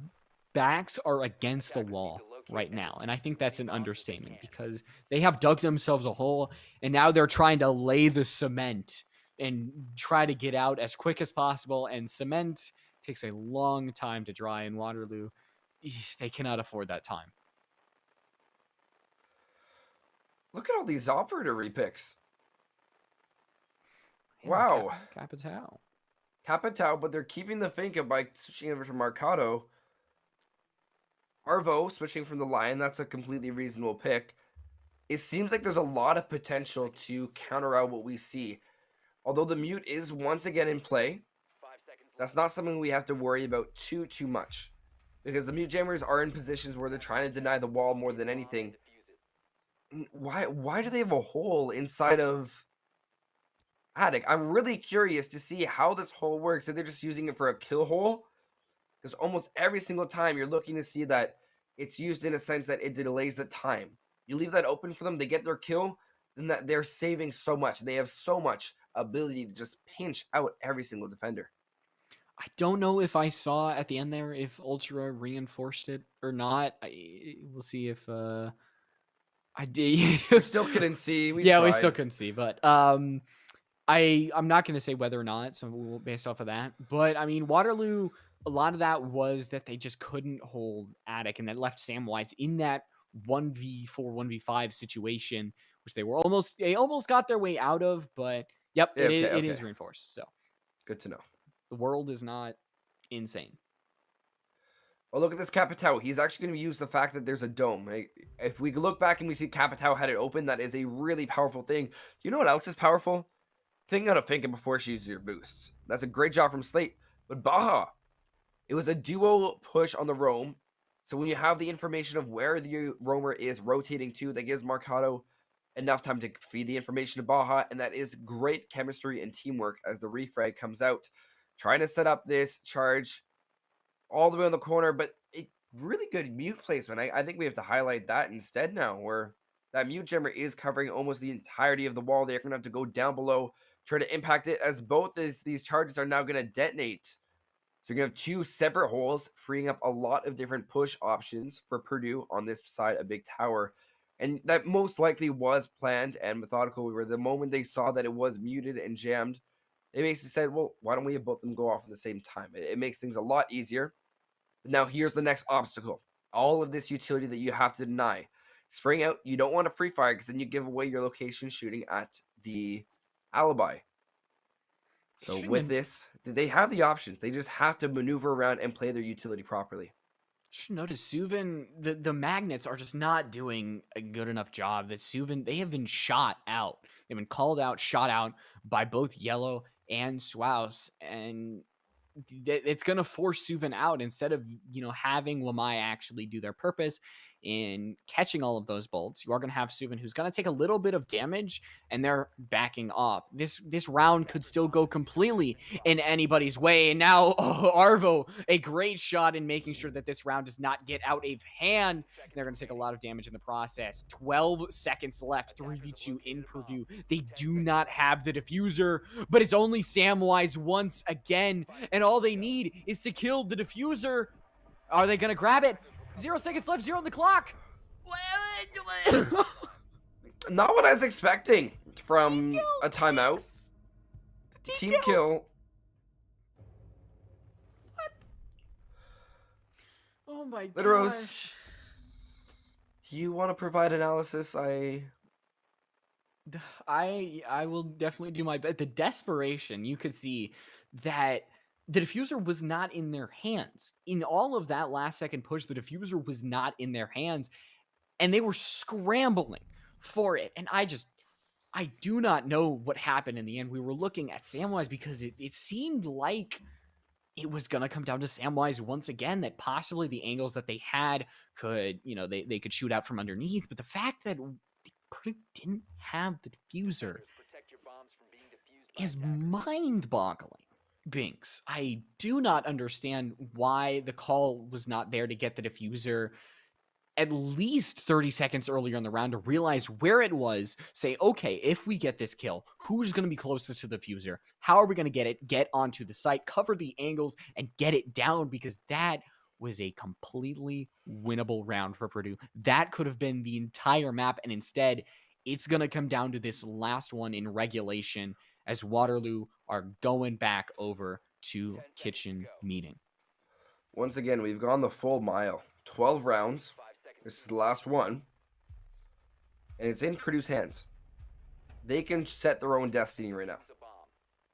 backs are against the wall right now. And I think that's an understatement because they have dug themselves a hole and now they're trying to lay the cement and try to get out as quick as possible. And cement takes a long time to dry in Waterloo. They cannot afford that time. Look at all these operator repicks. Wow. Capitao, but they're keeping the Finka by switching over to Marcato. Arvo switching from the Lion, that's a completely reasonable pick. It seems like there's a lot of potential to counter out what we see. Although the mute is once again in play, that's not something we have to worry about too much. Because the mute jammers are in positions where they're trying to deny the wall more than anything. Why do they have a hole inside of Attic? I'm really curious to see how this hole works. If they're just using it for a kill hole, because almost every single time you're looking to see that it's used in a sense that it delays the time. You leave that open for them, they get their kill, then that they're saving so much. They have so much ability to just pinch out every single defender. I don't know if I saw at the end there if Ultra reinforced it or not. We'll see if I did. We still couldn't see. We still couldn't see, but I'm not going to say whether or not, so based off of that. But I mean, Waterloo, a lot of that was that they just couldn't hold Attic, and that left Samwise in that 1v4, 1v5 situation, which they almost got their way out of. But yep, it is reinforced. So good to know. The world is not insane. Well, look at this Capitao. He's actually going to use the fact that there's a dome. If we look back and we see Capitao had it open, that is a really powerful thing. You know what else is powerful? Thinking out of Finka before she uses your boosts. That's a great job from Slate. But Baja, it was a duo push on the roam. So when you have the information of where the roamer is rotating to, that gives Marcato enough time to feed the information to Baja. And that is great chemistry and teamwork as the refrag comes out. Trying to set up this charge all the way in the corner, but a really good mute placement. I think we have to highlight that instead now, where that mute jammer is covering almost the entirety of the wall. They're going to have to go down below, try to impact it, as both these charges are now going to detonate. So you're going to have 2 separate holes, freeing up a lot of different push options for Purdue on this side of Big Tower. And that most likely was planned and methodical, where the moment they saw that it was muted and jammed, they basically said, well, why don't we have both of them go off at the same time? It makes things a lot easier. But now here's the next obstacle. All of this utility that you have to deny. Spring out, you don't want to pre-fire because then you give away your location shooting at the alibi. So Shouldn't with even this, they have the options. They just have to maneuver around and play their utility properly. should notice Suvin, the magnets are just not doing a good enough job. That Suvin, they have been shot out. They've been called out, shot out by both Yellow and Swaus, and it's going to force Suvin out instead of having Lamai actually do their purpose in catching all of those bolts. You are going to have Suvin who's going to take a little bit of damage, and they're backing off. This round could still go completely in anybody's way. And now Arvo, a great shot in making sure that this round does not get out of hand. They're going to take a lot of damage in the process. 12 seconds left, 3v2 in Purdue. They do not have the diffuser, but it's only Samwise once again, and all they need is to kill the diffuser. Are they going to grab it? 0 seconds left, 0 on the clock. Not what I was expecting from a timeout. Team kill. Oh my god. Littlerose, do you want to provide analysis? I will definitely do my best. The desperation, you could see that the diffuser was not in their hands. In all of that last second push, the diffuser was not in their hands, and they were scrambling for it. And I do not know what happened in the end. We were looking at Samwise because it seemed like it was going to come down to Samwise once again, that possibly the angles that they had could, they could shoot out from underneath. But the fact that Purdue didn't have the diffuser is mind-boggling. Binks, I do not understand why the call was not there to get the diffuser at least 30 seconds earlier in the round to realize where it was, say, okay, if we get this kill, who's going to be closest to the diffuser? How are we going to get it, get onto the site, cover the angles, and get it down? Because that was a completely winnable round for Purdue. That could have been the entire map, and instead, it's going to come down to this last one in regulation as Waterloo are going back over to kitchen meeting. Once again, we've gone the full mile. 12 rounds. This is the last one. And it's in Purdue's hands. They can set their own destiny right now.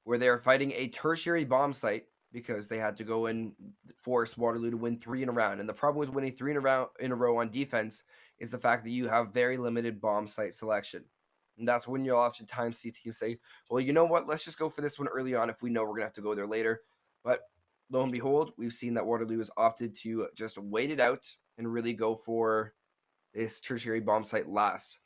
Where they're fighting a tertiary bomb site because they had to go and force Waterloo to win 3 in a round. And the problem with winning 3 in a row on defense is the fact that you have very limited bomb site selection. And that's when you'll oftentimes see teams say, well, you know what? Let's just go for this one early on if we know we're going to have to go there later. But lo and behold, we've seen that Waterloo has opted to just wait it out and really go for this tertiary bomb site last.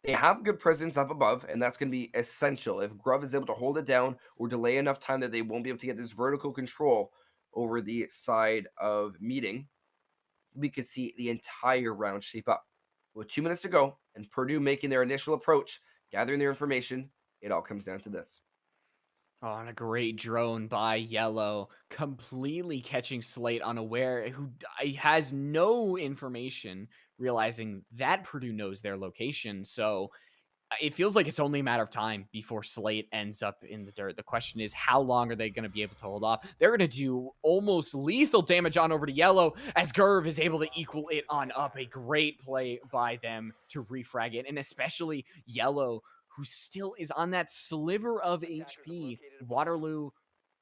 They have good presence up above, and that's going to be essential. If Grub is able to hold it down or delay enough time that they won't be able to get this vertical control over the side of meeting, we could see the entire round shape up. With 2 minutes to go, and Purdue making their initial approach, gathering their information, it all comes down to this. Oh, and a great drone by Yellow, completely catching Slate unaware, who has no information, realizing that Purdue knows their location. So it feels like it's only a matter of time before Slate ends up in the dirt. The question is, how long are they going to be able to hold off? They're going to do almost lethal damage on over to Yellow as Gerv is able to equal it on up. A great play by them to refrag it, and especially Yellow, who still is on that sliver of HP. Waterloo,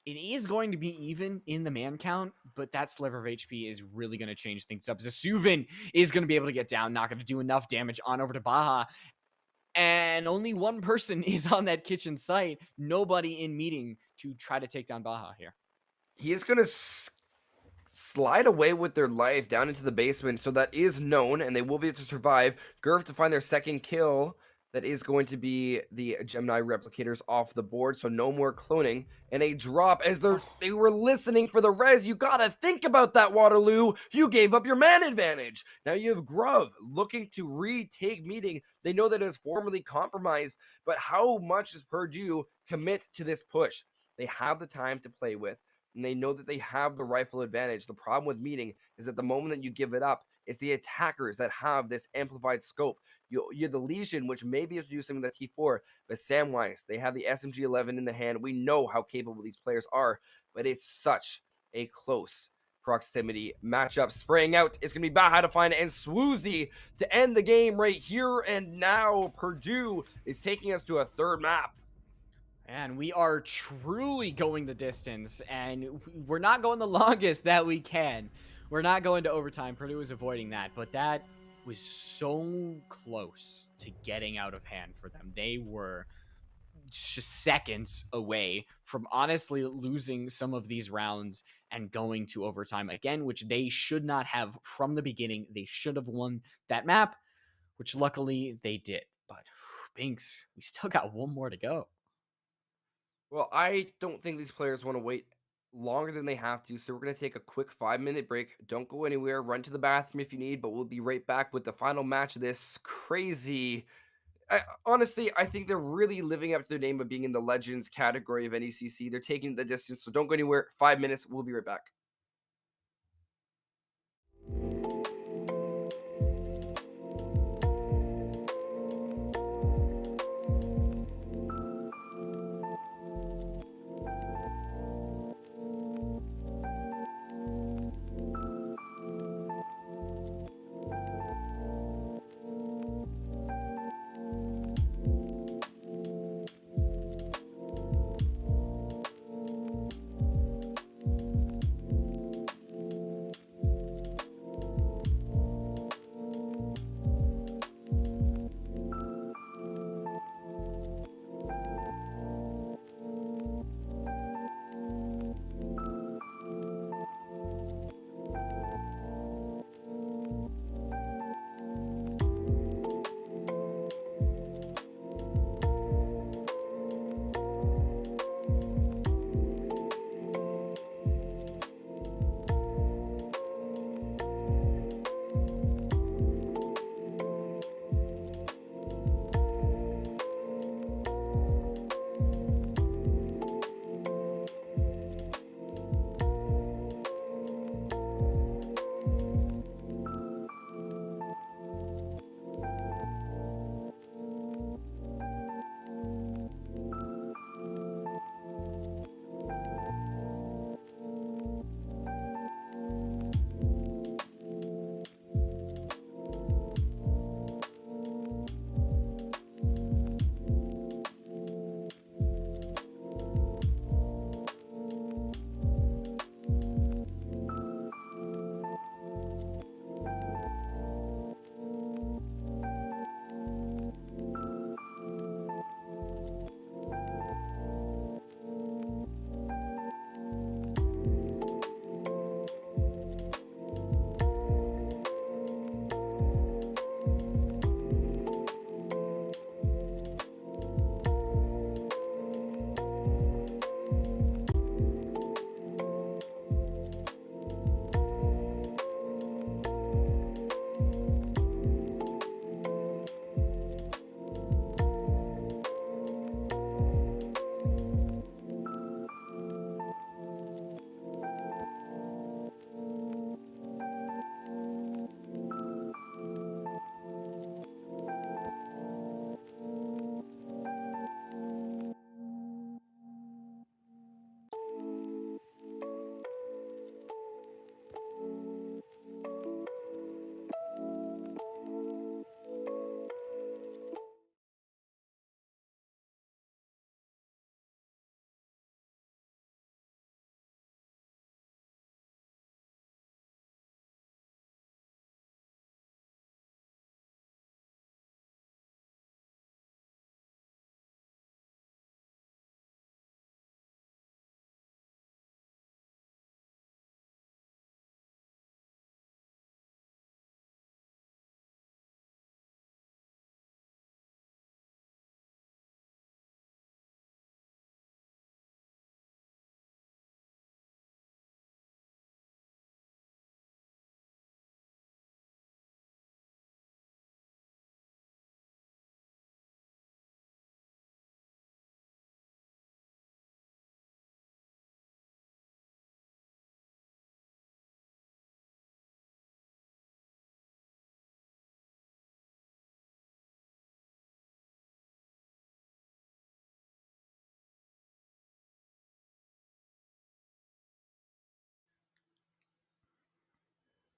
it is going to be even in the man count, but that sliver of HP is really going to change things up. Zasuvin is going to be able to get down, not going to do enough damage on over to Baja. And only one person is on that kitchen site. Nobody in meeting to try to take down Baja here. He is going to slide away with their life down into the basement, so that is known, and they will be able to survive. Gerv to find their second kill. That is going to be the Gemini replicators off the board, so no more cloning. And a drop as they were listening for the res. You gotta think about that, Waterloo. You gave up your man advantage. Now you have Grub looking to retake meeting. They know that it is formerly compromised, but how much does Purdue commit to this push? They have the time to play with, and they know that they have the rifle advantage. The problem with meeting is that the moment that you give it up, it's the attackers that have this amplified scope. You're the Legion, which may be able to do something with the T4, but Samwise, they have the SMG-11 in the hand. We know how capable these players are, but it's such a close proximity matchup. Spraying out, it's going to be Baja to find it, and Swoozy to end the game right here and now. Purdue is taking us to a third map. And we are truly going the distance, and we're not going the longest that we can. We're not going to overtime. Purdue is avoiding that, but that was so close to getting out of hand for them. They were just seconds away from honestly losing some of these rounds and going to overtime again, which they should not have from the beginning. They should have won that map, which luckily they did. But Binks, we still got one more to go. Well, I don't think these players want to wait longer than they have to, so we're going to take a quick 5-minute break. Don't go anywhere. Run to the bathroom if you need, but we'll be right back with the final match of this crazy. Honestly, I think they're really living up to their name of being in the Legends category of NECC. They're taking the distance, so don't go anywhere. 5 minutes. We'll be right back.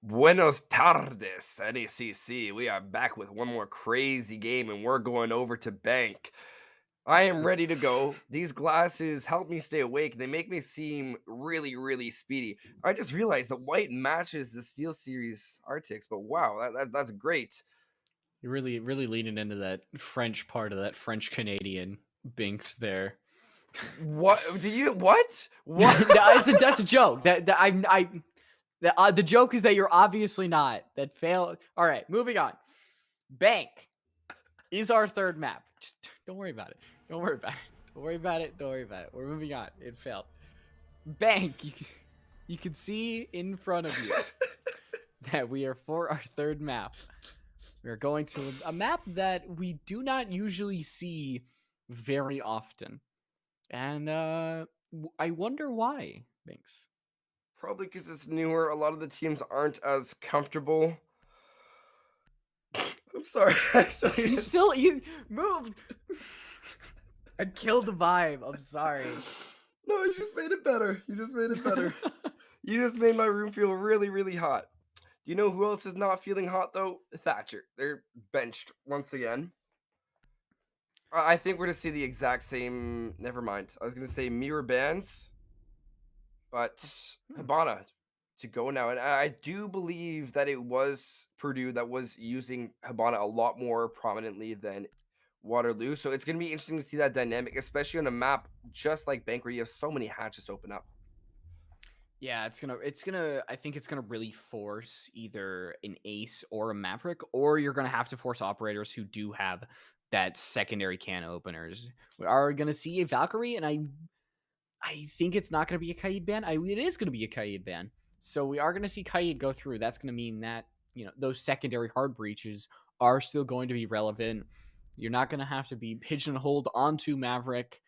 Buenos tardes, NECC. We are back with one more crazy game, and we're going over to Bank. I am ready to go. These glasses help me stay awake. They make me seem really, really speedy. I just realized the white matches the Steel Series Arctics, but wow, that's great. You're really leaning into that French part of that French Canadian Binks there. What do you what? No, What? that's a joke. The joke is that you're obviously not. That fail. All right, moving on. Bank is our third map. Just don't worry about it. Don't worry about it. Don't worry about it. Don't worry about it. We're moving on. It failed. Bank. You can see in front of you that we are for our third map. We are going to a map that we do not usually see very often. And I wonder why, Binks. Probably because it's newer. A lot of the teams aren't as comfortable. I'm sorry. You moved. I killed the vibe. I'm sorry. No, you just made it better. You just made it better. You just made my room feel really, really hot. Do you know who else is not feeling hot though? Thatcher. They're benched once again. I think we're gonna see the exact same. Never mind. I was gonna say mirror bands, but Hibana to go now, and I do believe that it was Purdue that was using Hibana a lot more prominently than Waterloo. So it's gonna be interesting to see that dynamic, especially on a map just like Bank where you have so many hatches to open up. Yeah, I think it's gonna really force either an ace or a maverick, or you're gonna have to force operators who do have that secondary can openers. We are gonna see a Valkyrie, and I think it's not gonna be a Kaid ban. It is gonna be a Kaid ban. So we are gonna see Kaid go through. That's gonna mean that, those secondary hard breaches are still going to be relevant. You're not gonna have to be pigeonholed onto Maverick.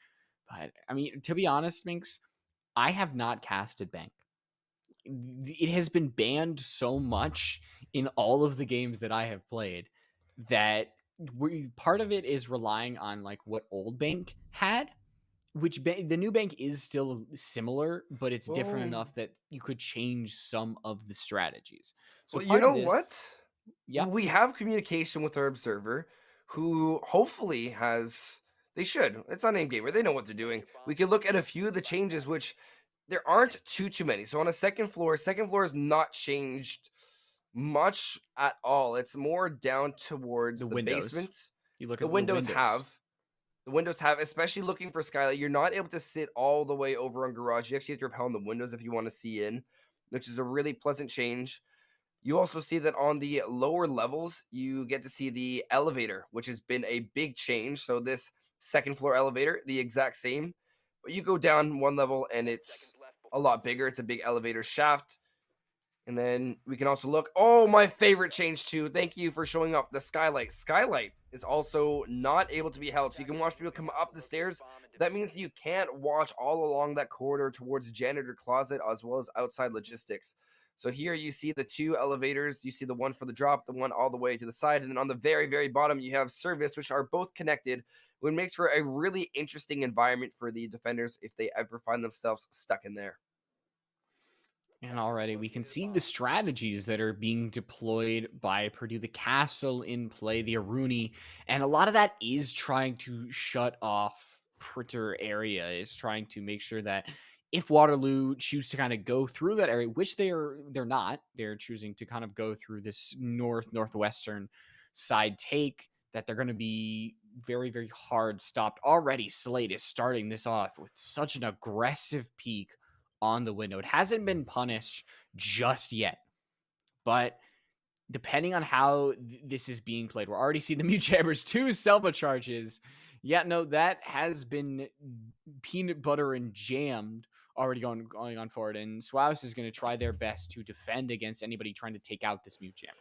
But I mean, to be honest, Minx, I have not casted Bank. It has been banned so much in all of the games that I have played that part of it is relying on like what old Bank had, the new Bank is still similar, but it's different Well, enough that you could change some of the strategies. So well, you part of know this, what? yeah, We have communication with our observer, who hopefully has. They should. It's on Aim Gamer. They know what they're doing. We can look at a few of the changes, which there aren't too many. So on a second floor is not changed much at all. It's more down towards the the windows. basement. You look The at the windows windows. have. The windows have, especially looking for skylight. You're not able to sit all the way over on garage. You actually have to repel on the windows if you want to see in, which is a really pleasant change. You also see that on the lower levels, you get to see the elevator, which has been a big change. So this second floor elevator, the exact same, but you go down one level and it's a lot bigger. It's a big elevator shaft. And then we can also look. Oh, my favorite change too. Thank you for showing up the skylight. Skylight is also not able to be held. So you can watch people come up the stairs. That means you can't watch all along that corridor towards janitor closet as well as outside logistics. So here you see the two elevators. You see the one for the drop, the one all the way to the side. And then on the very, very bottom, you have service, which are both connected, which makes for a really interesting environment for the defenders if they ever find themselves stuck in there. And already we can see the strategies that are being deployed by Purdue, the castle in play, the Aruni, and a lot of that is trying to shut off Pritter area, is trying to make sure that if Waterloo choose to kind of go through that area, which they're not, they're choosing to kind of go through this northwestern side take, that they're going to be very, very hard stopped. Already Slate is starting this off with such an aggressive peak on the window. It hasn't been punished just yet, but depending on how this is being played, we're already seeing the Mute Jammers 2 Selva charges. Yeah, no, that has been peanut butter and jammed already going on forward. And Swaus is going to try their best to defend against anybody trying to take out this Mute Jammer.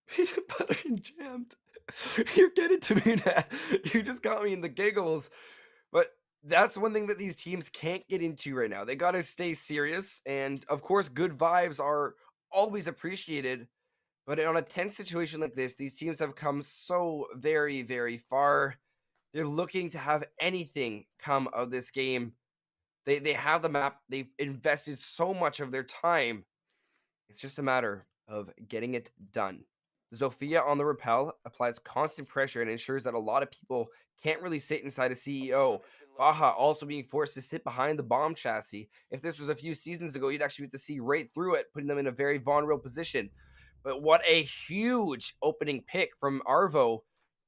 Peanut butter and jammed. You're getting to me now. You just got me in the giggles. But that's one thing that these teams can't get into right now. They got to stay serious. And of course, good vibes are always appreciated. But on a tense situation like this, these teams have come so very, very far. They're looking to have anything come of this game. They have the map. They've invested so much of their time. It's just a matter of getting it done. Zofia on the rappel applies constant pressure and ensures that a lot of people can't really sit inside a CEO. Baja also being forced to sit behind the bomb chassis. If this was a few seasons ago, you'd actually be able to see right through it, putting them in a very vulnerable position. But what a huge opening pick from Arvo.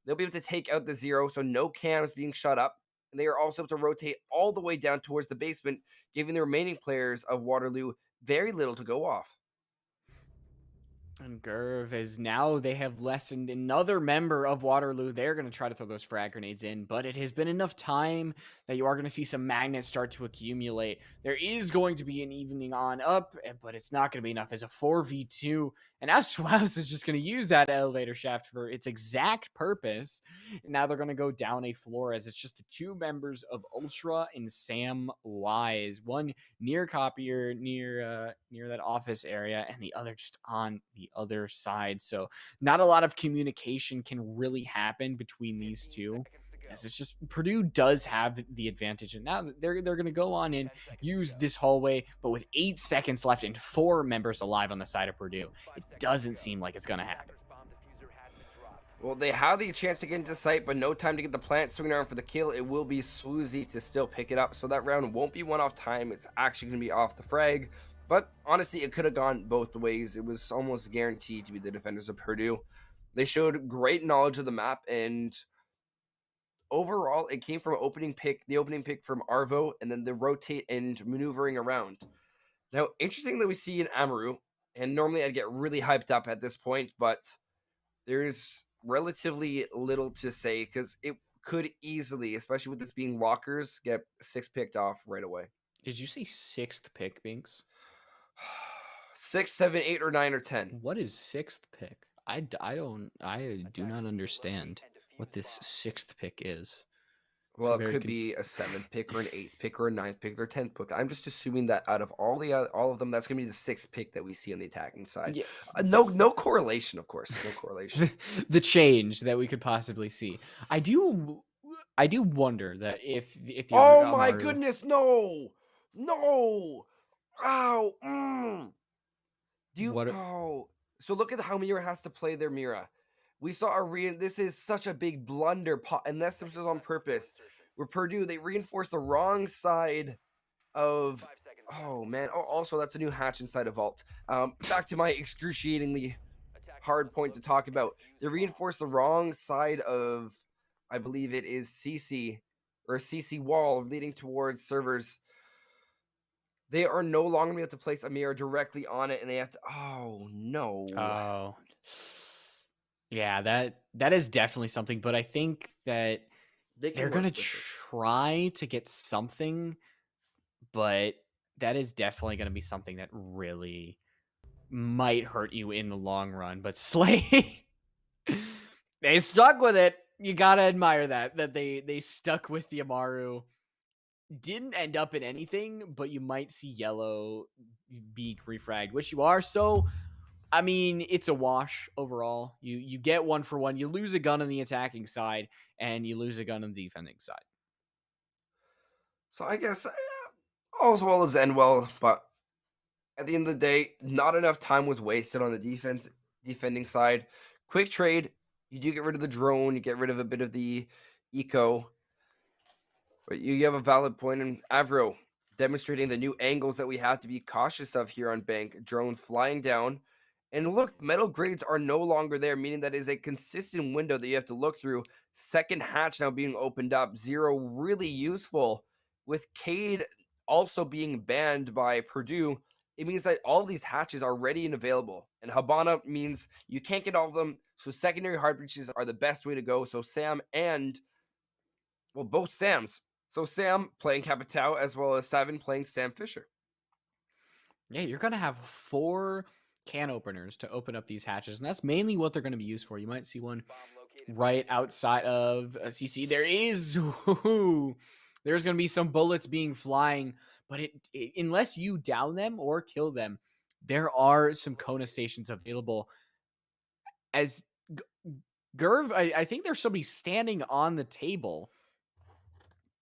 They'll be able to take out the zero, so no cams being shut up. And they are also able to rotate all the way down towards the basement, giving the remaining players of Waterloo very little to go off. And Gerv is now they have lessened another member of Waterloo. They're going to try to throw those frag grenades in, but it has been enough time that you are going to see some magnets start to accumulate. There is going to be an evening on up, but it's not going to be enough as a 4v2. And now Swouse is just going to use that elevator shaft for its exact purpose. And now they're going to go down a floor as it's just the two members of Ultra and Sam Wise. One near copier, near that office area, and the other just on the other side. So not a lot of communication can really happen between these two. As it's just Purdue does have the advantage, and now they're going to go on and use this hallway. But with 8 seconds left and 4 members alive on the side of Purdue, it doesn't seem like it's going to happen. Well, they have the chance to get into sight, but no time to get the plant swinging around for the kill. It will be Swoozy to still pick it up, so that round won't be one off time. It's actually going to be off the frag. But honestly, it could have gone both ways. It was almost guaranteed to be the defenders of Purdue. They showed great knowledge of the map, and overall, it came from the opening pick from Arvo, and then the rotate and maneuvering around. Now, interesting that we see in Amaru, and normally I'd get really hyped up at this point, but there's relatively little to say because it could easily, especially with this being lockers, get 6 picked off right away. Did you say 6th pick, Binks? 6, 7, 8, or 9, or 10. What is 6th pick? I do not understand what this 6th pick is. Well, it could be a 7th pick or an 8th pick or a 9th pick or a 10th pick. I'm just assuming that out of all of them, that's going to be the 6th pick that we see on the attacking side. Yes. No correlation, of course. No correlation. The change that we could possibly see. I do wonder that if the Oh my goodness, no. Ow. So look at how Mira has to play their Mira. We saw this is such a big blunder, unless this was on purpose. Where Purdue, they reinforced the wrong side of, oh man. Oh, also that's a new hatch inside a vault. Back to my excruciatingly hard point to talk about. They reinforced the wrong side of, I believe it is CC, or a CC wall leading towards servers. They are no longer going to be able to place a mirror directly on it, and they have to, oh no. Oh. Yeah, that is definitely something, but I think that they're going to try to get something, but that is definitely going to be something that really might hurt you in the long run. But Slay, they stuck with it. You got to admire that they stuck with the Amaru. Didn't end up in anything, but you might see yellow be refragged, which you are. So I mean, it's a wash overall. You get 1 for 1. You lose a gun on the attacking side, and you lose a gun on the defending side. So I guess all's well as end well, but at the end of the day, not enough time was wasted on the defending side. Quick trade. You do get rid of the drone. You get rid of a bit of the eco. But you have a valid point in Avro demonstrating the new angles that we have to be cautious of here on Bank. Drone flying down. And look, metal grades are no longer there, meaning that is a consistent window that you have to look through. Second hatch now being opened up. Zero really useful. With Cade also being banned by Purdue, it means that all these hatches are ready and available. And Habana means you can't get all of them. So secondary hard breaches are the best way to go. So Sam and, well, both Sams. So Sam playing Capitao as well as Seven playing Sam Fisher. Yeah, you're going to have 4 can openers to open up these hatches, and that's mainly what they're going to be used for. You might see one right outside of CC. There's going to be some bullets being flying, but unless you down them or kill them, there are some Kona stations available. As Gerv, I think there's somebody standing on the table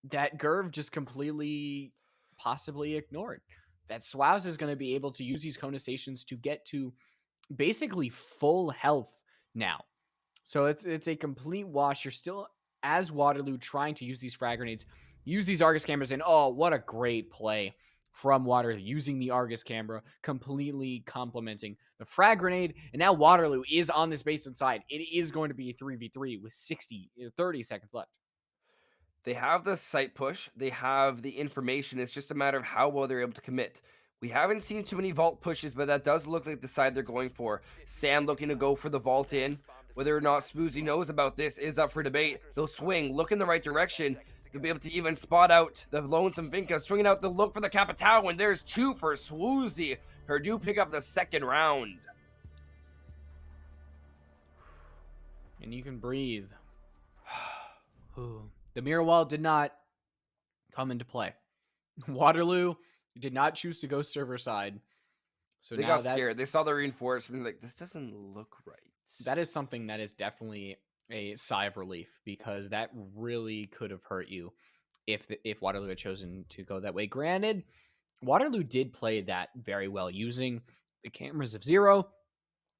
that Gerv just completely possibly ignored. That Swouse is going to be able to use these Kona stations to get to basically full health now. So it's a complete wash. You're still, as Waterloo, trying to use these frag grenades, use these Argus cameras, and oh, what a great play from Waterloo, using the Argus camera, completely complementing the frag grenade. And now Waterloo is on this base inside. It is going to be a 3v3 with 30 seconds left. They have the site push, they have the information. It's just a matter of how well they're able to commit. We haven't seen too many vault pushes, but that does look like the side they're going for. Sam looking to go for the vault in. Whether or not Spoozy knows about this is up for debate. They'll swing, look in the right direction. They'll be able to even spot out the Lonesome Vinca, swinging out the look for the Capitao, and there's 2 for Swoozy. Purdue pick up the second round. And you can breathe. The mirror wall did not come into play. Waterloo did not choose to go server side. So They now got scared. They saw the reinforcement, like, this doesn't look right. that is something that is definitely a sigh of relief, because that really could have hurt you if Waterloo had chosen to go that way. Granted, Waterloo did play that very well, using the cameras of Zero,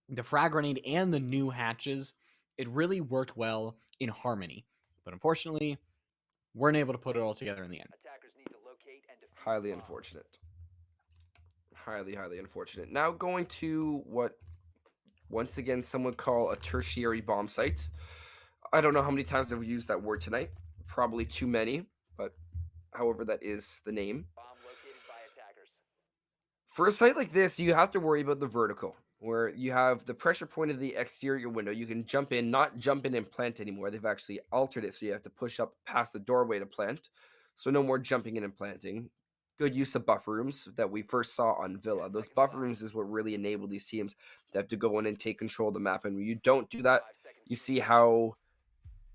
the frag grenade, and the new hatches. It really worked well in harmony. But unfortunately, weren't able to put it all together in the end. Highly unfortunate. Highly, highly unfortunate. Now going to what, once again, some would call a tertiary bomb site. I don't know how many times I've used that word tonight. Probably too many, but however, that is the name. For a site like this, you have to worry about the vertical, where you have the pressure point of the exterior window. You can jump in, not jump in and plant anymore. They've actually altered it, so you have to push up past the doorway to plant. So no more jumping in and planting. Good use of buffer rooms that we first saw on Villa. Those buffer rooms is what really enabled these teams to have to go in and take control of the map. And when you don't do that, you see how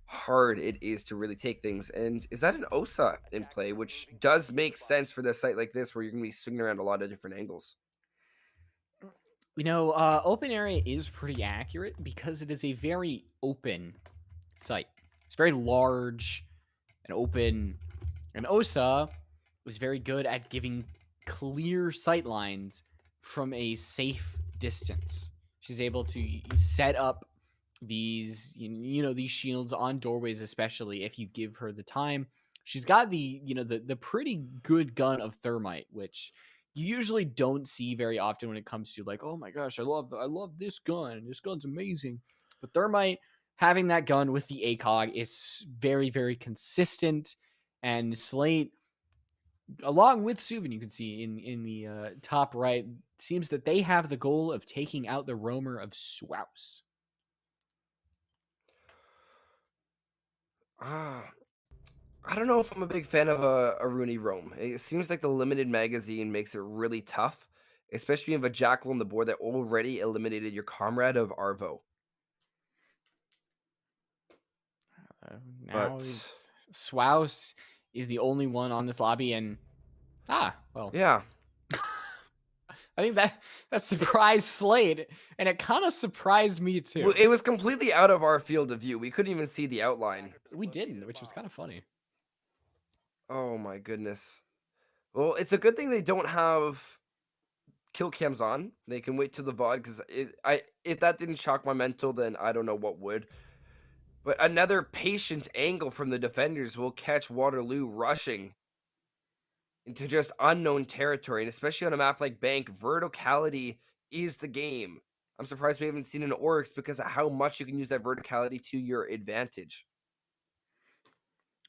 hard it is to really take things. And is that an OSA in play, which does make sense for a site like this, where you're going to be swinging around a lot of different angles. Open area is pretty accurate because it is a very open site. It's very large and open. And OSA was very good at giving clear sight lines from a safe distance. She's able to set up these, these shields on doorways, especially if you give her the time. She's got the pretty good gun of Thermite, which you usually don't see very often when it comes to, like, oh my gosh, I love this gun. This gun's amazing. But Thermite, having that gun with the ACOG is very, very consistent. And Slate, along with Suvin, you can see in the top right, seems that they have the goal of taking out the roamer of Swouse. I don't know if I'm a big fan of a Rooney roam. It seems like the limited magazine makes it really tough, especially if you have a Jackal on the board that already eliminated your comrade of Arvo. Now Swouse is the only one on this lobby, and Yeah. I think that surprised Slade, and it kind of surprised me too. Well, it was completely out of our field of view. We couldn't even see the outline. We didn't, which was kind of funny. Oh my goodness. Well, it's a good thing they don't have kill cams on. They can wait till the VOD, because if that didn't shock my mental, then I don't know what would. But another patient angle from the defenders will catch Waterloo rushing into just unknown territory, and especially on a map like Bank, verticality is the game. I'm surprised we haven't seen an Oryx because of how much you can use that verticality to your advantage.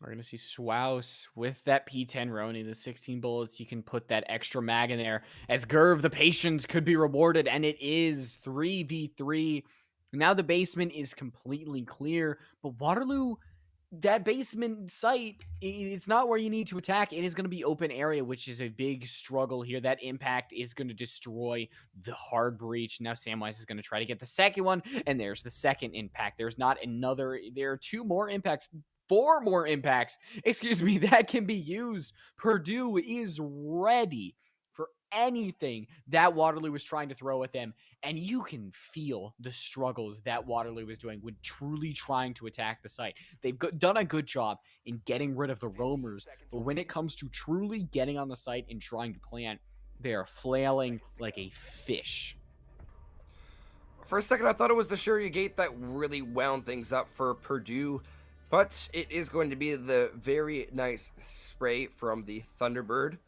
We're going to see Swouse with that P10 Roni, the 16 bullets. You can put that extra mag in there, as Gerv, the patience, could be rewarded, and it is 3v3. Now the basement is completely clear, but Waterloo, that basement site, it's not where you need to attack. It is going to be open area, which is a big struggle here. That impact is going to destroy the hard breach. Now Samwise is going to try to get the second one, and there's the second impact. There's not another. There are 2 more impacts. 4 more impacts, that can be used. Purdue is ready for anything that Waterloo was trying to throw at them, and you can feel the struggles that Waterloo is doing when truly trying to attack the site. They've done a good job in getting rid of the roamers, but when it comes to truly getting on the site and trying to plant, they are flailing like a fish. For a second, I thought it was the Shiryu Gate that really wound things up for Purdue, but it is going to be the very nice spray from the Thunderbird.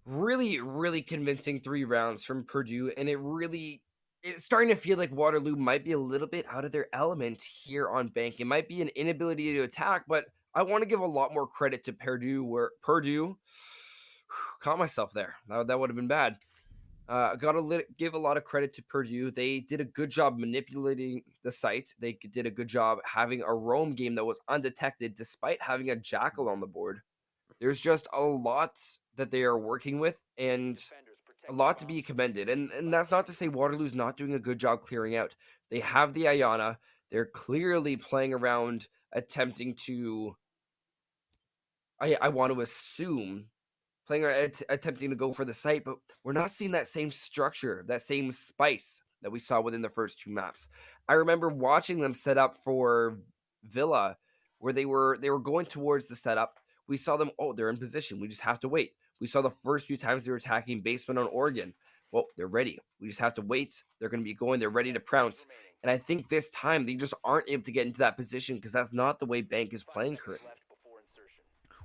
Really, really convincing 3 rounds from Purdue, and it's starting to feel like Waterloo might be a little bit out of their element here on Bank. It might be an inability to attack, but I want to give a lot more credit to Purdue, where Purdue caught myself there. That would have been bad. Give a lot of credit to Purdue. They did a good job manipulating the site. They did a good job having a roam game that was undetected despite having a jackal on the board. There's just a lot that they are working with and a lot to be commended. And that's not to say Waterloo's not doing a good job clearing out. They have the Ayana. They're clearly playing around, attempting to, I want to assume, attempting to go for the site, but we're not seeing that same structure, that same spice that we saw within the first 2 maps. I remember watching them set up for Villa, where they were going towards the setup. We saw them, oh, they're in position. We just have to wait. We saw the first few times they were attacking basement on Oregon. Well, they're ready. We just have to wait. They're going to be going. They're ready to pounce. And I think this time they just aren't able to get into that position because that's not the way Bank is playing currently.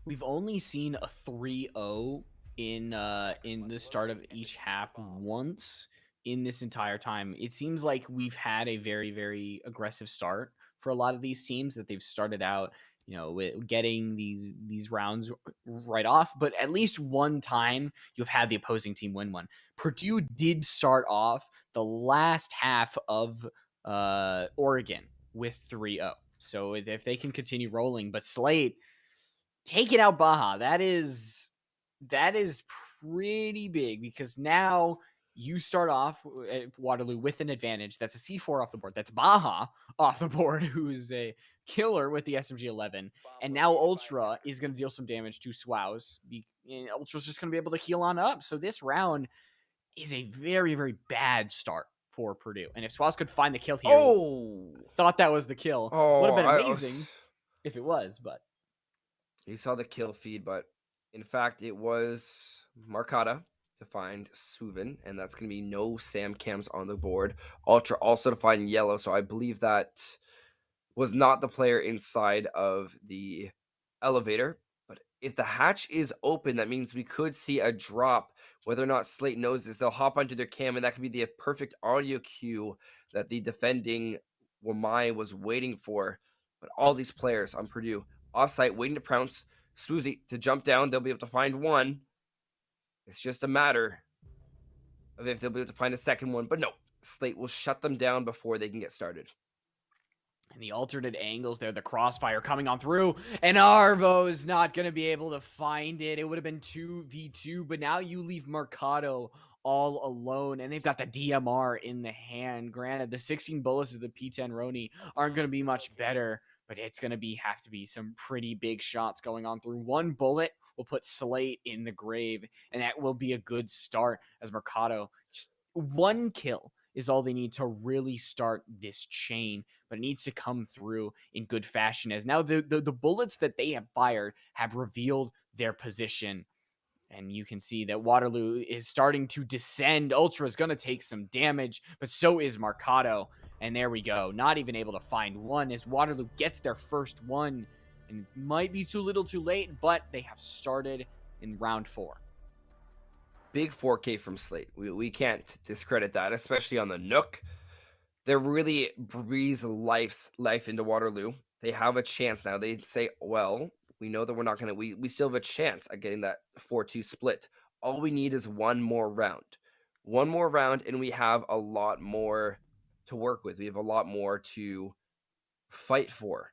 We've only seen a 3-0 in the start of each half once in this entire time. It seems like we've had a very, very aggressive start for a lot of these teams, that they've started out, with getting these rounds right off, but at least one time you've had the opposing team win one. Purdue did start off the last half of Oregon with 3-0. So if they can continue rolling, but Slate taking out Baja, that is pretty big, because now you start off at Waterloo with an advantage. That's a C4 off the board. That's Baja off the board, who's a killer with the SMG-11. And now Ultra is going to deal some damage to Swows. And Ultra's just going to be able to heal on up. So this round is a very, very bad start for Purdue. And if Swows could find the kill here, thought that was the kill. Would have been amazing if it was, but you saw the kill feed, but in fact, it was Marcata to find Suven, and that's going to be no Sam Cams on the board. Ultra also to find Yellow, so I believe that was not the player inside of the elevator. But if the hatch is open, that means we could see a drop. Whether or not Slate knows this, they'll hop onto their cam, and that could be the perfect audio cue that the defending Wamai was waiting for. But all these players on Purdue offsite, waiting to pounce. Suzy to jump down. They'll be able to find one. It's just a matter of if they'll be able to find a second one. But no, Slate will shut them down before they can get started. And the alternate angles there, the crossfire coming on through, and Arvo is not going to be able to find it. It would have been 2v2, but now you leave Mercado all alone, and they've got the DMR in the hand. Granted, the 16 bullets of the P10 Roni aren't going to be much better, but it's going to have to be some pretty big shots going on through. One bullet will put Slate in the grave, and that will be a good start, as Mercado, just one kill is all they need to really start this chain, but it needs to come through in good fashion, as now the bullets that they have fired have revealed their position. And you can see that Waterloo is starting to descend. Ultra is going to take some damage, but so is Mercado. And there we go. Not even able to find one, as Waterloo gets their first one. And it might be too little too late, but they have started in round 4. Big 4K from Slate. We can't discredit that, especially on the Nook. They really breathe life into Waterloo. They have a chance now. They say, well, we know that we're not going to, we still have a chance at getting that 4-2 split. All we need is one more round. One more round, and we have a lot more to work with. We have a lot more to fight for.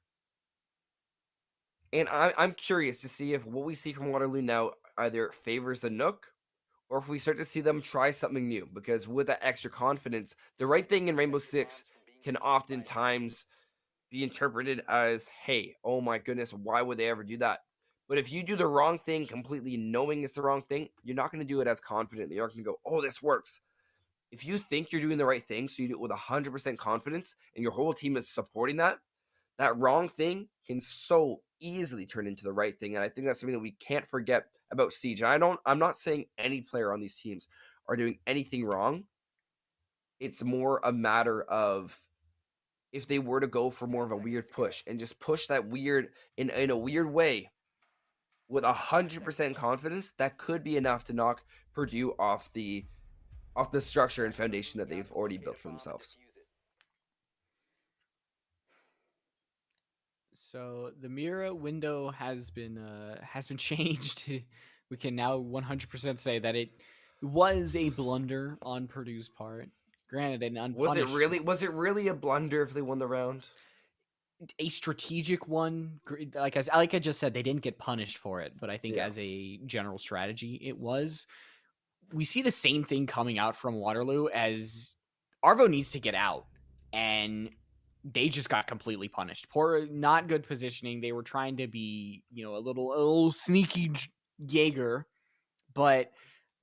And I'm curious to see if what we see from Waterloo now either favors the Nook, or if we start to see them try something new. Because with that extra confidence, the right thing in Rainbow Six can oftentimes be interpreted as, hey, oh my goodness, why would they ever do that? But if you do the wrong thing completely knowing it's the wrong thing, you're not going to do it as confidently. You're not going to go, oh, this works. If you think you're doing the right thing, so you do it with 100% confidence, and your whole team is supporting that, that wrong thing can so easily turn into the right thing. And I think that's something that we can't forget about Siege. And I'm not saying any player on these teams are doing anything wrong. It's more a matter of if they were to go for more of a weird push and just push that weird in a weird way with 100% confidence, that could be enough to knock Purdue off the structure and foundation that they've already built for themselves. So the Mira window has been changed. We can now 100% say that it was a blunder on Purdue's part. Granted, an unpunished, Was it really a blunder if they won the round? a strategic one. Like I just said, they didn't get punished for it, but I think Yeah. as a general strategy, it was. We see the same thing coming out from Waterloo as Arvo needs to get out, and they just got completely punished. Poor, not good positioning. They were trying to be, a little sneaky Jaeger, but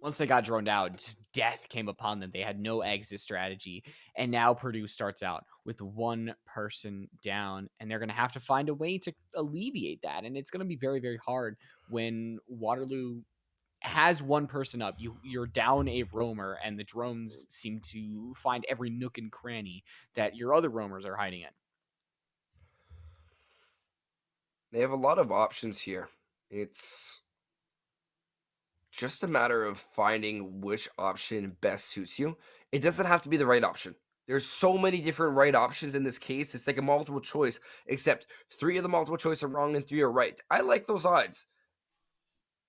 once they got droned out, just death came upon them. They had no exit strategy, and now Purdue starts out with one person down, and they're going to have to find a way to alleviate that, and it's going to be very, very hard when Waterloo has one person up. You're down a roamer, and the drones seem to find every nook and cranny that your other roamers are hiding in. They have a lot of options here. It's just a matter of finding which option best suits you. It doesn't have to be the right option. There's so many different right options in this case. It's like a multiple choice, except 3 of the multiple choice are wrong and 3 are right. I like those odds.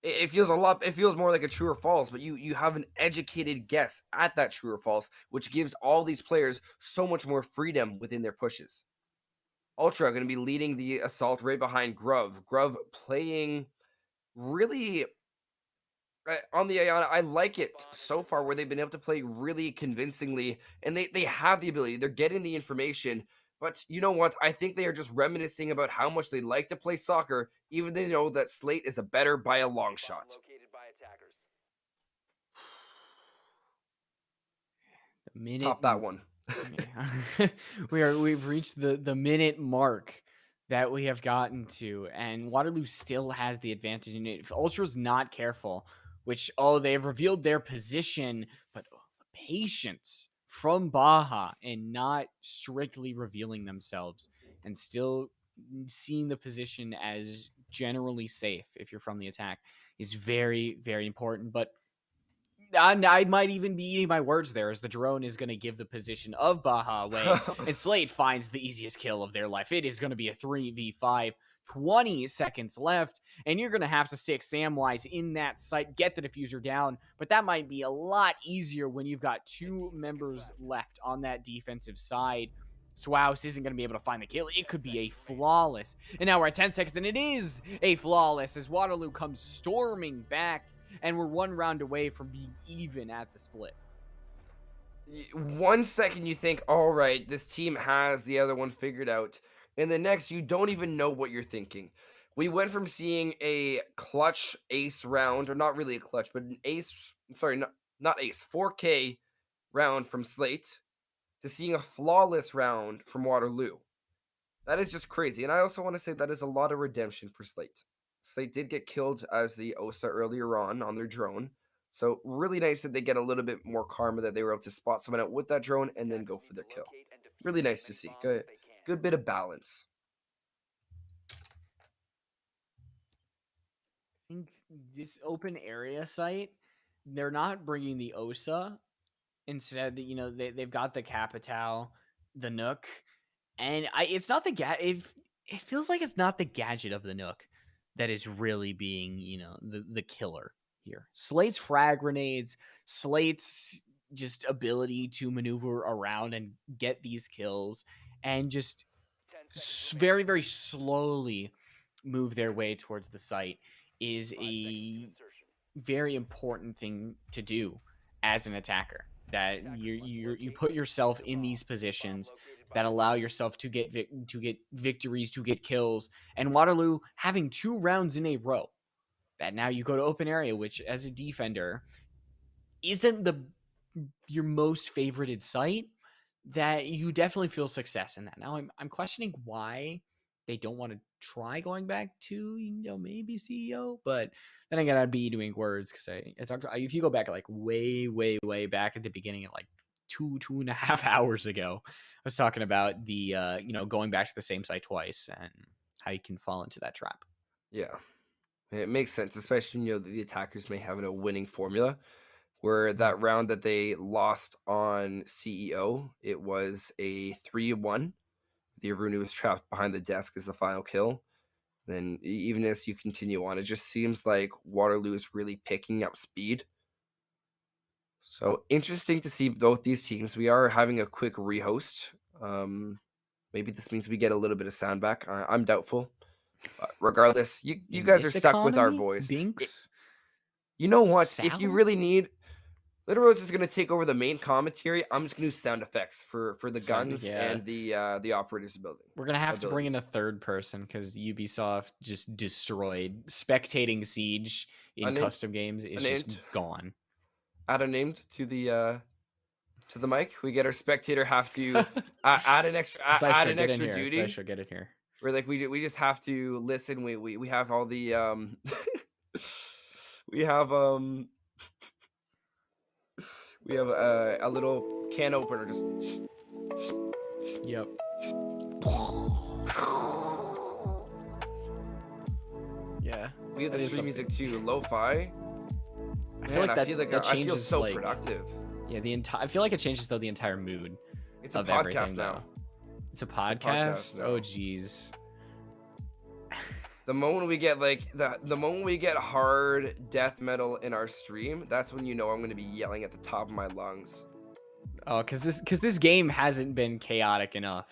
It feels a lot. It feels more like a true or false, but you have an educated guess at that true or false, which gives all these players so much more freedom within their pushes. Ultra going to be leading the assault right behind Grove. Grove playing really on the Ayana. I like it so far where they've been able to play really convincingly, and they have the ability. They're getting the information, but you know what? I think they are just reminiscing about how much they like to play soccer, even though they know that Slate is a better by a long shot. The minute Top that one. we've reached the minute mark that we have gotten to, and Waterloo still has the advantage. And if Ultra's not careful, which they've revealed their position, but the patience from Baja and not strictly revealing themselves and still seeing the position as generally safe if you're from the attack is very, very important. But I might even be eating my words there, as the drone is going to give the position of Baja away, and Slade finds the easiest kill of their life. It is going to be a 3v5, 20 seconds left, and you're going to have to stick Samwise in that site, get the diffuser down, but that might be a lot easier when you've got 2 members left on that defensive side. Swouse isn't going to be able to find the kill. It could be a flawless. And now we're at 10 seconds, and it is a flawless as Waterloo comes storming back, and we're 1 round away from being even at the split. 1 second you think, all right, this team has the other one figured out, and the next you don't even know what you're thinking. We went from seeing a clutch ace round, or not really a clutch, but an ace, sorry, not ace, 4K round from Slate, to seeing a flawless round from Waterloo. That is just crazy. And I also want to say that is a lot of redemption for Slate. Slate did get killed as the OSA earlier on their drone. So really nice that they get a little bit more karma, that they were able to spot someone out with that drone and then go for their kill. Really nice to see. Good bit of balance. I think this open area site, they're not bringing the OSA. Instead, they've got the Capital, the Nook, and it's not it feels like it's not the gadget of the Nook that is really being, the killer here. Slate's frag grenades, Slate's just ability to maneuver around and get these kills, and just very, very slowly move their way towards the site is a very important thing to do as an attacker. That you put yourself in these positions that allow yourself to get victories, to get kills. And Waterloo having 2 rounds in a row, that now you go to open area, which as a defender isn't your most favorited site, that you definitely feel success in that. Now I'm questioning why they don't want to try going back to, maybe CEO, but then again, I'd be doing words, because I talked. If you go back like way, way, way back at the beginning, at like two and a half hours ago. I was talking about the going back to the same site twice and how you can fall into that trap. Yeah, it makes sense, especially when you know that the attackers may have a winning formula. Where that round that they lost on CEO, it was a 3-1. The Aruna was trapped behind the desk as the final kill. Then even as you continue on, it just seems like Waterloo is really picking up speed. So interesting to see both these teams. We are having a quick rehost. Maybe this means we get a little bit of sound back. I'm doubtful. Regardless, you In guys are this stuck with our economy, voice. Binks, You know what? If you Salad, really need, Little Rose is going to take over the main commentary. I'm just going to do sound effects for the sounded guns yeah. and the operators building. We're gonna have to bring in a abilities. third person because Ubisoft just destroyed spectating Siege in Unnamed, custom games is unnamed. just gone. Add a named to the mic. We get our spectator have to add an extra add an extra duty. Sideshow, get in here. We're like we just have to listen. We have all the we have we have a little can opener just. Yep. Yeah. We have the that is stream something. music too, lo-fi. I feel like that I feel changes so like productive. yeah I feel like it changes though the entire mood It's a of podcast everything now. though. It's a podcast. now. Oh geez. The moment we get like the moment we get hard death metal in our stream, that's when you know I'm going to be yelling at the top of my lungs. Oh, because this game hasn't been chaotic enough.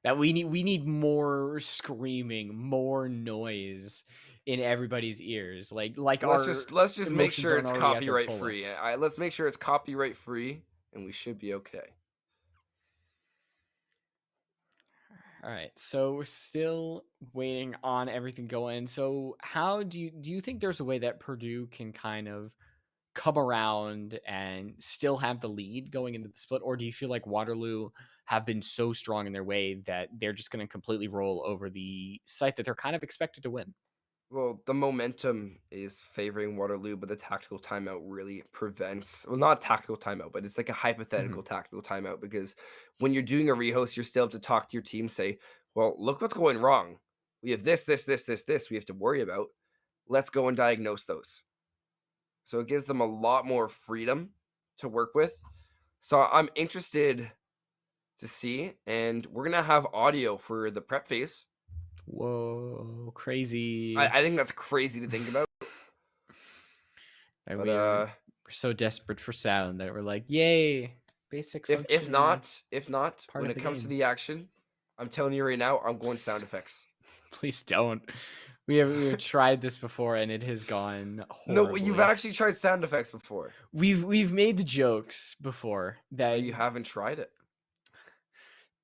That we need more screaming, more noise in everybody's ears. Like let's just make emotions sure aren't it's already at their copyright free. fullest. Let's make sure it's copyright free, and we should be okay. All right, so we're still waiting on everything going. So how do you think there's a way that Purdue can kind of come around and still have the lead going into the split, or do you feel like Waterloo have been so strong in their way that they're just going to completely roll over the site that they're kind of expected to win? Well, the momentum is favoring Waterloo, but the tactical timeout really prevents. Well, not tactical timeout, but it's like a hypothetical tactical timeout because when you're doing a rehost, you're still able to talk to your team, say, "Well, look what's going wrong. We have this, this, this, this, this. We have to worry about. Let's go and diagnose those." So it gives them a lot more freedom to work with. So I'm interested to see, and we're gonna have audio for the prep phase. Whoa, crazy. I think that's crazy to think about. That But we're so desperate for sound that we're like, yay, basic if functioning not, part when of it the comes to game. the action, I'm telling you right now, I'm going sound effects. Please don't. We've tried this before and it has gone No, horribly. you've actually tried sound effects before. We've made the jokes before that You haven't tried it.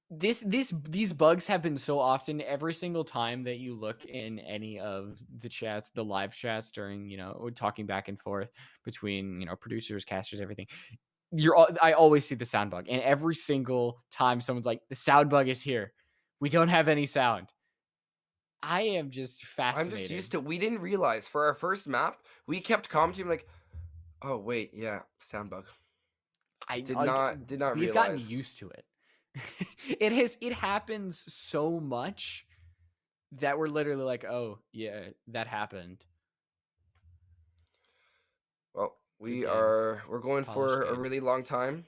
these bugs have been so often. Every single time that you look in any of the chats, the live chats during talking back and forth between producers, casters, everything, I always see the sound bug, and every single time someone's like, the sound bug is here, we don't have any sound. I am just fascinated. I'm just used to. We didn't realize for our first map, we kept commenting like, "Oh wait, yeah, sound bug." Did not We've realize. gotten used to it. It happens so much that we're literally like, oh yeah, that happened. Well, we're going for a game. really long time.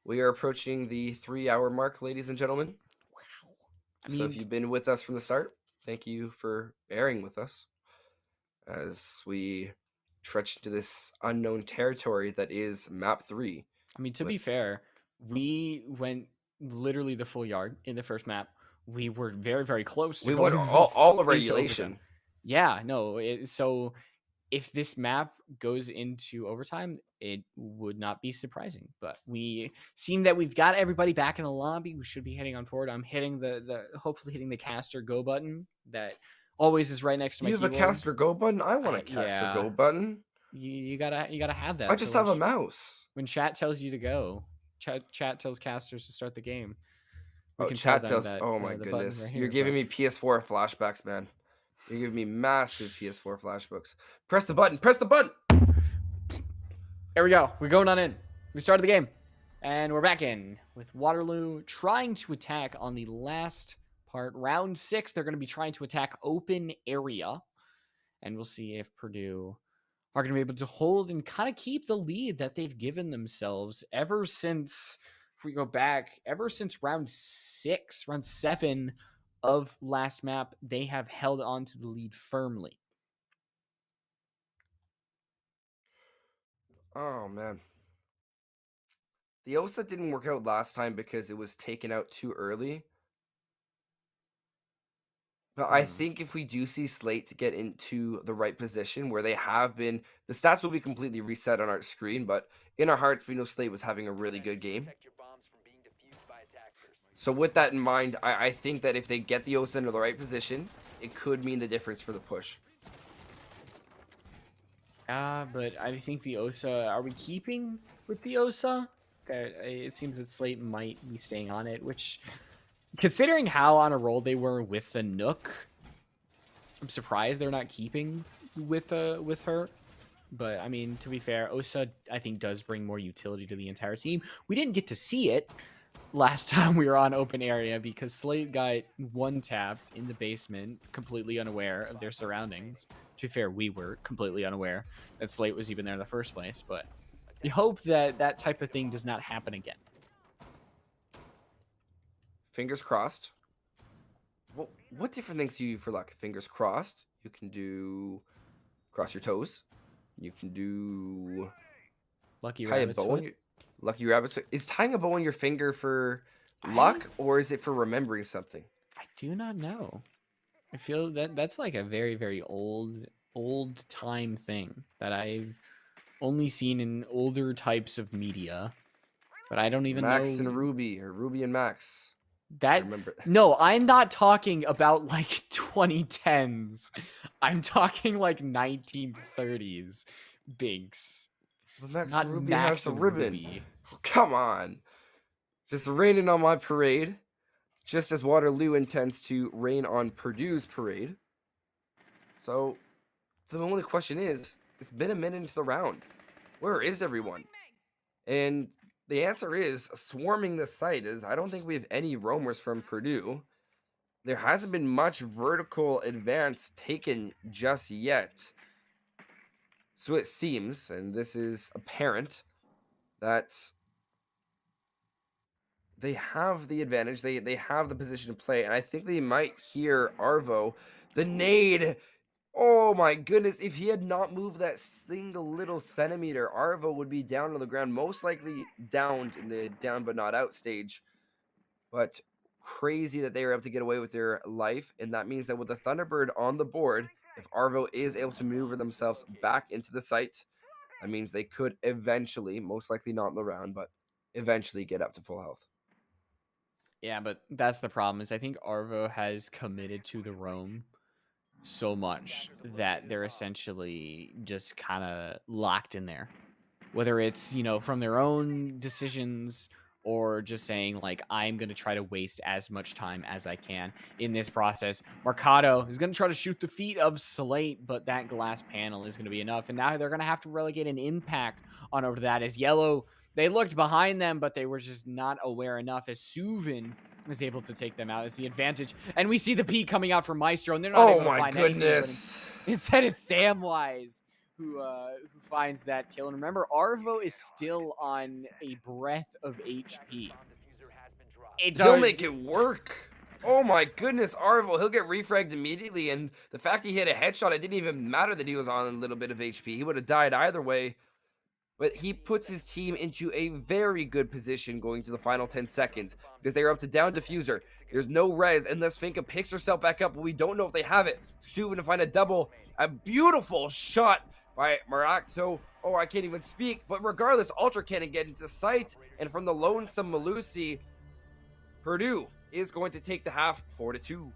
We are approaching the 3-hour mark, ladies and gentlemen. Wow. So if you've been with us from the start, thank you for bearing with us as we trudge into this unknown territory that is map 3. I mean, to be fair, we went literally the full yard in the first map. We were very, very close to We going went all of into regulation. overtime. Yeah, no. So if this map goes into overtime, it would not be surprising. But we seem that we've got everybody back in the lobby. We should be heading on forward. I'm hitting hopefully hitting the caster go button that always is right next to my keyboard. You have a caster go button? I want a caster go button. You gotta have that. I just have a mouse. When chat tells you to go, chat tells casters to start the game. Chat tells. Oh my goodness, right here, you're giving me PS4 flashbacks, man. You're giving me massive PS4 flashbacks. Press the button. Press the button. There we go. We're going on in. We started the game. And we're back in with Waterloo trying to attack on the last part. Round 6, they're going to be trying to attack open area. And we'll see if Purdue are going to be able to hold and kind of keep the lead that they've given themselves ever since, if we go back, ever since round 7 of last map, they have held on to the lead firmly. Oh, man. The OSA didn't work out last time because it was taken out too early. But I think if we do see Slate to get into the right position where they have been, the stats will be completely reset on our screen, but in our hearts, we know Slate was having a really good game. So with that in mind, I think that if they get the OSA into the right position, it could mean the difference for the push. But I think the OSA, are we keeping with the OSA? It seems that Slate might be staying on it, which, considering how on a roll they were with the Nook, I'm surprised they're not keeping with her. But I mean, to be fair, OSA I think does bring more utility to the entire team. We didn't get to see it last time we were on open area because Slate got one tapped in the basement, completely unaware of their surroundings. To be fair, we were completely unaware that Slate was even there in the first place. But you hope that that type of thing does not happen again. Fingers crossed. Well, what different things do you do for luck? Fingers crossed. You can do cross your toes. You can do Lucky tie a rabbit's bow on foot. your lucky rabbit's foot. Is tying a bow on your finger for luck or is it for remembering something? I do not know. I feel that that's like a very, very old time thing that I've only seen in older types of media, but I don't even Max know and Ruby or Ruby and Max. that. Remember. No, I'm not talking about like 2010s. I'm talking like 1930s Binks, But Max not and Ruby has Max the and ribbon. Ruby. Oh, come on. Just raining on my parade. Just as Waterloo intends to rain on Purdue's parade. So the only question is, it's been a minute into the round. Where is everyone? And the answer is swarming the site is I don't think we have any roamers from Purdue. There hasn't been much vertical advance taken just yet. So it seems, and this is apparent, that they have the advantage. They have the position to play, and I think they might hear Arvo. The nade. Oh my goodness, if he had not moved that single little centimeter, Arvo would be down on the ground, most likely downed in the down but not out stage. But crazy that they were able to get away with their life, and that means that with the Thunderbird on the board, if Arvo is able to maneuver themselves back into the site, that means they could eventually, most likely not in the round, but eventually get up to full health. Yeah, but that's the problem is I think Arvo has committed to the roam so much that they're essentially just kind of locked in there. Whether it's, from their own decisions or just saying, like, I'm going to try to waste as much time as I can in this process. Mercado is going to try to shoot the feet of Slate, but that glass panel is going to be enough. And now they're going to have to relegate an impact on over that as Yellow, they looked behind them, but they were just not aware enough as Suvin was able to take them out. It's the advantage. And we see the peak coming out from Maestro, and they're not Oh able to my find goodness. anything. But instead, it's Samwise who finds that kill. And remember, Arvo is still on a breath of HP. He'll make it work. Oh my goodness, Arvo. He'll get refragged immediately. And the fact he hit a headshot, it didn't even matter that he was on a little bit of HP. He would have died either way. But he puts his team into a very good position going to the final 10 seconds because they are up to down diffuser. There's no res unless Finka picks herself back up, but we don't know if they have it. Suvin to find a double. A beautiful shot by Marakto. Oh, I can't even speak. But regardless, Ultra cannon get into sight. And from the lonesome Malusi, Purdue is going to take the half 4-2. Oh,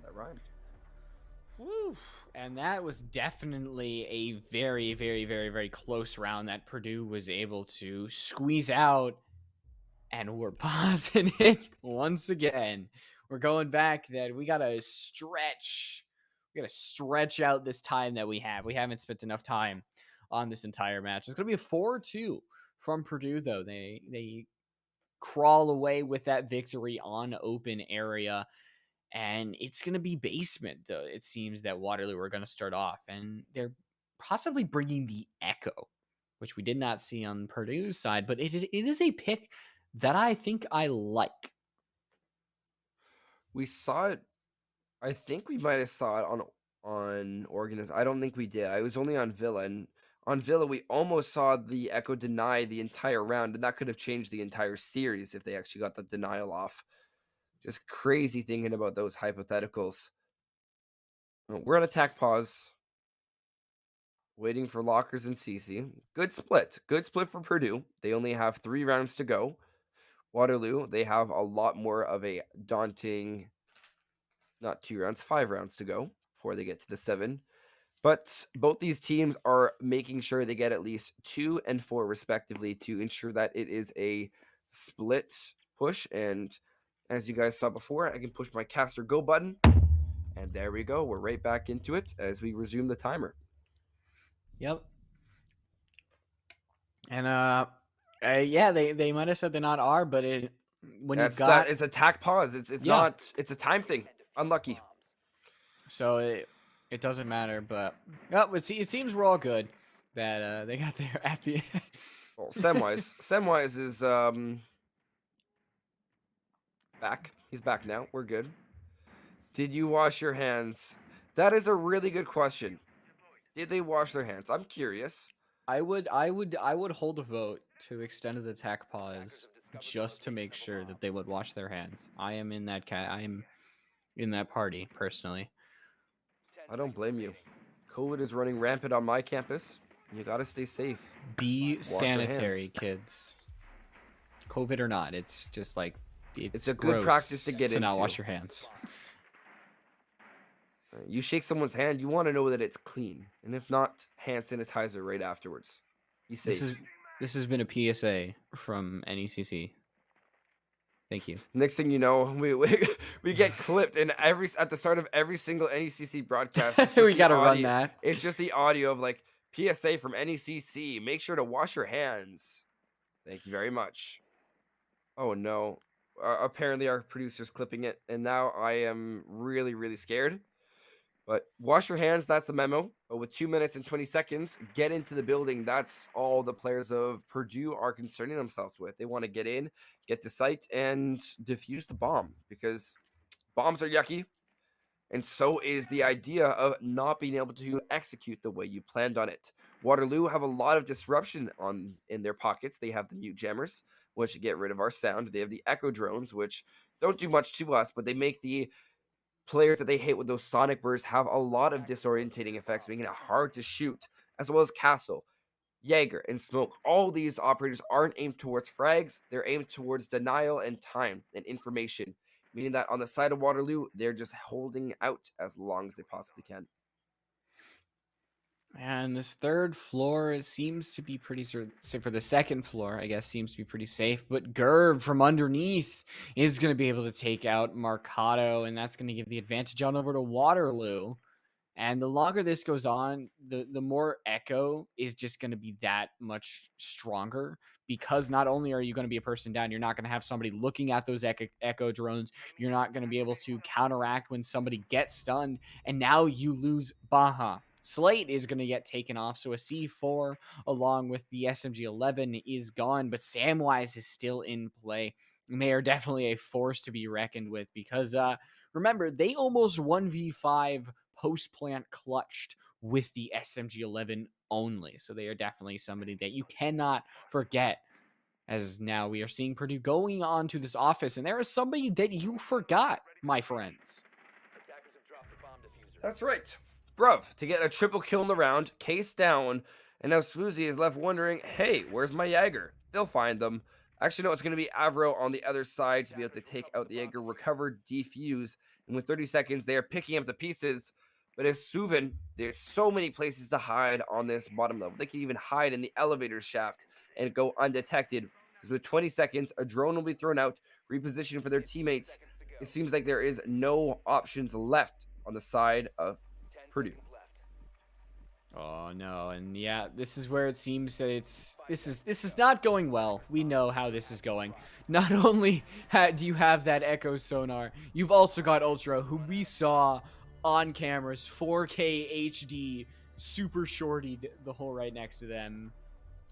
that rhymed. Woo. And that was definitely a very, very, very, very close round that Purdue was able to squeeze out. And we're pausing it once again. We're going back that we got to stretch. We got to stretch out this time that we have. We haven't spent enough time on this entire match. It's going to be a 4-2 from Purdue, though. They crawl away with that victory on open area, and it's going to be basement, though. It seems that Waterloo are going to start off, and they're possibly bringing the Echo, which we did not see on Purdue's side, but it is a pick that I think I like. We saw it. I think we might have saw it on Oregon. I don't think we did. I was only on Villa, and on Villa we almost saw the Echo deny the entire round, and that could have changed the entire series if they actually got the denial off. Just crazy thinking about those hypotheticals. We're on attack pause, waiting for lockers and CC. Good split. Good split for Purdue. They only have 3 rounds to go. Waterloo, they have a lot more of a daunting, not 2 rounds, 5 rounds to go before they get to the 7. But both these teams are making sure they get at least 2 and 4 respectively to ensure that it is a split push. And as you guys saw before, I can push my caster go button. And there we go. We're right back into it as we resume the timer. Yep. And yeah, they might have said they're not R, but when you got that is attack pause. It's Yeah. not. It's a time thing. Unlucky. so it doesn't matter. But oh, it seems we're all good that they got there at the end. Well, Samwise is back. He's back now. We're good. Did you wash your hands? That is a really good question. Did they wash their hands? I'm curious. I would hold a vote to extend the attack pause just to make sure that they would wash their hands. I am in that I am in that party personally. I don't blame you. COVID is running rampant on my campus. You gotta stay safe. Be your sanitary, hands. kids. COVID or not, it's just like it's a good gross practice to get not into. wash your hands. You shake someone's hand, you want to know that it's clean, and if not, hand sanitizer right afterwards. Be safe. This has been a PSA from NECC. Thank you. Next thing you know, we get clipped, and at the start of every single NECC broadcast, it's just We the gotta run audio- that. It's just the audio of like PSA from NECC. Make sure to wash your hands. Thank you very much. Oh no! Apparently our producer's clipping it, and now I am really, really scared. But wash your hands, that's the memo. But with 2 minutes and 20 seconds, get into the building. That's all the players of Purdue are concerning themselves with. They want to get in, get to site, and defuse the bomb because bombs are yucky. And so is the idea of not being able to execute the way you planned on it. Waterloo have a lot of disruption in their pockets. They have the mute jammers, which get rid of our sound. They have the echo drones, which don't do much to us, but they make the players that they hate with those sonic bursts have a lot of disorientating effects, making it hard to shoot, as well as Castle, Jaeger, and Smoke. All these operators aren't aimed towards frags, they're aimed towards denial and time and information, meaning that on the side of Waterloo, they're just holding out as long as they possibly can. And this third floor seems to be pretty safe. For the second floor, I guess, seems to be pretty safe. But Gerb from underneath is going to be able to take out Mercado, and that's going to give the advantage on over to Waterloo. And the longer this goes on, the more Echo is just going to be that much stronger, because not only are you going to be a person down, you're not going to have somebody looking at those Echo drones. You're not going to be able to counteract when somebody gets stunned, and now you lose Baja. Slate is going to get taken off, so a C4 along with the SMG-11 is gone, but Samwise is still in play. And they are definitely a force to be reckoned with because, remember, they almost 1v5 post-plant clutched with the SMG-11 only. So they are definitely somebody that you cannot forget, as now we are seeing Purdue going on to this office, and there is somebody that you forgot, my friends. That's right. Bruv, to get a triple kill in the round, case down, and now Swoozy is left wondering, hey, where's my Jaeger? They'll find them. Actually, no, it's going to be Avro on the other side to be able to take out the Jaeger, recover, defuse, and with 30 seconds, they are picking up the pieces. But as Suven, there's so many places to hide on this bottom level. They can even hide in the elevator shaft and go undetected. Because with 20 seconds, a drone will be thrown out, repositioned for their teammates. It seems like there is no options left on the side of Purdue. Oh no, and yeah, this is where it seems that this is not going well. We know how this is going. Not only do you have that echo sonar, you've also got Ultra, who we saw on cameras 4K HD, super shortied the hole right next to them.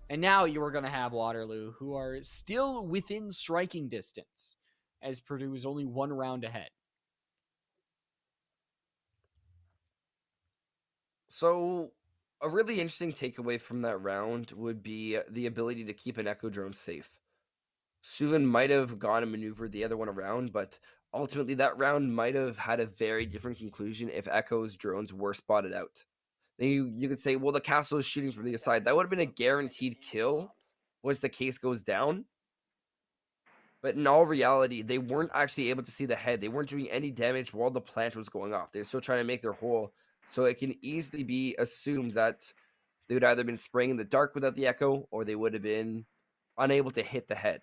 And now you are going to have Waterloo, who are still within striking distance, as Purdue is only one round ahead. So, a really interesting takeaway from that round would be the ability to keep an Echo drone safe. Suvin might have gone and maneuvered the other one around, but ultimately that round might have had a very different conclusion if Echo's drones were spotted out. Then you could say, well, the castle is shooting from the other side. That would have been a guaranteed kill once the case goes down. But in all reality, they weren't actually able to see the head. They weren't doing any damage while the plant was going off. They're still trying to make their hole. So it can easily be assumed that they would either been spraying in the dark without the echo, or they would have been unable to hit the head.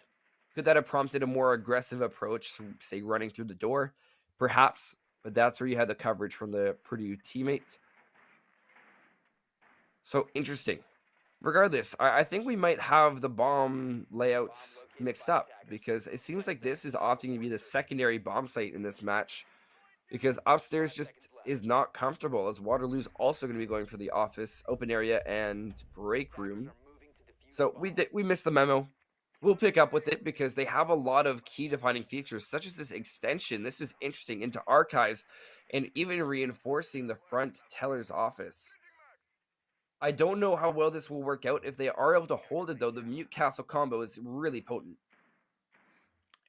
Could that have prompted a more aggressive approach, say running through the door? Perhaps, but that's where you had the coverage from the Purdue teammates. So interesting. Regardless, I think we might have the bomb layouts mixed up because it seems like this is opting to be the secondary bomb site in this match because upstairs just is not comfortable as Waterloo's also going to be going for the office, open area, and break room. So we missed the memo. We'll pick up with it because they have a lot of key defining features, such as this extension. This is interesting into archives and even reinforcing the front teller's office. I don't know how well this will work out. If they are able to hold it, though, the mute castle combo is really potent.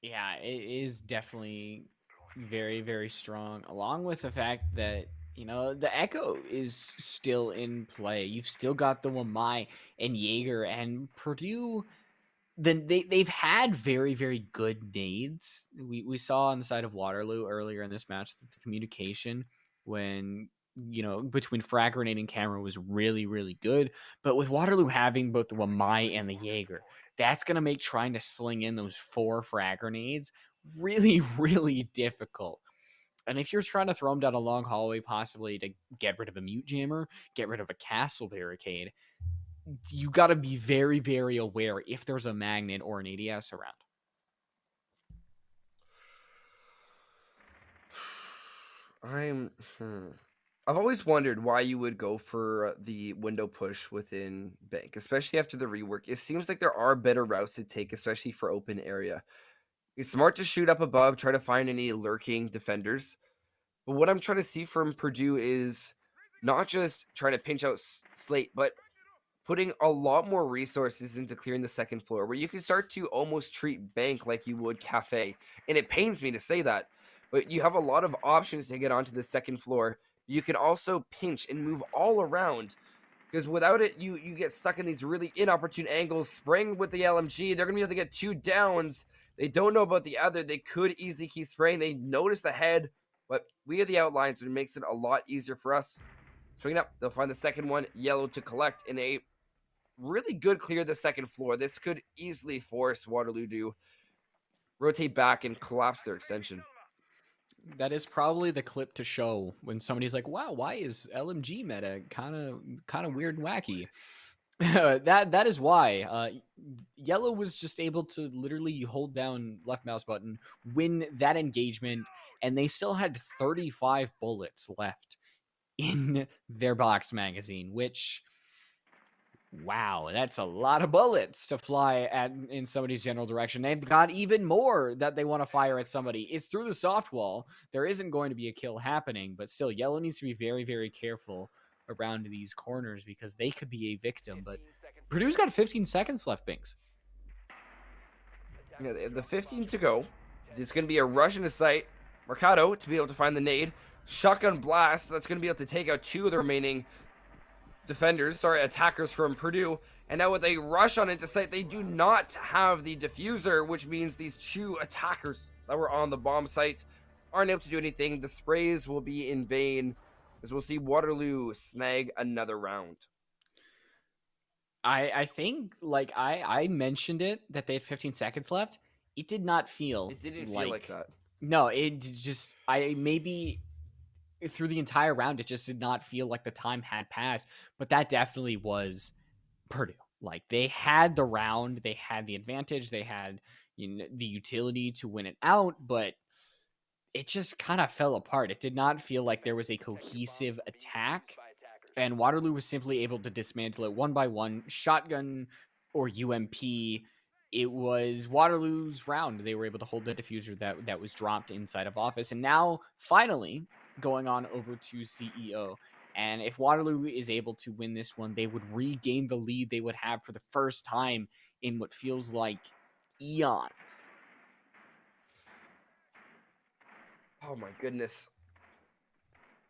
Yeah, it is definitely very, very strong, along with the fact that, the Echo is still in play. You've still got the Wamai and Jaeger, and Purdue. Then they've had very, very good nades. We saw on the side of Waterloo earlier in this match that the communication when between frag grenade and camera was really, really good. But with Waterloo having both the Wamai and the Jaeger, that's gonna make trying to sling in those 4 frag grenades really, really difficult. And if you're trying to throw them down a long hallway, possibly to get rid of a mute jammer, get rid of a castle barricade, you got to be very, very aware if there's a magnet or an ADS around. I'm. I've always wondered why you would go for the window push within Bank, especially after the rework. It seems like there are better routes to take, especially for open area. It's smart to shoot up above, try to find any lurking defenders. But what I'm trying to see from Purdue is not just trying to pinch out Slate, but putting a lot more resources into clearing the second floor, where you can start to almost treat Bank like you would Cafe. And it pains me to say that, but you have a lot of options to get onto the second floor. You can also pinch and move all around because without it, you get stuck in these really inopportune angles. Spraying with the LMG, they're gonna be able to get 2 downs. They don't know about the other. They could easily keep spraying. They notice the head, but we have the outlines, so it makes it a lot easier for us. Swinging up, they'll find the second one, yellow to collect in a really good clear the second floor. This could easily force Waterloo to rotate back and collapse their extension. That is probably the clip to show when somebody's like, "Wow, why is LMG meta kind of weird and wacky?" that is why. Yellow was just able to literally hold down left mouse button, win that engagement, and they still had 35 bullets left in their box magazine, which, wow, that's a lot of bullets to fly in somebody's general direction. They've got even more that they want to fire at somebody. It's through the soft wall. There isn't going to be a kill happening, but still, Yellow needs to be very, very careful around these corners because they could be a victim. But Purdue's got 15 seconds left, Binks. Yeah, they have the 15 to go. It's going to be a rush into sight. Mercado to be able to find the nade. Shotgun blast. That's going to be able to take out 2 of the remaining attackers from Purdue. And now with a rush on into sight, they do not have the diffuser, which means these 2 attackers that were on the bomb site aren't able to do anything. The sprays will be in vain, as we'll see Waterloo snag another round. I think, like I mentioned it, that they had 15 seconds left. It did not feel. It didn't feel like that. No, it just, maybe through the entire round, it just did not feel like the time had passed. But that definitely was Purdue. Like they had the round, they had the advantage, they had the utility to win it out, but it just kind of fell apart. It did not feel like there was a cohesive attack, and Waterloo was simply able to dismantle it one by one, shotgun or UMP. It was Waterloo's round. They were able to hold the diffuser that was dropped inside of office, and now finally going on over to CEO. And if Waterloo is able to win this one, they would regain the lead they would have for the first time in what feels like eons. Oh my goodness.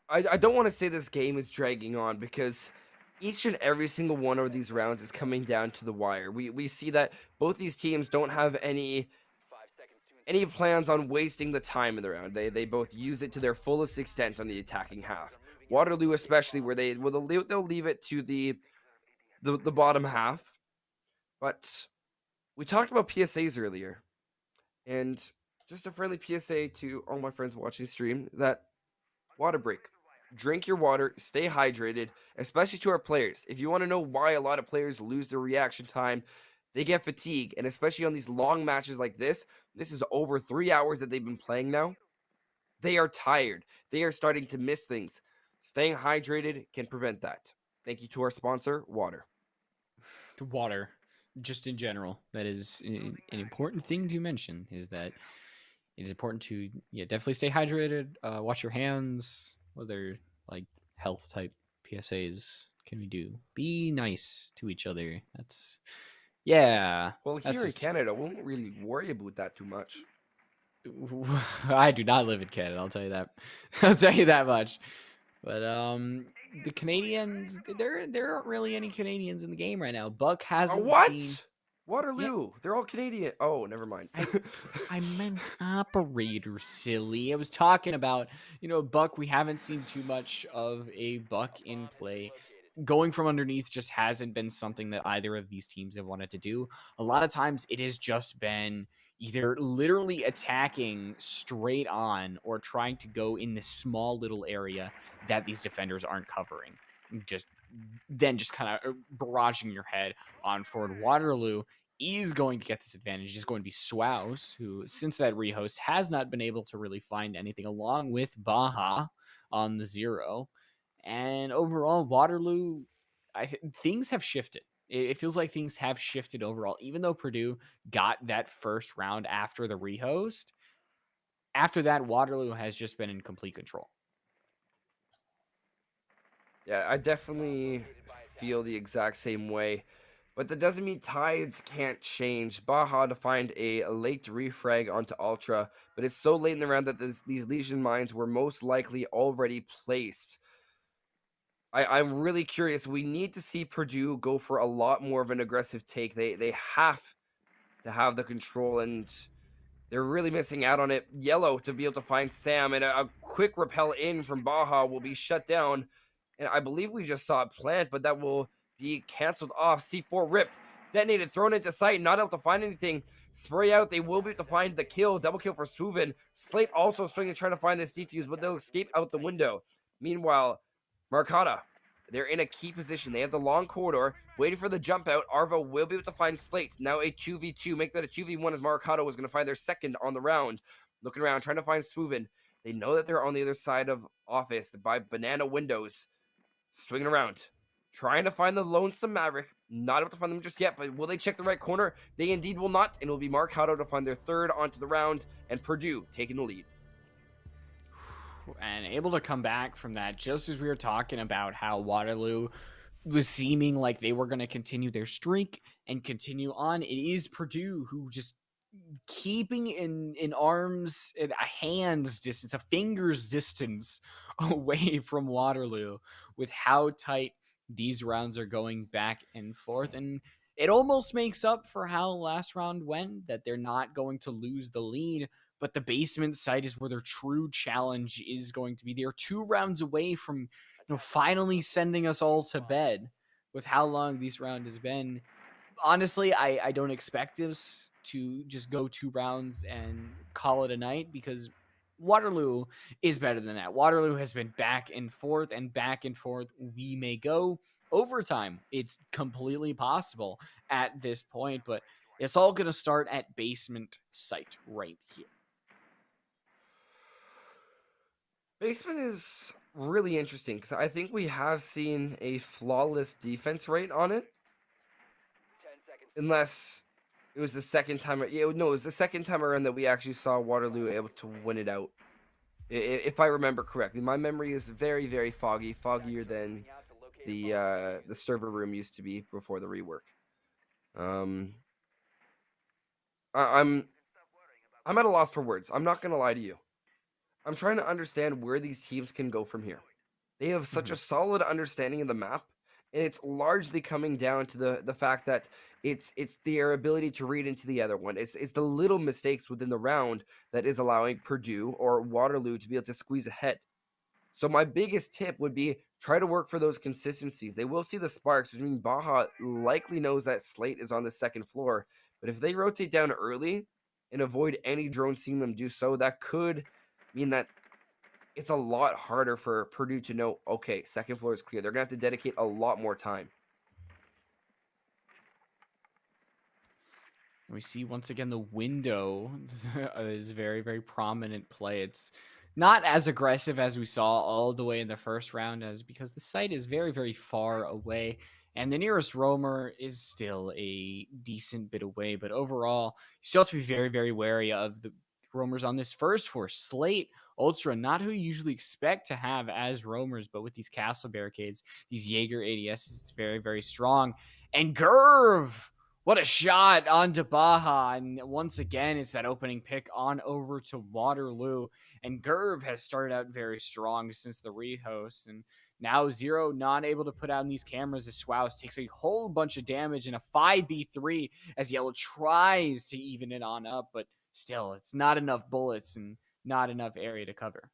I don't want to say this game is dragging on because each and every single one of these rounds is coming down to the wire. We see that both these teams don't have any plans on wasting the time in the round. They both use it to their fullest extent on the attacking half. Waterloo especially, where they'll leave it to the bottom half. But we talked about PSAs earlier, and just a friendly PSA to all my friends watching stream that water break. Drink your water, stay hydrated, especially to our players. If you want to know why a lot of players lose their reaction time, they get fatigue, and especially on these long matches like this is over 3 hours that they've been playing now. They are tired. They are starting to miss things. Staying hydrated can prevent that. Thank you to our sponsor, water. The water, just in general, that is an important thing to mention, is that it is important to definitely stay hydrated, wash your hands. Whether like health type PSAs can we do? Be nice to each other. That's Well, that's here in Canada, we won't really worry about that too much. I do not live in Canada, I'll tell you that. I'll tell you that much. But the Canadians, there aren't really any Canadians in the game right now. Buck hasn't seen. What? Waterloo. They're all Canadian. Oh, never mind. I meant operator, silly. I was talking about, Buck. We haven't seen too much of a Buck in play. Going from underneath just hasn't been something that either of these teams have wanted to do. A lot of times it has just been either literally attacking straight on or trying to go in this small little area that these defenders aren't covering. Just kind of barraging your head on forward. Waterloo is going to get this advantage. Is going to be Swaus, who since that rehost has not been able to really find anything, along with Baja on the 0. And overall, Waterloo, things have shifted. It feels like things have shifted overall. Even though Purdue got that first round after the rehost, after that, Waterloo has just been in complete control. Yeah, I definitely feel the exact same way. But that doesn't mean tides can't change. Baja to find a late refrag onto Ultra, but it's so late in the round that these Legion mines were most likely already placed. I'm really curious. We need to see Purdue go for a lot more of an aggressive take. They have to have the control, and they're really missing out on it. Yellow to be able to find Sam, and a quick repel in from Baja will be shut down. And I believe we just saw it plant, but that will be canceled off. C4 ripped, detonated, thrown into sight, not able to find anything. Spray out, they will be able to find the kill. Double kill for Swoven. Slate also swinging, trying to find this defuse, but they'll escape out the window. Meanwhile, Marcata, they're in a key position. They have the long corridor, waiting for the jump out. Arvo will be able to find Slate. Now a 2v2. Make that a 2v1 as Marcata was going to find their second on the round. Looking around, trying to find Swoven. They know that they're on the other side of office by banana windows. Swinging around, trying to find the lonesome Maverick. Not able to find them just yet, but will they check the right corner? They indeed will not, and it will be Marcado to find their third onto the round, and Purdue taking the lead. And able to come back from that, just as we were talking about how Waterloo was seeming like they were going to continue their streak and continue on. It is Purdue who just keeping in arms, in a hand's distance, a finger's distance away from Waterloo with how tight these rounds are going back and forth. And it almost makes up for how last round went, that they're not going to lose the lead. But the basement site is where their true challenge is going to be. They're 2 rounds away from finally sending us all to bed with how long this round has been. Honestly, I don't expect this to just go 2 rounds and call it a night, because Waterloo is better than that. Waterloo has been back and forth and back and forth. We may go overtime. It's completely possible at this point, but it's all going to start at basement site right here. Basement is really interesting because I think we have seen a flawless defense rate on it. Unless it was the second time. Yeah, no, it was the second time around that we actually saw Waterloo able to win it out. If I remember correctly, my memory is very, very foggy, foggier than the server room used to be before the rework. Um, I'm at a loss for words. I'm not gonna lie to you. I'm trying to understand where these teams can go from here. They have such a solid understanding of the map, and it's largely coming down to the fact that it's their ability to read into the other one. It's the little mistakes within the round that is allowing Purdue or Waterloo to be able to squeeze ahead. So my biggest tip would be try to work for those consistencies. They will see the sparks, which means Baja likely knows that Slate is on the second floor. But if they rotate down early and avoid any drone seeing them do so, that could mean that it's a lot harder for Purdue to know, okay, second floor is clear. They're going to have to dedicate a lot more time. We see once again the window is very, very prominent play. It's not as aggressive as we saw all the way in the first round, as because the site is very, very far away, and the nearest roamer is still a decent bit away. But overall, you still have to be very, very wary of the roamers on this first floor. Slate Ultra, not who you usually expect to have as roamers, but with these castle barricades, these Jaeger ADSs, it's very, very strong. And Gerv, what a shot onto Baja. And once again, it's that opening pick on over to Waterloo. And Gerv has started out very strong since the rehost. And now Zero not able to put out in these cameras as Schwaus takes a whole bunch of damage in a 5v3 as Yellow tries to even it on up. But still, it's not enough bullets and not enough area to cover.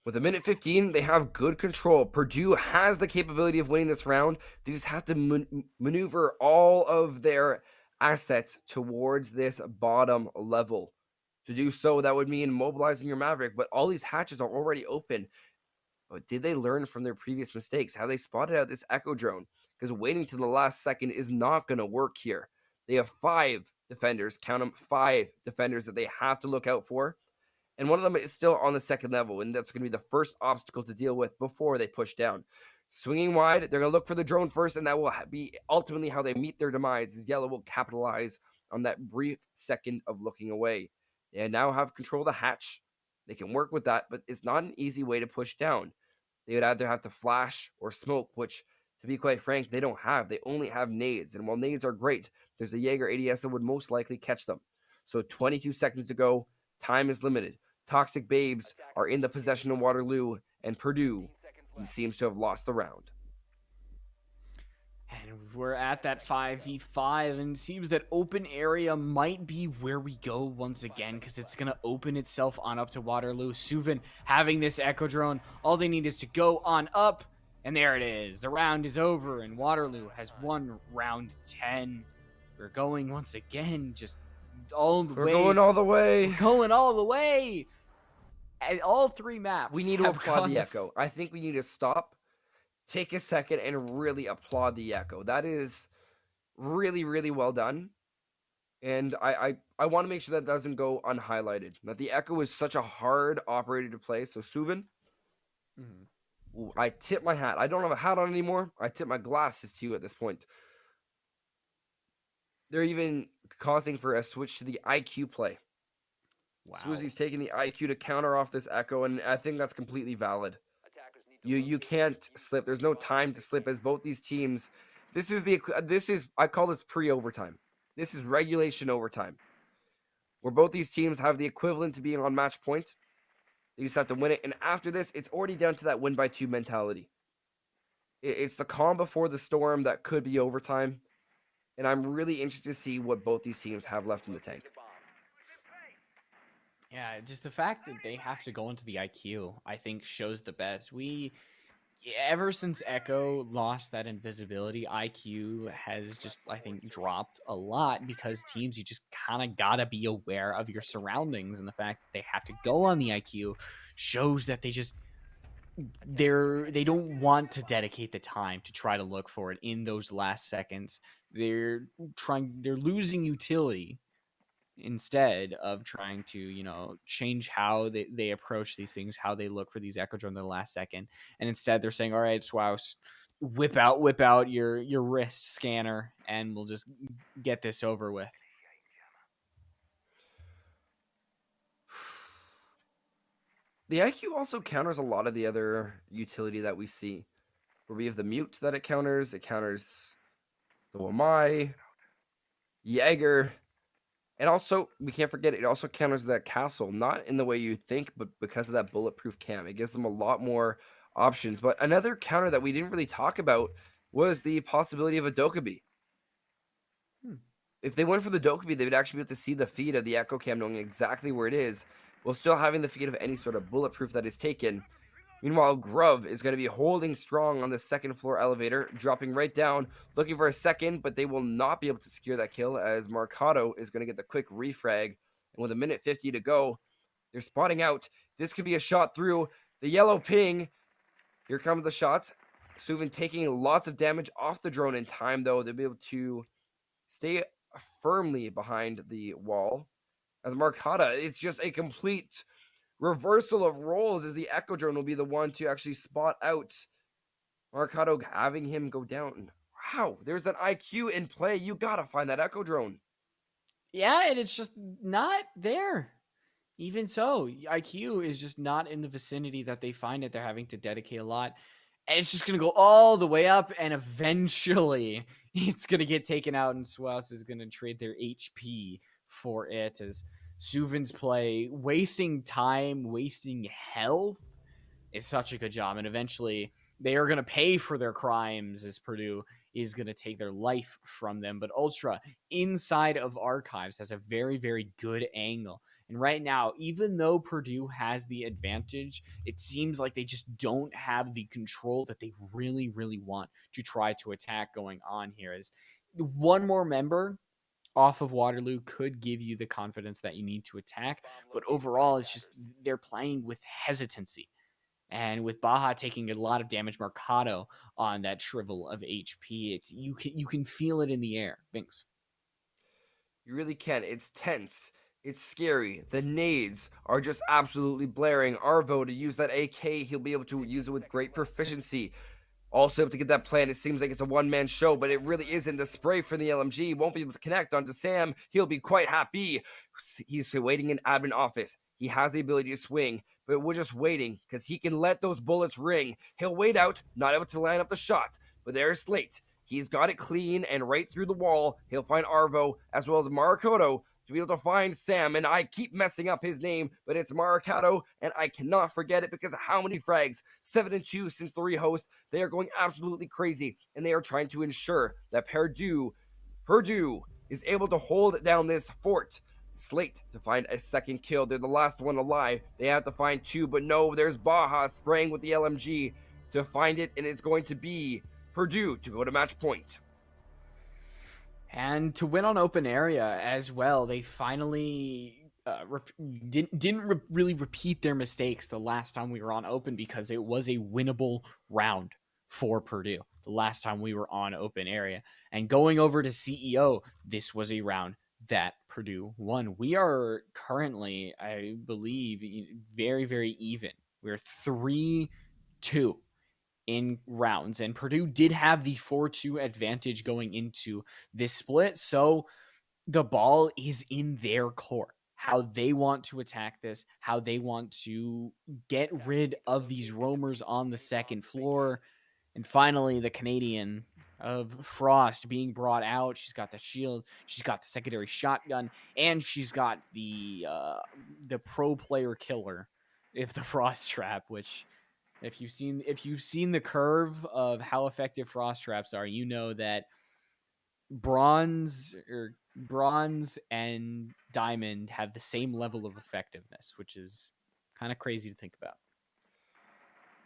With a minute 15, they have good control. Purdue has the capability of winning this round. They just have to maneuver all of their assets towards this bottom level. To do so, that would mean mobilizing your Maverick, but all these hatches are already open. But did they learn from their previous mistakes? Have they spotted out this Echo drone? Because waiting to the last second is not going to work here. They have 5 defenders, count them, 5 defenders that they have to look out for. And one of them is still on the second level, and that's going to be the first obstacle to deal with before they push down. Swinging wide, they're going to look for the drone first, and that will be ultimately how they meet their demise, as Yellow will capitalize on that brief second of looking away. They now have control of the hatch. They can work with that, but it's not an easy way to push down. They would either have to flash or smoke, which, to be quite frank, they don't have. They only have nades, and while nades are great, there's a Jaeger ADS that would most likely catch them. So 22 seconds to go. Time is limited. Toxic Babes are in the possession of Waterloo, and Purdue seems to have lost the round. And we're at that 5v5, and it seems that open area might be where we go once again, because it's going to open itself on up to Waterloo. Suvin having this Echo drone. All they need is to go on up, and there it is. The round is over, and Waterloo has won round 10. We're going once again, just all the way. We're going all the way. We're going all the way. And all 3 maps. We need to applaud the Echo. I think we need to stop, take a second, and really applaud the Echo. That is really, really well done. And I want to make sure that doesn't go unhighlighted. That the Echo is such a hard operator to play. So Suvin, I tip my hat. I don't have a hat on anymore. I tip my glasses to you at this point. They're even causing for a switch to the IQ play. Wow. Swoozy's taking the IQ to counter off this Echo, and I think that's completely valid. You can't slip. There's no time to slip, as both these teams. This is I call this pre-overtime. This is regulation overtime, where both these teams have the equivalent to being on match point. They just have to win it, and after this, it's already down to that win by 2 mentality. It's the calm before the storm that could be overtime, and I'm really interested to see what both these teams have left in the tank. Yeah, just the fact that they have to go into the IQ, I think, shows the best. We ever since Echo lost that invisibility, IQ has just, I think, dropped a lot because teams, you just kind of gotta be aware of your surroundings, and the fact that they have to go on the IQ shows that they don't want to dedicate the time to try to look for it in those last seconds. They're losing utility instead of trying to, change how they approach these things, how they look for these echo drones in the last second. And instead they're saying, all right, Swouse, whip out your wrist scanner and we'll just get this over with. The IQ also counters a lot of the other utility that we see. Where we have the mute that it counters the Wamai, Jaeger, and also we can't forget it also counters that castle, not in the way you think, but because of that bulletproof cam. It gives them a lot more options. But another counter that we didn't really talk about was the possibility of a Dokkaebi. If they went for the Dokkaebi, they would actually be able to see the feed of the Echo Cam, knowing exactly where it is, while still having the feed of any sort of bulletproof that is taken. Meanwhile, Grove is going to be holding strong on the second floor elevator, dropping right down, looking for a second, but they will not be able to secure that kill as Marcato is going to get the quick refrag. And with a minute 50 to go, they're spotting out. This could be a shot through the yellow ping. Here come the shots. Suvin taking lots of damage off the drone in time, though. They'll be able to stay firmly behind the wall. As Marcata, it's just a complete reversal of roles, as the Echo Drone will be the one to actually spot out Marcato, having him go down. Wow, there's an IQ in play. You gotta find that Echo Drone. Yeah, and it's just not there. Even so, IQ is just not in the vicinity that they find it. They're having to dedicate a lot. And it's just going to go all the way up, and eventually it's going to get taken out, and Swouse is going to trade their HP for it, as Suvin's play, wasting time, wasting health, is such a good job. And eventually they are going to pay for their crimes, as Purdue is going to take their life from them. But Ultra, inside of Archives, has a very, very good angle. And right now, even though Purdue has the advantage, it seems like they just don't have the control that they really, really want to try to attack going on here. As one more member off of Waterloo could give you the confidence that you need to attack. But overall, it's just they're playing with hesitancy. And with Baja taking a lot of damage, Mercado on that shrivel of HP, it's you can feel it in the air. Binks. You really can. It's tense. It's scary. The nades are just absolutely blaring. Arvo to use that AK, he'll be able to use it with great proficiency. Also able to get that plan. It seems like it's a one-man show, but it really isn't. The spray from the LMG won't be able to connect onto Sam. He'll be quite happy. He's waiting in admin office. He has the ability to swing, but we're just waiting because he can let those bullets ring. He'll wait out, not able to line up the shot, but there's Slate. He's got it clean and right through the wall. He'll find Arvo as well as Marakoto to be able to find Sam, and I keep messing up his name, but it's Marakato, and I cannot forget it because of how many frags. 7-2 since the rehost. They are going absolutely crazy, and they are trying to ensure that Purdue is able to hold down this fort. Slate to find a second kill. They're the last one alive. They have to find two, but no, there's Baja spraying with the LMG to find it, and it's going to be Purdue to go to match point. And to win on open area as well, they finally didn't really repeat their mistakes the last time we were on open, because it was a winnable round for Purdue the last time we were on open area. And going over to CEO, this was a round that Purdue won. We are currently, I believe, very, very even. We're 3-2 in rounds, and Purdue did have the 4-2 advantage going into this split, so the ball is in their court. How they want to attack this, how they want to get rid of these roamers on the second floor. And finally, the Canadian of Frost being brought out. She's got the shield, she's got the secondary shotgun, and she's got the pro player killer, if the Frost trap, which if you've seen the curve of how effective frost traps are, you know that bronze and diamond have the same level of effectiveness, which is kind of crazy to think about.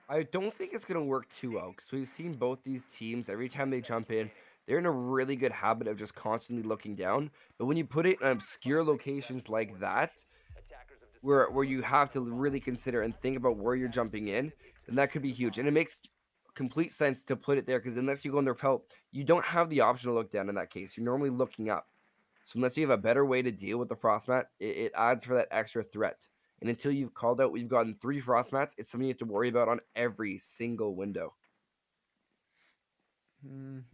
I don't think it's going to work too well because we've seen both these teams every time they jump in, they're in a really good habit of just constantly looking down. But when you put it in obscure locations like that, where you have to really consider and think about where you're jumping in, then that could be huge. And it makes complete sense to put it there because unless you go in their pelt, you don't have the option to look down in that case. You're normally looking up. So unless you have a better way to deal with the frost mat, it adds for that extra threat. And until you've called out, we've gotten 3 frost mats. It's something you have to worry about on every single window. And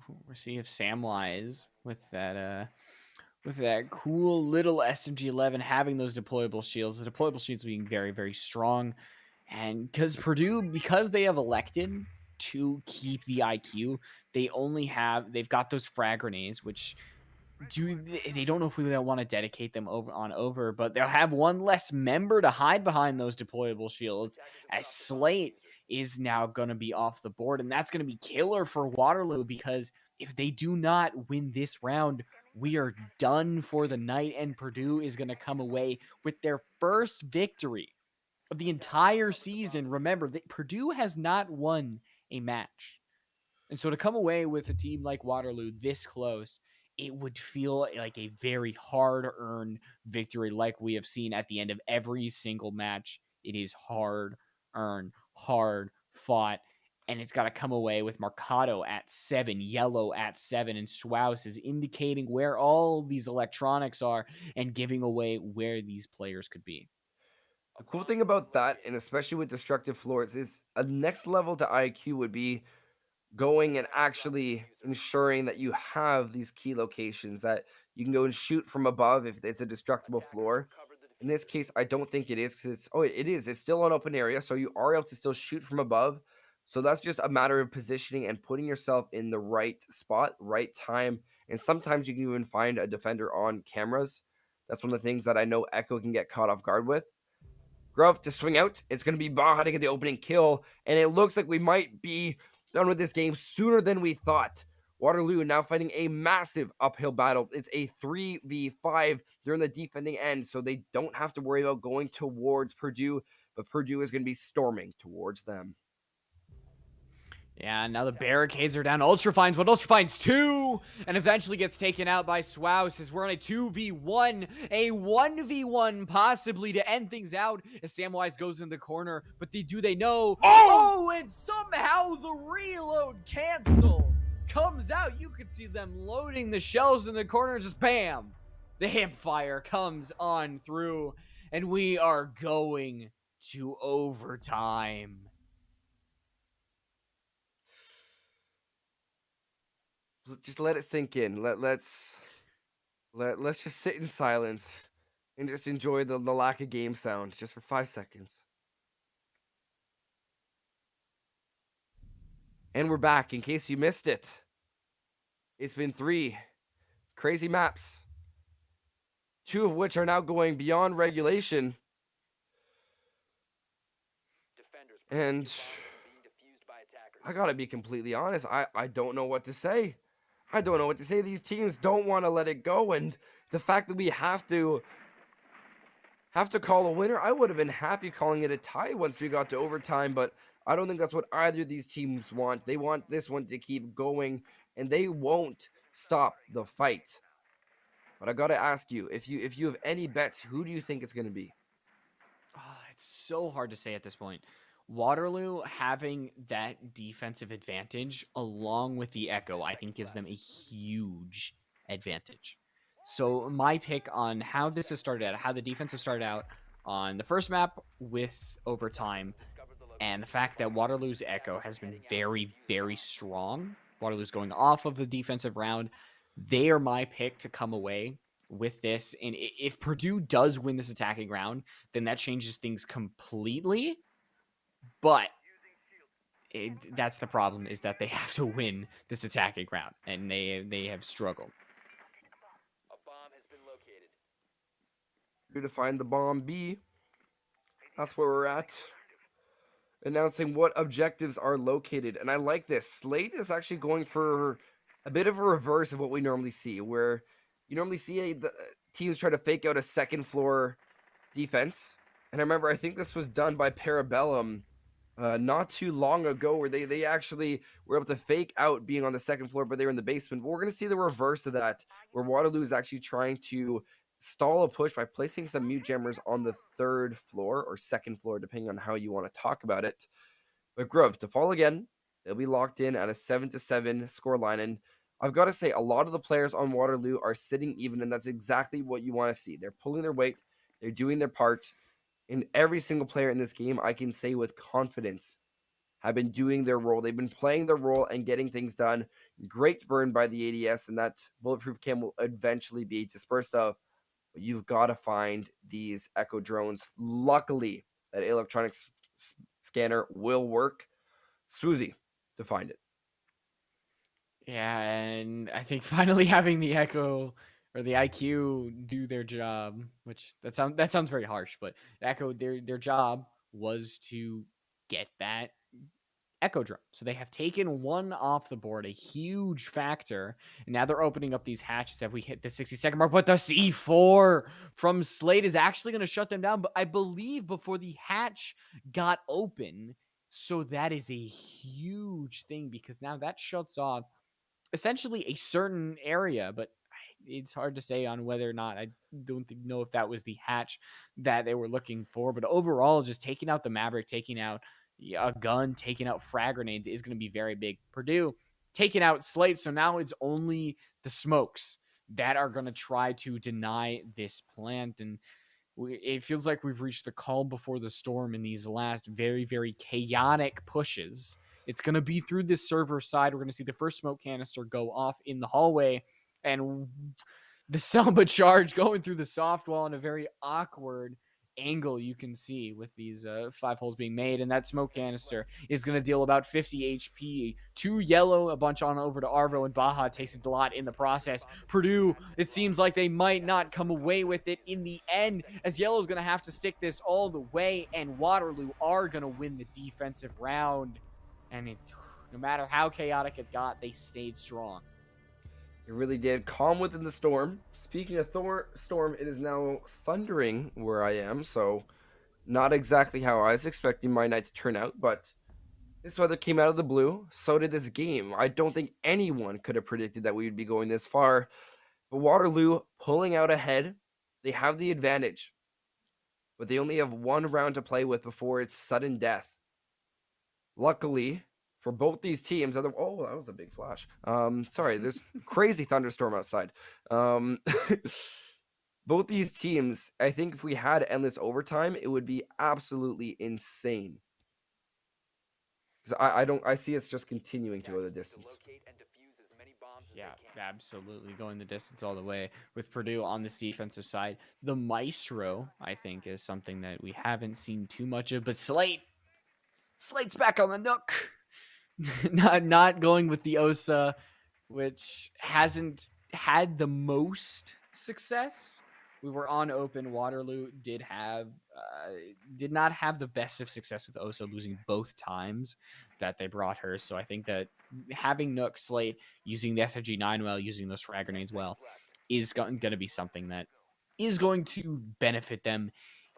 we'll see if Samwise with that cool little SMG-11 having those deployable shields, the deployable shields being very, very strong. And because Purdue, because they have elected to keep the IQ, they've got those frag grenades, which they don't know if we want to dedicate them over, but they'll have one less member to hide behind those deployable shields, as Slate is now going to be off the board, and that's going to be killer for Waterloo, because if they do not win this round, we are done for the night, and Purdue is going to come away with their first victory of the entire season. Remember that Purdue has not won a match. And so to come away with a team like Waterloo this close, it would feel like a very hard-earned victory like we have seen at the end of every single match. It is hard-earned, hard-fought, and it's got to come away with Mercado at 7, Yellow at 7, and Schwaus is indicating where all these electronics are and giving away where these players could be. The cool thing about that, and especially with destructive floors, is a next level to IQ would be going and actually ensuring that you have these key locations that you can go and shoot from above if it's a destructible floor. In this case, I don't think it is because it is. It's still an open area, so you are able to still shoot from above. So that's just a matter of positioning and putting yourself in the right spot, right time. And sometimes you can even find a defender on cameras. That's one of the things that I know Echo can get caught off guard with. Grove to swing out. It's going to be Baja to get the opening kill. And it looks like we might be done with this game sooner than we thought. Waterloo now fighting a massive uphill battle. It's a 3v5. They're in the defending end, so they don't have to worry about going towards Purdue, but Purdue is going to be storming towards them. Yeah, now the barricades are down. Ultra finds one, Ultra finds 2, and eventually gets taken out by Schwaus as we're on a 2v1, a 1v1 possibly to end things out as Samwise goes in the corner, but do they know? Oh, and somehow the reload cancel comes out. You could see them loading the shells in the corner, just bam! The hip fire comes on through, and we are going to overtime. Just let it sink in. Let's just sit in silence and just enjoy the lack of game sound just for 5 seconds. And we're back in case you missed it. It's been 3 crazy maps, 2 of which are now going beyond regulation. And I gotta be completely honest, I don't know what to say. I don't know what to say. These teams don't want to let it go, and the fact that we have to call a winner, I would have been happy calling it a tie once we got to overtime, but I don't think that's what either of these teams want. They want this one to keep going, and they won't stop the fight. But I gotta ask you, if you have any bets, who do you think it's gonna be? Oh, it's so hard to say at this point. Waterloo having that defensive advantage along with the Echo, I think gives them a huge advantage. So my pick on how this has started out, how the defense has started out on the first map with overtime, and the fact that Waterloo's Echo has been very, very strong. Waterloo's going off of the defensive round. They are my pick to come away with this. And if Purdue does win this attacking round, then that changes things completely. But that's the problem, is that they have to win this attacking round, and they have struggled. A bomb has been located. To find the bomb B. That's where we're at. Announcing what objectives are located. And I like this. Slate is actually going for a bit of a reverse of what we normally see, where you normally see the teams try to fake out a second floor defense. And I remember, I think this was done by Parabellum not too long ago, where they actually were able to fake out being on the second floor, but they were in the basement. But we're going to see the reverse of that, where Waterloo is actually trying to stall a push by placing some mute jammers on the third floor or second floor, depending on how you want to talk about it. But Grove to fall again, they'll be locked in at a 7-7 scoreline. And I've got to say, a lot of the players on Waterloo are sitting even, and that's exactly what you want to see. They're pulling their weight, they're doing their part. And every single player in this game, I can say with confidence, have been doing their role. They've been playing their role and getting things done. Great burn by the ADS, and that bulletproof cam will eventually be dispersed of. But you've got to find these Echo drones. Luckily, that electronics scanner will work. Swoozy to find it. Yeah, and I think finally having the Echo or the IQ do their job, which that sounds very harsh, but Echo their job was to get that Echo drone. So they have taken one off the board, a huge factor. And now they're opening up these hatches as we hit the 60-second mark. But the C4 from Slate is actually going to shut them down. But I believe before the hatch got open. So that is a huge thing because now that shuts off essentially a certain area, but it's hard to say on whether or not. I don't know if that was the hatch that they were looking for, but overall, just taking out the Maverick, taking out a gun, taking out frag grenades is going to be very big. Purdue taking out Slate, so now it's only the smokes that are going to try to deny this plant, and it feels like we've reached the calm before the storm in these last very, very chaotic pushes. It's going to be through this server side. We're going to see the first smoke canister go off in the hallway, and the Selma charge going through the soft wall in a very awkward angle you can see with these 5 holes being made, and that smoke canister is going to deal about 50 HP to Yellow, a bunch on over to Arvo, and Baja takes a lot in the process. Purdue, it seems like they might not come away with it in the end, as Yellow's going to have to stick this all the way, and Waterloo are going to win the defensive round, and no matter how chaotic it got, they stayed strong. It really did. Calm within the storm. Speaking of storm, it is now thundering where I am, so not exactly how I was expecting my night to turn out, but this weather came out of the blue. So did this game. I don't think anyone could have predicted that we would be going this far. But Waterloo pulling out ahead. They have the advantage, but they only have one round to play with before it's sudden death. Luckily, for both these teams, that was a big flash. Sorry, there's crazy thunderstorm outside. Both these teams, I think if we had endless overtime, it would be absolutely insane. Because I see us just continuing to go the distance. Yeah, absolutely. Going the distance all the way with Purdue on this defensive side. The Maestro, I think, is something that we haven't seen too much of, but Slate's back on the Nook. not going with the Osa, which hasn't had the most success. We were on open. Waterloo did not have the best of success with Osa, losing both times that they brought her. So I think that having Nook, Slate, using the SFG9 well, using those frag grenades well, is going to be something that is going to benefit them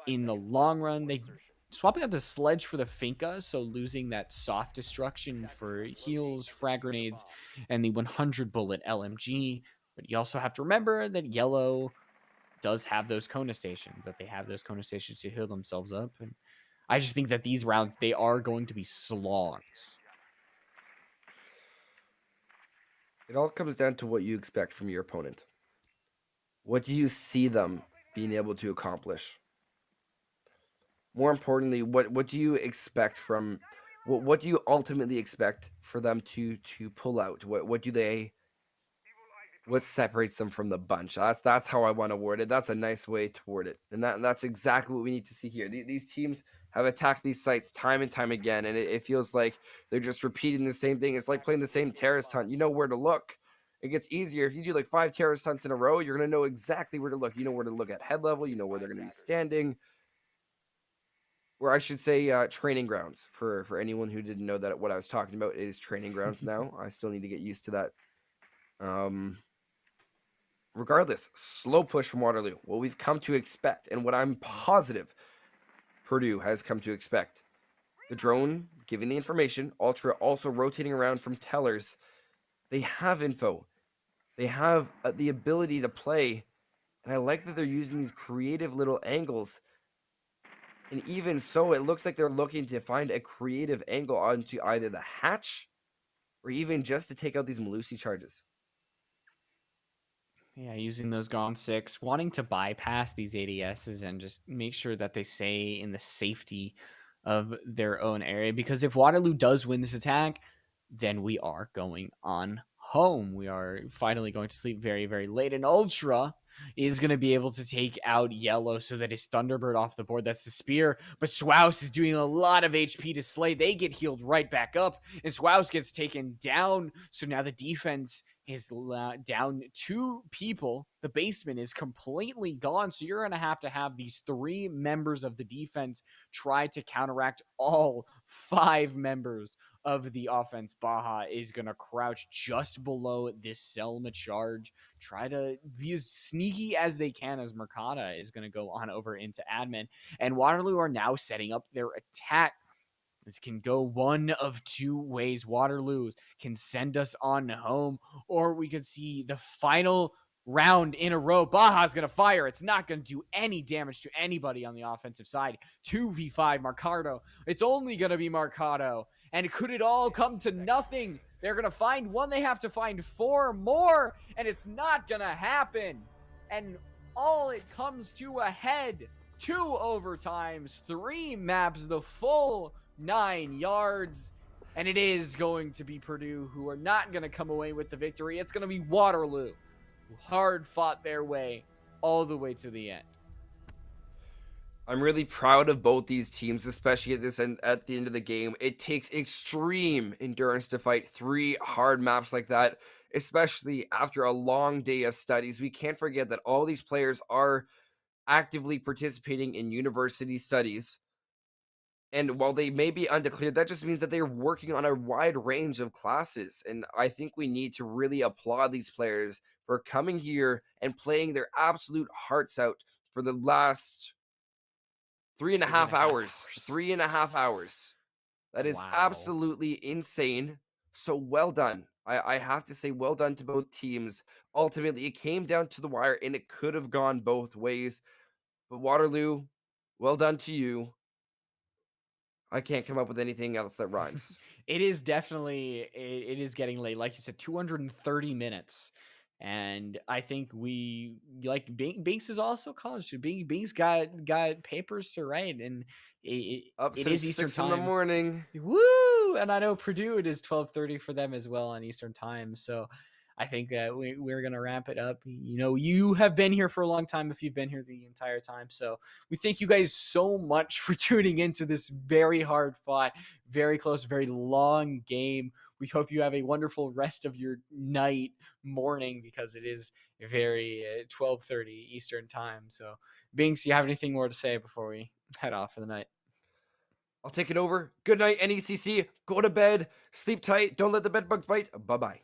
in the long run. They swapping out the sledge for the Finka, so losing that soft destruction for heals, frag grenades, and the 100 bullet LMG. But you also have to remember that Yellow does have those Kona stations, that they have those Kona stations to heal themselves up. And I just think that these rounds, they are going to be slogs. It all comes down to what you expect from your opponent. What do you see them being able to accomplish? More importantly, what do you expect from what do you ultimately expect for them to pull out? What separates them from the bunch? That's how I want to word it. That's a nice way to word it. And that's exactly what we need to see here. These teams have attacked these sites time and time again, and it feels like they're just repeating the same thing. It's like playing the same terrorist hunt. You know where to look. It gets easier. If you do like 5 terrorist hunts in a row, you're going to know exactly where to look. You know where to look at head level. You know where they're going to be standing. Or I should say training grounds. For anyone who didn't know that what I was talking about, it is training grounds now. I still need to get used to that. Regardless, slow push from Waterloo. What we've come to expect, and what I'm positive Purdue has come to expect. The drone giving the information, Ultra also rotating around from tellers. They have info. They have the ability to play, and I like that they're using these creative little angles. And even so, it looks like they're looking to find a creative angle onto either the hatch or even just to take out these Malusi charges. Yeah, using those Gone 6, wanting to bypass these ADSs and just make sure that they stay in the safety of their own area. Because if Waterloo does win this attack, then we are going on home. We are finally going to sleep very, very late. And Ultra is going to be able to take out Yellow so that his Thunderbird off the board. That's the spear. But Swouse is doing a lot of HP to Slay. They get healed right back up. And Swouse gets taken down. So now the defense is down 2 people. The basement is completely gone. So you're going to have these 3 members of the defense try to counteract all 5 members of the offense. Baja is going to crouch just below this Selma charge, try to be as sneaky as they can, as Mercata is going to go on over into admin. And Waterloo are now setting up their attack. This can go one of 2 ways. Waterloo can send us on home, or we could see the final round in a row. Baja's going to fire. It's not going to do any damage to anybody on the offensive side. 2v5 Mercado. It's only going to be Mercado. And could it all come to nothing? They're going to find one. They have to find 4 more, and it's not going to happen. And all it comes to a head. 2 overtimes, 3 maps, the full 9 yards, and it is going to be Purdue who are not going to come away with the victory. It's going to be Waterloo who hard fought their way all the way to the end. I'm really proud of both these teams, especially at this end, at the end of the game. It takes extreme endurance to fight 3 hard maps like that, especially after a long day of studies. We can't forget that all these players are actively participating in university studies. And while they may be undeclared, that just means that they're working on a wide range of classes. And I think we need to really applaud these players for coming here and playing their absolute hearts out for the last 3.5 hours. 3.5 hours. That is Wow. absolutely insane. So well done. I have to say well done to both teams. Ultimately, it came down to the wire and it could have gone both ways. But Waterloo, well done to you. I can't come up with anything else that rhymes. It is definitely, it is getting late. Like you said, 230 minutes. And I think we like Binks is also college student. Binks got papers to write, and Up it since is Eastern 6 in the time. morning. Woo! And I know Purdue, it is 12:30 for them as well on Eastern time. So I think that we're gonna wrap it up. You know, you have been here for a long time if you've been here the entire time. So we thank you guys so much for tuning into this very hard fought, very close, very long game. We hope you have a wonderful rest of your night, morning, because it is very 12:30 Eastern time. So Binks, you have anything more to say before we head off for the night? I'll take it over. Good night, NECC. Go to bed. Sleep tight. Don't let the bed bugs bite. Bye bye.